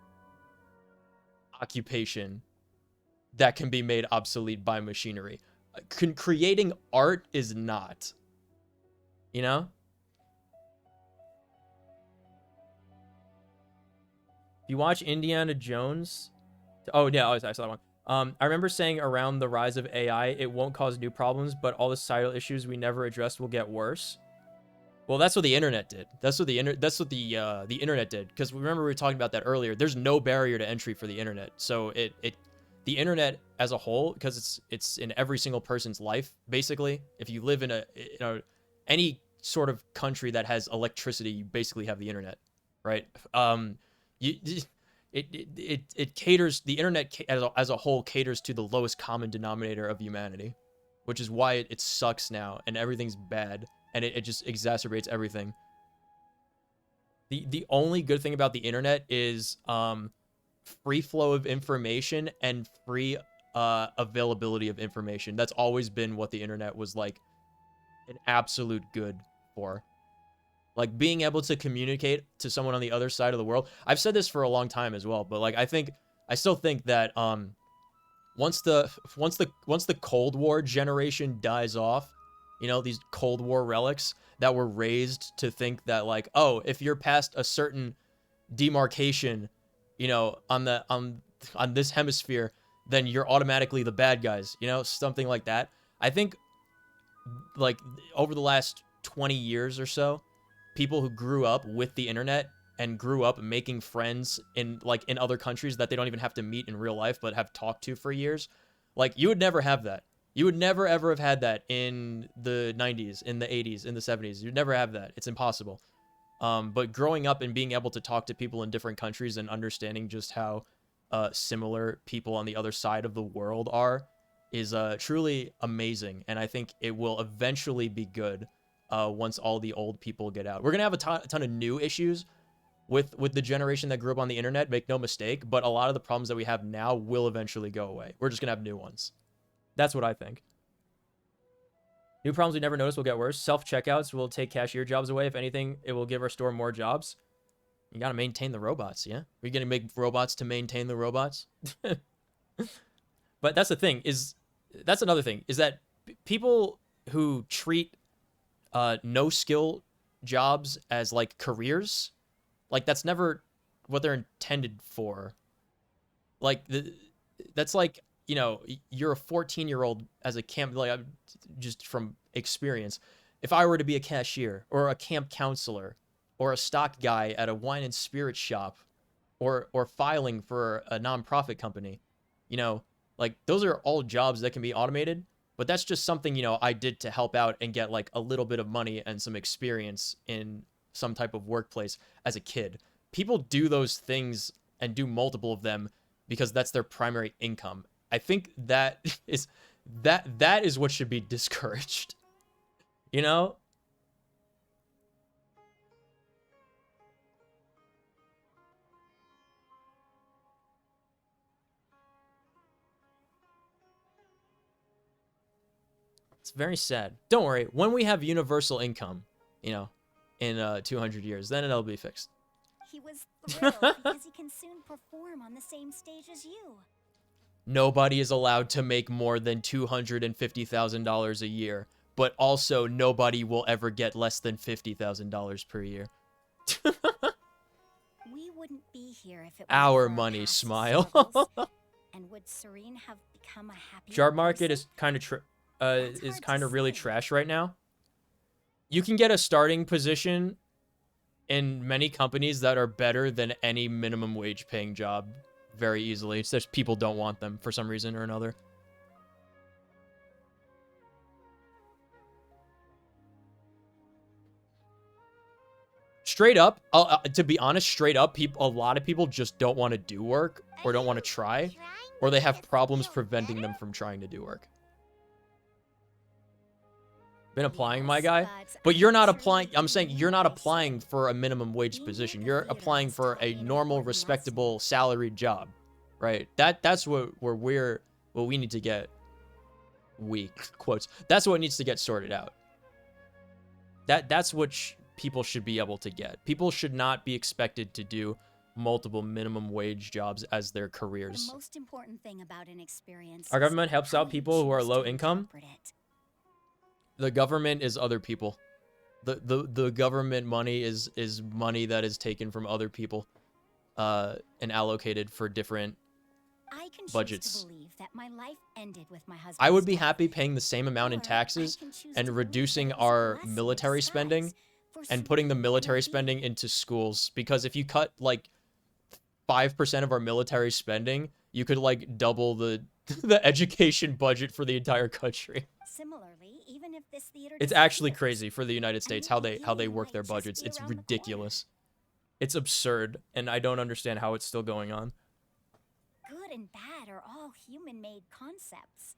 K: occupation that can be made obsolete by machinery. Creating art is not, you know? If you watch Indiana Jones, oh yeah, I saw that one. I remember saying around the rise of AI, it won't cause new problems, but all the societal issues we never addressed will get worse. Well, that's what the internet did. That's what the internet did. Because remember we were talking about that earlier. There's no barrier to entry for the internet. So the internet as a whole, because it's in every single person's life basically. If you live in any sort of country that has electricity, you basically have the internet, right? It caters, the internet as a whole caters to the lowest common denominator of humanity, which is why it sucks now and everything's bad and it just exacerbates everything. The only good thing about the internet is free flow of information and free availability of information. That's always been what the internet was like an absolute good for. Like being able to communicate to someone on the other side of the world. I've said this for a long time as well, but like I still think that once the Cold War generation dies off, you know, these Cold War relics that were raised to think that like, oh, if you're past a certain demarcation, you know, on this hemisphere, then you're automatically the bad guys, you know, something like that. I think like over the last 20 years or so, people who grew up with the internet and grew up making friends in other countries that they don't even have to meet in real life but have talked to for years, like you would never have that. You would never ever have had that in the 90s, in the 80s, in the 70s. You'd never have that. It's impossible. But growing up and being able to talk to people in different countries and understanding just how similar people on the other side of the world are is truly amazing. And I think it will eventually be good once all the old people get out. We're going to have a ton of new issues with the generation that grew up on the internet, make no mistake, but a lot of the problems that we have now will eventually go away. We're just going to have new ones. That's what I think. New problems we never noticed will get worse. Self-checkouts will take cashier jobs away. If anything, it will give our store more jobs. You got to maintain the robots, yeah? We're going to make robots to maintain the robots? But that's the thing, that's another thing, is that people who treat no-skill jobs as, like, careers, like, that's never what they're intended for. Like, that's like, you know, you're a 14-year-old as a camp, like, just from experience. If I were to be a cashier or a camp counselor or a stock guy at a wine and spirit shop or filing for a nonprofit company, you know, like those are all jobs that can be automated, but that's just something, you know, I did to help out and get like a little bit of money and some experience in some type of workplace as a kid. People do those things and do multiple of them because that's their primary income. I think that is what should be discouraged. You know? It's very sad. Don't worry. When we have universal income, you know, in 200 years, then it'll be fixed.
F: He was thrilled because he can soon perform on the same stage as you.
K: Nobody is allowed to make more than $250,000 a year, but also nobody will ever get less than $50,000 per year.
F: We wouldn't be here if it
K: Our money, smile.
F: And would Serene have become a happy
K: Job market is kind of really trash right now. You can get a starting position in many companies that are better than any minimum wage paying job very easily. It's just people don't want them for some reason or another. Straight up, to be honest, straight up, a lot of people just don't want to do work or don't want to try, or they have problems preventing them from trying to do work. Been applying, my guy, but you're not applying. I'm saying you're not applying for a minimum wage position. You're applying for a normal, respectable, salaried job, right? That's what we need to get. Quotes. That's what needs to get sorted out. That's what people should be able to get. People should not be expected to do multiple minimum wage jobs as their careers.
F: The most important thing about an experience.
K: Our government helps out people who are low income. The government is other people. The government money is money that is taken from other people. and allocated for different
F: I can
K: budgets.
F: choose to believe that my life ended with my husband's
K: I would be
F: death.
K: happy paying the same amount in taxes and reducing our military spending and putting the military spending into schools, because if you cut like 5% of our military spending, you could like double the the education budget for the entire country.
F: Similarly, even if this theater
K: It's actually crazy for the United States how they work their budgets. It's ridiculous. It's absurd, and I don't understand how it's still going on.
F: Good and bad are all human-made concepts.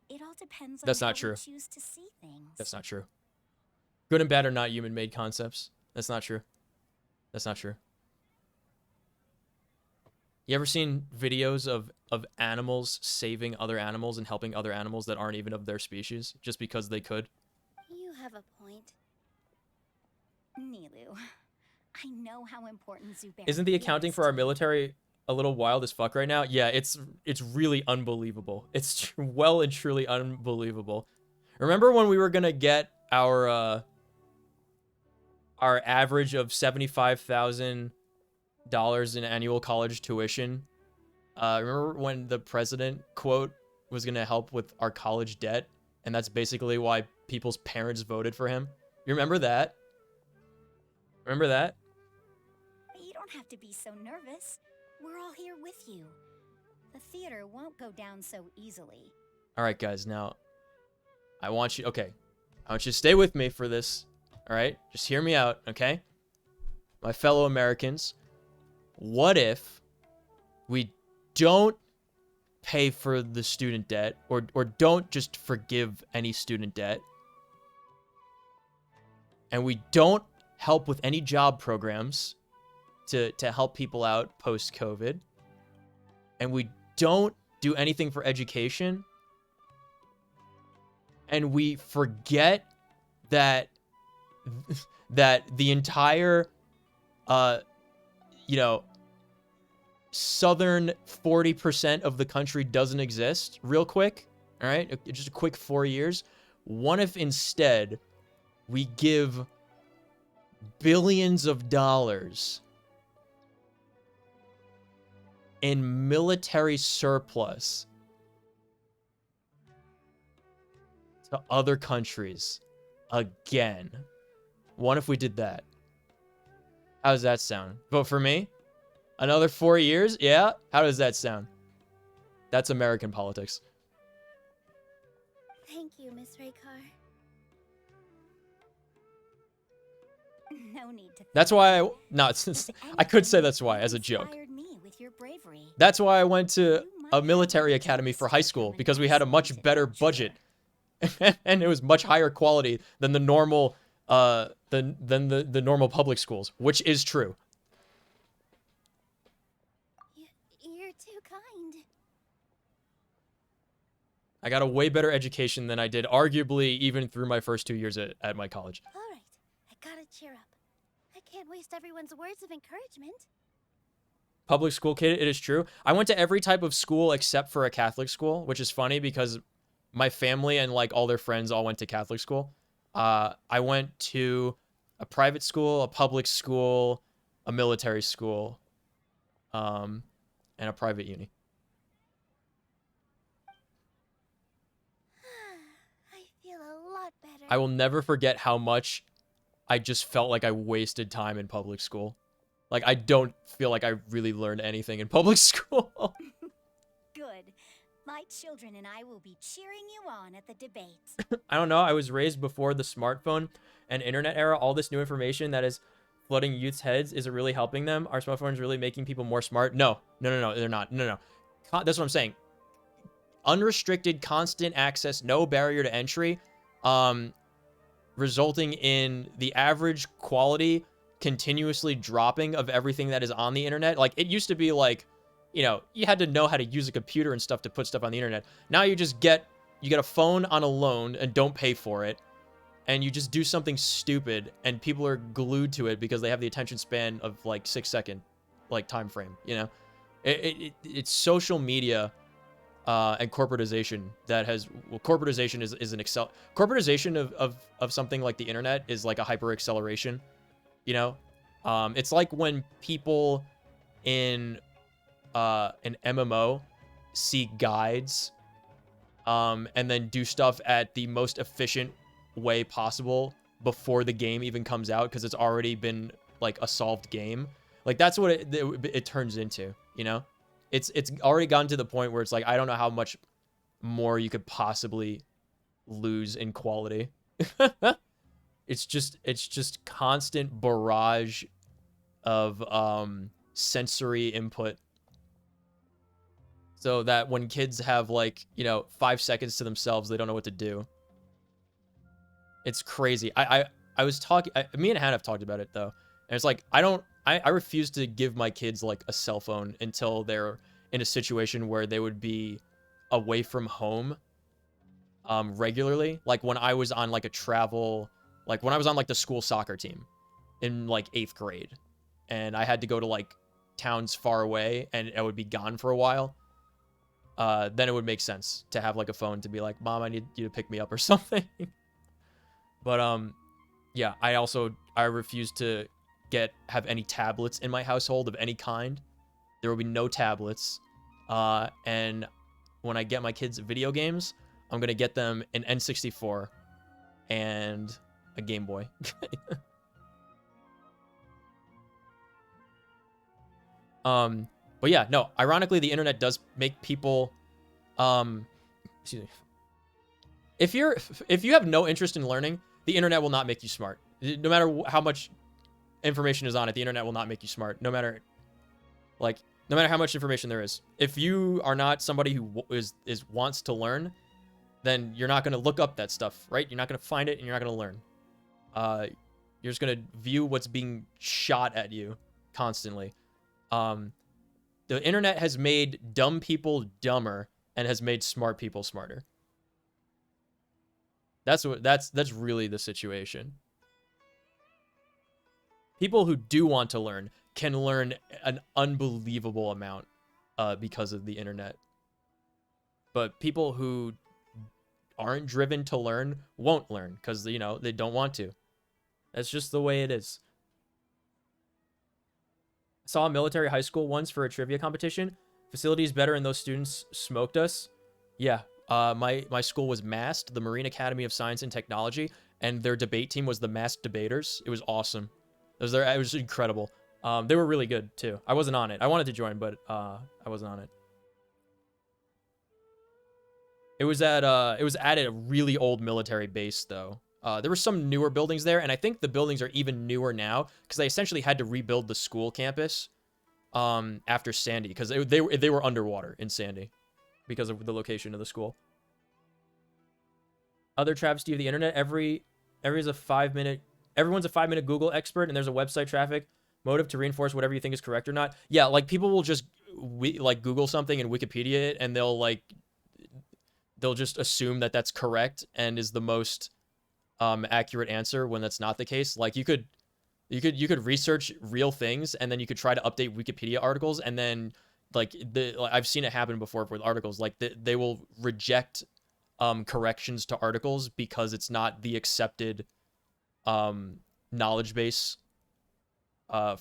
F: It all depends on
K: That's
F: how
K: not true.
F: we choose to see things.
K: That's not true. Good and bad are not human-made concepts. That's not true. That's not true. You ever seen videos of animals saving other animals and helping other animals that aren't even of their species just because they could?
F: You have a point. Nilu, I know how important zoo
K: Isn't the accounting for our military a little wild as fuck right now? Yeah, it's really unbelievable. It's well and truly unbelievable. Remember when we were gonna get our average of $75,000 in annual college tuition? Remember when the president quote was gonna help with our college debt, and that's basically why people's parents voted for him? You remember that? Remember that?
F: You don't have to be so nervous. We're all here with you. The theater won't go down so easily.
K: All right, guys. Now, I want you. Okay, I want you to stay with me for this. All right, just hear me out, okay? My fellow Americans, what if we don't pay for the student debt, or don't just forgive any student debt, and we don't help with any job programs to help people out post-COVID, and we don't do anything for education, and we forget that the entire southern 40% of the country doesn't exist real quick, all right? Just a quick 4 years. What if instead we give billions of dollars in military surplus to other countries again? What if we did that? How does that sound? Vote for me? Another 4 years? Yeah? How does that sound? That's American politics.
F: Thank you, Miss Raykar. No need to.
K: That's why I could say that's why as a joke. That's why I went to a military academy for high school, because we had a much better budget and it was much higher quality than the normal the normal public schools, which is true.
F: You're too kind.
K: I got a way better education than I did, arguably, even through my first 2 years at my college.
R: All right, I gotta cheer up. I can't waste everyone's words of encouragement.
K: Public school kid, it is true. I went to every type of school except for a Catholic school, which is funny because my family and like all their friends all went to Catholic school. I went to a private school, a public school, a military school, and a private uni.
R: I feel a lot better.
K: I will never forget how much I just felt like I wasted time in public school. Like, I don't feel like I really learned anything in public school.
F: Good. My children and I will be cheering you on at the debates.
K: I don't know. I was raised before the smartphone and internet era. All this new information that is flooding youth's heads, is it really helping them? Are smartphones really making people more smart? No, they're not. No. That's what I'm saying. Unrestricted, constant access, no barrier to entry, resulting in the average quality continuously dropping of everything that is on the internet. Like, it used to be like, you know, you had to know how to use a computer and stuff to put stuff on the internet. Now you just get a phone on a loan and don't pay for it, and you just do something stupid, and people are glued to it because they have the attention span of like 6 second like time frame. You know, it's social media and corporatization that has, well, corporatization is an corporatization of something like the internet is like a hyper acceleration. You know, it's like when people in an MMO see guides and then do stuff at the most efficient way possible before the game even comes out because it's already been like a solved game. Like that's what it turns into, you know? It's already gotten to the point where it's like I don't know how much more you could possibly lose in quality. It's just constant barrage of sensory input. So that when kids have like, you know, 5 seconds to themselves, they don't know what to do. It's crazy. I was talking, me and Hannah have talked about it though. And it's like, I refuse to give my kids like a cell phone until they're in a situation where they would be away from home regularly. Like when I was on like a travel, like when I was on like the school soccer team in like 8th grade and I had to go to like towns far away and I would be gone for a while. Then it would make sense to have like a phone to be like, Mom, I need you to pick me up or something. But yeah, I refuse to have any tablets in my household of any kind. There will be no tablets. And when I get my kids video games, I'm gonna get them an N64 and a Game Boy. But yeah, no, ironically, the internet does make people, excuse me. If you have no interest in learning, the internet will not make you smart. No matter how much information is on it, the internet will not make you smart. No matter how much information there is. If you are not somebody who wants to learn, then you're not going to look up that stuff, right? You're not going to find it and you're not going to learn. You're just going to view what's being shot at you constantly. The internet has made dumb people dumber and has made smart people smarter. That's really the situation. People who do want to learn can learn an unbelievable amount because of the internet. But people who aren't driven to learn won't learn because, you know, they don't want to. That's just the way it is. I saw a military high school once for a trivia competition. Facilities better and those students smoked us. Yeah, my school was MAST, the Marine Academy of Science and Technology, and their debate team was the MAST Debaters. It was awesome. It was incredible. They were really good too. I wasn't on it. I wanted to join, but I wasn't on it. It was at a really old military base though. There were some newer buildings there, and I think the buildings are even newer now because they essentially had to rebuild the school campus after Sandy because they were underwater in Sandy because of the location of the school. Other travesty of the internet, everyone's a 5-minute Google expert, and there's a website traffic motive to reinforce whatever you think is correct or not. Yeah, like people will just like Google something and Wikipedia it, and they'll just assume that that's correct and is the most accurate answer when that's not the case. Like you could research real things and then you could try to update Wikipedia articles, and then I've seen it happen before with articles. Like they will reject corrections to articles because it's not the accepted knowledge base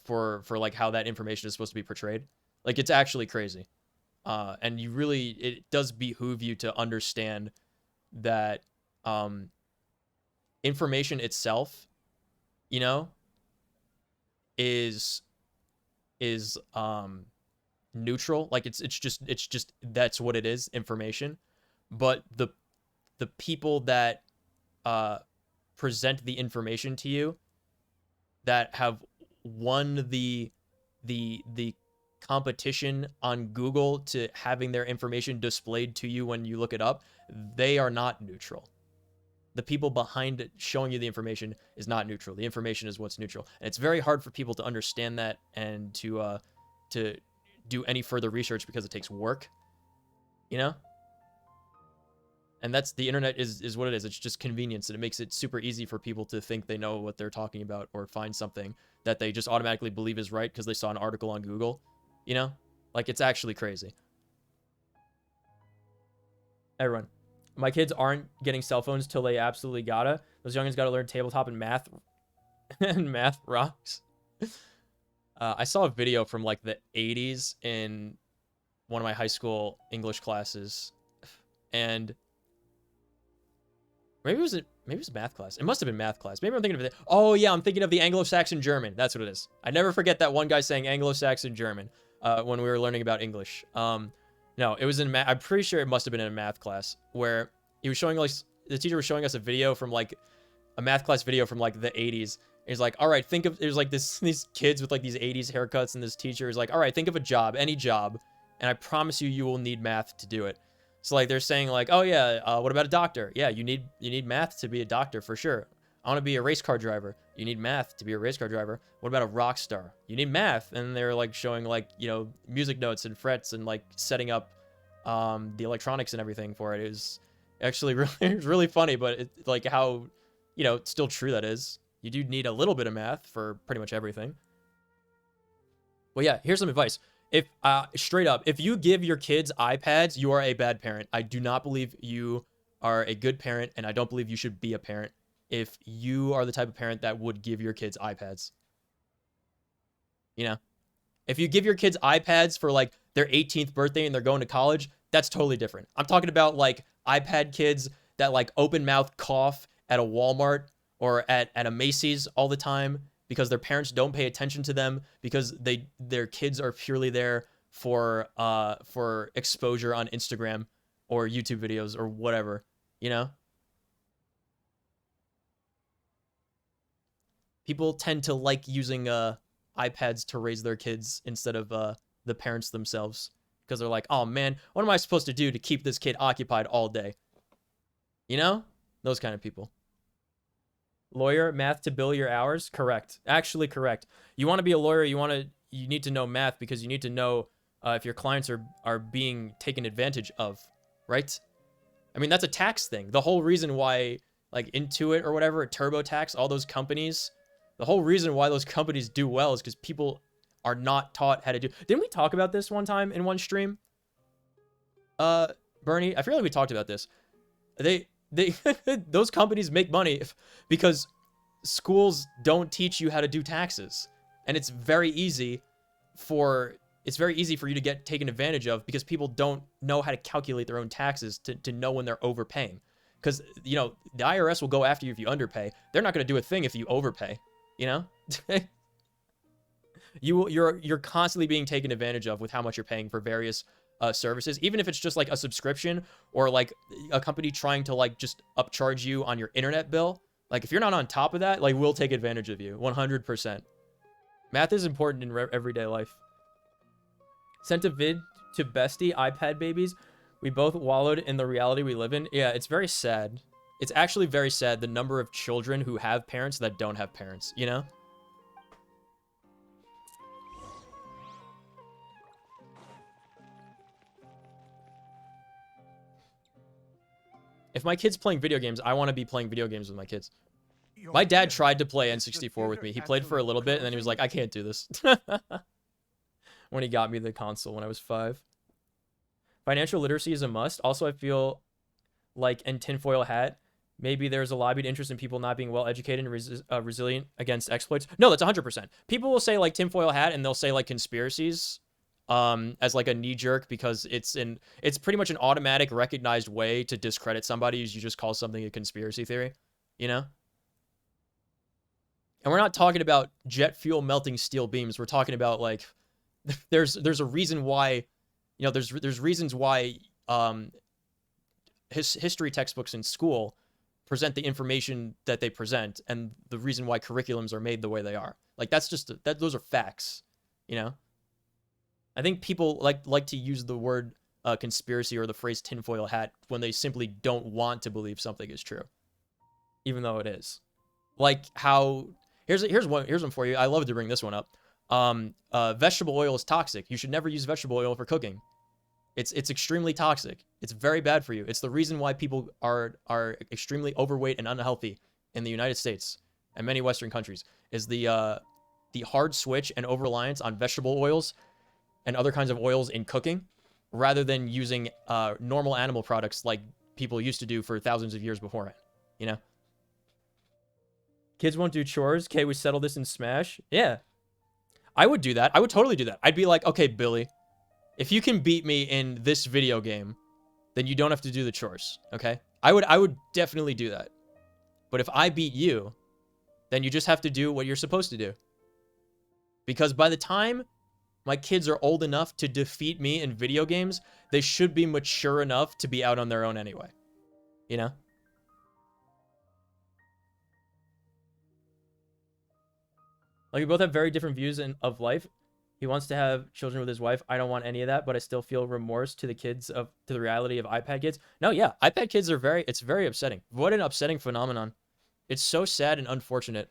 K: for like how that information is supposed to be portrayed. Like it's actually crazy. And it does behoove you to understand that information itself, you know, is neutral. Like it's just that's what it is, information. But the people that present the information to you, that have won the competition on Google to having their information displayed to you when you look it up, they are not neutral. The people behind it showing you the information is not neutral. The information is what's neutral. And it's very hard for people to understand that and to do any further research because it takes work, you know? And that's the internet is what it is. It's just convenience, and it makes it super easy for people to think they know what they're talking about or find something that they just automatically believe is right because they saw an article on Google, you know? Like, it's actually crazy. Everyone, my kids aren't getting cell phones till they absolutely gotta. Those youngins gotta learn tabletop and math. And math rocks. I saw a video from like the 80s in one of my high school English classes, and maybe it was math class. It must have been math class. Maybe I'm thinking of it. Oh yeah, I'm thinking of the Anglo-Saxon German. That's what it is. I never forget that one guy saying Anglo-Saxon German when we were learning about English. No, it was in math. I'm pretty sure it must have been in a math class where he was showing, like, the teacher was showing us a video from like a math class video from like the 80s. He's like, all right, think of, there's like these kids with like these 80s haircuts, and this teacher is like, all right, think of a job, any job, and I promise you, you will need math to do it. So like they're saying like, oh yeah, what about a doctor? Yeah, you need math to be a doctor for sure. I want to be a race car driver. You need math to be a race car driver. What about a rock star? You need math. And they're like showing like, you know, music notes and frets and like setting up the electronics and everything for it. It was actually really funny, but it, like how, you know, it's still true that is. You do need a little bit of math for pretty much everything. Well, yeah, here's some advice. If straight up, if you give your kids iPads, you are a bad parent. I do not believe you are a good parent, and I don't believe you should be a parent if you are the type of parent that would give your kids iPads. You know, if you give your kids iPads for like their 18th birthday and they're going to college, that's totally different. I'm talking about like iPad kids that like open mouth cough at a Walmart or at a Macy's all the time because their parents don't pay attention to them because their kids are purely there for exposure on Instagram or YouTube videos or whatever, you know? People tend to like using iPads to raise their kids instead of the parents themselves because they're like, oh man, what am I supposed to do to keep this kid occupied all day? You know? Those kind of people. Lawyer, math to bill your hours? Correct. Actually correct. You want to be a lawyer, you need to know math because you need to know if your clients are being taken advantage of, right? I mean, that's a tax thing. The whole reason why, like Intuit or whatever, TurboTax, all those companies, the whole reason why those companies do well is because people are not taught how to do. Didn't we talk about this one time in one stream? Bernie, I feel like we talked about this. They those companies make money because schools don't teach you how to do taxes, and it's very easy for you to get taken advantage of because people don't know how to calculate their own taxes to know when they're overpaying. Because, you know, the IRS will go after you if you underpay. They're not going to do a thing if you overpay, you know? You're constantly being taken advantage of with how much you're paying for various services, even if it's just like a subscription or like a company trying to like just upcharge you on your internet bill. Like if you're not on top of that, like we'll take advantage of you 100%. Math is important in everyday life. Sent a vid to Bestie, iPad babies. We both wallowed in the reality we live in. Yeah, it's very sad. It's actually very sad the number of children who have parents that don't have parents, you know? If my kid's playing video games, I want to be playing video games with my kids. My dad tried to play N64 with me. He played for a little bit, and then he was like, I can't do this. When he got me the console when I was 5. Financial literacy is a must. Also, I feel like in tinfoil hat, maybe there's a lobbied interest in people not being well-educated and resilient against exploits. No, that's 100%. People will say, like, tinfoil hat, and they'll say, like, conspiracies as like a knee-jerk because it's pretty much an automatic recognized way to discredit somebody is you just call something a conspiracy theory, you know? And we're not talking about jet fuel melting steel beams. We're talking about like there's a reason why, you know, there's reasons why history textbooks in school present the information that they present and the reason why curriculums are made the way they are. Like that's just those are facts, you know? I think people like to use the word conspiracy or the phrase tinfoil hat when they simply don't want to believe something is true, even though it is. Like how here's one for you. I love to bring this one up. Vegetable oil is toxic. You should never use vegetable oil for cooking. It's extremely toxic. It's very bad for you. It's the reason why people are extremely overweight and unhealthy in the United States and many Western countries. Is the hard switch and over-reliance on vegetable oils and other kinds of oils in cooking, rather than using normal animal products like people used to do for thousands of years before it, you know? Kids won't do chores. Okay, we settle this in Smash. Yeah. I would do that. I would totally do that. I'd be like, okay, Billy, if you can beat me in this video game, then you don't have to do the chores, okay? I would definitely do that. But if I beat you, then you just have to do what you're supposed to do. Because by the time my kids are old enough to defeat me in video games, they should be mature enough to be out on their own anyway. You know? Like, we both have very different views of life. He wants to have children with his wife. I don't want any of that, but I still feel remorse to to the reality of iPad kids. No, yeah, iPad kids are it's very upsetting. What an upsetting phenomenon. It's so sad and unfortunate.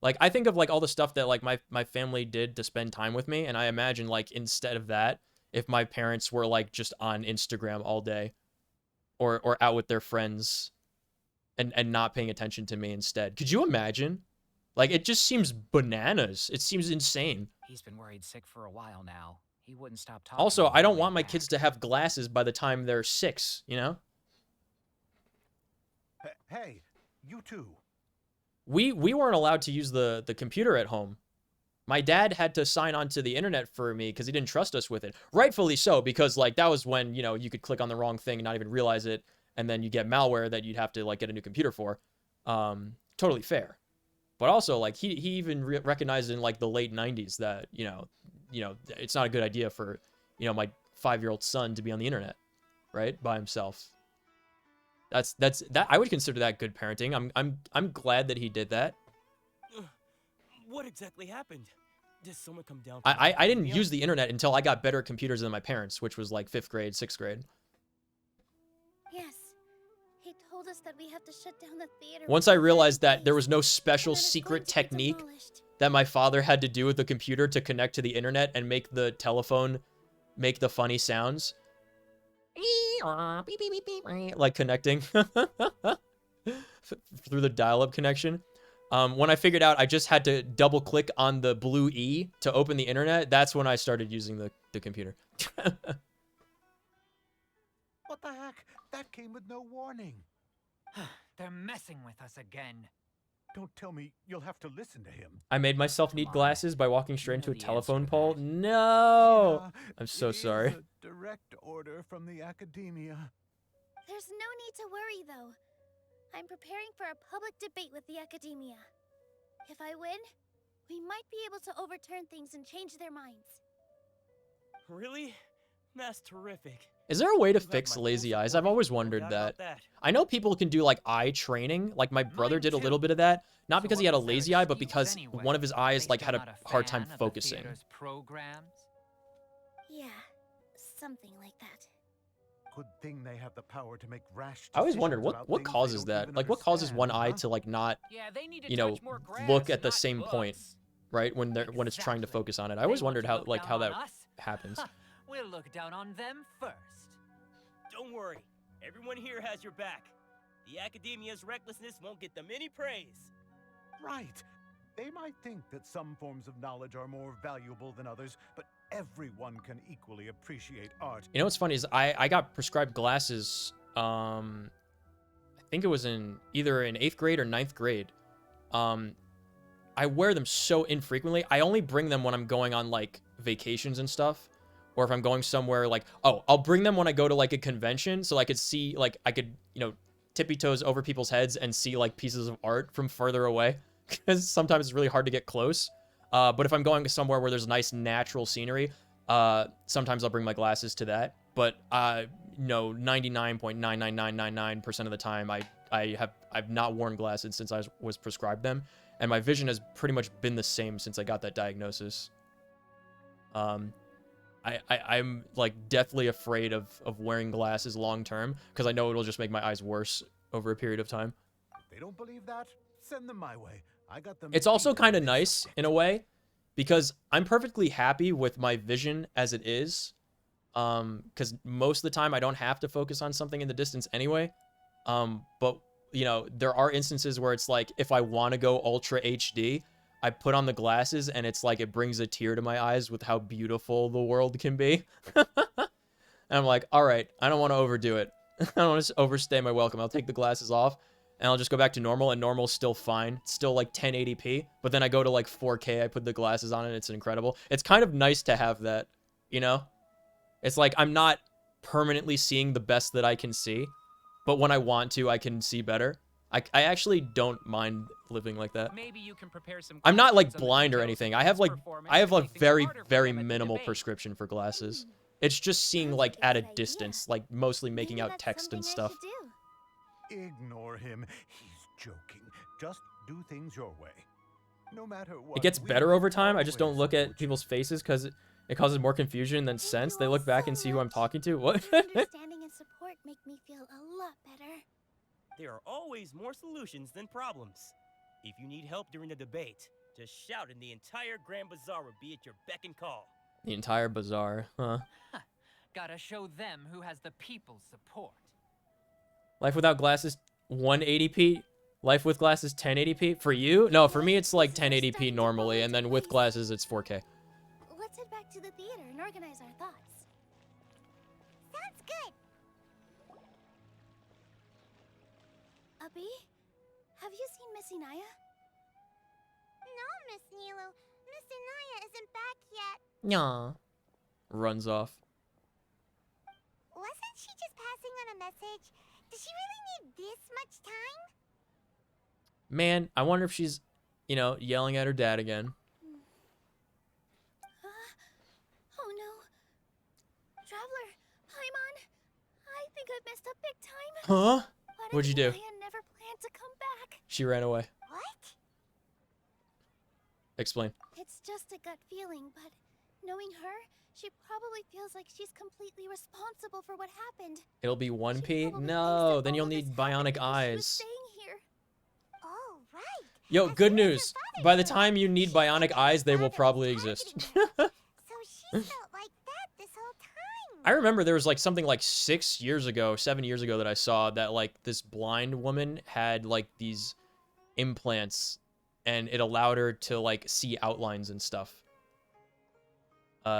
K: Like, I think of, like, all the stuff that, like, my family did to spend time with me, and I imagine, like, instead of that, if my parents were, like, just on Instagram all day, or out with their friends, and not paying attention to me instead. Could you imagine? Like, it just seems bananas. It seems insane.
G: He's been worried sick for a while now. He wouldn't stop talking.
K: Also, I don't want my kids to have glasses by the time they're 6, you know?
P: Hey, you two.
K: We weren't allowed to use the computer at home. My dad had to sign on to the internet for me because he didn't trust us with it. Rightfully so, because, like, that was when, you know, you could click on the wrong thing and not even realize it, and then you get malware that you'd have to, like, get a new computer for. Totally fair. But also, like, he even recognized in, like, the late 90s that, you know, it's not a good idea for, you know, my 5-year-old son to be on the internet, right, by himself. That I would consider that good parenting. I'm glad that he did that.
V: What exactly happened? Did someone come down?
K: I didn't use the internet until I got better at computers than my parents, which was like 5th grade, 6th grade.
R: Yes. He told us that we have to shut down the theater.
K: Once I realized that there was no special secret technique that my father had to do with the computer to connect to the internet and make the telephone make the funny sounds. Like connecting through the dial-up connection. When I figured out I just had to double click on the blue E to open the internet, that's when I started using the computer.
P: What the heck? That came with no warning.
G: They're messing with us again.
P: Don't tell me you'll have to listen to him.
K: I made myself need glasses by walking straight into a telephone pole. No!
P: Yeah,
K: I'm so sorry.
P: It is a direct order from the academia.
R: There's no need to worry, though. I'm preparing for a public debate with the academia. If I win, we might be able to overturn things and change their minds.
V: Really? That's terrific.
K: Is there a way to fix lazy eyes? I've always wondered that. I know people can do, like, eye training. Like, my brother did a little bit of that. Not because he had a lazy eye, but because one of his eyes, like, had a hard time focusing.
R: Yeah, something like that.
P: Good thing they have the power to make rash.
K: I always wondered, what causes that? Like, what causes one eye to, like, not, you know, look at the same point, right? When it's trying to focus on it. I always wondered how that happens.
G: We'll look down on them first.
V: Don't worry. Everyone here has your back. The academia's recklessness won't get them any praise.
P: Right. They might think that some forms of knowledge are more valuable than others, but everyone can equally appreciate art.
K: You know what's funny is I got prescribed glasses, I think it was either in 8th grade or 9th grade. I wear them so infrequently. I only bring them when I'm going on, like, vacations and stuff. Or if I'm going somewhere, like, oh, I'll bring them when I go to, like, a convention so I could see, like, I could, you know, tippy toes over people's heads and see, like, pieces of art from further away. Because sometimes it's really hard to get close. But if I'm going somewhere where there's nice natural scenery, sometimes I'll bring my glasses to that. But, no, 99.99999% of the time, I've not worn glasses since I was prescribed them. And my vision has pretty much been the same since I got that diagnosis. I'm like deathly afraid of wearing glasses long term because I know it'll just make my eyes worse over a period of time.
P: If they don't believe that, send them my way. I got them.
K: It's also kind of nice in a way because I'm perfectly happy with my vision as it is. Because most of the time I don't have to focus on something in the distance anyway. But you know, there are instances where it's like if I want to go ultra HD, I put on the glasses and it's like it brings a tear to my eyes with how beautiful the world can be. And I'm like, all right, I don't want to overdo it. I don't want to overstay my welcome. I'll take the glasses off and I'll just go back to normal, and normal's still fine. It's still like 1080p, but then I go to like 4K, I put the glasses on, and it's incredible. It's kind of nice to have that, you know? It's like I'm not permanently seeing the best that I can see, but when I want to, I can see better. I actually don't mind living like that.
G: Maybe you can prepare some
K: I'm not like
G: questions on the
K: blind or
G: details
K: anything.
G: of
K: I have
G: Ben's
K: like
G: performance
K: I have
G: to
K: like
G: make things
K: very
G: harder for
K: very
G: them at the
K: minimal
G: debate.
K: prescription for glasses. It's just seeing like at a distance, like mostly making out text and stuff.
P: Ignore him. He's joking. Just do things your way. No matter what.
K: It gets better over time. I just don't look at people's faces because it causes more confusion than sense. They look back and see who I'm talking to. What?
R: Understanding and support make me feel a lot better.
V: There are always more solutions than problems. If you need help during the debate, just shout and the entire Grand Bazaar will be at your beck and call.
K: The entire bazaar, huh?
G: Gotta show them who has the people's support.
K: Life without glasses, 180p. Life with glasses, 1080p. For you? No, for me it's like 1080p normally, and then with glasses it's 4K.
R: Let's head back to the theater and organize our thoughts. Sounds good. Abby, have you seen Miss Inaya?
O: No, Miss Nilu. Miss Inaya isn't back yet.
K: Nyah. Runs off.
O: Wasn't she just passing on a message? Does she really need this much time?
K: Man, I wonder if she's, you know, yelling at her dad again.
R: Oh no. Traveler, Paimon, I think I've messed up big time.
K: Huh? What'd you do?
R: I never planned to come back.
K: She ran away.
O: What?
K: Explain.
R: It's just a gut feeling, but knowing her, she probably feels like she's completely responsible for what happened.
K: It'll be 1p? No, then you'll need bionic eyes.
R: Staying here.
O: Oh, right.
K: Yo, good news. By the time you need bionic eyes, they will probably exist.
O: So she felt like that this whole time.
K: I remember there was like something like 6 years ago, 7 years ago that I saw that like this blind woman had like these implants and it allowed her to like see outlines and stuff.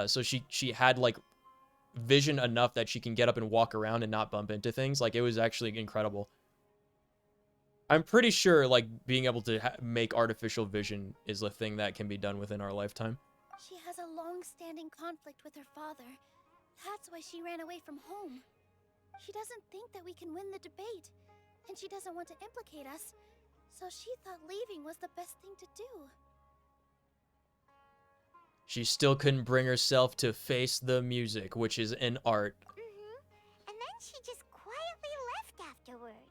K: So she had like vision enough that she can get up and walk around and not bump into things. Like it was actually incredible. I'm pretty sure like being able to make artificial vision is a thing that can be done within our lifetime.
R: She has a long-standing conflict with her father. That's why she ran away from home. She doesn't think that we can win the debate, and she doesn't want to implicate us, so she thought leaving was the best thing to do.
K: She still couldn't bring herself to face the music, which is an art.
O: And then she just quietly left afterward.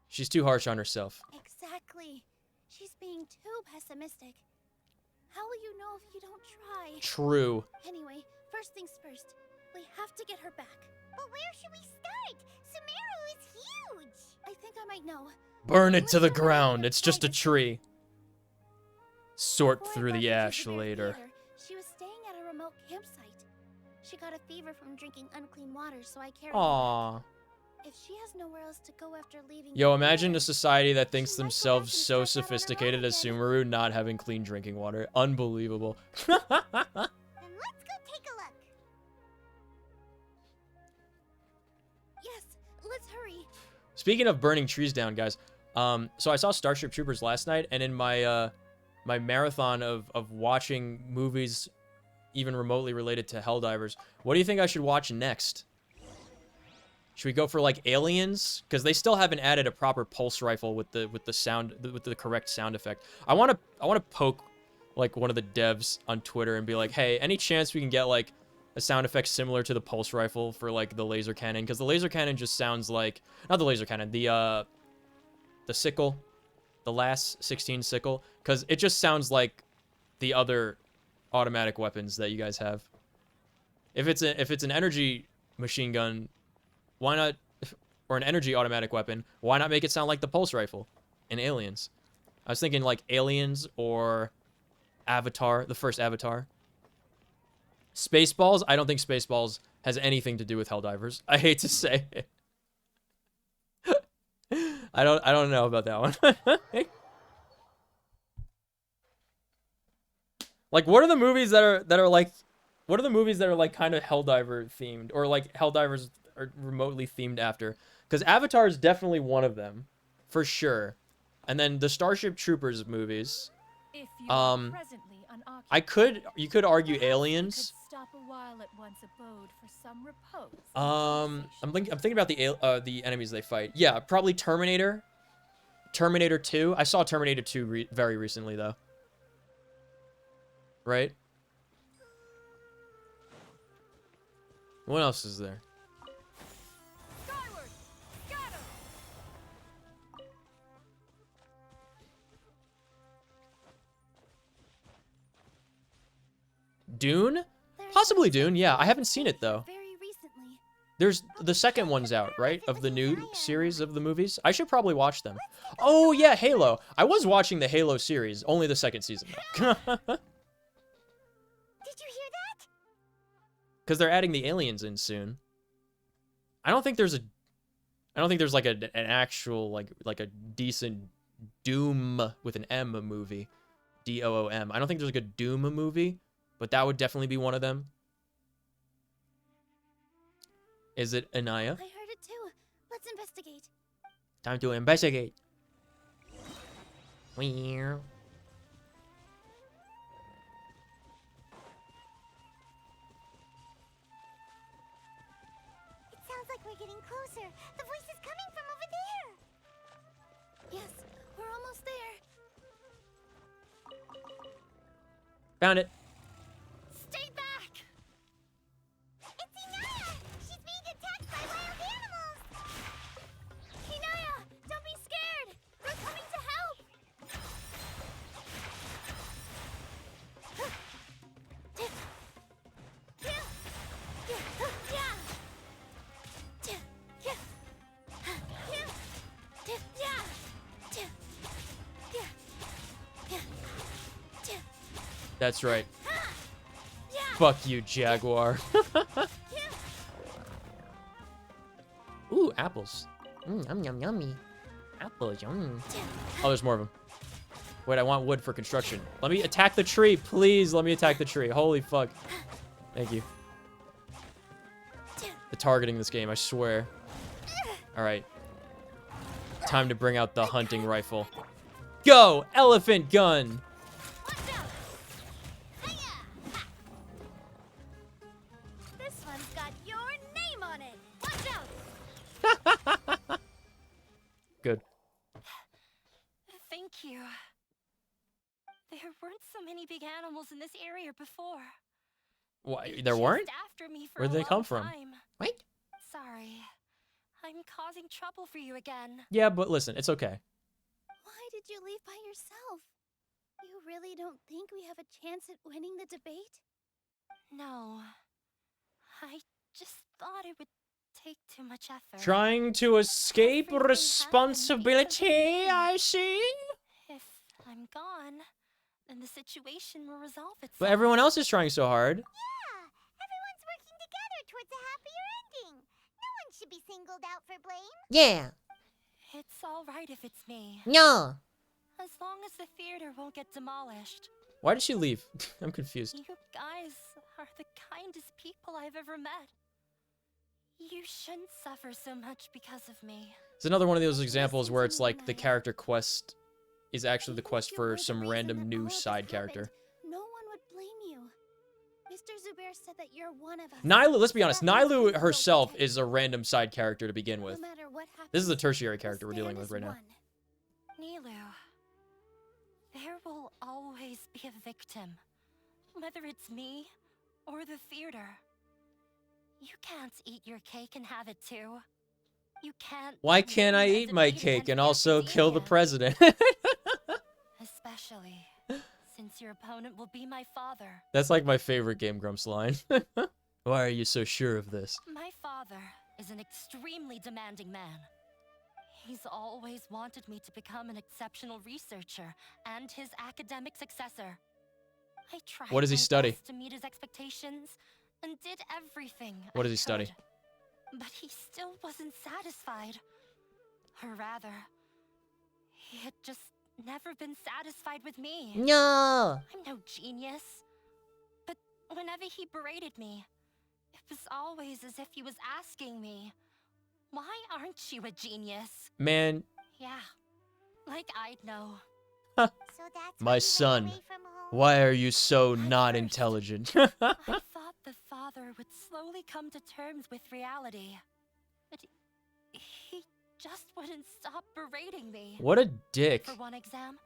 K: She's too harsh on herself.
R: Exactly. She's being too pessimistic. How will you know if you don't try?
K: True.
R: Anyway, first things first. We have to get her back.
O: But where should we start? Sumeru is huge.
R: I think I might know.
K: Burn it to the ground. It's just a tree. Sort through the ash later.
R: She was staying at a remote campsite. She got a fever from drinking unclean water, so I carried
K: Aww.
R: her. If she has nowhere else to go after leaving,
K: Yo, imagine a society that thinks themselves so sophisticated as Sumeru not having clean drinking water. Unbelievable.
O: Then let's go take a look.
R: Yes, let's hurry.
K: Speaking of burning trees down, guys, so I saw Starship Troopers last night, and in my my marathon of watching movies even remotely related to Helldivers, what do you think I should watch next? Should we go for like Aliens? Because they still haven't added a proper pulse rifle with the sound with the correct sound effect. I want to poke like one of the devs on Twitter and be like, hey, any chance we can get like a sound effect similar to the pulse rifle for like the laser cannon? Because the laser cannon just sounds like, not the laser cannon, the sickle, the last 16 sickle, because it just sounds like the other automatic weapons that you guys have. If it's an energy machine gun, why not, or an energy automatic weapon, why not make it sound like the pulse rifle in Aliens? I was thinking like Aliens or Avatar, the first Avatar. Spaceballs, I don't think Spaceballs has anything to do with Helldivers. I hate to say it. I don't know about that one. Like, what are the movies that are like, what are the movies that are like kind of Helldiver themed, or like Helldivers are remotely themed after? Because Avatar is definitely one of them, for sure. And then the Starship Troopers movies. You could argue Aliens. I'm thinking about the enemies they fight. Yeah, probably Terminator. Terminator 2. I saw Terminator 2 very recently though. Right? What else is there? Dune? Possibly Dune, yeah. I haven't seen it, though. There's the second one's out, right? Of the new series of the movies. I should probably watch them. Oh, yeah, Halo. I was watching the Halo series. Only the second season, though.
O: Did you hear that?
K: Because they're adding the aliens in soon. I don't think there's like an actual, like a decent Doom with an M movie. D-O-O-M. I don't think there's like a Doom movie. But that would definitely be one of them. Is it Anaya?
R: I heard it too. Let's investigate.
K: Time to investigate.
O: It sounds like we're getting closer. The voice is coming from over there.
R: Yes, we're almost there.
K: Found it.
O: Stay back! It's Inaya! She's being attacked by wild animals!
R: Inaya, don't be scared! We're coming to help!
K: That's right. Fuck you, Jaguar. Ooh, apples. Yum, yum, yummy. Apples, yum. Oh, there's more of them. Wait, I want wood for construction. Let me attack the tree, please. Let me attack the tree. Holy fuck. Thank you. The targeting this game, I swear. Alright. Time to bring out the hunting rifle. Go! Elephant gun! Good.
T: Thank you. There weren't so many big animals in this area before.
K: Why? There weren't?
T: After me for
K: Where'd they come from? Wait.
T: Sorry. I'm causing trouble for you again.
K: Yeah, but listen, it's okay.
R: Why did you leave by yourself? You really don't think we have a chance at winning the debate?
T: No. I just thought it would take too much effort.
K: Trying to escape responsibility, I see.
T: If I'm gone, then the situation will resolve itself.
K: But everyone else is trying so hard.
O: Yeah, everyone's working together towards a happier ending. No one should be singled out for blame.
K: Yeah.
T: It's all right if it's me.
K: No.
T: As long as the theater won't get demolished.
K: Why did she leave? I'm confused.
T: You guys are the kindest people I've ever met. You shouldn't suffer so much because of me.
K: It's another one of those examples where it's like the character quest is actually the quest for some random new side character.
R: No one would blame you. Mr. Zubair said that you're one of us.
K: Nylu, let's be honest, Nylu herself is a random side character to begin with.
R: No matter what happens,
K: This is the tertiary character we're dealing with right now.
T: Nilu, there will always be a victim. Whether it's me or the theater. You can't eat your cake and have it too. You can't.
K: Why can't I eat my cake and also kill the president?
T: Especially since your opponent will be my father.
K: That's like my favorite Game Grumps line. Why are you so sure of this?
T: My father is an extremely demanding man. He's always wanted me to become an exceptional researcher and his academic successor. I tried
K: What does he
T: my
K: study?
T: best to meet his expectations and did everything.
K: What does
T: I
K: he study?
T: could. But he still wasn't satisfied. Or rather, he had just never been satisfied with me.
K: No!
T: I'm no genius. But whenever he berated me, it was always as if he was asking me, Why aren't you a genius?
K: Man,
T: Yeah, like I'd know.
O: So that's
K: my son, why are you so not intelligent?
T: I thought the father would slowly come to terms with reality. But he just wouldn't stop berating me.
K: What a dick.
T: For one exam,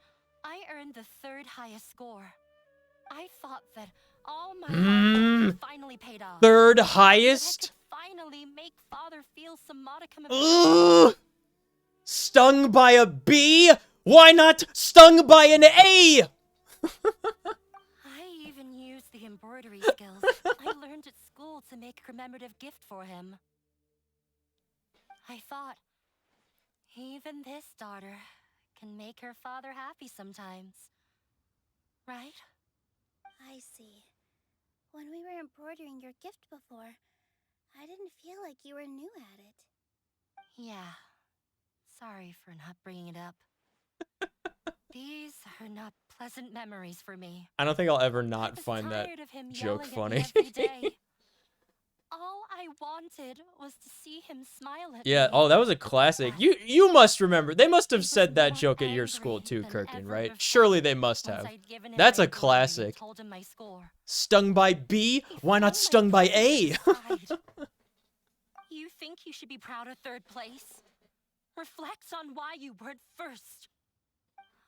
T: I earned the 3rd highest score. I thought that all my hard work finally paid off.
K: 3rd highest?
T: That I could finally make father feel some modicum of
K: Ugh! Stung by a B? Why not stung by an A?
T: I even used the embroidery skills I learned at school to make a commemorative gift for him. I thought, even this daughter can make her father happy sometimes. Right?
R: I see. When we were embroidering your gift before, I didn't feel like you were new at it.
T: Yeah. Sorry for not bringing it up. These are not pleasant memories for me.
K: I don't think I'll ever not find that joke funny.
T: All I wanted was to see him smile at
K: Yeah,
T: me.
K: oh, that was a classic. You must remember. They must have said that joke at your school too, Kirkin, right? Surely they must have. That's a classic. Stung by B? Why not stung by A?
T: You think you should be proud of 3rd place? Reflect on why you weren't 1st.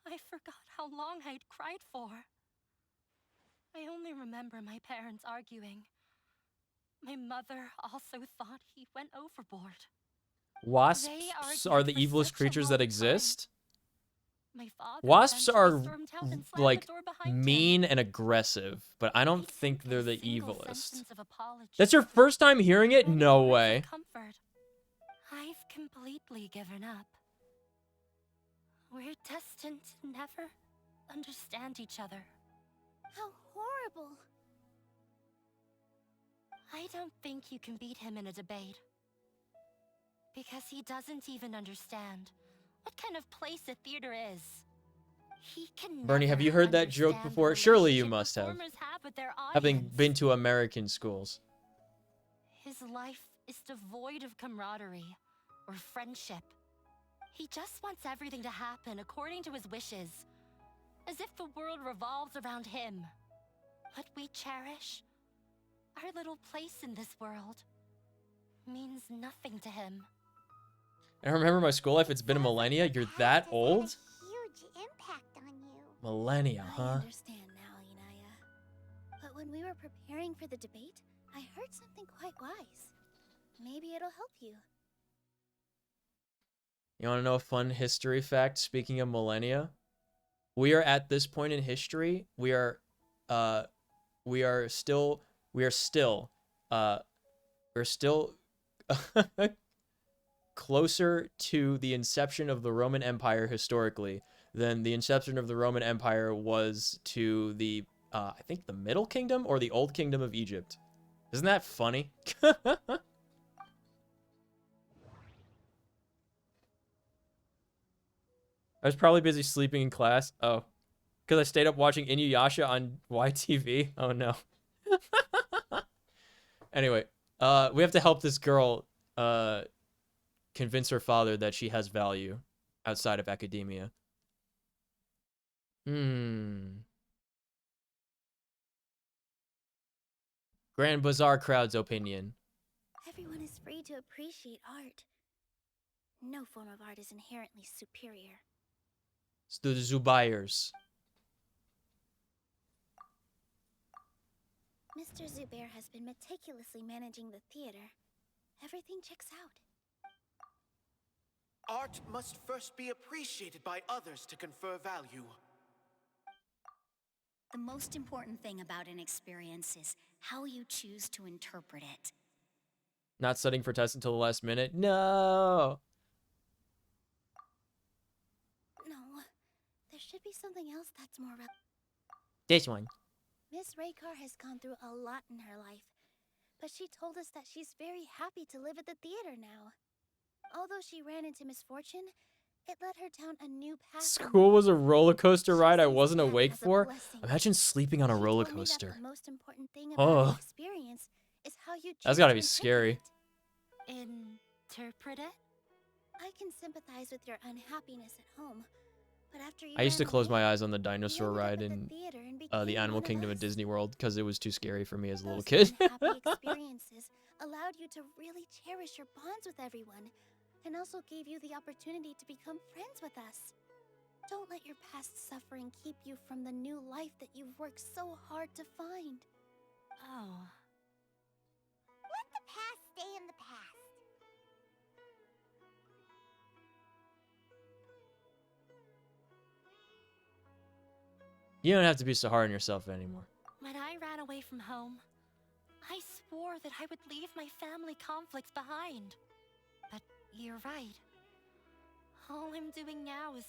T: I forgot how long I'd cried for. I only remember my parents arguing. My mother also thought he went overboard.
K: Wasps are the evilest creatures that exist?
T: My father
K: Wasps are,
T: stormed out and slammed
K: like,
T: the door behind him.
K: mean and aggressive, but I don't think they're the evilest.
T: Sentence of apology.
K: That's your first time hearing it? No way.
T: Comfort. I've completely given up. We're destined to never understand each other.
R: How horrible.
T: I don't think you can beat him in a debate. Because he doesn't even understand what kind of place a theater is. He can
K: Bernie, have you heard that joke before? Surely you must have. Having been to American schools.
T: His life is devoid of camaraderie or friendship. He just wants everything to happen according to his wishes, as if the world revolves around him. What we cherish, our little place in this world, means nothing to him.
K: I remember my school life, it's been a millennia. You're that old?
O: Huge impact on you.
K: Millennia, huh?
R: I understand now, Inaya. But when we were preparing for the debate, I heard something quite wise. Maybe it'll help you.
K: You want to know a fun history fact? Speaking of millennia, we are at this point in history. We are still closer to the inception of the Roman Empire historically than the inception of the Roman Empire was to the I think the Middle Kingdom or the Old Kingdom of Egypt. Isn't that funny? I was probably busy sleeping in class. Oh, because I stayed up watching Inuyasha on YTV. Oh no. Anyway, we have to help this girl convince her father that she has value outside of academia. Grand Bazaar crowd's opinion.
R: Everyone is free to appreciate art. No form of art is inherently superior.
K: It's the Zubayers.
R: Mr. Zubair has been meticulously managing the theater. Everything checks out.
M: Art must first be appreciated by others to confer value.
F: The most important thing about an experience is how you choose to interpret it.
K: Not studying for tests until the last minute? No!
R: No, there should be something else that's more
K: This one.
R: Miss Raykar has gone through a lot in her life, but she told us that she's very happy to live at the theater now. Although she ran into misfortune, it led her down a new path.
K: School was a roller coaster ride I wasn't awake for? Imagine sleeping on a roller coaster.
R: The most important thing about an experience is how you
K: That's gotta be scary.
T: In
R: interpret it? I can sympathize with your unhappiness at home, but after you
K: I used to
R: ran
K: close
R: away,
K: my eyes on the dinosaur ride
R: the
K: in
R: theater and
K: the
R: became
K: Animal
R: one of
K: Kingdom at
R: us.
K: Disney World because it was too scary for me as a little
R: Those
K: kid.
R: unhappy experiences allowed you to really cherish your bonds with everyone, and also gave you the opportunity to become friends with us. Don't let your past suffering keep you from the new life that you've worked so hard to find. Oh.
O: Let the past stay in the past.
K: You don't have to be so hard on yourself anymore.
T: When I ran away from home, I swore that I would leave my family conflicts behind. But you're right. All I'm doing now is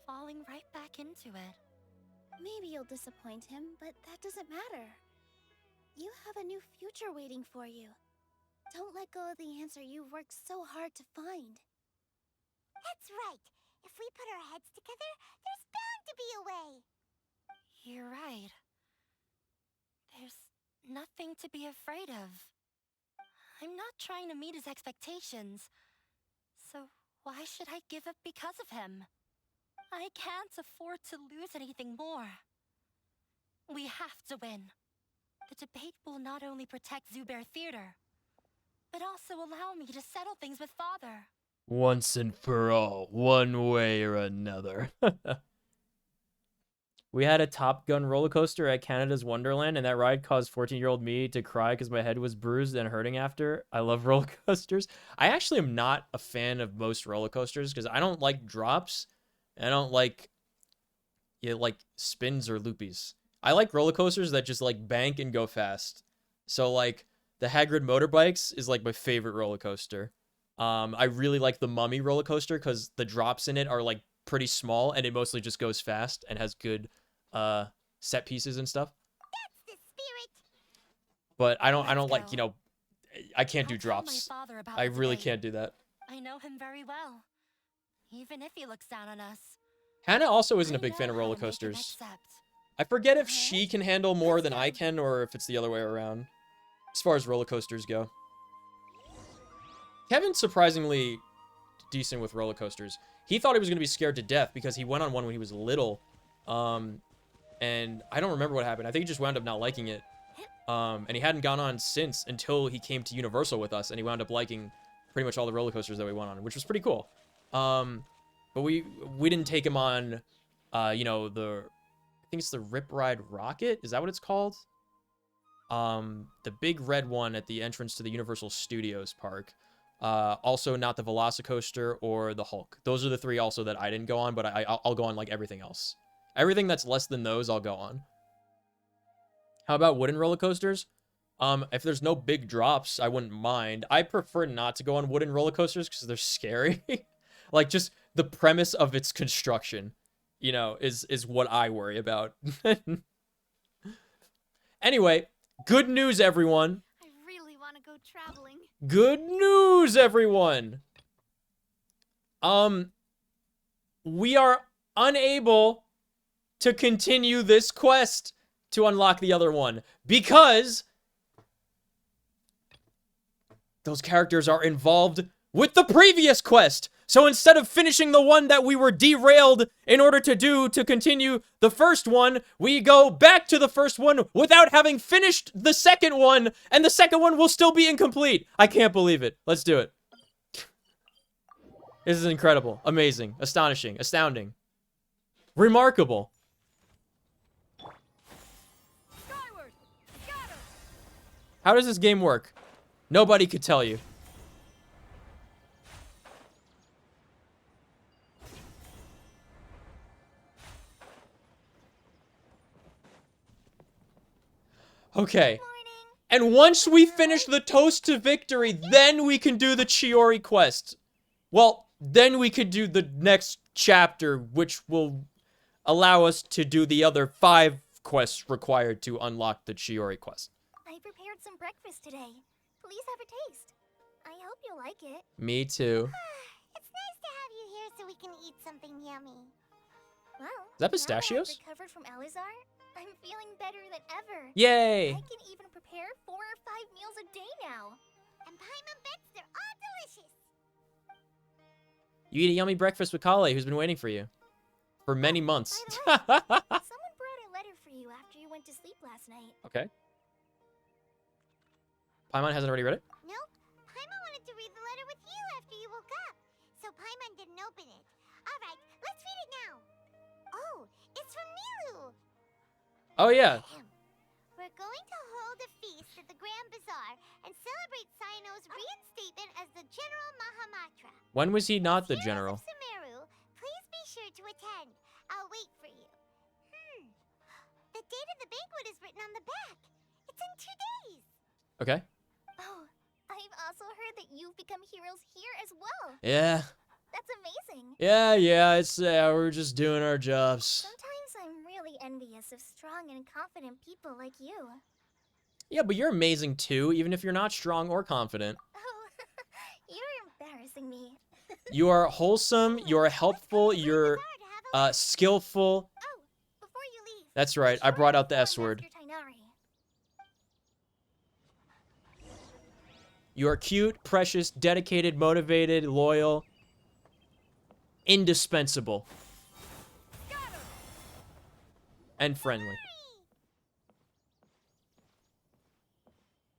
T: falling right back into it.
R: Maybe you'll disappoint him, but that doesn't matter. You have a new future waiting for you. Don't let go of the answer you've worked so hard to find.
O: That's right. If we put our heads together, there's bound to be a way.
T: You're right. There's nothing to be afraid of. I'm not trying to meet his expectations. So why should I give up because of him? I can't afford to lose anything more. We have to win. The debate will not only protect Zubair Theater, but also allow me to settle things with Father.
K: Once and for all, one way or another. We had a Top Gun roller coaster at Canada's Wonderland, and that ride caused 14-year-old me to cry because my head was bruised and hurting after. I love roller coasters. I actually am not a fan of most roller coasters because I don't like drops. And I don't like spins or loopies. I like roller coasters that just like bank and go fast. So like the Hagrid motorbikes is like my favorite roller coaster. I really like the Mummy roller coaster because the drops in it are like pretty small and it mostly just goes fast and has good set pieces and stuff.
O: That's the spirit.
K: But I don't like, you know, I can't do drops. I really can't do that.
T: I know him very well, even if he looks down on us.
K: Hannah also isn't a big fan of roller coasters. I forget if she can handle more than I can or if it's the other way around as far as roller coasters go. Kevin's surprisingly decent with roller coasters. He thought he was going to be scared to death because he went on one when he was little. And I don't remember what happened. I think he just wound up not liking it. And he hadn't gone on since until he came to Universal with us. And he wound up liking pretty much all the roller coasters that we went on, which was pretty cool. But we didn't take him on, you know, I think it's the Rip Ride Rocket. Is that what it's called? The big red one at the entrance to the Universal Studios park. Also not the Velocicoaster or the Hulk. Those are the three also that I didn't go on, but I'll go on like everything else. Everything that's less than those, I'll go on. How about wooden roller coasters? If there's no big drops, I wouldn't mind. I prefer not to go on wooden roller coasters because they're scary. Like just the premise of its construction, you know, is what I worry about. Anyway, good news, everyone.
O: I really want to go traveling.
K: Good news, everyone. We are unable to continue this quest to unlock the other one because those characters are involved with the previous quest. So instead of finishing the one that we were derailed in order to do to continue the first one, we go back to the first one without having finished the second one, and the second one will still be incomplete. I can't believe it. Let's do it. This is incredible, amazing, astonishing, astounding, remarkable.
O: Skyward, scatter.
K: How does this game work? Nobody could tell you. Okay. And once we finish the Toast to Victory, then we can do the Chiori quest. Well, then we could do the next chapter, which will allow us to do the other 5 quests required to unlock the Chiori quest.
O: I prepared some breakfast today. Please have a taste. I hope you'll like it.
K: Me too.
O: It's nice to have you here so we can eat something yummy. Well,
K: Is that pistachios?
O: now that I've recovered from Alizar, I'm feeling better than ever.
K: Yay!
O: I can even prepare 4 or 5 meals a day now. And Paimon bets they're all delicious.
K: You eat a yummy breakfast with Kale, who's been waiting for you for many months.
S: Someone brought a letter for you after you went to sleep last night.
K: Okay. Paimon hasn't already read it?
O: Nope. Paimon wanted to read the letter with you after you woke up, so Paimon didn't open it. All right, let's read it now. Oh, it's from Milu.
K: Oh, yeah.
O: We're going to hold a feast at the Grand Bazaar and celebrate Sino's reinstatement as the General Mahamatra.
K: When was he not the general?
O: Sumeru, please be sure to attend. I'll wait for you. The date of the banquet is written on the back. It's in 2 days.
K: Okay.
S: Oh, I've also heard that you've become heroes here as well.
K: Yeah.
S: That's amazing.
K: Yeah, it's we're just doing our jobs.
S: Sometimes I'm really envious of strong and confident people like you.
K: Yeah, but you're amazing too, even if you're not strong or confident.
S: Oh, you're embarrassing me.
K: You are wholesome, you're helpful, you're skillful.
S: Oh, before you leave.
K: That's right, I brought out the S word. You are cute, precious, dedicated, motivated, loyal, indispensable, and friendly.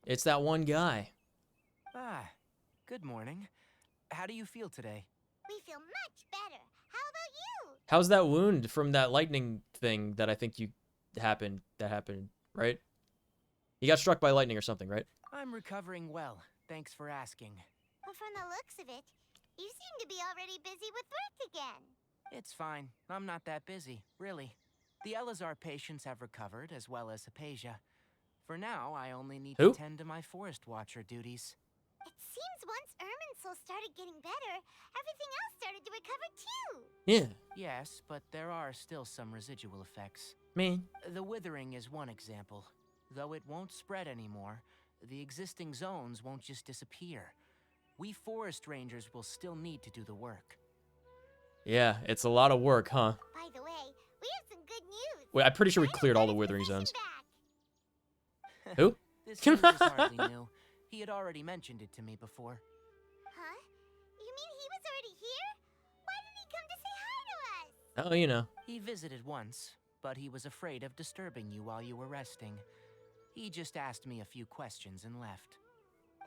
K: It's that one guy.
G: Ah, good morning. How do you feel today?
O: We feel much better. How about you?
K: How's that wound from that lightning thing that I think that happened, right? You got struck by lightning or something, right?
G: I'm recovering well. Thanks for asking.
O: But from the looks of it, you seem to be already busy with work again.
G: It's fine. I'm not that busy, really. The Elazar patients have recovered, as well as Hypatia. For now, I only need to tend to my forest watcher duties.
O: It seems once Irminsul started getting better, everything else started to recover too.
K: Yeah.
G: Yes, but there are still some residual effects.
K: Man.
G: The withering is one example. Though it won't spread anymore, the existing zones won't just disappear. We forest rangers will still need to do the work.
K: Yeah, it's a lot of work, huh?
O: By the way, we have some good news.
K: Wait, I'm pretty sure we cleared all the withering zones. Who?
G: This news is hardly new. He had already mentioned it to me before.
O: Huh? You mean he was already here? Why didn't he come to say hi to us?
K: Oh, you know.
G: He visited once, but he was afraid of disturbing you while you were resting. He just asked me a few questions and left.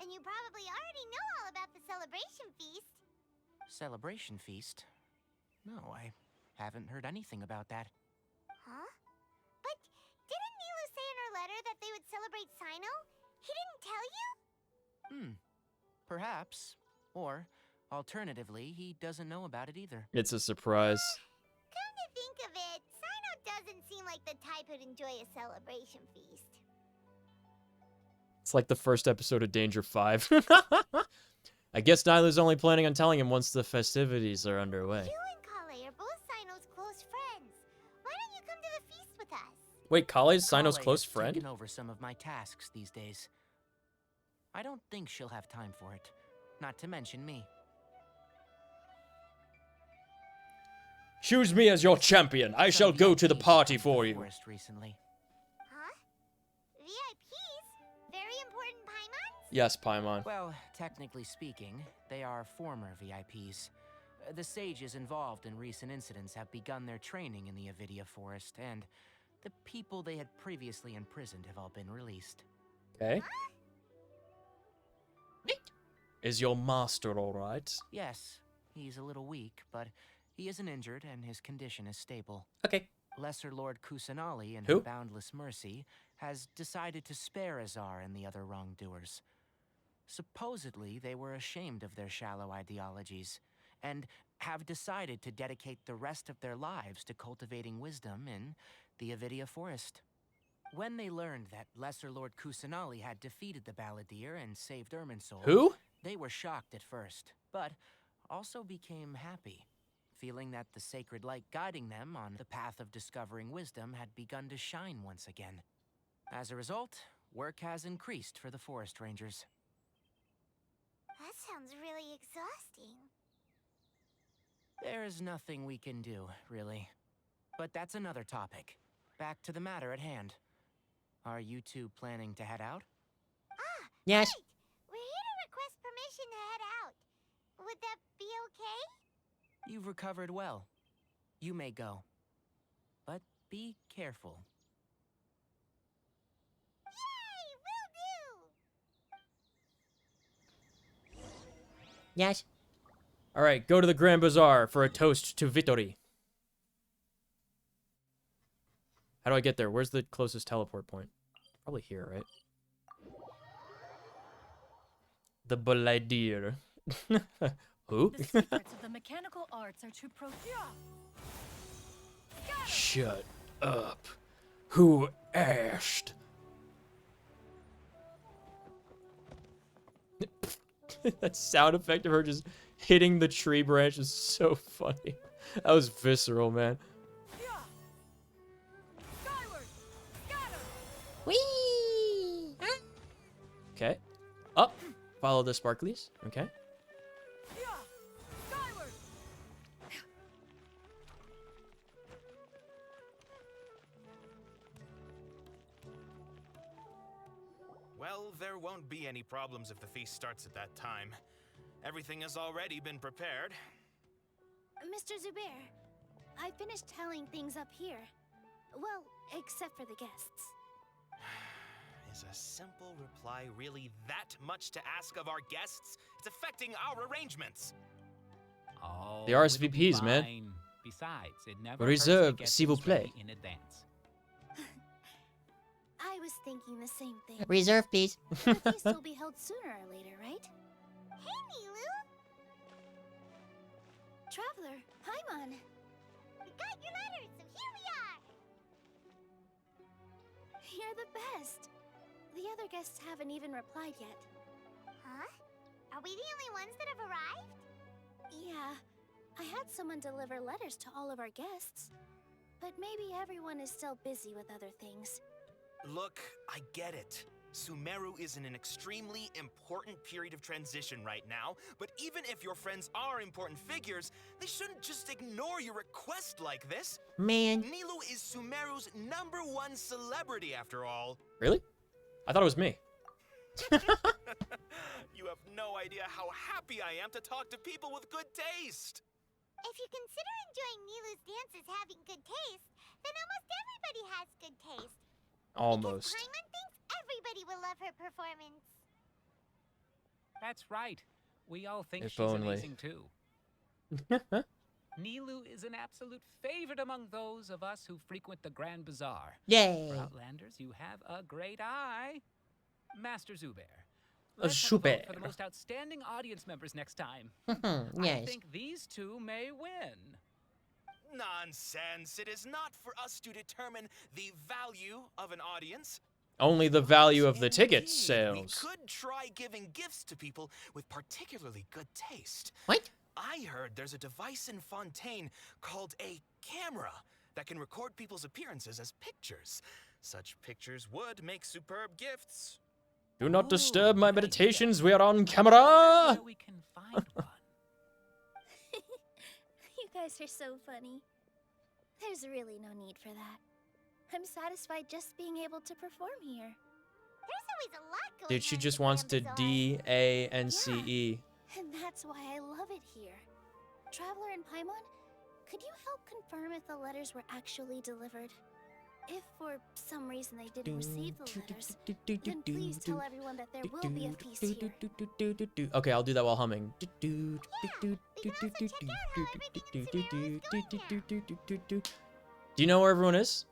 O: And you probably already know all about the celebration feast.
G: Celebration feast? No, I haven't heard anything about that.
O: Huh? But didn't Nilu say in her letter that they would celebrate Sino? He didn't tell you?
G: Perhaps. Or, alternatively, he doesn't know about it either.
K: It's a surprise.
O: Come to think of it, Sino doesn't seem like the type who'd enjoy a celebration feast.
K: It's like the first episode of Danger 5. I guess Nyla's only planning on telling him once the festivities are underway.
O: You and Kale are both Sino's close friends. Why don't you come to the feast with us?
K: Wait, Kale's Sino's
G: Kale
K: close
G: has
K: friend?
G: taken over some of my tasks these days. I don't think she'll have time for it. Not to mention me.
K: Choose me as your champion. I shall go to the party for you.
G: Recently.
O: Huh? VIPs? Very important Paimons?
K: Yes, Paimon.
G: Well, technically speaking, they are former VIPs. The sages involved in recent incidents have begun their training in the Avidia Forest, and the people they had previously imprisoned have all been released.
K: Okay. Is your master all right?
G: Yes, he's a little weak, but he isn't injured and his condition is stable.
K: Okay.
G: Lesser Lord Kusanali, in
K: Who?
G: her boundless mercy, has decided to spare Azar and the other wrongdoers. Supposedly, they were ashamed of their shallow ideologies, and have decided to dedicate the rest of their lives to cultivating wisdom in the Avidia Forest. When they learned that Lesser Lord Kusanali had defeated the Balladeer and saved Irminsul,
K: Who?
G: They were shocked at first, but also became happy, feeling that the sacred light guiding them on the path of discovering wisdom had begun to shine once again. As a result, work has increased for the forest rangers.
O: That sounds really exhausting.
G: There's nothing we can do, really. But that's another topic. Back to the matter at hand. Are you two planning to head out?
O: Ah,
K: yes.
O: Right. We're here to request permission to head out. Would that be okay?
G: You've recovered well. You may go. But be careful.
K: Yes. All right, go to the Grand Bazaar for a toast to Vittori. How do I get there? Where's the closest teleport point? Probably here, right? The Balladier. Who?
L: The secrets of the mechanical arts are to
K: Shut up. Who asked? That sound effect of her just hitting the tree branch is so funny. That was visceral, man. Whee! Okay. Up. Follow the sparklies. Okay.
M: Well, there won't be any problems if the feast starts at that time. Everything has already been prepared.
R: Mr. Zubair, I finished telling things up here. Well, except for the guests.
M: Is a simple reply really that much to ask of our guests? It's affecting our arrangements.
D: Oh,
K: The RSVPs, man.
D: fine. Besides, it never
K: Reserve,
D: hurts to get
K: s'il vous
D: things ready
K: plaît.
D: in advance.
R: I was thinking the same thing.
K: Reserve, please.
R: The feast will be held sooner or later, right? Hey, Nilu! Traveler, Paimon! We got your letters, so here we are! You're the best! The other guests haven't even replied yet. Huh? Are we the only ones that have arrived? Yeah. I had someone deliver letters to all of our guests. But maybe everyone is still busy with other things.
M: Look, I get it. Sumeru is in an extremely important period of transition right now, but even if your friends are important figures, they shouldn't just ignore your request like this.
K: Man.
M: Nilu is Sumeru's #1 celebrity after all.
K: Really? I thought it was me.
M: You have no idea how happy I am to talk to people with good taste.
O: If you consider enjoying Nilu's dances having good taste, then almost everybody has good taste.
K: Almost.
O: Paimon thinks everybody will love her performance.
D: That's right. We all think
K: If
D: she's
K: only.
D: amazing too. Nilu is an absolute favorite among those of us who frequent the Grand Bazaar.
K: Yay.
D: For Outlanders, you have a great eye. Master Zubair.
K: A
D: Let's have a vote
K: Zubair.
D: for the most outstanding audience members next time. I
K: Yes.
D: think these two may win.
M: Nonsense. It is not for us to determine the value of an audience.
K: Only the value of the ticket
M: We
K: sales.
M: could try giving gifts to people with particularly good taste.
K: What?
M: I heard there's a device in Fontaine called a camera that can record people's appearances as pictures. Such pictures would make superb gifts.
K: Do not disturb my meditations. We are on camera.
D: We can find one.
R: You guys are so funny. There's really no need for that. I'm satisfied just being able to perform here.
O: There's always a lot going
K: Dude, she
O: on
K: just
O: at the
K: wants to
O: Grand Bazaar.
K: DANCE.
R: And that's why I love it here. Traveler and Paimon, could you help confirm if the letters were actually delivered? If for some reason they didn't receive the letters, then please tell everyone that there will be a feast here.
K: Okay, I'll do that while humming. Do you know where everyone is?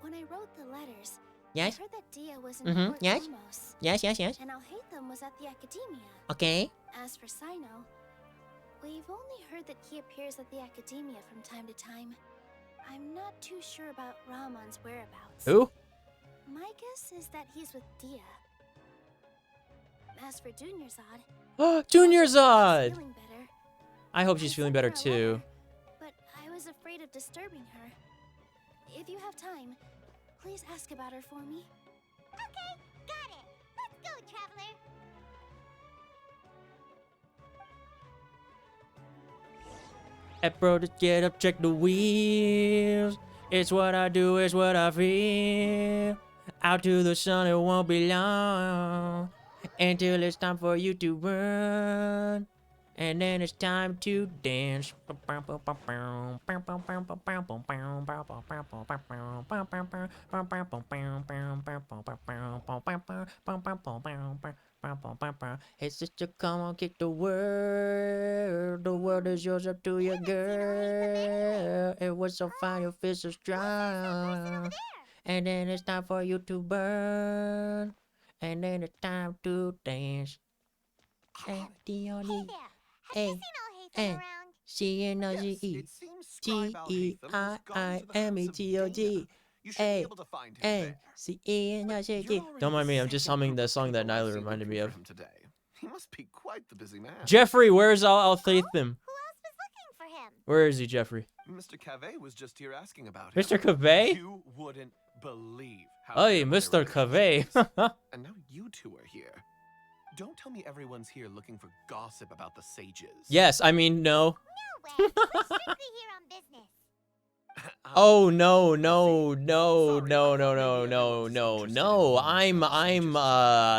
R: When I wrote the letters,
K: Yes?
R: I heard that Dia was in
K: Mhm,
R: Port
K: yes?
R: Lamos,
K: Yes, yes, yes.
R: and Al-Haytham was at the Academia.
K: Okay.
R: As for Sino, we've only heard that he appears at the Academia from time to time. I'm not too sure about Rahman's whereabouts.
K: Who?
R: My guess is that he's with Dia. As for Junior Zod,
K: Junior Zod!
R: feeling better,
K: I hope she's feeling better too.
R: but I was afraid of disturbing her. If you have time, please ask about her for me.
O: Okay, got it. Let's go, Traveler.
K: Hey bro, just get up, check the wheels. It's what I do, it's what I feel. Out to the sun, it won't be long until it's time for you to run. And then it's time to dance. Hey sister, come on, kick the world. The world is yours, up to your girl. It was so fine, your fist so strong. And then it's time for you to burn. And then it's time to dance. Hey, D-O-D. Hey, hey. C-N-O-G-E. G-E-I-I-M-E-T-O-D. Hey, hey. C-E-N-O-G-E. Don't mind me, I'm just humming the song that Nyla reminded me of.
H: He must be quite the busy man.
K: Jeffrey, where's Althethim?
O: Who else was looking for him?
K: Where is he, Jeffrey?
H: Mr. Cave was just here asking about him.
K: Mr. Cave?
H: You wouldn't believe how.
K: Hey, Mr. Cave.
H: And now you two are here. Don't tell me everyone's here looking for gossip about the sages.
K: Yes, I mean, no.
O: No way. We're strictly here on business.
K: Oh no, no, no, no, no, no, no, no, no. I'm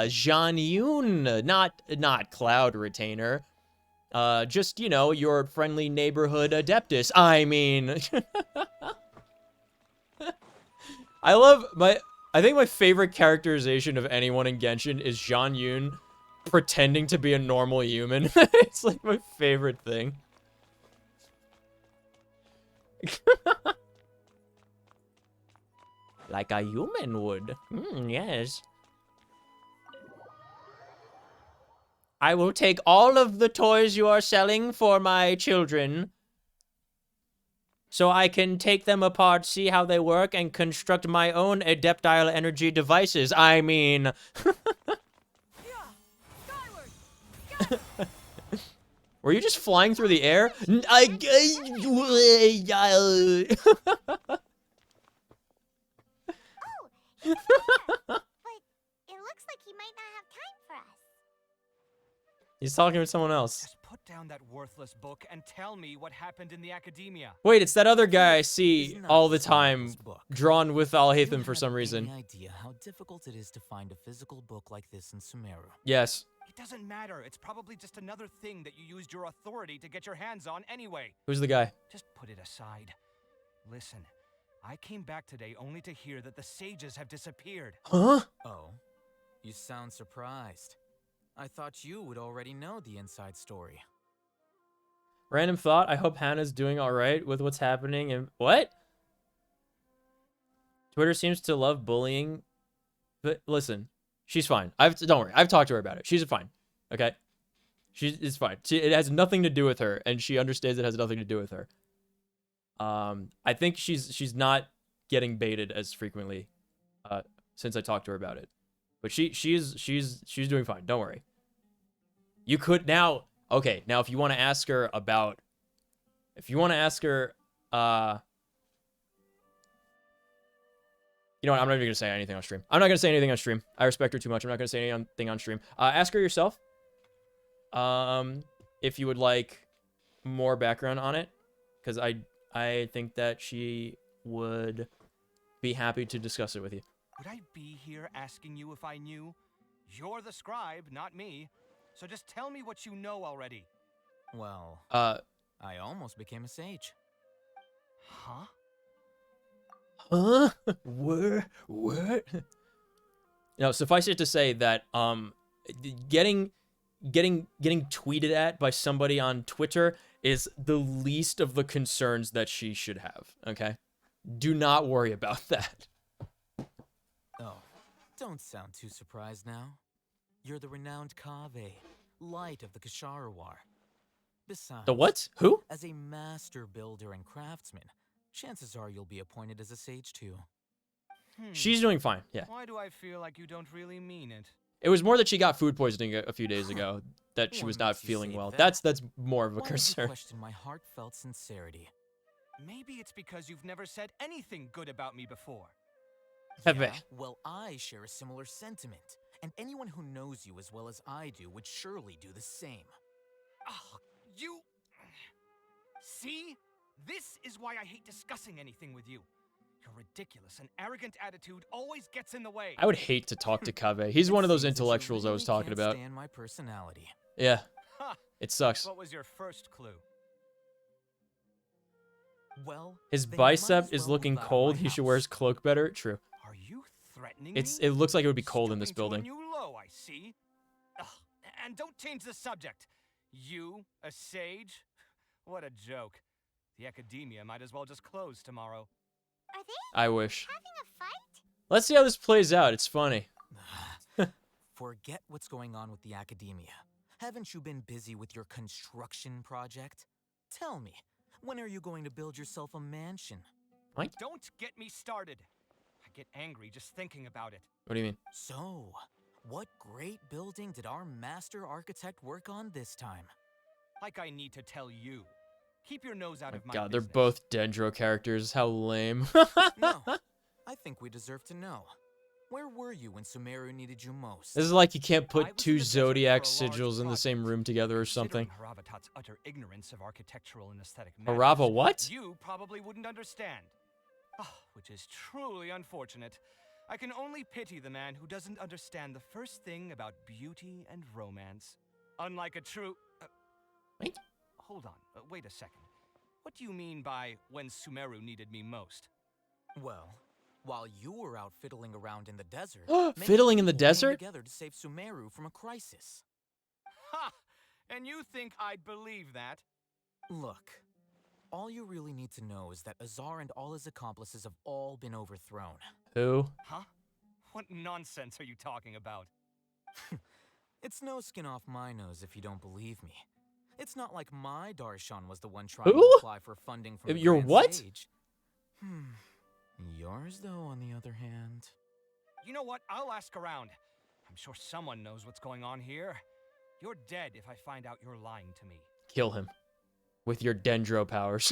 K: Jean Yoon, not Cloud Retainer. Just, you know, your friendly neighborhood Adeptus. I mean, I think my favorite characterization of anyone in Genshin is Jean Yoon pretending to be a normal human. It's like my favorite thing. Like a human would. Yes. I will take all of the toys you are selling for my children, so I can take them apart, see how they work, and construct my own Adeptile energy devices. I mean... Were you just flying through the air?
O: But it looks like he might not have time for us.
K: He's talking with someone else.
I: Just put down that worthless book and tell me what happened in the academia.
K: Wait, it's that other guy I see all the time, drawn with Alhaitham for some reason.
W: Any idea how difficult it is to find a physical book like this in Sumeru?
K: Yes.
I: It doesn't matter. It's probably just another thing that you used your authority to get your hands on anyway.
K: Who's the guy?
I: Just put it aside. Listen, I came back today only to hear that the sages have disappeared.
K: Huh?
W: Oh, you sound surprised. I thought you would already know the inside story.
K: Random thought, I hope Hannah's doing alright with what's happening and... What? Twitter seems to love bullying. But listen, she's fine. Don't worry, I've talked to her about it. She's fine, okay? It's fine. It has nothing to do with her, and she understands it has nothing to do with her. I think she's not getting baited as frequently since I talked to her about it. But she's doing fine. Don't worry. You could now. Okay, now if you want to ask her about, you know what? I'm not even gonna say anything on stream. I'm not gonna say anything on stream. I respect her too much. I'm not gonna say anything on stream. Ask her yourself. If you would like more background on it, because I think that she would be happy to discuss it with you.
I: Would I be here asking you if I knew? You're the scribe, not me. So just tell me what you know already.
W: Well, I almost became a sage.
I: Huh?
K: Huh? What? No, suffice it to say that getting tweeted at by somebody on Twitter is the least of the concerns that she should have, okay? Do not worry about that.
W: Oh, don't sound too surprised now. You're the renowned Kaveh, light of the Ksharawar. Besides,
K: The what? Who?
W: As a master builder and craftsman, chances are you'll be appointed as a sage too.
K: She's doing fine, yeah.
I: Why do I feel like you don't really mean it?
K: It was more that she got food poisoning a few days ago, that she was not feeling well. That's more of a
W: Why would you
K: concern.
W: question my heartfelt sincerity?
I: Maybe it's because you've never said anything good about me before.
W: Yeah, well, I share a similar sentiment, and anyone who knows you as well as I do would surely do the same.
I: Oh, you... See? This is why I hate discussing anything with you. Your ridiculous and arrogant attitude always gets in the way.
K: I would hate to talk to Kaveh. He's one of those intellectuals I was talking about.
W: Stand my personality.
K: Yeah.
I: Ha!
K: It sucks.
I: What was your first clue?
W: Well,
K: His
W: they might
K: bicep
W: as
K: is
W: well
K: looking
W: move out of
K: cold.
W: my
K: He should
W: house.
K: wear his cloak better. True.
I: Are you threatening
K: It
I: me?
K: looks like it would be cold in this
I: Stooping to a
K: building.
I: new low, I see. Ugh, and don't change the subject. You, a sage? What a joke. The academia might as well just close tomorrow.
O: Are they
K: I wish.
O: having a fight?
K: Let's see how this plays out. It's funny.
W: Forget what's going on with the academia. Haven't you been busy with your construction project? Tell me, when are you going to build yourself a mansion?
K: What?
I: Don't get me started. I get angry just thinking about it.
K: What do you mean?
W: So, what great building did our master architect work on this time?
I: Like I need to tell you. Keep your nose out of my
K: God, they're
I: business.
K: both Dendro characters. How lame.
W: No, I think we deserve to know. Where were you when Sumeru needed you most?
K: This is like you can't
I: I
K: put
I: was in
K: two
I: the desert
K: Zodiac
I: for a large
K: sigils in the same
I: project.
K: room together or something.
I: Considering Haravatot's utter ignorance of architectural and aesthetic matters,
K: Harava what?
I: you probably wouldn't understand. Which is truly unfortunate. I can only pity the man who doesn't understand the first thing about beauty and romance. Unlike a true...
K: Wait?
I: Hold on, wait a second. What do you mean by when Sumeru needed me most?
W: Well, while you were out fiddling around in the desert,
K: Fiddling in the
W: many people came
K: desert?
W: together to save Sumeru from a crisis.
I: Ha! And you think I'd believe that?
W: Look, all you really need to know is that Azar and all his accomplices have all been overthrown.
K: Who?
I: Huh? What nonsense are you talking about?
W: It's no skin off my nose if you don't believe me. It's not like my Darshan was the one trying
K: Who?
W: to apply for funding from the
K: Your
W: Grand
K: what?
W: Sage. Yours, though, on the other hand.
I: You know what? I'll ask around. I'm sure someone knows what's going on here. You're dead if I find out you're lying to me.
K: Kill him. With your Dendro powers.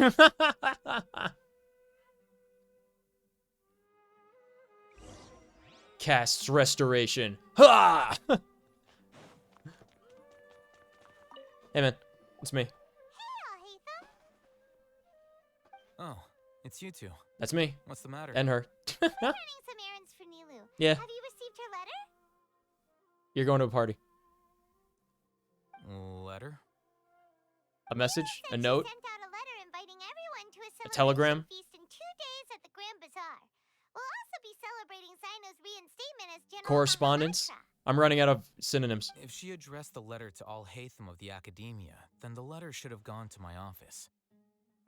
K: Casts restoration. Ha! Hey man, it's me.
W: Oh, it's you two.
K: That's me.
W: What's the matter?
K: And her.
O: We're running some errands for Nilu.
K: Yeah.
O: Have you received her letter?
K: You're going to a party.
W: Letter?
K: A message? A
O: She
K: note?
O: sent out a letter inviting everyone to a celebration
K: telegram?
O: feast in 2 days at the Grand Bazaar. We'll also be celebrating Sino's reinstatement as General
K: Correspondence? I'm running out of synonyms.
W: If she addressed the letter to Al Haytham of the Academia, then the letter should have gone to my office.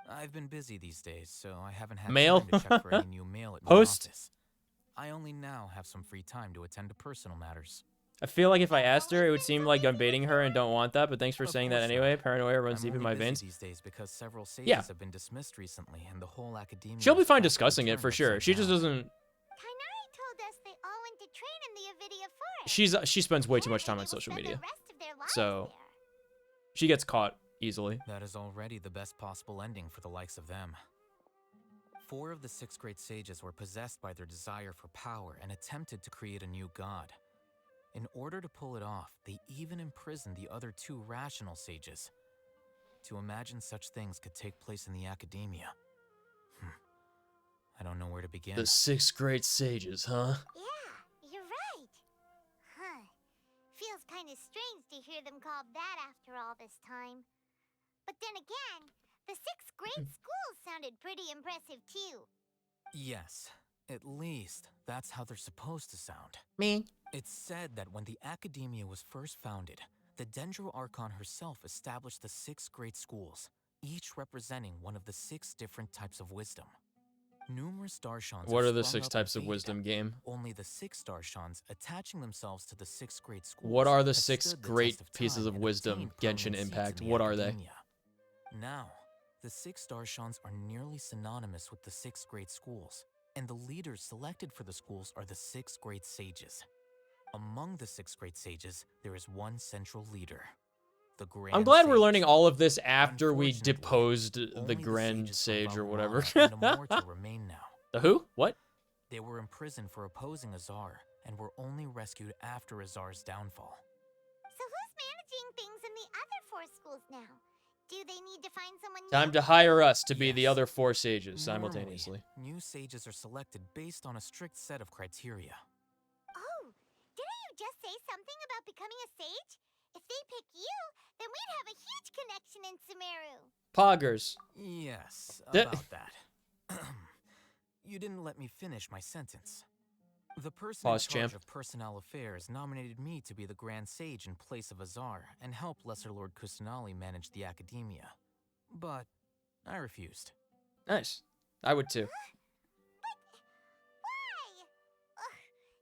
W: I've been busy these days, so I haven't had
K: Mail?
W: time to check for any new mail at my
K: Post?
W: office. I only now have some free time to attend to personal matters.
K: I feel like if I asked her, it would seem like I'm baiting her and don't want that, but thanks for saying that anyway. Paranoia runs deep in my veins.
W: These days because several sages
K: Yeah.
W: have been dismissed recently, and the whole academia.
K: She'll be
W: is
K: fine
W: back to
K: discussing it
W: turn
K: for sure.
W: upside
K: She just
W: down.
K: doesn't...
O: Kainari told us they all went to train in the Avidia Forest.
K: She spends way too much time on social media. So, she gets caught easily.
W: That is already the best possible ending for the likes of them. 4 of the 6 great sages were possessed by their desire for power and attempted to create a new god. In order to pull it off, they even imprisoned the other 2 rational sages. To imagine such things could take place in the academia. I don't know where to begin.
K: The 6 great sages, huh?
O: Yeah, you're right. Huh. Feels kind of strange to hear them called that after all this time. But then again, the 6 great schools sounded pretty impressive too.
W: Yes, at least that's how they're supposed to sound.
K: Me.
W: It's said that when the Academia was first founded, the Dendro Archon herself established the 6 great schools, each representing one of the 6 different types of wisdom. Numerous Darshans
K: What
W: have
K: are the
W: sprung
K: 6
W: up
K: types
W: and
K: of wisdom,
W: faded.
K: game?
W: Only the 6 Darshans attaching themselves to the 6 great schools.
K: What are the
W: have
K: 6
W: stood the
K: great
W: test of
K: pieces
W: time
K: of
W: and
K: wisdom,
W: obtained
K: Genshin
W: prominent seats
K: Impact?
W: in the
K: What are they?
W: Academia. Now, the 6 Darshans are nearly synonymous with the 6 great schools, and the leaders selected for the schools are the 6 great sages. Among the 6 great sages, there is one central leader. The Grand
K: I'm glad we're
W: Sage.
K: learning all of this after we
W: Unfortunately,
K: deposed
W: only
K: the Grand
W: sages from
K: Sage or
W: Valhalla
K: whatever.
W: and Immortal remain now.
K: The who? What?
W: They were imprisoned for opposing Azar and were only rescued after Azar's downfall.
O: So who's managing things in the other 4 schools now? Do they need to find someone
K: Time to hire us to be the other 4 sages simultaneously.
W: Normally, new sages are selected based on a strict set of criteria.
O: Oh, didn't you just say something about becoming a sage? If they pick you, then we'd have a huge connection in Sumeru.
K: Poggers.
W: Yes, about that. You didn't let me finish my sentence. The person
K: Pause,
W: in charge
K: champ.
W: of personnel affairs nominated me to be the Grand Sage in place of Azar and help Lesser Lord Kusanali manage the academia. But I refused.
K: Nice. I would too.
O: Why?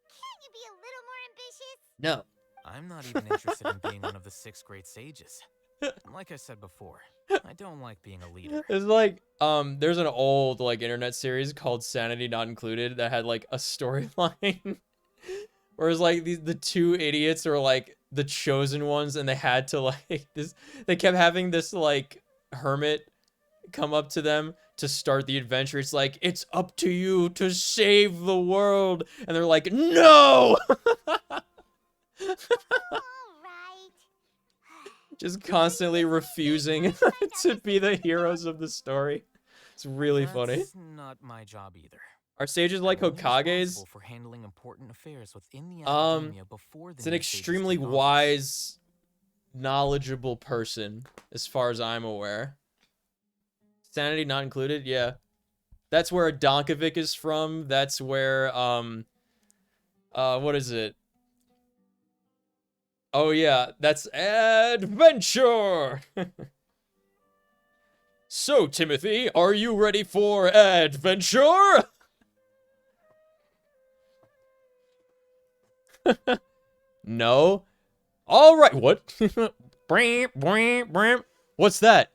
O: Can't you be a little more ambitious?
K: No.
W: I'm not even interested in being one of the 6th grade sages. Like I said before, I don't like being a leader.
K: It's like, there's an old, like, internet series called Sanity Not Included that had, like, a storyline. Whereas, like, the two idiots are, like, the chosen ones, and they had to, like, they kept having this, like, hermit come up to them to start the adventure. It's like, it's up to you to save the world. And they're like, no! Just constantly refusing to be the heroes of the story. It's really funny.
W: That's not my job either.
K: Are sages like
W: I'm only
K: Hokages?
W: responsible for handling important affairs within the academia before the
K: It's an
W: new sages
K: extremely
W: take office.
K: wise, knowledgeable person, as far as I'm aware. Sanity Not Included, yeah. That's where Donkovic is from. That's where, what is it? Oh yeah, that's adventure! So, Timothy, are you ready for adventure? No. Alright, what? What's that?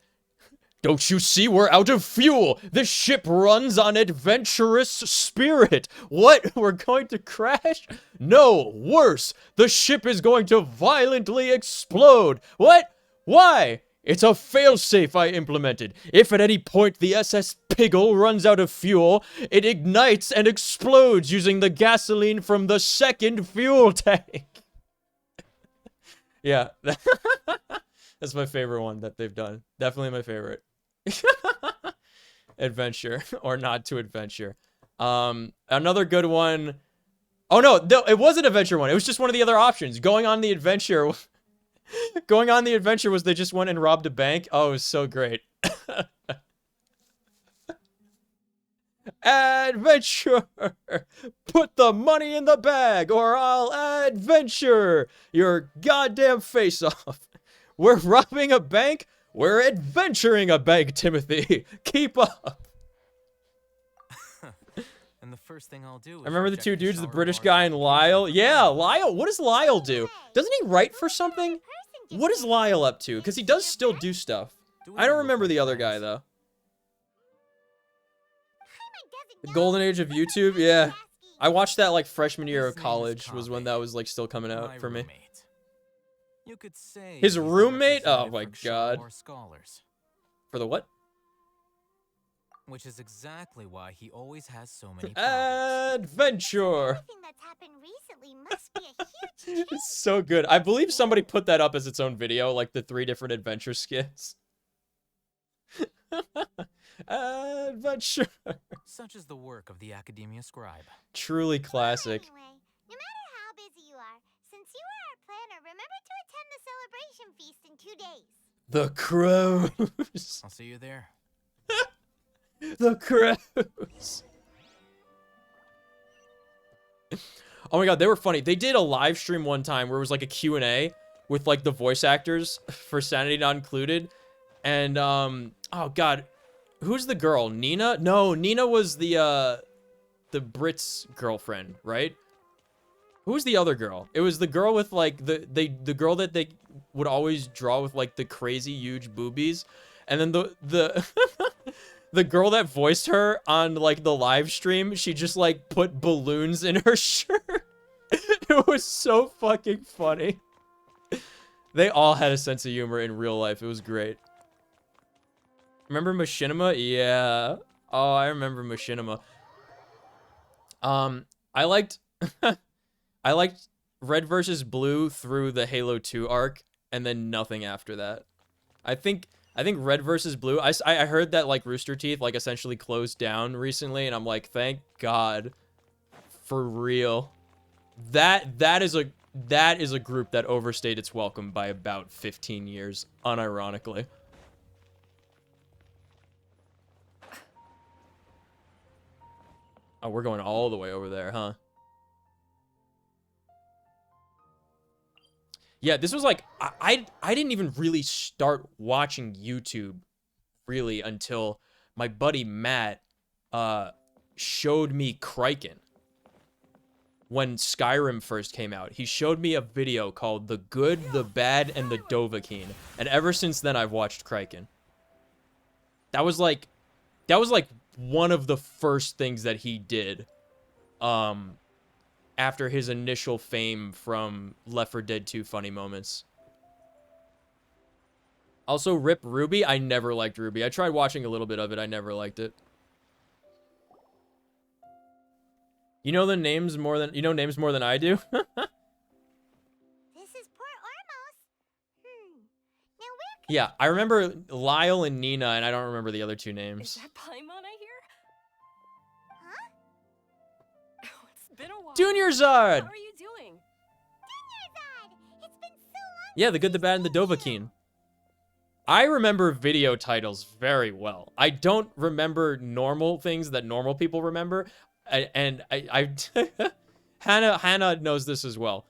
K: Don't you see we're out of fuel? The ship runs on adventurous spirit. What? We're going to crash? No, worse. The ship is going to violently explode. What? Why? It's a failsafe I implemented. If at any point the SS Piggle runs out of fuel, it ignites and explodes using the gasoline from the second fuel tank. Yeah. That's my favorite one that they've done. Definitely my favorite. Adventure or not to adventure. Another good one. Oh no, it was an adventure one. It was just one of the other options. Going on the adventure was they just went and robbed a bank. Oh, it was so great. Adventure! Put the money in the bag or I'll adventure your goddamn face off. We're robbing a bank? We're adventuring a bank, Timothy. Keep up.
W: And the first thing I'll do is
K: I remember the two
W: reject
K: dudes, the
W: shower
K: British
W: bars
K: guy
W: and
K: and Lyle. Yeah, Lyle. What does Lyle do? Doesn't he write for something? What is Lyle up to? Because he does still do stuff. I don't remember the other guy, though. The golden age of YouTube? Yeah. I watched that, like, freshman year of college was when that was, like, still coming out for me.
W: You could say
K: His
W: he's the
K: roommate? Oh
W: representative
K: my
W: for
K: god.
W: Shawar scholars,
K: For the what?
W: which is exactly why he always has so many problems.
K: Adventure!
O: Everything that's happened recently must be a huge
K: It's so good. I believe somebody put that up as its own video, like the 3 different adventure skins. Adventure!
W: Such is the work of the Academia Scribe.
K: Truly classic.
O: Anyway, no matter how busy you are, since you are our planner, remember to attend the celebration feast in 2 days.
K: The crows!
W: I'll see you there.
K: The crows! Oh my god, they were funny. They did a live stream one time where it was like a Q&A with like the voice actors for Sanity Not Included. And, oh god, who's the girl? Nina? No, Nina was the Brit's girlfriend, right? Who's the other girl? It was the girl with like, the girl that they would always draw with like the crazy huge boobies. And then the the girl that voiced her on like the live stream, she just like put balloons in her shirt. It was so fucking funny. They all had a sense of humor in real life. It was great. Remember Machinima? Yeah. Oh, I remember Machinima. I liked I liked Red versus Blue through the Halo 2 arc and then nothing after that. I think Red versus Blue, I heard that like Rooster Teeth like essentially closed down recently and I'm like, thank God. For real. That is a that is a group that overstayed its welcome by about 15 years, unironically. Oh, we're going all the way over there, huh? Yeah, this was like, I didn't even really start watching YouTube really until my buddy Matt showed me Kraken when Skyrim first came out. He showed me a video called The Good, the Bad, and the Dovahkiin. And ever since then, I've watched Kraken. That was like one of the first things that he did after his initial fame from Left 4 Dead 2 Funny Moments. Also, rip Ruby. I never liked Ruby. I tried watching a little bit of it. I never liked it. You know names more than I do?
O: This is poor Ormos. Now where
K: Yeah, I remember Lyle and Nina, and I don't remember the other two names.
A: Is that Paimon I hear?
O: Huh?
A: Oh, it's been a while.
K: Junior Zard!
A: How are you doing?
O: Junior Zard! It's been so long.
K: Yeah, The Good, the Bad, and the Dovahkiin. I remember video titles very well. I don't remember normal things that normal people remember. And I Hannah knows this as well.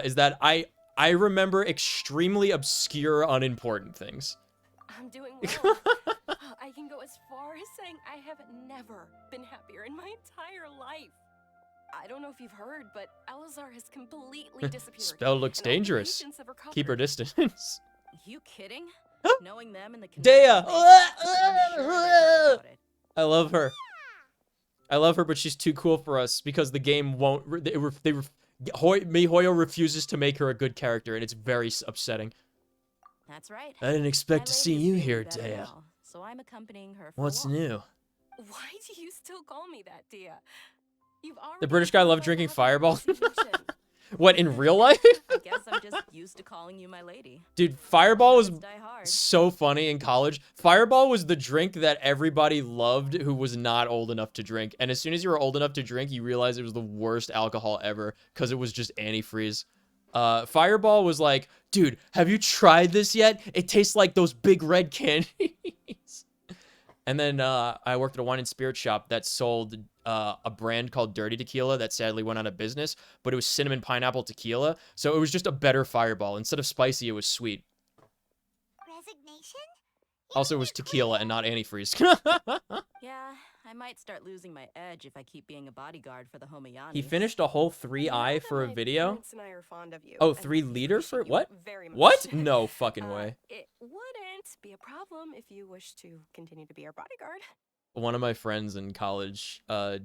K: Is that I remember extremely obscure, unimportant things.
A: I'm doing well. I can go as far as saying I have never been happier in my entire life. I don't know if you've heard, but Elazar has completely disappeared.
K: Spell looks
A: and all the
K: dangerous.
A: patients have recovered.
K: Keep her distance.
A: You kidding? Knowing them and the
K: Dea!
A: I'm sure they've heard about it.
K: I love her. I love her, but she's too cool for us because the game won't. MiHoYo refuses to make her a good character, and it's very upsetting.
A: That's right.
K: I didn't expect to see you here,
A: better
K: Dea.
A: now, so I'm accompanying her for a
K: What's
A: walk.
K: new?
A: Why do you still call me that, Dea? You've already
K: The British guy loved drinking Fireball.
A: Introduction.
K: What, in real life?
A: I guess I'm just used to calling you my lady.
K: Dude, Fireball was
A: Die hard.
K: so funny in college. Fireball was the drink that everybody loved who was not old enough to drink. And as soon as you were old enough to drink, you realized it was the worst alcohol ever because it was just antifreeze. Fireball was like, dude, have you tried this yet? It tastes like those big red candies. And then I worked at a wine and spirit shop that sold a brand called Dirty Tequila that sadly went out of business, but it was cinnamon pineapple tequila. So it was just a better Fireball. Instead of spicy, it was sweet.
O: Resignation?
K: Also, it was tequila and not antifreeze.
A: Yeah, I might start losing my edge if I keep being a bodyguard for the Homayani.
K: He finished a whole 3i for a video?
A: Parents and I are fond of you.
K: Oh,
A: and
K: 3 liter for what?
A: very much.
K: What? No fucking way.
A: It wouldn't be a problem if you wish to continue to be our bodyguard.
K: One of my friends in college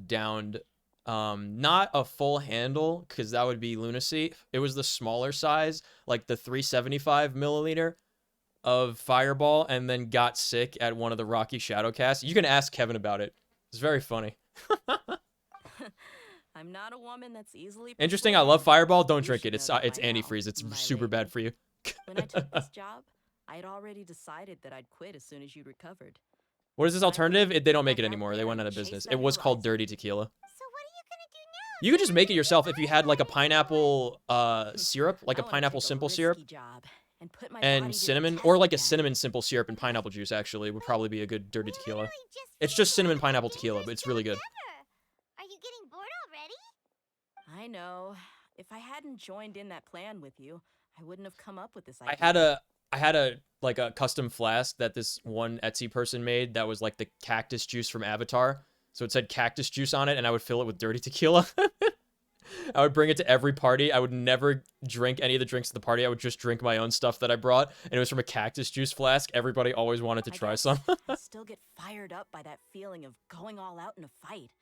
K: downed not a full handle because that would be lunacy. It was the smaller size, like the 375 milliliter of Fireball, and then got sick at one of the Rocky Shadowcasts. You can ask Kevin about it. It's very funny.
A: I'm not a woman that's easily
K: Interesting. I love Fireball. Don't drink it. It's antifreeze. It's super bad for you.
A: When I took this job, I had already decided that I'd quit as soon as you'd recovered.
K: What is this alternative? They don't make it anymore. They went out of business. It was called Dirty Tequila.
O: So what are you gonna do now?
K: You could just make it yourself if you had like a pineapple syrup, like a pineapple simple syrup, and cinnamon, or like a cinnamon simple syrup and pineapple juice. Actually, would probably be a good dirty tequila. It's just cinnamon pineapple tequila, but it's really good.
O: Are you getting bored already?
A: I know. If I hadn't joined in that plan with you, I wouldn't have come up with this
K: I
A: idea.
K: had a like a custom flask that this one Etsy person made that was like the cactus juice from Avatar. So it said cactus juice on it, and I would fill it with dirty tequila. I would bring it to every party. I would never drink any of the drinks at the party. I would just drink my own stuff that I brought, and it was from a cactus juice flask. Everybody always wanted to try some.
A: I still get fired up by that feeling of going all out in a fight.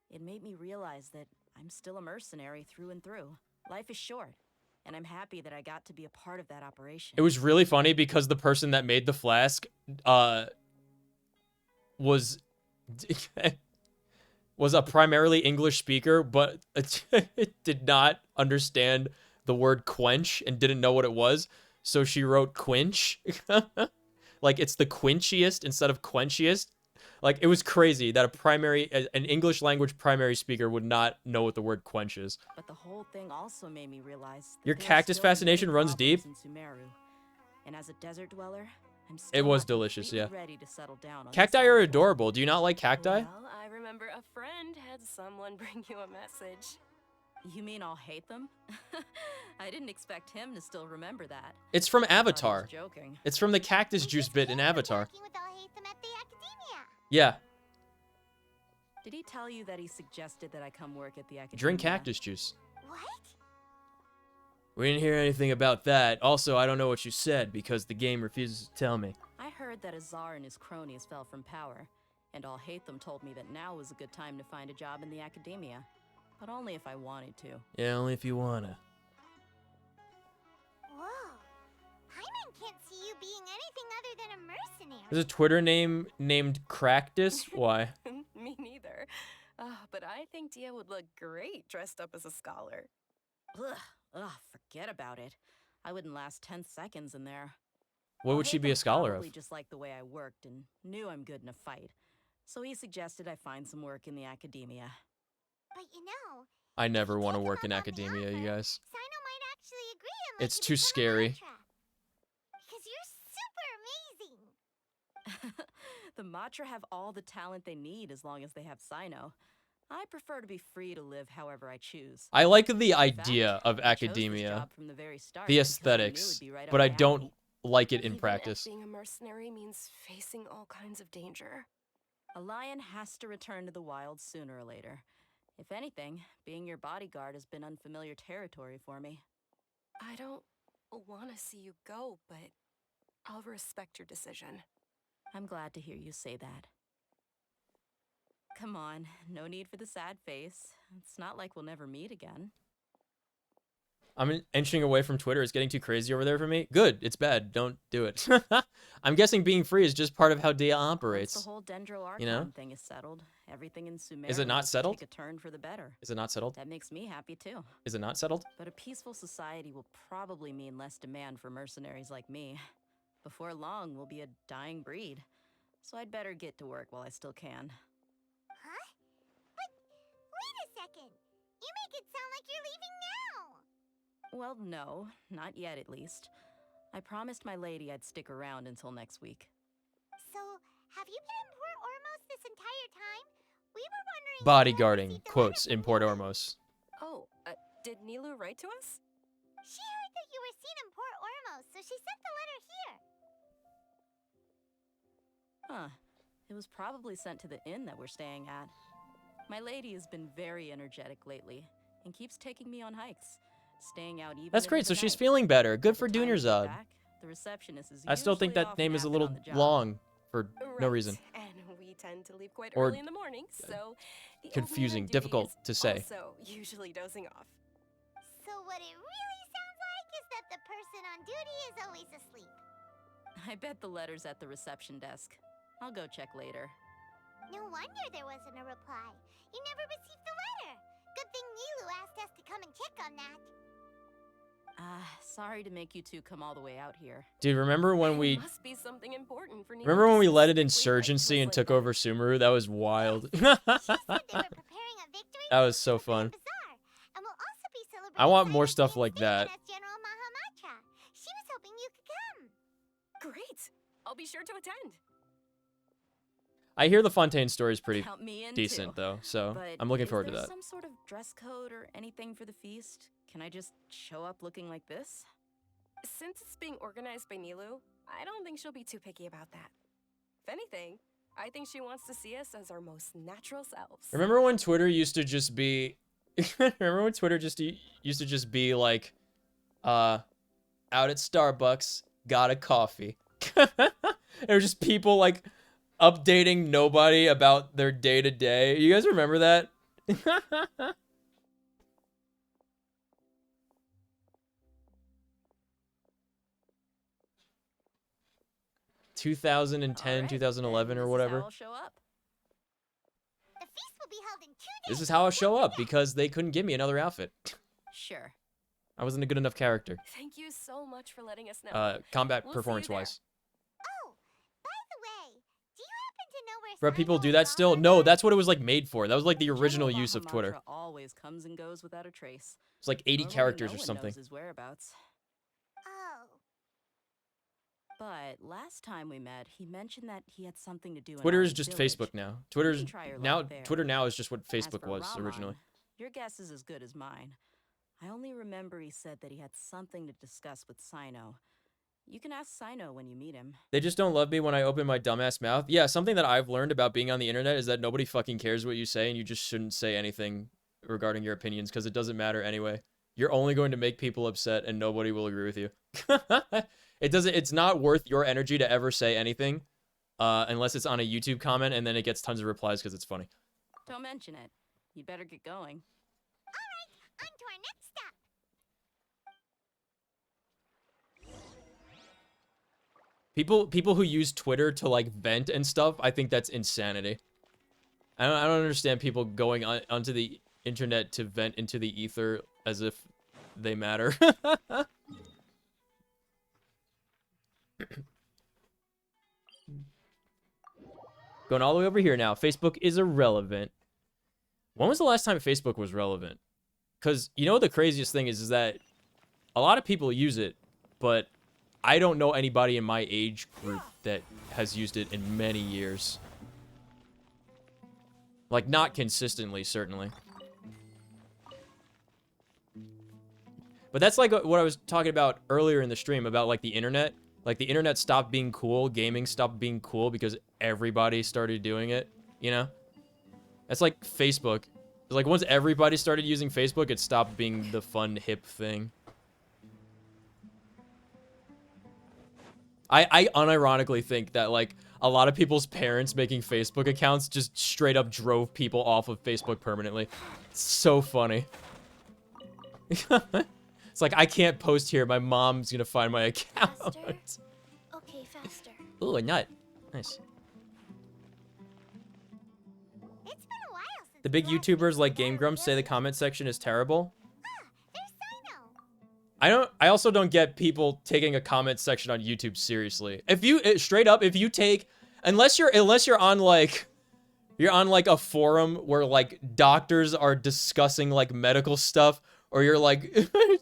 A: It made me realize that I'm still a mercenary through and through. Life is short, and I'm happy that I got to be a part of that operation.
K: It was really funny because the person that made the flask was a primarily English speaker, but did not understand the word quench and didn't know what it was. So she wrote quench. Like it's the quenchiest instead of quenchiest. Like, it was crazy that an English language primary speaker would not know what the word quench is.
A: But the whole thing also made me realize that
K: Your
A: there are
K: cactus
A: still many
K: fascination runs deep.
A: problems in Sumeru. And as a desert dweller, I'm
K: It
A: still
K: was
A: not
K: delicious, yeah.
A: completely ready to settle down on this
K: Cacti
A: side
K: are
A: of life.
K: adorable. Do you not like cacti?
C: Well, I remember a friend had someone bring you a message.
A: You mean I'll hate them? I didn't expect him to still remember that.
K: It's from
A: I thought he was
K: Avatar.
A: joking.
K: It's from the cactus juice bit in Avatar. Yeah.
A: Did he tell you that he suggested that I come work at the academia?
K: Drink cactus juice.
O: What?
K: We didn't hear anything about that. Also, I don't know what you said because the game refuses to tell me.
A: I heard that Azar and his cronies fell from power, and I'll hate them told me that now was a good time to find a job in the academia. But only if I wanted to.
K: Yeah, only if you wanna.
O: Whoa. Paimon can't see you being anything other than a mercenary.
K: There's a Twitter name named Cractus. Why?
C: Me neither. But I think Dia would look great dressed up as a scholar.
A: Ugh, forget about it. I wouldn't last 10 seconds in there.
K: What would she be a scholar of?
A: Probably just like the way I worked and knew I'm good in a fight. So he suggested I find some work in the academia.
O: But you know,
K: I never want to work in academia, you guys.
O: Sino might actually agree and let
K: It's
O: you
K: too
O: become a
K: scary.
O: Matra. Because you're super amazing.
A: The Matra have all the talent they need as long as they have Sino. I prefer to be free to live however I choose.
K: I like the
A: In
K: idea
A: fact,
K: of
A: I chose this
K: academia,
A: job from the very start
K: the
A: because I knew
K: aesthetics,
A: it'd be right up
K: but I
A: my
K: don't
A: alley.
K: like it in
C: Even
K: practice.
C: if being a mercenary means facing all kinds of danger.
A: A lion has to return to the wild sooner or later. If anything, being your bodyguard has been unfamiliar territory for me.
C: I don't want to see you go, but I'll respect your decision.
A: I'm glad to hear you say that. Come on, no need for the sad face. It's not like we'll never meet again.
K: I'm inching away from Twitter. It's getting too crazy over there for me. Good. It's bad. Don't do it. I'm guessing being free is just part of how Dia operates.
A: Once the whole Dendro Archon
K: You know?
A: thing is settled, everything in Sumeru
K: Is it not
A: will
K: settled?
A: take a turn for the better.
K: Is it not settled?
A: That makes me happy too.
K: Is it not settled?
A: But a peaceful society will probably mean less demand for mercenaries like me. Before long, we'll be a dying breed. So I'd better get to work while I still can.
O: Huh? But wait a second. You make it sound like you're leaving now.
A: Well, no, not yet at least. I promised my lady I'd stick around until next week.
O: So, have you been in Port Ormos this entire time? We were wondering.
K: Bodyguarding, quotes, in Port Ormos.
C: Oh, did Nilu write to us?
O: She heard that you were seen in Port Ormos, so she sent the letter here.
A: Huh. It was probably sent to the inn that we're staying at. My lady has been very energetic lately and keeps taking me on hikes, staying out even
K: That's
A: into
K: great.
A: the
K: So she's
A: night.
K: feeling better. Good for
A: By the time we get
K: Dunerzad.
A: back, the receptionist is
K: I still think
A: usually
K: that
A: off
K: name is a
A: napping
K: little
A: on the job.
K: long for no reason.
C: And we tend to leave quite
K: Or
C: early in the morning, so the
K: confusing,
C: old man on duty
K: difficult
C: is
K: to say.
C: Also, usually dozing off.
O: So, what it really sounds like is that the person on duty is always asleep.
A: I bet the letter's at the reception desk. I'll go check later.
O: No wonder there wasn't a reply. You never received the letter. Good thing Nilu asked us to come and check on that.
A: Sorry to make you two come all the way out here.
K: Dude, remember when we
C: Must be something important for Nilu
K: remember
C: to
K: when we led an
C: specifically write to us
K: insurgency and
C: like
K: took
C: that.
K: over Sumeru? That was wild. That was so fun.
O: And we'll also be celebrating
K: I want more
O: Sino's
K: stuff like that.
O: as General Mahamatra. She was hoping you could come.
C: Great. I'll be sure to attend.
K: I hear the Fontaine story is pretty
A: Count me in
K: decent
A: too.
K: though, so
A: But
K: I'm looking
A: is
K: forward to
A: there
K: that.
A: some sort of dress code or anything for the feast? Can I just show up looking like this?
C: Since it's being organized by Nilu, I don't think she'll be too picky about that. If anything, I think she wants to see us as our most natural selves.
K: Remember when Twitter used to just be remember when Twitter just used to just be like out at Starbucks, got a coffee. It was just people like updating nobody about their day to day. You guys remember that? 2010, 2011 or whatever.
A: I'll show up.
O: The feast will be held in 2 days.
K: This is how I'll show up because they couldn't give me another outfit.
A: Sure.
K: I wasn't a good enough character.
C: Thank you so much for letting us know.
K: Combat
C: We'll see you
K: performance
C: there.
K: wise.
O: Oh, by the way, do you happen to know
K: Bro, people do that still? No, that's what it was like made for. That was like the original use of Twitter.
A: Mantra always comes and goes without a trace.
K: It's like 80
A: Normally
K: characters
A: no
K: or
A: one
K: something.
A: knows his whereabouts.
O: Oh.
A: But last time we met, he mentioned that he had something to do in
K: Twitter
A: our
K: is just
A: village.
K: Facebook now.
A: You
K: Twitter's
A: can try your
K: now
A: luck there.
K: Twitter now is just what
A: As
K: Facebook
A: for
K: was
A: Rahman,
K: originally.
A: Your guess is as good as mine. I only remember he said that he had something to discuss with Sino. You can ask Sino when you meet him.
K: They just don't love me when I open my dumbass mouth. Yeah, something that I've learned about being on the internet is that nobody fucking cares what you say, and you just shouldn't say anything regarding your opinions because it doesn't matter anyway. You're only going to make people upset, and nobody will agree with you. It's not worth your energy to ever say anything, unless it's on a YouTube comment, and then it gets tons of replies because it's funny.
A: Don't mention it. You'd better get going.
O: Alright, on to our next stop.
K: People who use Twitter to like vent and stuff, I think that's insanity. I don't understand people going onto the internet to vent into the ether as if they matter. Going all the way over here now. Facebook is irrelevant. When was the last time Facebook was relevant? Because you know the craziest thing is that a lot of people use it, but I don't know anybody in my age group that has used it in many years. Like, not consistently, certainly. But that's like what I was talking about earlier in the stream about, like, the internet. Like, the internet stopped being cool, gaming stopped being cool because everybody started doing it, you know? That's like Facebook. Like, once everybody started using Facebook, it stopped being the fun, hip thing. I unironically think that, like, a lot of people's parents making Facebook accounts just straight up drove people off of Facebook permanently. It's so funny. It's like, I can't post here. My mom's gonna find my account.
R: Faster? Okay, faster.
K: Ooh, a nut. Nice.
O: It's been a while since
K: The big YouTubers like Game Grumps say the comment section is terrible. I also don't get people taking a comment section on YouTube seriously. If you straight up, if you take, unless you're on like, you're on like a forum where like doctors are discussing like medical stuff, or you're like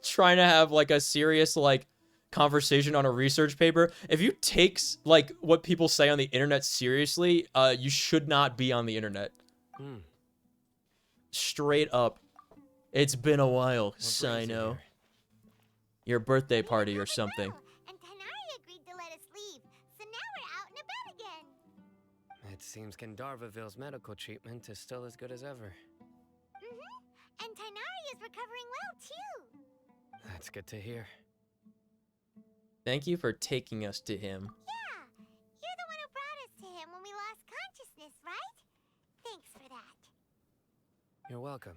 K: trying to have like a serious like conversation on a research paper. If you take like what people say on the internet seriously, you should not be on the internet. Straight up. It's been a while, Sino. Your birthday party or something.
O: And Tanari agreed to let us leave, so now we're out and about again.
B: It seems Kendarvaville's medical treatment is still as good as ever.
O: And Tanari is recovering well, too.
B: That's good to hear.
K: Thank you for taking us to him.
O: Yeah, you're the one who brought us to him when we lost consciousness, right? Thanks for that.
B: You're welcome.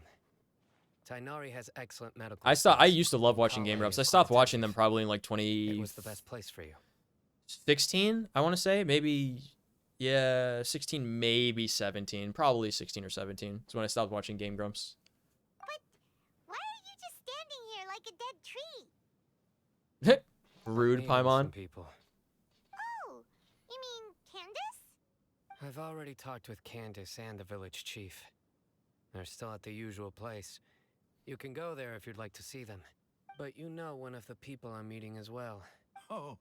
B: Tainari has excellent medical.
K: I used to love watching Game Grumps. I stopped watching them probably in like 20.
B: It was the best place for you.
K: 16, I want to say. Maybe, yeah, 16, maybe 17. Probably 16 or 17. That's when I stopped watching Game Grumps.
O: But why are you just standing here like a dead tree?
K: Rude, Paimon.
B: People.
O: Oh, you mean Candace?
B: I've already talked with Candace and the village chief. They're still at the usual place. You can go there if you'd like to see them. But you know one of the people I'm meeting as well.
E: Oh,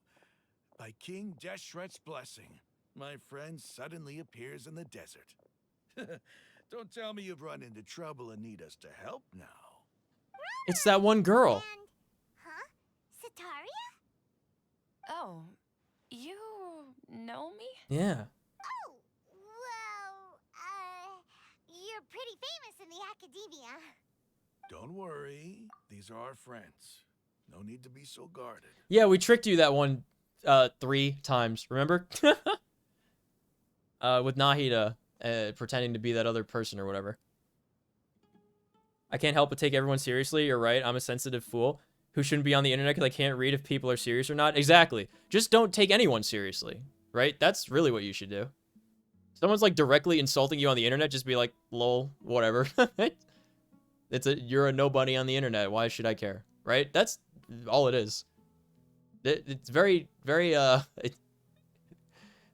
E: by King Deshret's blessing, my friend suddenly appears in the desert. Don't tell me you've run into trouble and need us to help now.
K: It's that one girl.
O: Huh? Sataria?
C: Oh, you know me?
K: Yeah.
O: Oh, well, you're pretty famous in the academia.
E: Don't worry, these are our friends. No need to be so guarded.
K: Yeah, we tricked you that one 3 times, remember? With Nahida pretending to be that other person or whatever. I can't help but take everyone seriously. You're right. I'm a sensitive fool who shouldn't be on the internet because I can't read if people are serious or not. Exactly. Just don't take anyone seriously, right? That's really what you should do. Someone's like directly insulting you on the internet, just be like, lol, whatever. You're a nobody on the internet. Why should I care? Right? That's all it is. It's very, very,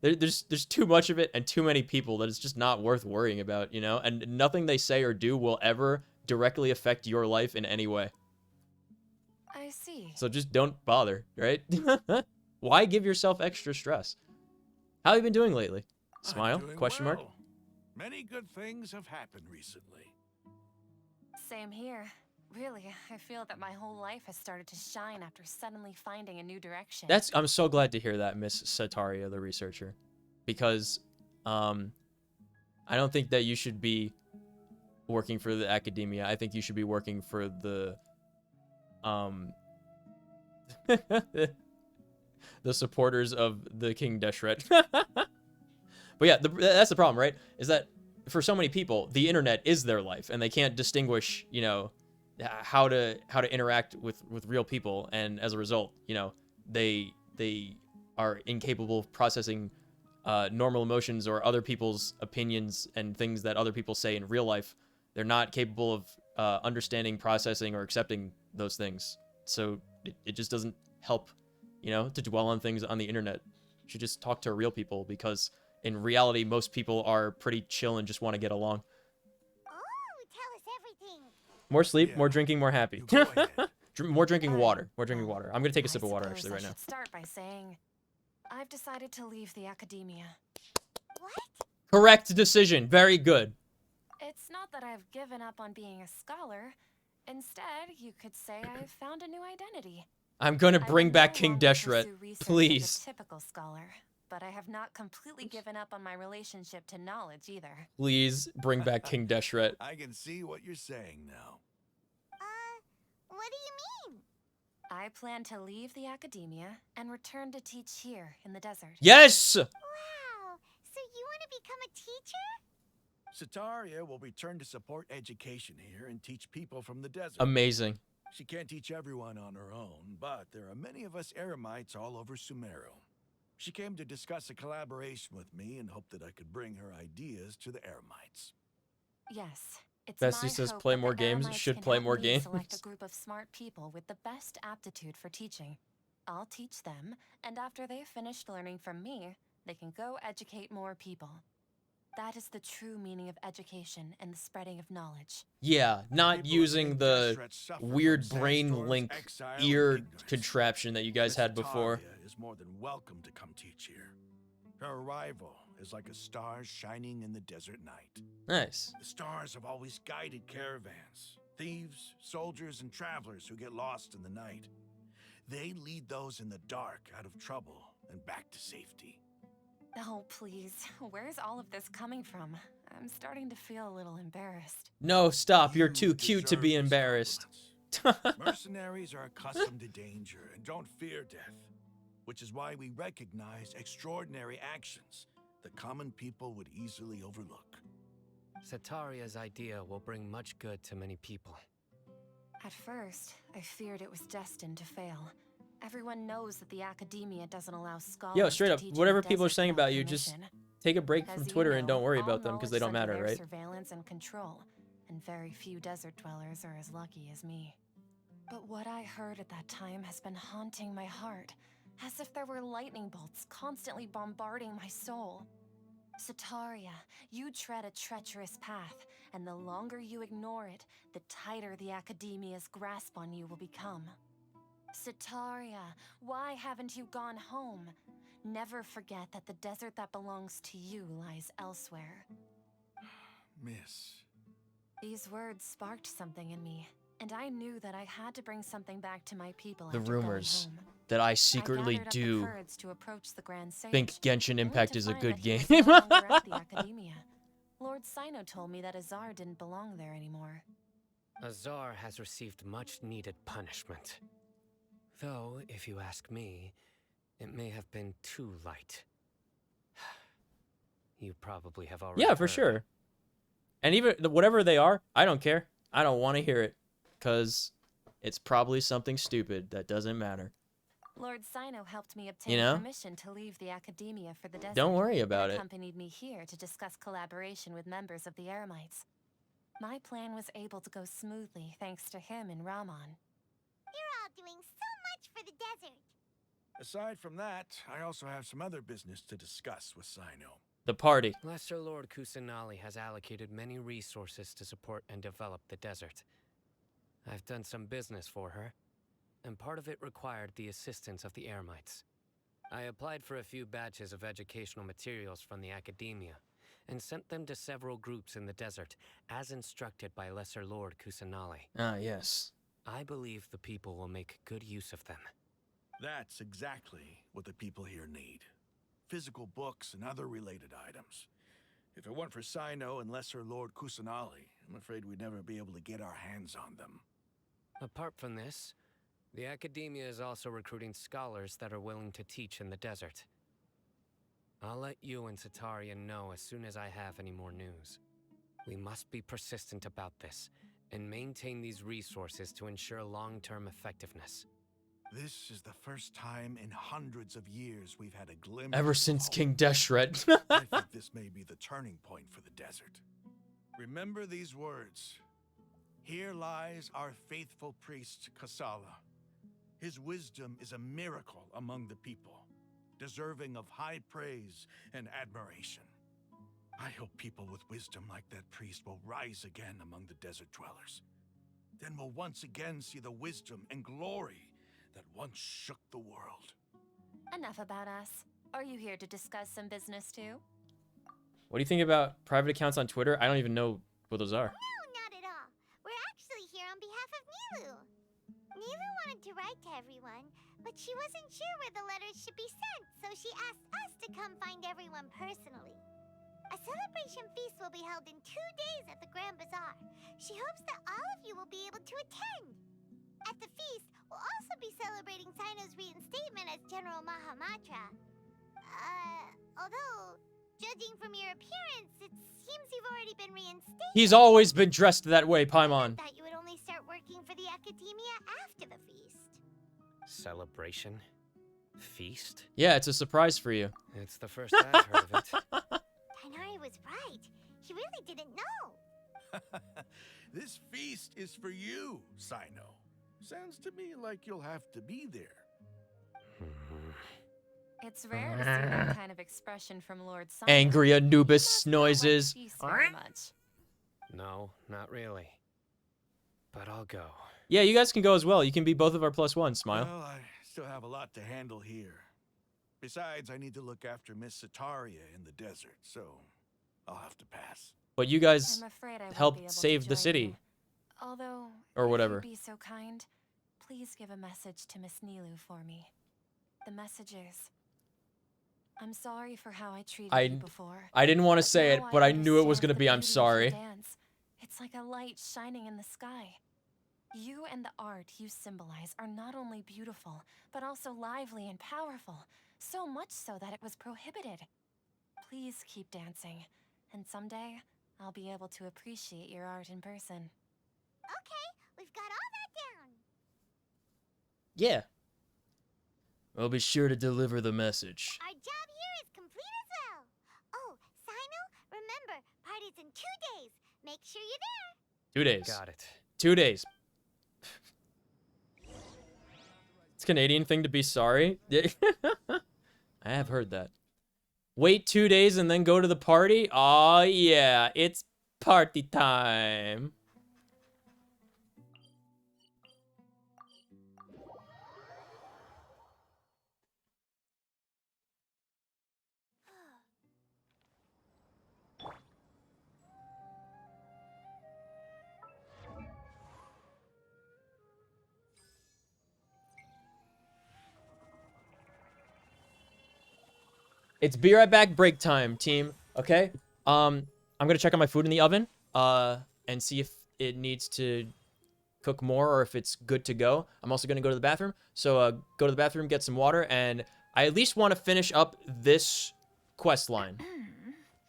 K: There's too much of it and too many people that it's just not worth worrying about, you know? And nothing they say or do will ever directly affect your life in any way.
C: I see.
K: So just don't bother, right? Why give yourself extra stress? How have you been doing lately? Smile?
E: I'm doing
K: Question mark?
E: well. Many good things have happened recently.
C: Same here. Really, I feel that my whole life has started to shine after suddenly finding a new direction.
K: I'm so glad to hear that, Miss Sataria, the researcher. Because, I don't think that you should be working for the academia. I think you should be working for the, the supporters of the King Deshret. But yeah, that's the problem, right? Is that for so many people, the internet is their life, and they can't distinguish, you know, how to interact with real people, and as a result, you know, they are incapable of processing normal emotions or other people's opinions and things that other people say in real life. They're not capable of understanding, processing, or accepting those things. So it just doesn't help, you know, to dwell on things on the internet. You should just talk to real people, because in reality, most people are pretty chill and just want to get along.
O: Oh, tell us everything.
K: More sleep, more drinking, more happy. More drinking water. More drinking water. I'm going to take a sip of water, actually, right now.
C: I should start by saying, I've decided to leave the academia.
O: What?
K: Correct decision. Very good.
C: It's not that I've given up on being a scholar. Instead, you could say I've found a new identity.
K: I'm going to bring back King Deshret. Please.
C: A typical scholar, but I have not completely given up on my relationship to knowledge either.
K: Please bring back King Deshret.
E: I can see what you're saying now.
O: What do you mean?
C: I plan to leave the academia and return to teach here in the desert.
K: Yes!
O: Wow, so you want to become a teacher?
E: Sataria will return to support education here and teach people from the desert.
K: Amazing.
E: She can't teach everyone on her own, but there are many of us Eremites all over Sumeru. She came to discuss a collaboration with me and hoped that I could bring her ideas to the Eremites.
C: Yes. It's
K: Bestie
C: my
K: says
C: hope
K: play
C: that
K: more
C: the
K: games.
C: Eremites
K: Should
C: can
K: play
C: help
K: more
C: me
K: games.
C: Select a group of smart people with the best aptitude for teaching. I'll teach them, and after they've finished learning from me, they can go educate more people. That is the true meaning of education and the spreading of knowledge.
K: Yeah, not using the weird brain link ear contraption that you guys had before.
E: Sataria is more than welcome to come teach here. Her arrival is like a star shining in the desert night.
K: Nice.
E: The stars have always guided caravans, thieves, soldiers, and travelers who get lost in the night. They lead those in the dark out of trouble and back to safety.
C: Oh, please. Where's all of this coming from? I'm starting to feel a little embarrassed.
K: No, stop. You're too cute to be embarrassed.
E: Mercenaries are accustomed to danger and don't fear death, which is why we recognize extraordinary actions that common people would easily overlook.
B: Sataria's idea will bring much good to many people.
C: At first, I feared it was destined to fail. Everyone knows that the academia doesn't allow scholars.
K: Yo, straight up,
C: to teach
K: whatever
C: in the
K: people are
C: desert
K: saying
C: without
K: about you, just
C: permission.
K: take a break
C: As
K: from
C: you
K: Twitter and
C: know,
K: don't worry
C: all
K: about them because they don't
C: knowledge is
K: matter,
C: under
K: right?
C: their surveillance and control, and very few desert dwellers are as lucky as me. But what I heard at that time has been haunting my heart, as if there were lightning bolts constantly bombarding my soul. Sataria, you tread a treacherous path, and the longer you ignore it, the tighter the academia's grasp on you will become. Sataria, why haven't you gone home? Never forget that the desert that belongs to you lies elsewhere.
E: Miss.
C: These words sparked something in me, and I knew that I had to bring something back to my people
K: The
C: after going
K: rumors
C: home.
K: that I secretly
C: gathered up the
K: do
C: courage to approach the Grand Sage,
K: think Genshin
C: only
K: Impact
C: to
K: is a
C: find
K: good
C: that he was
K: game.
C: no longer at the academia. Lord Sino told me that Azar didn't belong there anymore.
B: Azar has received much needed punishment. Though, if you ask me, it may have been too light. You probably have already
K: Yeah, for
B: heard.
K: sure. And even whatever they are, I don't care. I don't want to hear it, because it's probably something stupid that doesn't matter.
C: Lord Sino helped me obtain
K: You know?
C: permission to leave the academia for the desert.
K: Don't worry about
C: and
K: it.
C: accompanied me here to discuss collaboration with members of the Eremites. My plan was able to go smoothly thanks to him and Rahman.
O: You're all doing so much for the desert.
E: Aside from that, I also have some other business to discuss with Sino.
K: The party.
B: Lesser Lord Kusanali has allocated many resources to support and develop the desert. I've done some business for her, and part of it required the assistance of the Eremites. I applied for a few batches of educational materials from the academia, and sent them to several groups in the desert, as instructed by Lesser Lord Kusanali.
K: Ah, yes.
B: I believe the people will make good use of them.
E: That's exactly what the people here need. Physical books and other related items. If it weren't for Sino and Lesser Lord Kusanali, I'm afraid we'd never be able to get our hands on them.
B: Apart from this, the academia is also recruiting scholars that are willing to teach in the desert. I'll let you and Satarian know as soon as I have any more news. We must be persistent about this, and maintain these resources to ensure long-term effectiveness.
E: This is the first time in hundreds of years we've had a glimpse.
K: Ever since King Deshret.
E: I think this may be the turning point for the desert. Remember these words. Here lies our faithful priest, Kasala. His wisdom is a miracle among the people, deserving of high praise and admiration. I hope people with wisdom like that priest will rise again among the desert dwellers. Then we'll once again see the wisdom and glory that once shook the world.
C: Enough about us. Are you here to discuss some business too?
K: What do you think about private accounts on Twitter? I don't even know what those are.
O: No, not at all. We're actually here on behalf of Nilu. Nilu wanted to write to everyone, but she wasn't sure where the letters should be sent, so she asked us to come find everyone personally. A celebration feast will be held in 2 days at the Grand Bazaar. She hopes that all of you will be able to attend. At the feast, we'll also be celebrating Sino's reinstatement as General Mahamatra. Although, judging from your appearance, it seems you've already been reinstated.
K: He's always been dressed that way, Paimon.
O: I thought you would only start working for the Academia after the feast.
B: Celebration? Feast?
K: Yeah, it's a surprise for you.
B: It's the first I've heard of it.
O: Tainari was right. He really didn't know.
E: This feast is for you, Sino. Sounds to me like you'll have to be there.
C: It's rare to see that kind of expression from Lord Sino.
K: Angry Anubis noises.
C: Very much.
B: No, not really. But I'll go.
K: Yeah, you guys can go as well. You can be both of our +1, Smile.
E: Well, I still have a lot to handle here. Besides, I need to look after Miss Sataria in the desert, so I'll have to pass.
K: But you guys
C: I'm afraid I won't be able
K: helped
C: to
K: save the
C: join
K: city.
C: you. Although,
K: or whatever.
C: if you'd be so kind, please give a message to Miss Nilu for me. The message is, I'm sorry for how I treated you before.
K: I didn't want to say it,
C: now
K: but I knew it was
C: understand
K: going to
C: the
K: be I'm
C: beauty of your
K: sorry.
C: dance. It's like a light shining in the sky. You and the art you symbolize are not only beautiful, but also lively and powerful. So much so that it was prohibited. Please keep dancing, and someday I'll be able to appreciate your art in person.
O: Okay, we've got all that down.
K: Yeah. I'll be sure to deliver the message.
O: Our job here is complete as well. Oh, Sino, remember, party's in 2 days. Make sure you're there.
K: 2 days.
B: Got it.
K: 2 days. It's a Canadian thing to be sorry. I have heard that. Wait 2 days and then go to the party? Aw, yeah, it's party time. It's be right back break time, team. Okay? I'm gonna check on my food in the oven, and see if it needs to cook more or if it's good to go. I'm also gonna go to the bathroom. So go to the bathroom, get some water, and I at least want to finish up this quest line,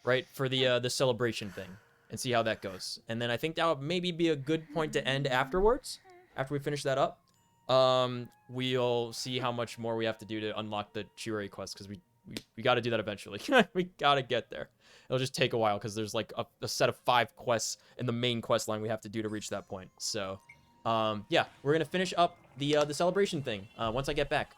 K: right, for the celebration thing, and see how that goes. And then I think that would maybe be a good point to end afterwards. After we finish that up, we'll see how much more we have to do to unlock the Chiori quest, because we got to do that eventually. We got to get there. It'll just take a while because there's like a set of 5 quests in the main quest line we have to do to reach that point. So, yeah, we're going to finish up the celebration thing once I get back.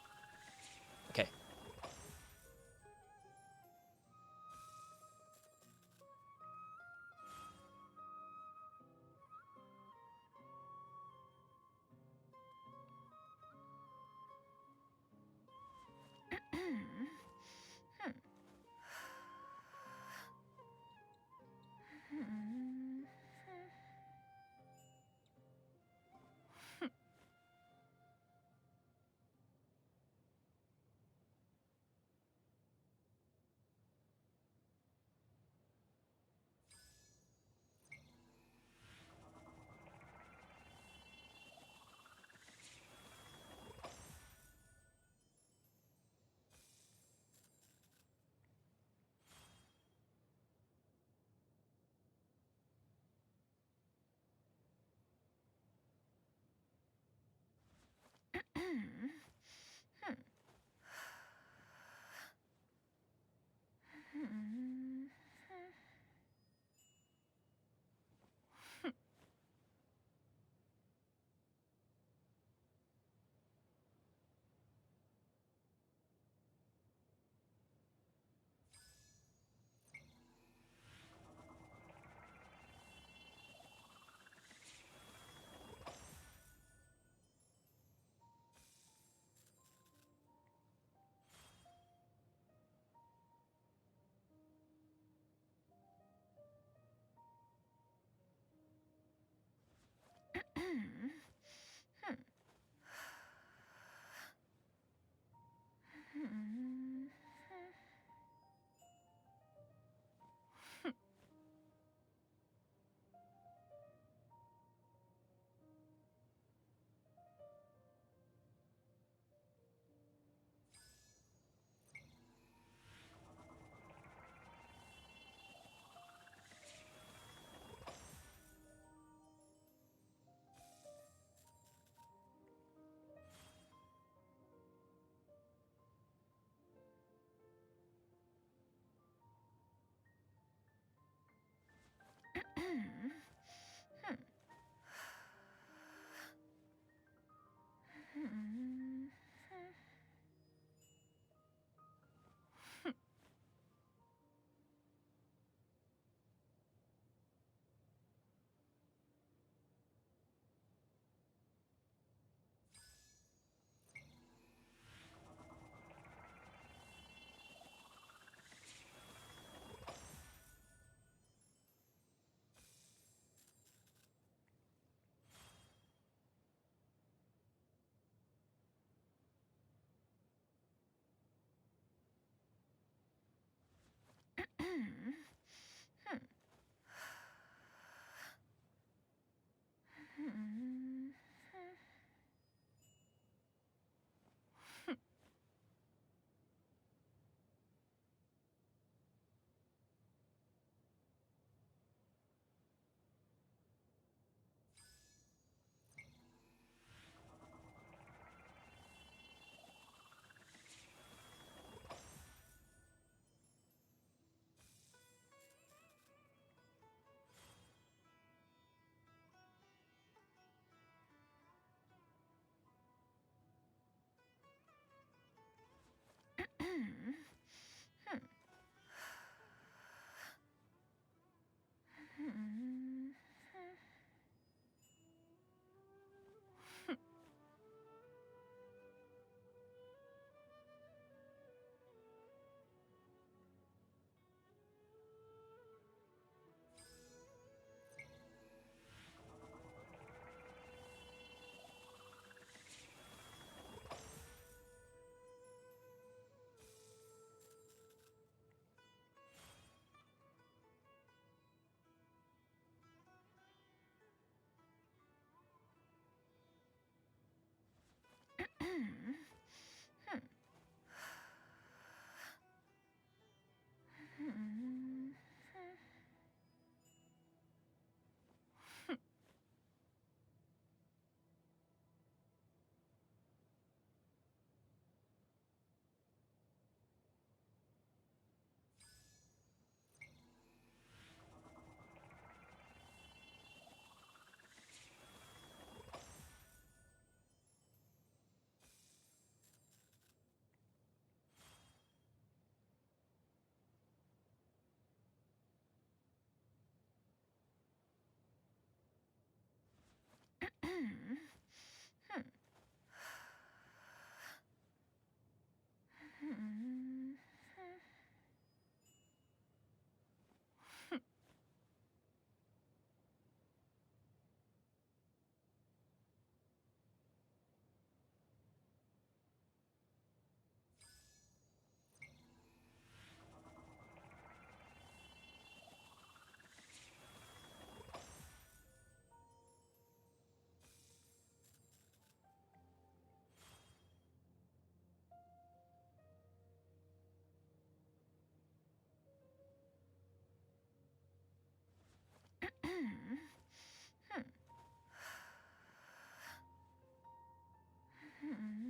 C: Hmm.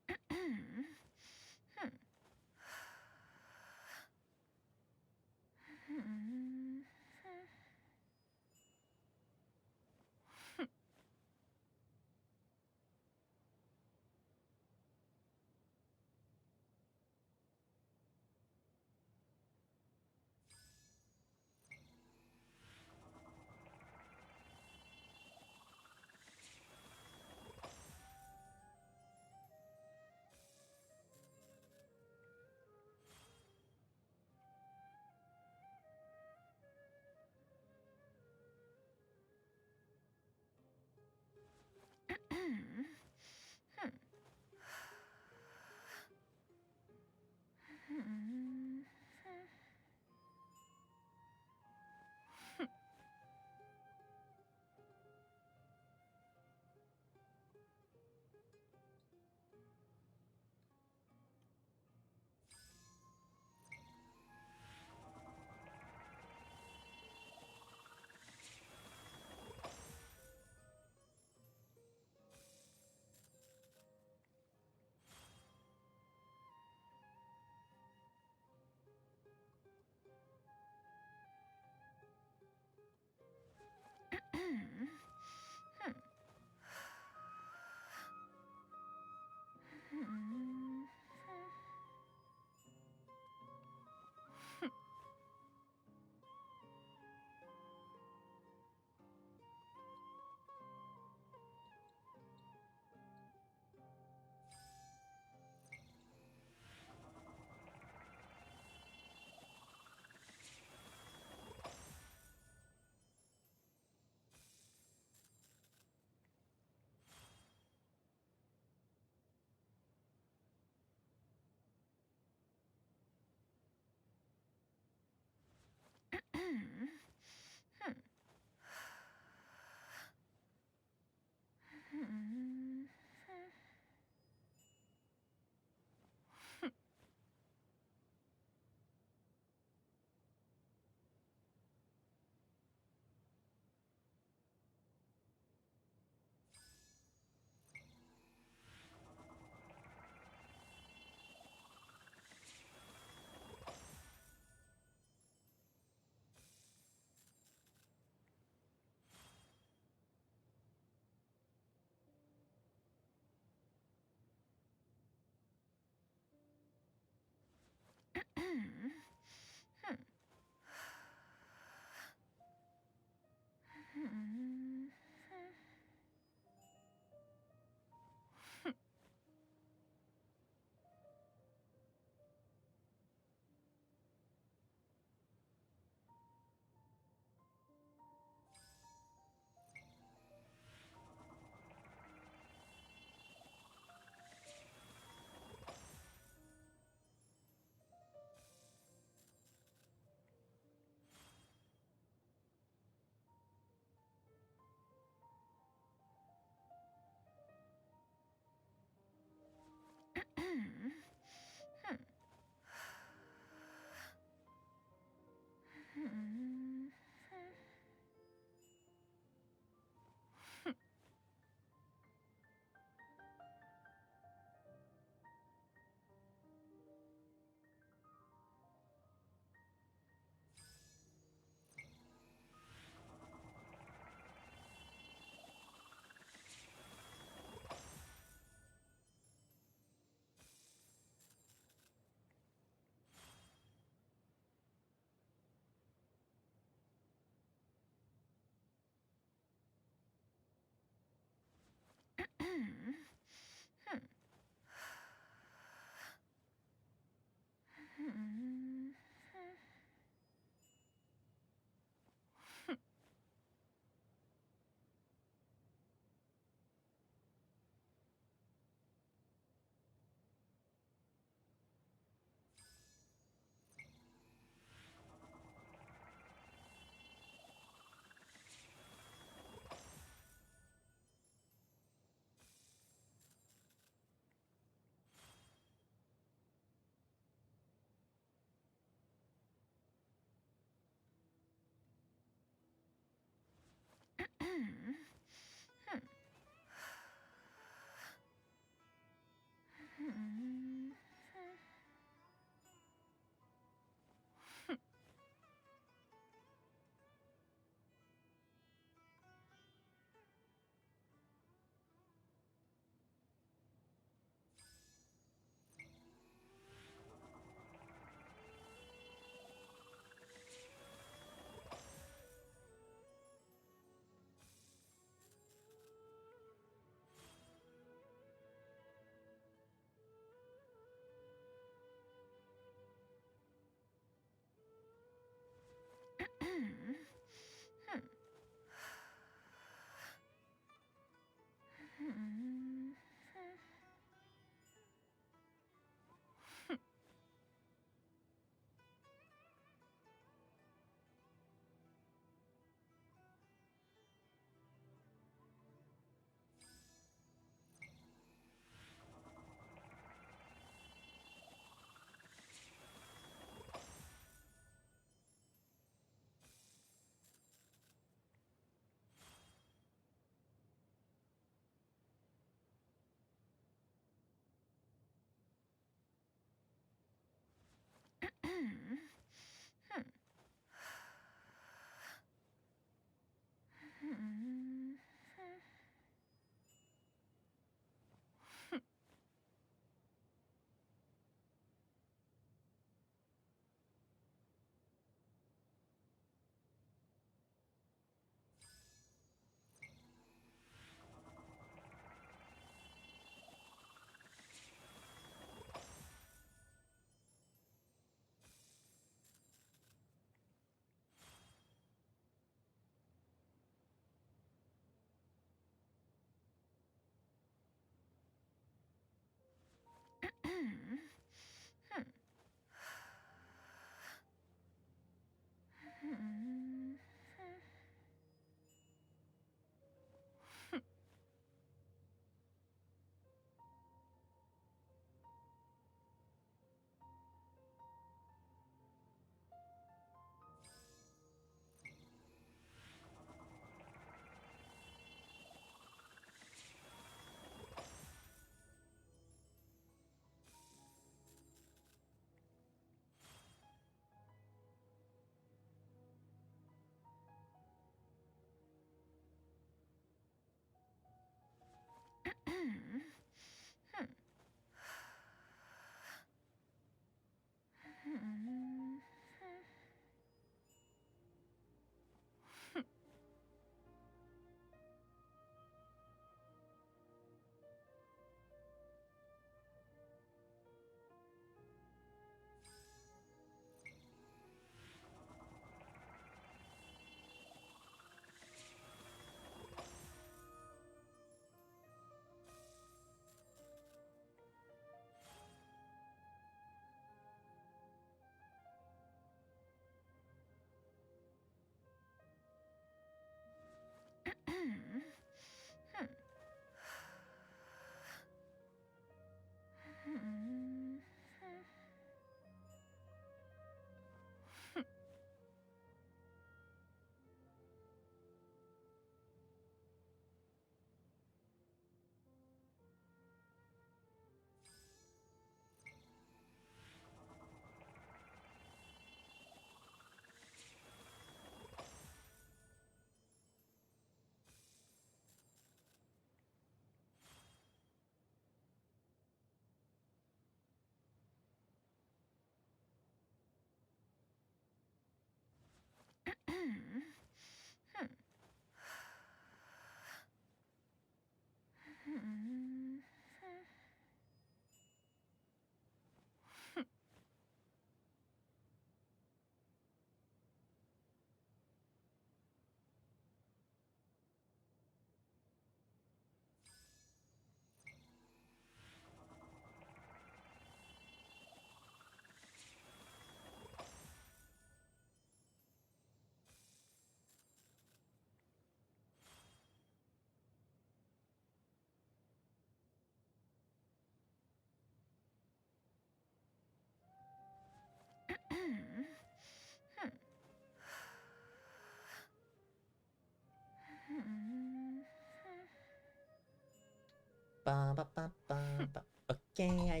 K: Okay, I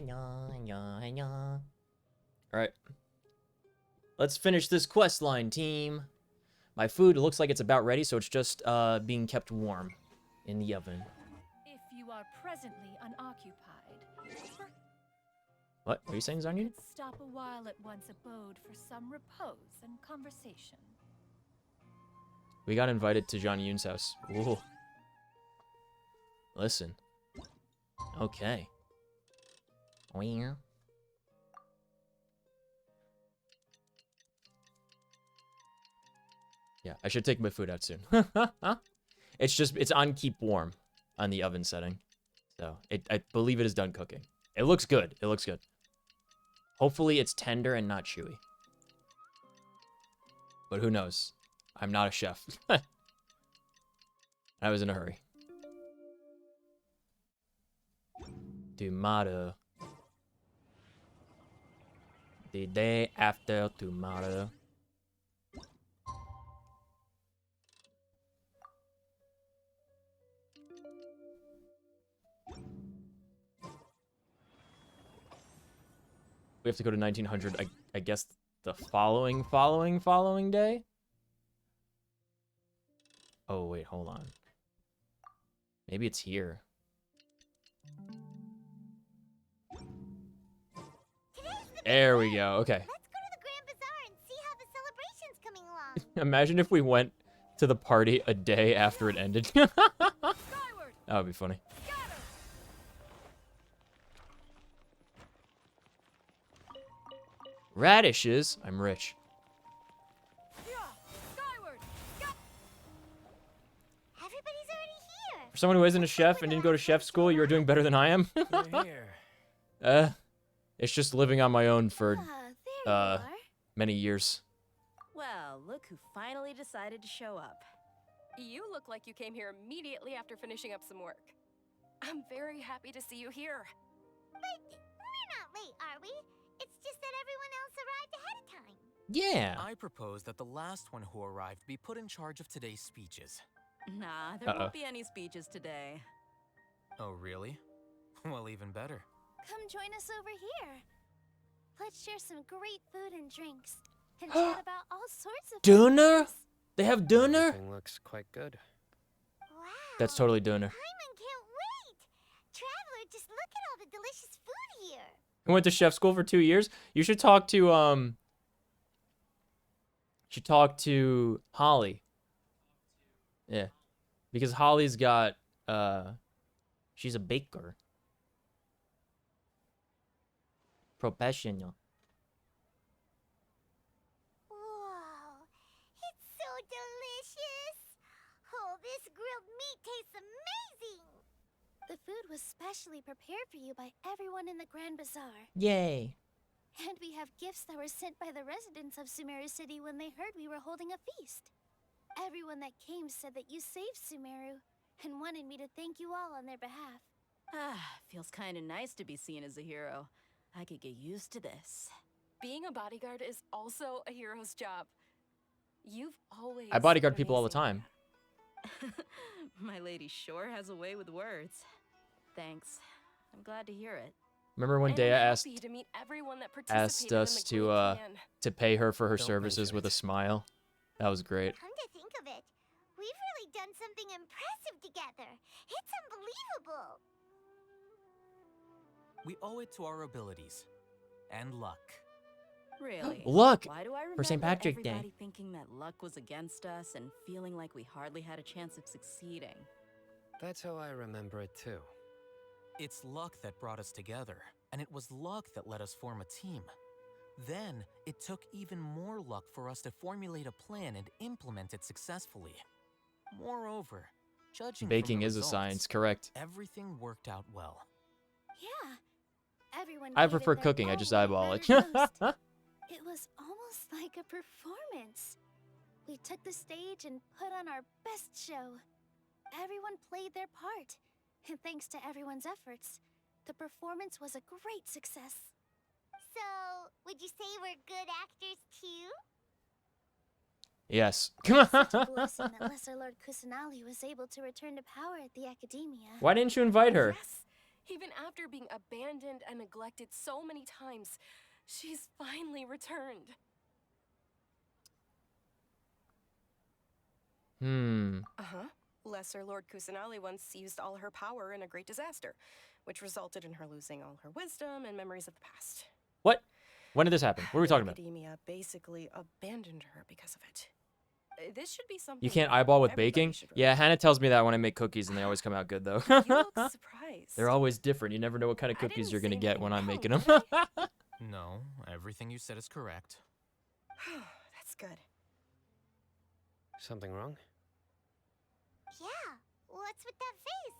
K: know. Alright. Let's finish this quest line, team. My food looks like it's about ready, so it's just being kept warm in the oven.
L: If you are presently unoccupied,
K: What are you saying, Zanyu?
L: stop a while at one's abode for some repose and conversation.
K: We got invited to John Yoon's house. Ooh. Listen. Okay. Where? Yeah, I should take my food out soon. It's on keep warm on the oven setting. So, I believe it is done cooking. It looks good. It looks good. Hopefully it's tender and not chewy. But who knows? I'm not a chef. I was in a hurry. Tomato. The day after tomorrow. We have to go to 1900, I guess the following day? Oh, wait, hold on. Maybe it's here. There we go, okay.
O: Let's go to the Grand Bazaar and see how the celebration's coming along.
K: Imagine if we went to the party a day after it ended. That would be funny. Radishes? I'm rich.
O: Everybody's already here.
K: For someone who isn't a chef and didn't go to chef school, you're doing better than I am.
B: You're here.
K: It's just living on my own for
R: there you are.
K: many years.
A: Well, look who finally decided to show up.
J: You look like you came here immediately after finishing up some work. I'm very happy to see you here.
O: But we're not late, are we? It's just that everyone else arrived ahead of time.
K: Yeah.
W: I propose that the last one who arrived be put in charge of today's speeches.
A: Nah, there won't be any speeches today.
W: Oh, really? Well, even better.
R: Come join us over here. Let's share some great food and drinks and chat about all sorts of
K: Döner? They have döner?
B: Everything looks quite good.
K: That's totally döner.
O: Paimon can't wait! Traveler, just look at all the delicious food here.
K: I went to chef school for 2 years. You should talk to Holly. Yeah. Because Holly's got she's a baker. Professional.
O: Wow, it's so delicious! Oh, this grilled meat tastes amazing!
R: The food was specially prepared for you by everyone in the Grand Bazaar.
K: Yay.
R: And we have gifts that were sent by the residents of Sumeru City when they heard we were holding a feast. Everyone that came said that you saved Sumeru and wanted me to thank you all on their behalf.
A: Feels kind of nice to be seen as a hero. I could get used to this.
J: Being a bodyguard is also a hero's job. You've always
K: I bodyguard
J: been
K: people all the
J: amazing.
K: time.
A: My lady sure has a way with words. Thanks. I'm glad to hear it.
K: Remember when Dea asked
J: Happy to meet everyone that participated
K: us
J: in the great plan.
K: to pay her for her
B: Don't
K: services
B: mention
K: with
B: it.
K: a smile? That was great.
O: Come to think of it, we've really done something impressive together. It's unbelievable.
W: We owe it to our abilities. And luck.
A: Really?
K: Luck
A: Why do I remember
K: for St. Patrick's Day.
A: everybody thinking that luck was against us and feeling like we hardly had a chance of succeeding?
B: That's how I remember it too.
W: It's luck that brought us together, and it was luck that let us form a team. Then, it took even more luck for us to formulate a plan and implement it successfully. Moreover, judging
K: Baking
W: from the
K: is a
W: results,
K: science, correct.
W: everything worked out well.
R: Yeah. Everyone
K: I
R: gave it
K: prefer
R: their
K: cooking, I
R: all
K: just
R: when
K: eyeball it.
R: mattered most. It was almost like a performance. We took the stage and put on our best show. Everyone played their part, and thanks to everyone's efforts, the performance was a great success.
O: So, would you say we're good actors too?
K: Yes.
R: Such a blessing that Lesser Lord Kusanali was able to return to power at the Academia.
K: Why didn't you invite her?
J: Yes. Even after being abandoned and neglected so many times, she's finally returned. Uh-huh. Lesser Lord Kusanali once used all her power in a great disaster, which resulted in her losing all her wisdom and memories of the past.
K: What? When did this happen? What are we talking about?
J: Academia basically abandoned her because of it. This should be something
K: You can't
J: that
K: eyeball with
J: everybody
K: baking?
J: should
K: Yeah, Hannah tells me that when I make cookies and they always come out good though.
J: You look surprised.
K: They're always different. You never know what kind of
J: I
K: cookies
J: didn't
K: you're gonna
J: say
K: get when I'm
J: anything
K: making
J: wrong,
K: them.
W: No, everything you said is correct.
J: That's good.
B: Something wrong?
O: Yeah, what's with that face?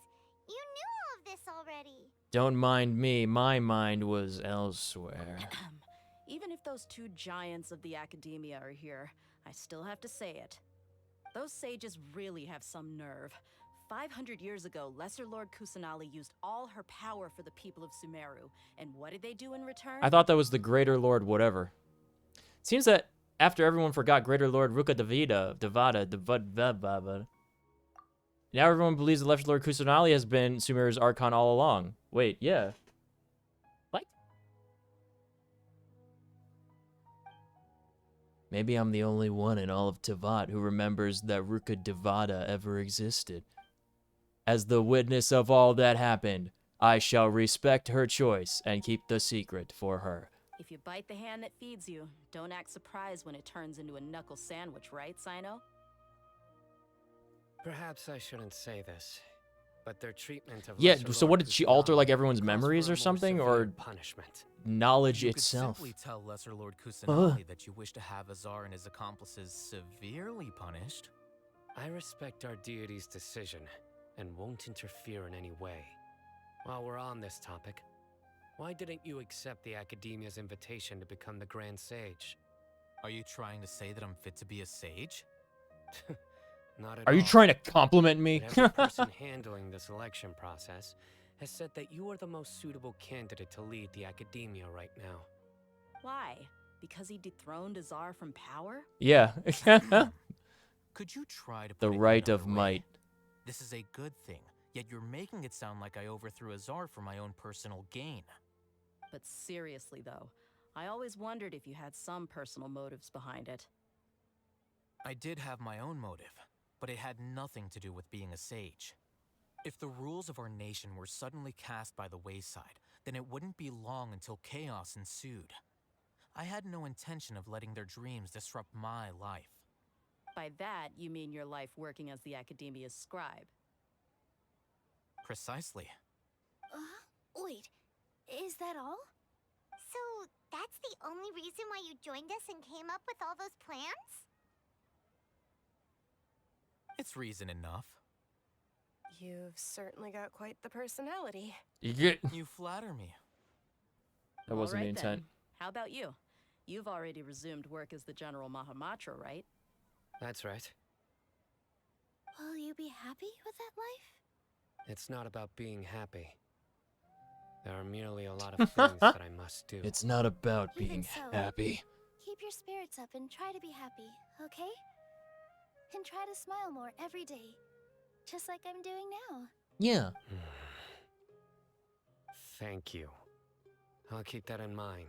O: You knew all of this already.
K: Don't mind me, my mind was elsewhere.
A: Even if those two giants of the Academia are here, I still have to say it. Those sages really have some nerve. 500 years ago, Lesser Lord Kusanali used all her power for the people of Sumeru. And what did they do in return?
K: I thought that was the Greater Lord whatever. Seems that after everyone forgot Greater Lord Ruka Devada, now everyone believes the Lesser Lord Kusanali has been Sumeru's Archon all along. Wait, yeah. What? Maybe I'm the only one in all of Tevat who remembers that Ruka Devada ever existed. As the witness of all that happened, I shall respect her choice and keep the secret for her.
A: If you bite the hand that feeds you, don't act surprised when it turns into a knuckle sandwich, right, Sino?
B: Perhaps I shouldn't say this, but their treatment of
K: Yeah,
B: Lesser
K: so
B: Lord
K: what did she alter, like everyone's
B: calls
K: memories
B: for a
K: or
B: more
K: something,
B: severe
K: or
B: punishment?
K: knowledge
W: You
K: itself?
W: could simply tell Lesser Lord Kusanali that you wish to have Azar and his accomplices severely punished.
B: I respect our deity's decision and won't interfere in any way. While we're on this topic, Why didn't you accept the Academia's invitation to become the Grand Sage?
W: Are you trying to say that I'm fit to be a sage?
B: Not at all.
K: Are you trying to compliment me?
B: But every person handling the selection process has said that you are the most suitable candidate to lead the Academia right now.
A: Why? Because he dethroned Azar from power?
K: Yeah.
W: Could you try to put
K: The
W: it
K: right
W: another
K: of
W: way?
K: might.
W: This is a good thing, yet you're making it sound like I overthrew Azar for my own personal gain.
A: But seriously, though, I always wondered if you had some personal motives behind it.
W: I did have my own motive, but it had nothing to do with being a sage. If the rules of our nation were suddenly cast by the wayside, then it wouldn't be long until chaos ensued. I had no intention of letting their dreams disrupt my life.
A: By that, you mean your life working as the Academia's scribe.
W: Precisely.
R: Wait, is that all?
O: So, that's the only reason why you joined us and came up with all those plans?
W: It's reason enough.
J: You've certainly got quite the personality.
W: You flatter me.
K: That wasn't
A: All
K: the
A: right,
K: intent.
A: then. How about you? You've already resumed work as the General Mahamatra, right?
B: That's right.
R: Will you be happy with that life?
B: It's not about being happy. There are merely a lot of things that I must do.
K: It's not about
R: Even
K: being
R: so,
K: happy.
R: Keep your spirits up and try to be happy, okay? And try to smile more every day. Just like I'm doing now.
K: Yeah.
B: Thank you. I'll keep that in mind.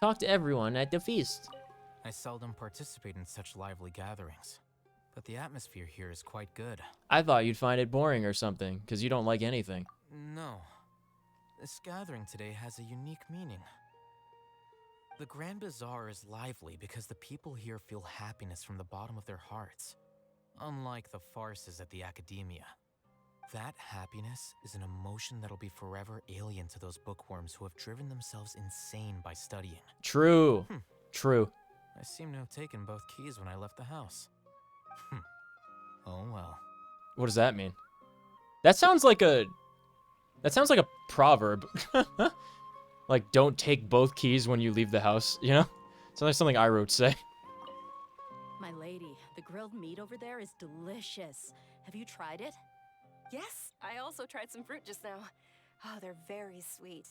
K: Talk to everyone at the feast.
W: I seldom participate in such lively gatherings, but the atmosphere here is quite good.
K: I thought you'd find it boring or something, because you don't like anything.
W: No. This gathering today has a unique meaning. The Grand Bazaar is lively because the people here feel happiness from the bottom of their hearts, unlike the farces at the Academia. That happiness is an emotion that'll be forever alien to those bookworms who have driven themselves insane by studying.
K: True. True.
W: I seem to have taken both keys when I left the house. Oh well.
K: What does that mean? That sounds like a proverb. Like, don't take both keys when you leave the house, you know? Sounds like something I wrote say.
A: My lady, the grilled meat over there is delicious. Have you tried it?
J: Yes, I also tried some fruit just now. Oh, they're very sweet.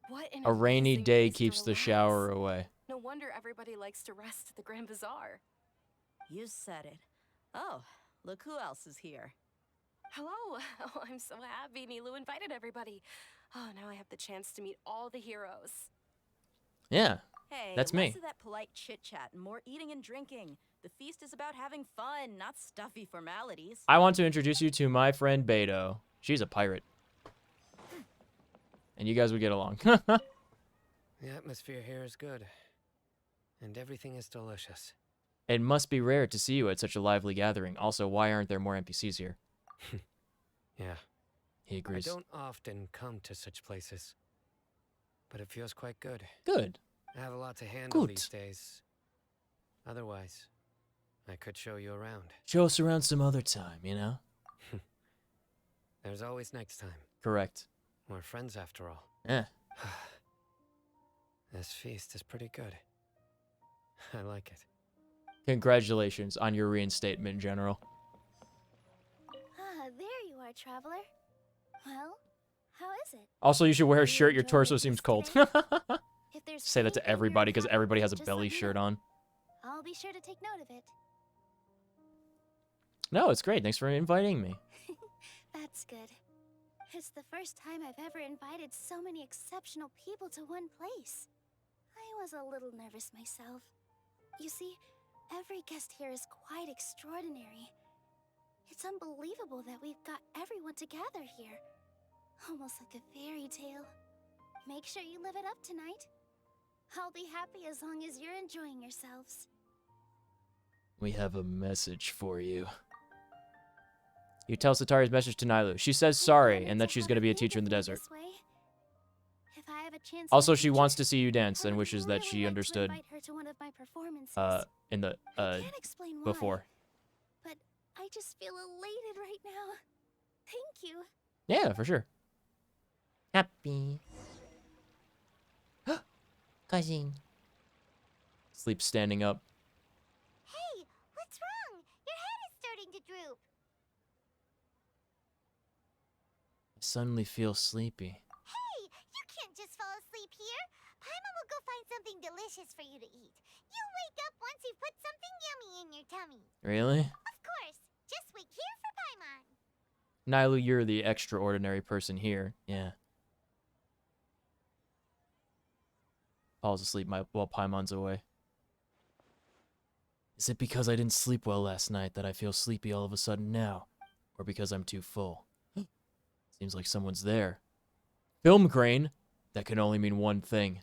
J: What an
K: A rainy
J: amazing
K: day
J: place to
K: keeps the
J: relax.
K: shower away.
J: No wonder everybody likes to rest at the Grand Bazaar.
A: You said it. Oh, look who else is here.
J: Hello. Oh, I'm so happy Nilu invited everybody. Oh, now I have the chance to meet all the heroes.
K: Yeah,
A: Hey,
K: that's
A: less
K: me.
A: of that polite chit-chat and more eating and drinking. The feast is about having fun, not stuffy formalities.
K: I want to introduce you to my friend Beto. She's a pirate. And you guys would get along.
B: The atmosphere here is good, and everything is delicious.
K: It must be rare to see you at such a lively gathering. Also, why aren't there more NPCs here?
B: Yeah.
K: He agrees.
B: I don't often come to such places, but it feels quite good.
K: Good.
B: I have a lot to handle
K: Good.
B: these days. Otherwise, I could show you around.
K: Show us around some other time, you know?
B: There's always next time.
K: Correct.
B: We're friends after all.
K: Yeah.
B: This feast is pretty good. I like it.
K: Congratulations on your reinstatement, General.
R: Ah, there you are, traveler. Well, how is it?
K: Also, you should wear a
R: Are you
K: shirt. Your
R: enjoying
K: torso
R: the
K: seems
R: feast
K: cold.
R: today? If there's
K: Say that to
R: anything you're
K: everybody because
R: unhappy
K: everybody
R: with,
K: has a
R: just let
K: belly
R: me
K: shirt
R: know.
K: on.
R: I'll be sure to take note of it.
K: No, it's great. Thanks for inviting me.
R: That's good. It's the first time I've ever invited so many exceptional people to one place. I was a little nervous myself. You see, every guest here is quite extraordinary. It's unbelievable that we've got everyone together here. Almost like a fairy tale. Make sure you live it up tonight. I'll be happy as long as you're enjoying yourselves.
K: We have a message for you. You tell Satari's message to Nylu. She says sorry and that she's going to be a teacher in the desert.
R: This way. If I have a chance
K: Also,
R: in the
K: she
R: future,
K: wants to see you dance
R: I
K: and
R: would
K: wishes that
R: really
K: she
R: like to
K: understood
R: invite her to one of my performances.
K: in the
R: I can't explain why,
K: before.
R: but I just feel elated right now. Thank you.
K: Yeah, for sure. Happy. Cousin. Sleep standing up.
O: Hey, what's wrong? Your head is starting to droop.
K: I suddenly feel sleepy.
O: Hey, you can't just fall asleep here. Paimon will go find something delicious for you to eat. You'll wake up once you've put something yummy in your tummy.
K: Really?
O: Of course. Just wait here for Paimon.
K: Nylu, you're the extraordinary person here. Yeah. Falls asleep while Paimon's away. Is it because I didn't sleep well last night that I feel sleepy all of a sudden now? Or because I'm too full? Seems like someone's there. Film grain? That can only mean one thing.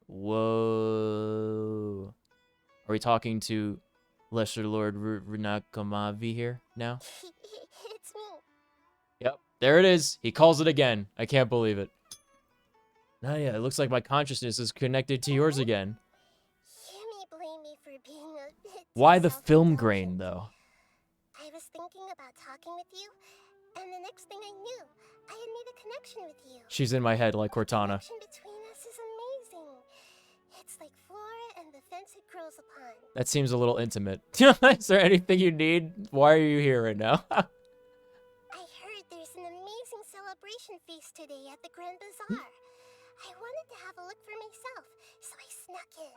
K: Whoa. Are we talking to Lesser Lord Runakamavi here now?
O: It's me.
K: Yep. There it is. He calls it again. I can't believe it. Nadia, it looks like my consciousness is connected to yours again.
O: You may blame me for being a bit
K: Why the film grain, though?
O: I was thinking about talking with you, and the next thing I knew, I had made a connection with you.
K: She's in my head like Cortana.
O: The connection between us is amazing. It's like flora and the fence it grows upon.
K: That seems a little intimate. Is there anything you need? Why are you here right now?
O: I heard there's an amazing celebration feast today at the Grand Bazaar. I wanted to have a look for myself, so I snuck in.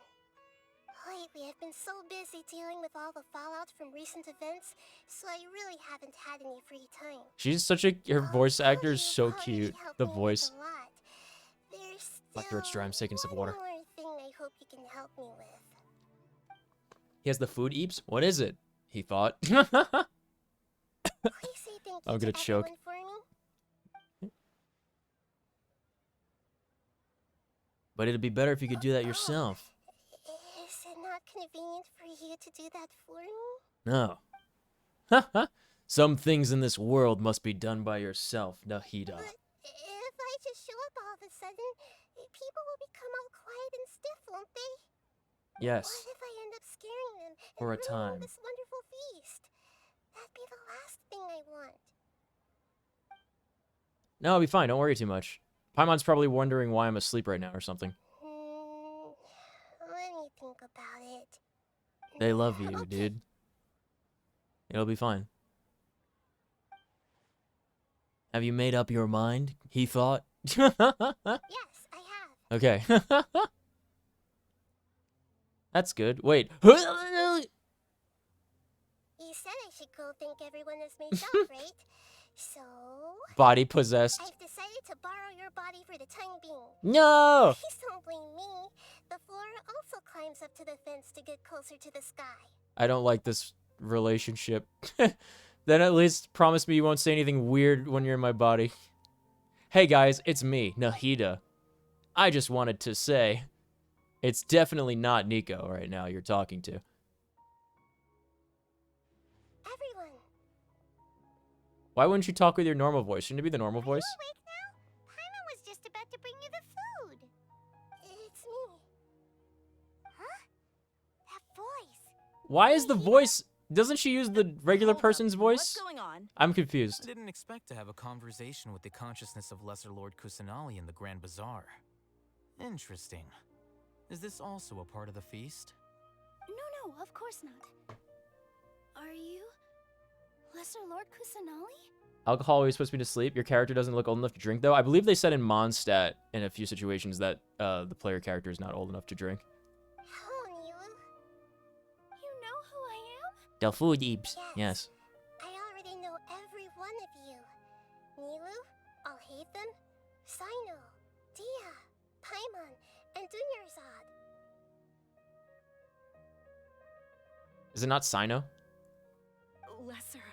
O: Lately, I've been so busy dealing with all the fallout from recent events, so I really haven't had any free time.
K: She's such a... Her voice actor is so cute. The voice. My throat's dry. I'm taking some water.
O: One more thing I hope you can help me with.
K: He has the food eeps? What is it? He thought.
O: Please say thank you
K: I'm gonna
O: to
K: choke.
O: everyone for me.
K: But it'd be better if you could do that yourself.
O: Is it not convenient for you to do that for me?
K: No. Some things in this world must be done by yourself, Nahida.
O: But if I just show up all of a sudden, people will become all quiet and stiff, won't they?
K: Yes.
O: What if I end up scaring them
K: For a
O: and
K: time.
O: ruining this wonderful feast? That'd be the last thing I want.
K: No, it'll be fine. Don't worry too much. Paimon's probably wondering why I'm asleep right now or something.
O: Let me think about it.
K: They love you, dude. It'll be fine. Have you made up your mind? He thought.
O: Yes, I have.
K: Okay. That's good. Wait.
O: You said I should go think everyone is made up, right? So...
K: Body possessed.
O: I've decided to borrow your body for the time being.
K: No!
O: Please don't blame me. The flora also climbs up to the fence to get closer to the sky.
K: I don't like this relationship. Then at least promise me you won't say anything weird when you're in my body. Hey guys, it's me, Nahida. I just wanted to say, it's definitely not Nico right now you're talking to.
O: Everyone.
K: Why wouldn't you talk with your normal voice? Shouldn't it be the normal voice?
O: Are you awake now? Paimon was just about to bring you the food. It's me. Huh? That voice.
K: Why is the voice... Doesn't she use the regular person's voice?
A: What's going on?
K: I'm
W: I
K: confused.
W: didn't expect to have a conversation with the consciousness of Lesser Lord Kusanali in the Grand Bazaar. Interesting. Is this also a part of the feast?
R: No, of course not. Are you Lesser Lord Kusanali?
K: Alcohol always puts me to sleep. Your character doesn't look old enough to drink, though. I believe they said in Mondstadt in a few situations that the player character is not old enough to drink. Del food eeps. Yes.
O: I already know every one of you. Nilu, Alhaitham, Sino, Dia, Paimon, and Dunyarzad.
K: Is it not Sino?
J: Lesser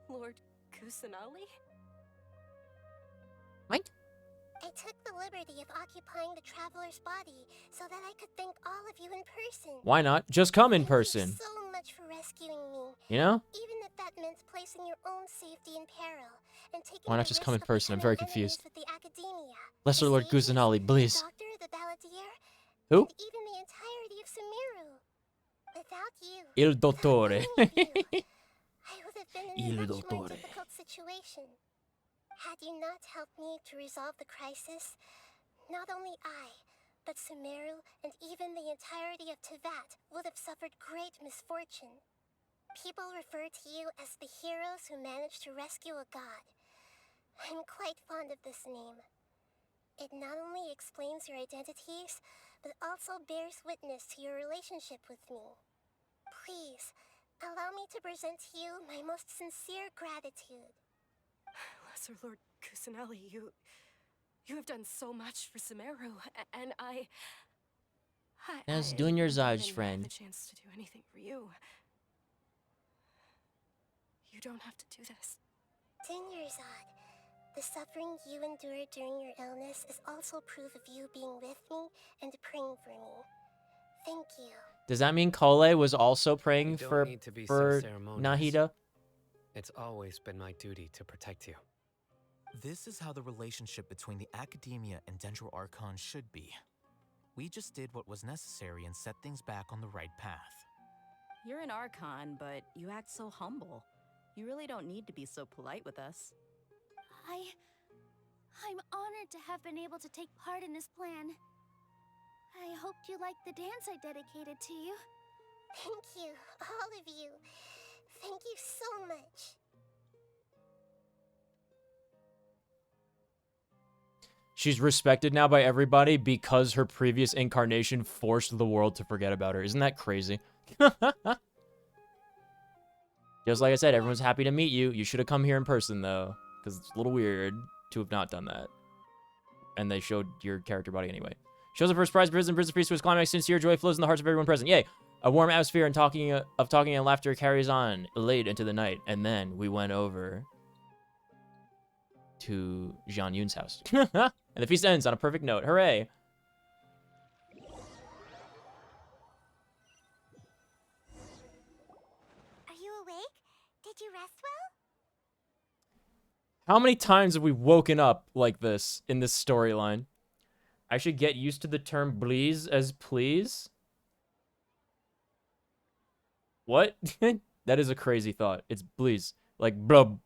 J: Lord Kusanali?
K: What?
O: I took the liberty of occupying the traveler's body so that I could thank all of you in person.
K: Why not? Just come in person.
O: Thank you so much for rescuing me.
K: You know?
O: Even if that meant placing your own safety in peril and taking
K: Why not
O: the
K: just
O: risk
K: come in
O: of
K: person? I'm very
O: becoming enemies
K: confused.
O: with the academia,
K: Lesser Lord Kusanali, please.
O: the doctor, the balladeer,
K: Who?
O: and even the entirety of Sumeru. Without you,
K: Il dottore.
O: I would have been in
K: Il
O: a much more
K: dottore.
O: difficult situation. Had you not helped me to resolve the crisis, not only I, but Sumeru and even the entirety of Tevat would have suffered great misfortune. People refer to you as the heroes who managed to rescue a god. I'm quite fond of this name. It not only explains your identities, but also bears witness to your relationship with me. Please, allow me to present to you my most sincere gratitude.
J: Lesser Lord Kusanali, you have done so much for Sumeru, and I
K: As doing your
J: didn't
K: Zaj
J: even
K: friend.
J: have the chance to do anything for you. You don't have to do this.
O: Dinyarzad, the suffering you endured during your illness is also proof of you being with me and praying for me. Thank you.
K: Does that mean Kole was also praying
B: You don't
K: for
B: need to be so ceremonious.
K: Nahida?
B: It's always been my duty to protect you.
W: This is how the relationship between the Academia and Dendro Archon should be. We just did what was necessary and set things back on the right path.
A: You're an Archon, but you act so humble. You really don't need to be so polite with us.
R: I'm honored to have been able to take part in this plan. I hoped you liked the dance I dedicated to you.
O: Thank you, all of you. Thank you so much.
K: She's respected now by everybody because her previous incarnation forced the world to forget about her. Isn't that crazy? Just like I said, everyone's happy to meet you. You should have come here in person, though, because it's a little weird to have not done that. And they showed your character body anyway. Shows up for a surprise prison priest to his climax. Sincere joy flows in the hearts of everyone present. Yay! A warm atmosphere and talking and laughter carries on late into the night. And then we went over to Jian Yun's house. And the feast ends on a perfect note. Hooray!
O: Are you awake? Did you rest well?
K: How many times have we woken up like this in this storyline? I should get used to the term bleeze as please. What? That is a crazy thought. It's bleeze. Like, bro,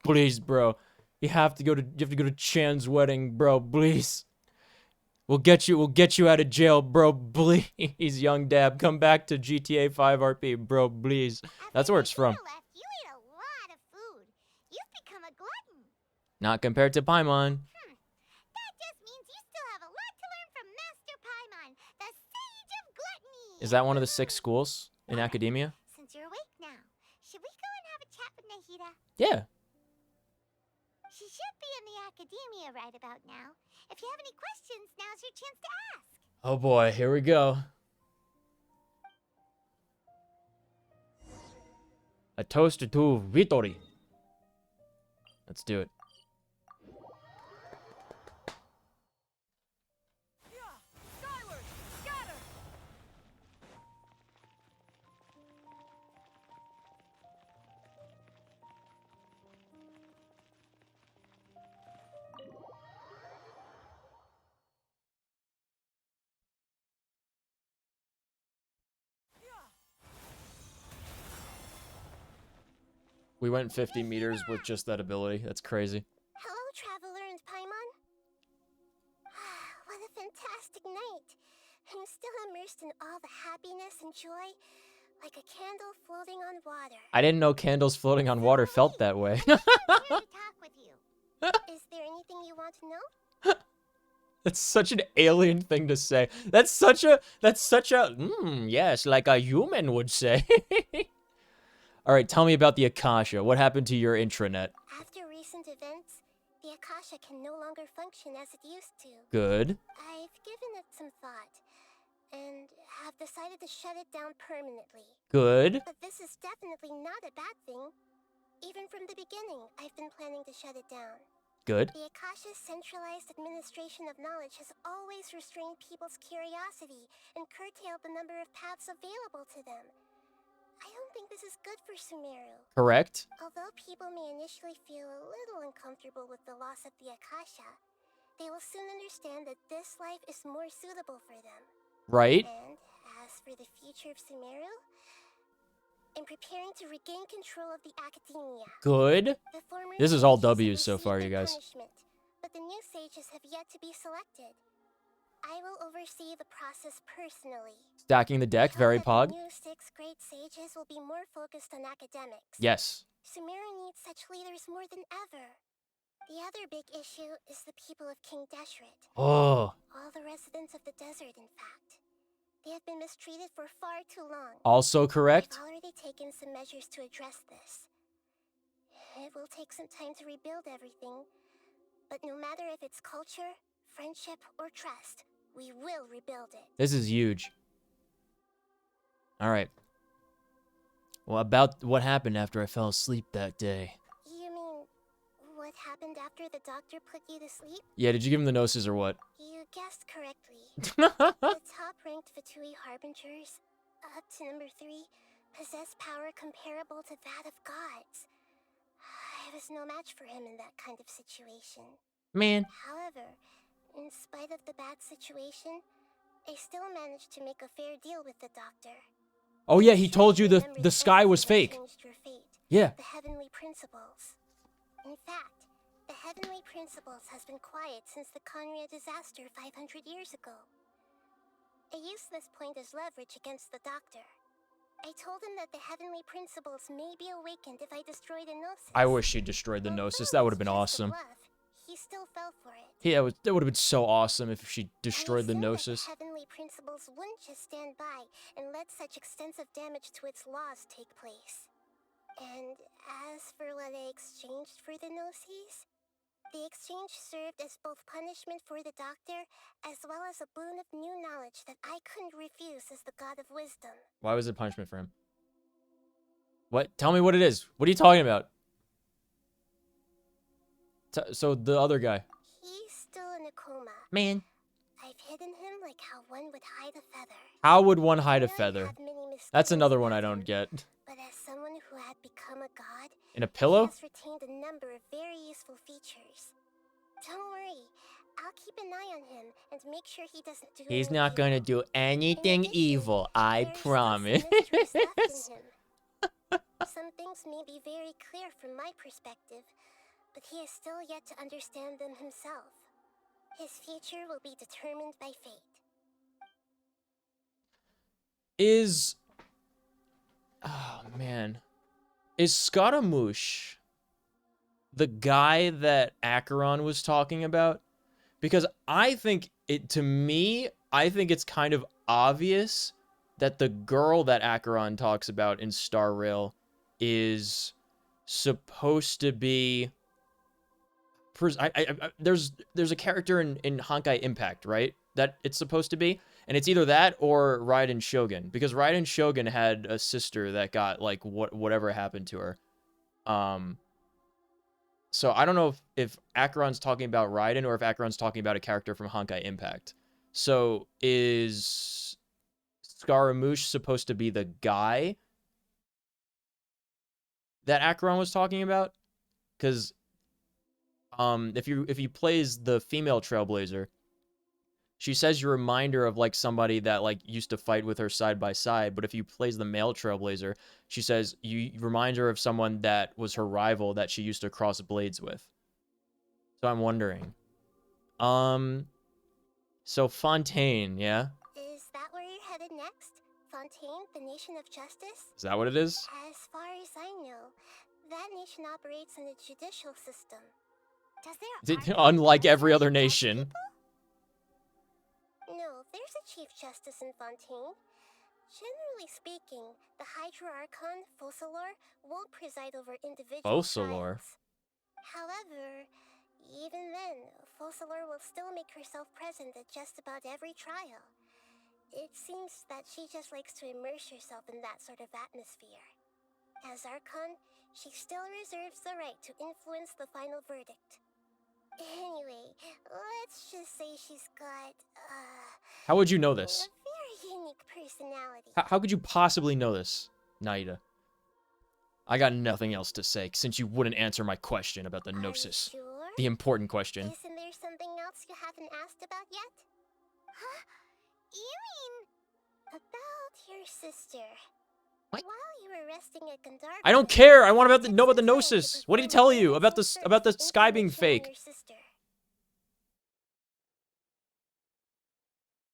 K: please, bro. You have to go to Chan's wedding, bro, please. We'll get you out of jail, bro, please. Young Dab, come back to GTA 5 RP, bro, please. That's where it's from.
O: You ate a lot of food. You've become a glutton.
K: Not compared to Paimon.
O: That just means you still have a lot to learn from Master Paimon, the Sage of Gluttony.
K: Is that one of the 6 schools in Academia?
O: Since you're awake now, should we go and have a chat with Nahida?
K: Yeah.
O: She should be in the Academia right about now. If you have any questions, now's your chance to ask.
K: Oh boy, here we go. A toast to Victory. Let's do it. We went 50 meters with just that ability. That's crazy.
O: Hello, Traveler and Paimon. What a fantastic night. I'm still immersed in all the happiness and joy, like a candle floating on water.
K: I didn't know candles floating on water felt that way.
O: I'm here to talk with you. Is there anything you want to know?
K: That's such an alien thing to say. That's such a, yes, like a human would say. All right, tell me about the Akasha. What happened to your intranet?
O: After recent events, the Akasha can no longer function as it used to.
K: Good.
O: I've given it some thought, and have decided to shut it down permanently.
K: Good.
O: But this is definitely not a bad thing. Even from the beginning, I've been planning to shut it down.
K: Good.
O: The Akasha's centralized administration of knowledge has always restrained people's curiosity and curtailed the number of paths available to them. I don't think this is good for Sumeru.
K: Correct.
O: Although people may initially feel a little uncomfortable with the loss of the Akasha, they will soon understand that this life is more suitable for them.
K: Right.
O: And as for the future of Sumeru, I'm preparing to regain control of the academia.
K: Good.
O: The former
K: This is all
O: sages have
K: W's so far,
O: received
K: you
O: their
K: guys.
O: punishment, but the new sages have yet to be selected. I will oversee the process personally.
K: Stacking the deck, very
O: The
K: pog.
O: new 6th grade sages will be more focused on academics.
K: Yes.
O: Sumeru needs such leaders more than ever. The other big issue is the people of King Deshret.
K: Oh.
O: All the residents of the desert, in fact. They have been mistreated for far too long.
K: Also correct.
O: I've already taken some measures to address this. It will take some time to rebuild everything, but no matter if it's culture, friendship, or trust, we will rebuild it.
K: This is huge. All right. Well, about what happened after I fell asleep that day.
O: You mean, what happened after the doctor put you to sleep?
K: Yeah, did you give him the gnosis or what?
O: You guessed correctly. The top-ranked Fatui Harbingers, up to number 3, possess power comparable to that of gods. I was no match for him in that kind of situation.
K: Man.
O: However, in spite of the bad situation, I still managed to make a fair deal with the doctor.
K: Oh yeah, he told you the sky was fake. Yeah.
O: The heavenly principles. In fact, the heavenly principles has been quiet since the Conria disaster 500 years ago. I used this point as leverage against the doctor. I told him that the heavenly principles may be awakened if I destroy the Gnosis.
K: I wish he destroyed the gnosis. That would have been awesome.
O: He still fell for it.
K: Yeah, that would have been so awesome if she destroyed the gnosis.
O: The heavenly principles wouldn't just stand by and let such extensive damage to its laws take place. And as for what I exchanged for the Gnosis, the exchange served as both punishment for the doctor, as well as a boon of new knowledge that I couldn't refuse as the god of wisdom.
K: Why was it punishment for him? What? Tell me what it is. What are you talking about? So the other guy.
O: He's still in a coma.
K: Man.
O: I've hidden him like how one would hide a feather.
K: How would one hide a feather? That's another one I don't get.
O: But as someone who had become a god,
K: In a pillow?
O: he has retained a number of very useful features. Don't worry, I'll keep an eye on him and make sure he doesn't do
K: He's
O: any
K: not
O: evil.
K: gonna do anything evil, I promise.
O: Some things may be very clear from my perspective, but he has still yet to understand them himself. His future will be determined by fate.
K: Oh, man. Is Scaramouche the guy that Acheron was talking about? Because I think to me, I think it's kind of obvious that the girl that Acheron talks about in Star Rail is supposed to be... there's a character in Honkai Impact, right? That it's supposed to be. And it's either that or Raiden Shogun. Because Raiden Shogun had a sister that got, like, whatever happened to her. So I don't know if Acheron's talking about Raiden or if Acheron's talking about a character from Honkai Impact. So is Scaramouche supposed to be the guy that Acheron was talking about? Because if he plays the female Trailblazer, she says you're a reminder of like somebody that like used to fight with her side by side. But if you plays the male Trailblazer, she says you remind her of someone that was her rival that she used to cross blades with. So I'm wondering. So Fontaine, yeah?
O: Is that where you're headed next? Fontaine, the nation of justice?
K: Is that what it is?
O: As far as I know, that nation operates in a judicial system. Does there
K: Unlike every other nation.
O: No, there's a Chief Justice in Fontaine. Generally speaking, the Hydra Archon, Focalor, won't preside over individual
K: Focalor?
O: trials. However, even then, Focalor will still make herself present at just about every trial. It seems that she just likes to immerse herself in that sort of atmosphere. As Archon, she still reserves the right to influence the final verdict. Anyway, let's just say she's got,
K: How would you know this?
O: a very unique personality.
K: How could you possibly know this, Naida? I got nothing else to say since you wouldn't answer my question about the Gnosis.
O: Sure?
K: The important question.
O: Isn't there something else you haven't asked about yet? Huh? You mean... About your sister. While you were resting at Gandharva,
K: I don't care. I want know about the Gnosis. What did he tell you about the sky being fake?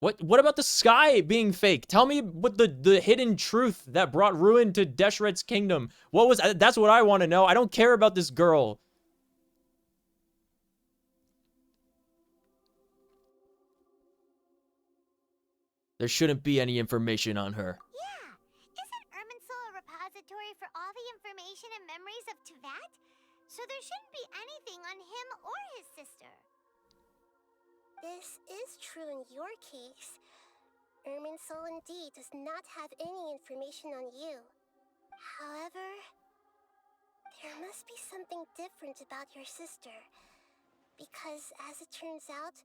K: What about the sky being fake? Tell me what the hidden truth that brought ruin to Deshret's kingdom. What was that's what I want to know. I don't care about this girl. There shouldn't be any information on her.
O: Yeah, isn't Irminsul a repository for all the information and memories of Teyvat? So there shouldn't be anything on him or his sister. This is true in your case. Irminsul indeed does not have any information on you. However, there must be something different about your sister. Because as it turns out,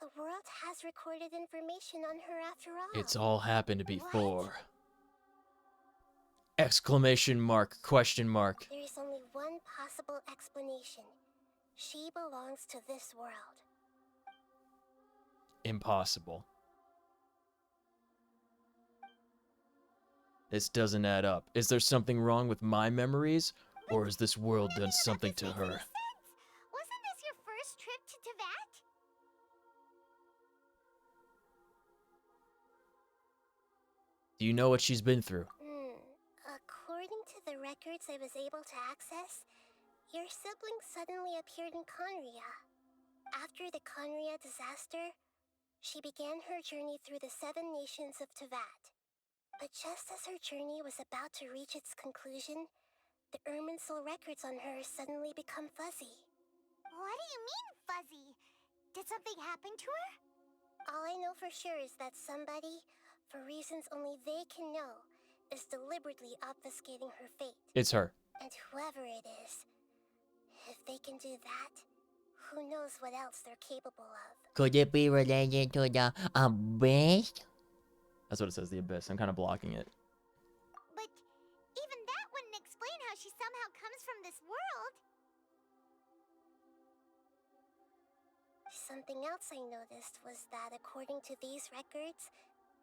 O: the world has recorded information on her after all.
K: It's all happened before. What? Exclamation mark, question mark.
O: There is only one possible explanation. She belongs to this world.
K: Impossible. This doesn't add up. Is there something wrong with my memories? Or has this world done something to her?
O: Wasn't this your first trip to Teyvat?
K: Do you know what she's been through?
O: According to the records I was able to access, your sibling suddenly appeared in Conria. After the Conria disaster, she began her journey through the 7 nations of Teyvat. But just as her journey was about to reach its conclusion, the Irminsul records on her suddenly become fuzzy. What do you mean, fuzzy? Did something happen to her? All I know for sure is that somebody, for reasons only they can know, is deliberately obfuscating her fate.
K: It's her.
O: And whoever it is, if they can do that, who knows what else they're capable of.
N: Could it be related to the abyss?
K: That's what it says, the abyss. I'm kind of blocking it.
O: But even that wouldn't explain how she somehow comes from this world. Something else I noticed was that according to these records,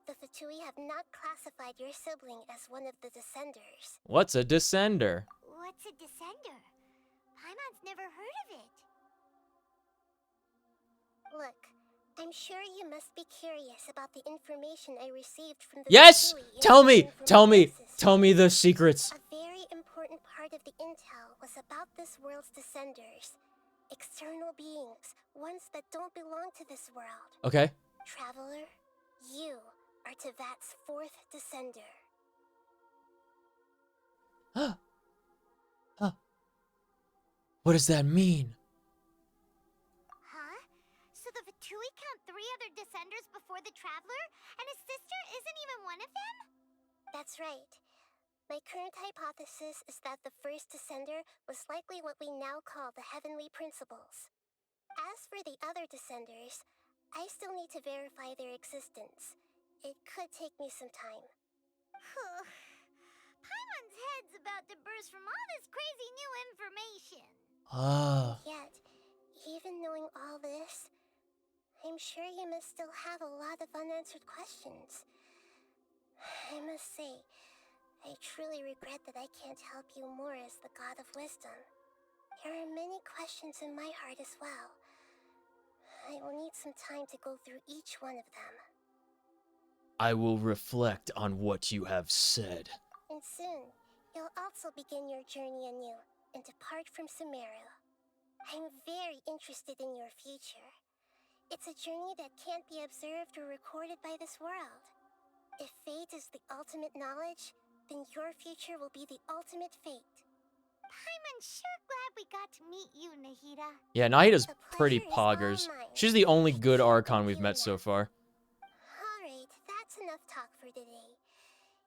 O: the Fatui have not classified your sibling as one of the Descenders.
K: What's a Descender?
O: What's a Descender? Paimon's never heard of it. Look, I'm sure you must be curious about the information I received from the
K: Yes!
O: Fatui.
K: Tell me the secrets.
O: A very important part of the intel was about this world's Descenders. External beings, ones that don't belong to this world.
K: Okay.
O: Traveler, you are Teyvat's 4th Descender.
K: Huh. What does that mean?
O: Huh? So the Fatui count 3 other Descenders before the Traveler, and his sister isn't even one of them? That's right. My current hypothesis is that the first Descender was likely what we now call the Heavenly Principles. As for the other Descenders, I still need to verify their existence. It could take me some time. Paimon's head's about to burst from all this crazy new information. Yet, even knowing all this, I'm sure you must still have a lot of unanswered questions. I must say, I truly regret that I can't help you more as the God of Wisdom. There are many questions in my heart as well. I will need some time to go through each one of them.
K: I will reflect on what you have said.
O: And soon, you'll also begin your journey anew and depart from Sumeru. I'm very interested in your future. It's a journey that can't be observed or recorded by this world. If fate is the ultimate knowledge, then your future will be the ultimate fate. I'm sure glad we got to meet you, Nahida.
K: Yeah, Nahida's pretty poggers. She's the only good Archon we've met so far.
O: Alright, that's enough talk for today.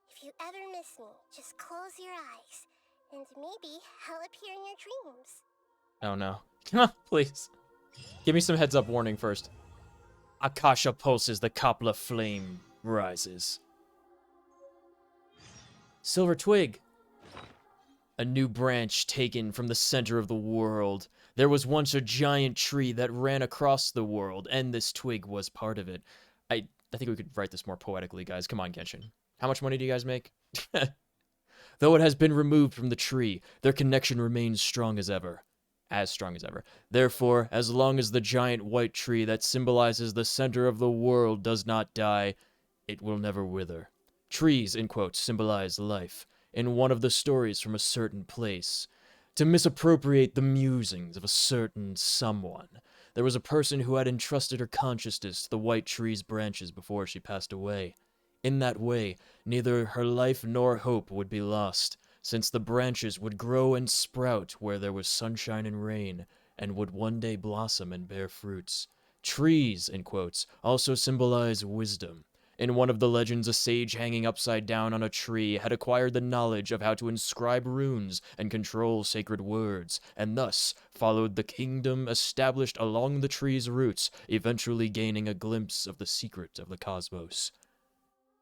O: If you ever miss me, just close your eyes, and maybe I'll appear in your dreams.
K: Oh no. Please. Give me some heads up warning first. Akasha pulses, the Kapla flame rises. Silver twig. A new branch taken from the center of the world. There was once a giant tree that ran across the world, and this twig was part of it. I think we could write this more poetically, guys. Come on, Genshin. How much money do you guys make? Though it has been removed from the tree, their connection remains strong as ever. As strong as ever. Therefore, as long as the giant white tree that symbolizes the center of the world does not die, it will never wither. Trees, in quotes, symbolize life. In one of the stories from a certain place, to misappropriate the musings of a certain someone, there was a person who had entrusted her consciousness to the white tree's branches before she passed away. In that way, neither her life nor hope would be lost, since the branches would grow and sprout where there was sunshine and rain, and would one day blossom and bear fruits. Trees, in quotes, also symbolize wisdom. In one of the legends, a sage hanging upside down on a tree had acquired the knowledge of how to inscribe runes and control sacred words, and thus followed the kingdom established along the tree's roots, eventually gaining a glimpse of the secret of the cosmos.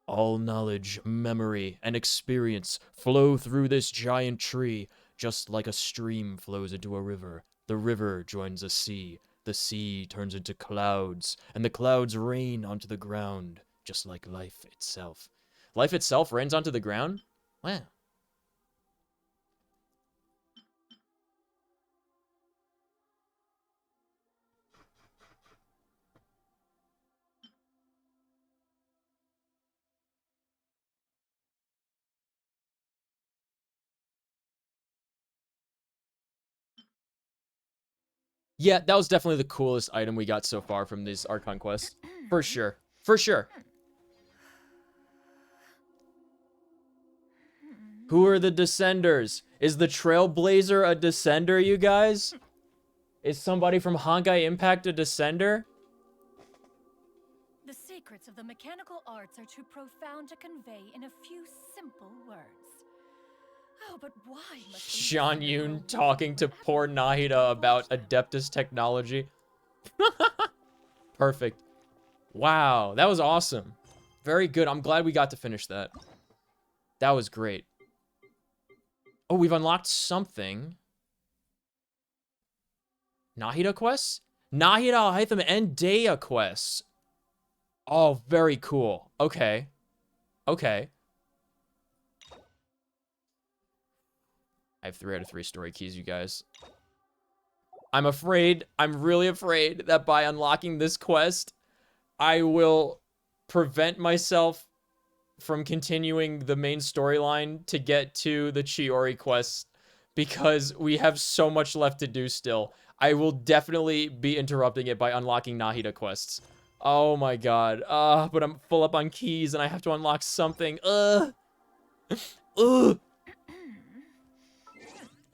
K: All knowledge, memory, and experience flow through this giant tree, just like a stream flows into a river. The river joins a sea. The sea turns into clouds, and the clouds rain onto the ground, just like life itself. Life itself rains onto the ground? Wow. Yeah, that was definitely the coolest item we got so far from this Archon quest. For sure. For sure. Who are the Descenders? Is the Trailblazer a Descender, you guys? Is somebody from Honkai Impact a Descender?
L: The secrets of the mechanical arts are too profound to convey in a few simple words. Oh, but why must
K: Sean Yoon talking to poor Nahida about Adeptus technology. Perfect. Wow, that was awesome. Very good. I'm glad we got to finish that. That was great. Oh, we've unlocked something. Nahida quests? Nahida, Alhaitham, and Dea quests. Oh, very cool. Okay. Okay. I have 3 out of 3 story keys, you guys. I'm afraid, I'm really afraid that by unlocking this quest, I will prevent myself from continuing the main storyline to get to the Chiori quest because we have so much left to do still. I will definitely be interrupting it by unlocking Nahida quests. Oh my god. But I'm full up on keys and I have to unlock something. Ugh.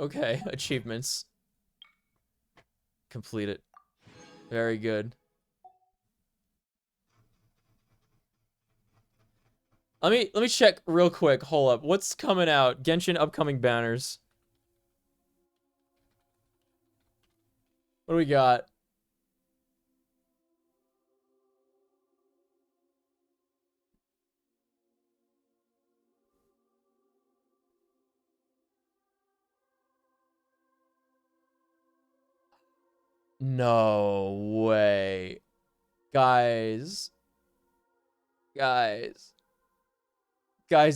K: Okay, achievements. Complete it. Very good. Let me check real quick. Hold up. What's coming out? Genshin upcoming banners. What do we got? No way. Guys. Guys,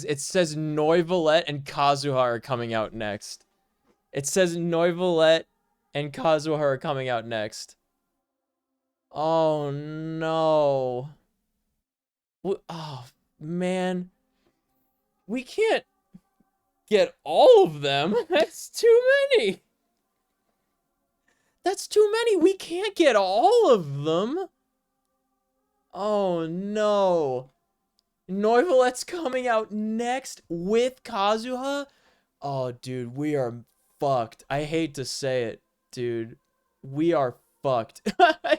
K: it says Noivalette and Kazuha are coming out next. It says Noivalette and Kazuha are coming out next. Oh, no. Oh, man. We can't get all of them. That's too many. That's too many. We can't get all of them. Oh, no. Noivalette's coming out next with Kazuha? Oh, dude, we are fucked. I hate to say it, dude. We are fucked. I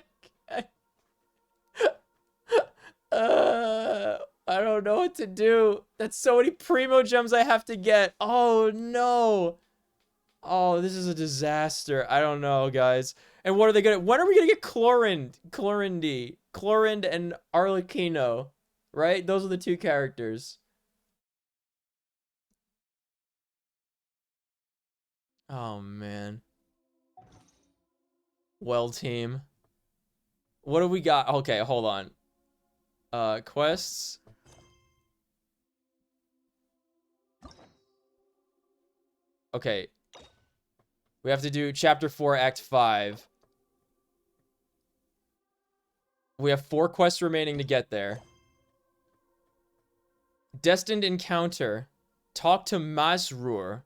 K: don't know what to do. That's so many Primo Gems I have to get. Oh, no. Oh, this is a disaster. I don't know, guys. And what are they gonna... When are we gonna get Clorind and Arlecchino? Right? Those are the 2 characters. Oh, man. Well, team. What do we got? Okay, hold on. Quests. Okay. We have to do Chapter 4, Act 5. We have 4 quests remaining to get there. Destined Encounter. Talk to Masrur.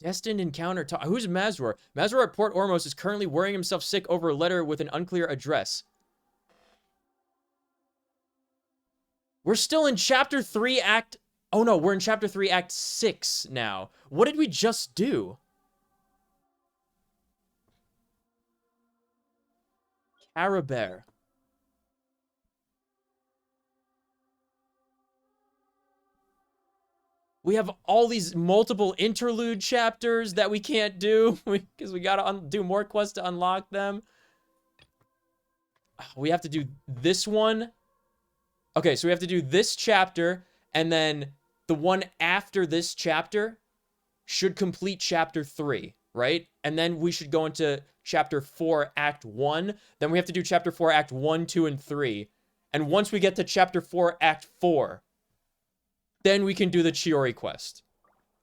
K: Destined Encounter. Who's Masrur? Masrur at Port Ormos is currently worrying himself sick over a letter with an unclear address. We're still in Chapter 3, Act... Oh no, we're in Chapter 3, Act 6 now. What did we just do? Carabere. We have all these multiple interlude chapters that we can't do because we gotta do more quests to unlock them. We have to do this one. Okay, so we have to do this chapter, and then the one after this chapter should complete Chapter 3, right? And then we should go into Chapter 4, Act 1. Then we have to do Chapter 4, Act 1, 2, and 3. And once we get to Chapter 4, Act 4, then we can do the Chiori quest.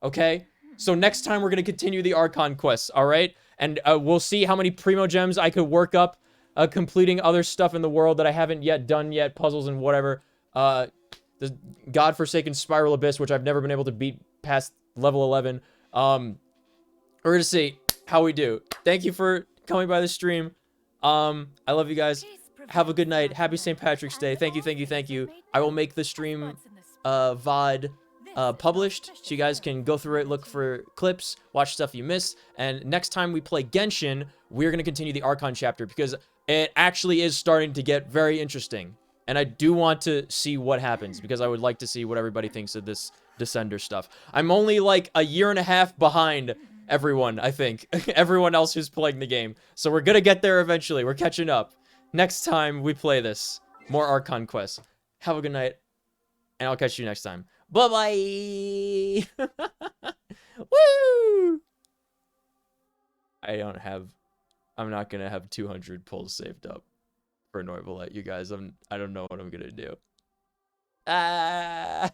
K: Okay? So next time we're going to continue the Archon quests, alright? And we'll see how many Primo Gems I could work up, completing other stuff in the world that I haven't yet done yet, puzzles and whatever. The godforsaken Spiral Abyss, which I've never been able to beat past level 11. We're going to see how we do. Thank you for coming by the stream. I love you guys. Have a good night. Happy St. Patrick's Day. Thank you, thank you, thank you. I will make the stream VOD published, so you guys can go through it, look for clips, watch stuff you missed. And next time we play Genshin, we're going to continue the Archon chapter because it actually is starting to get very interesting. And I do want to see what happens because I would like to see what everybody thinks of this Descender stuff. I'm only like a year and a half behind everyone, I think. Everyone else who's playing the game. So we're going to get there eventually. We're catching up. Next time we play this. More Archon quests. Have a good night. And I'll catch you next time. Bye-bye! Woo! I'm not gonna have 200 pulls saved up for Norvalite, you guys. I don't know what I'm gonna do. Ah!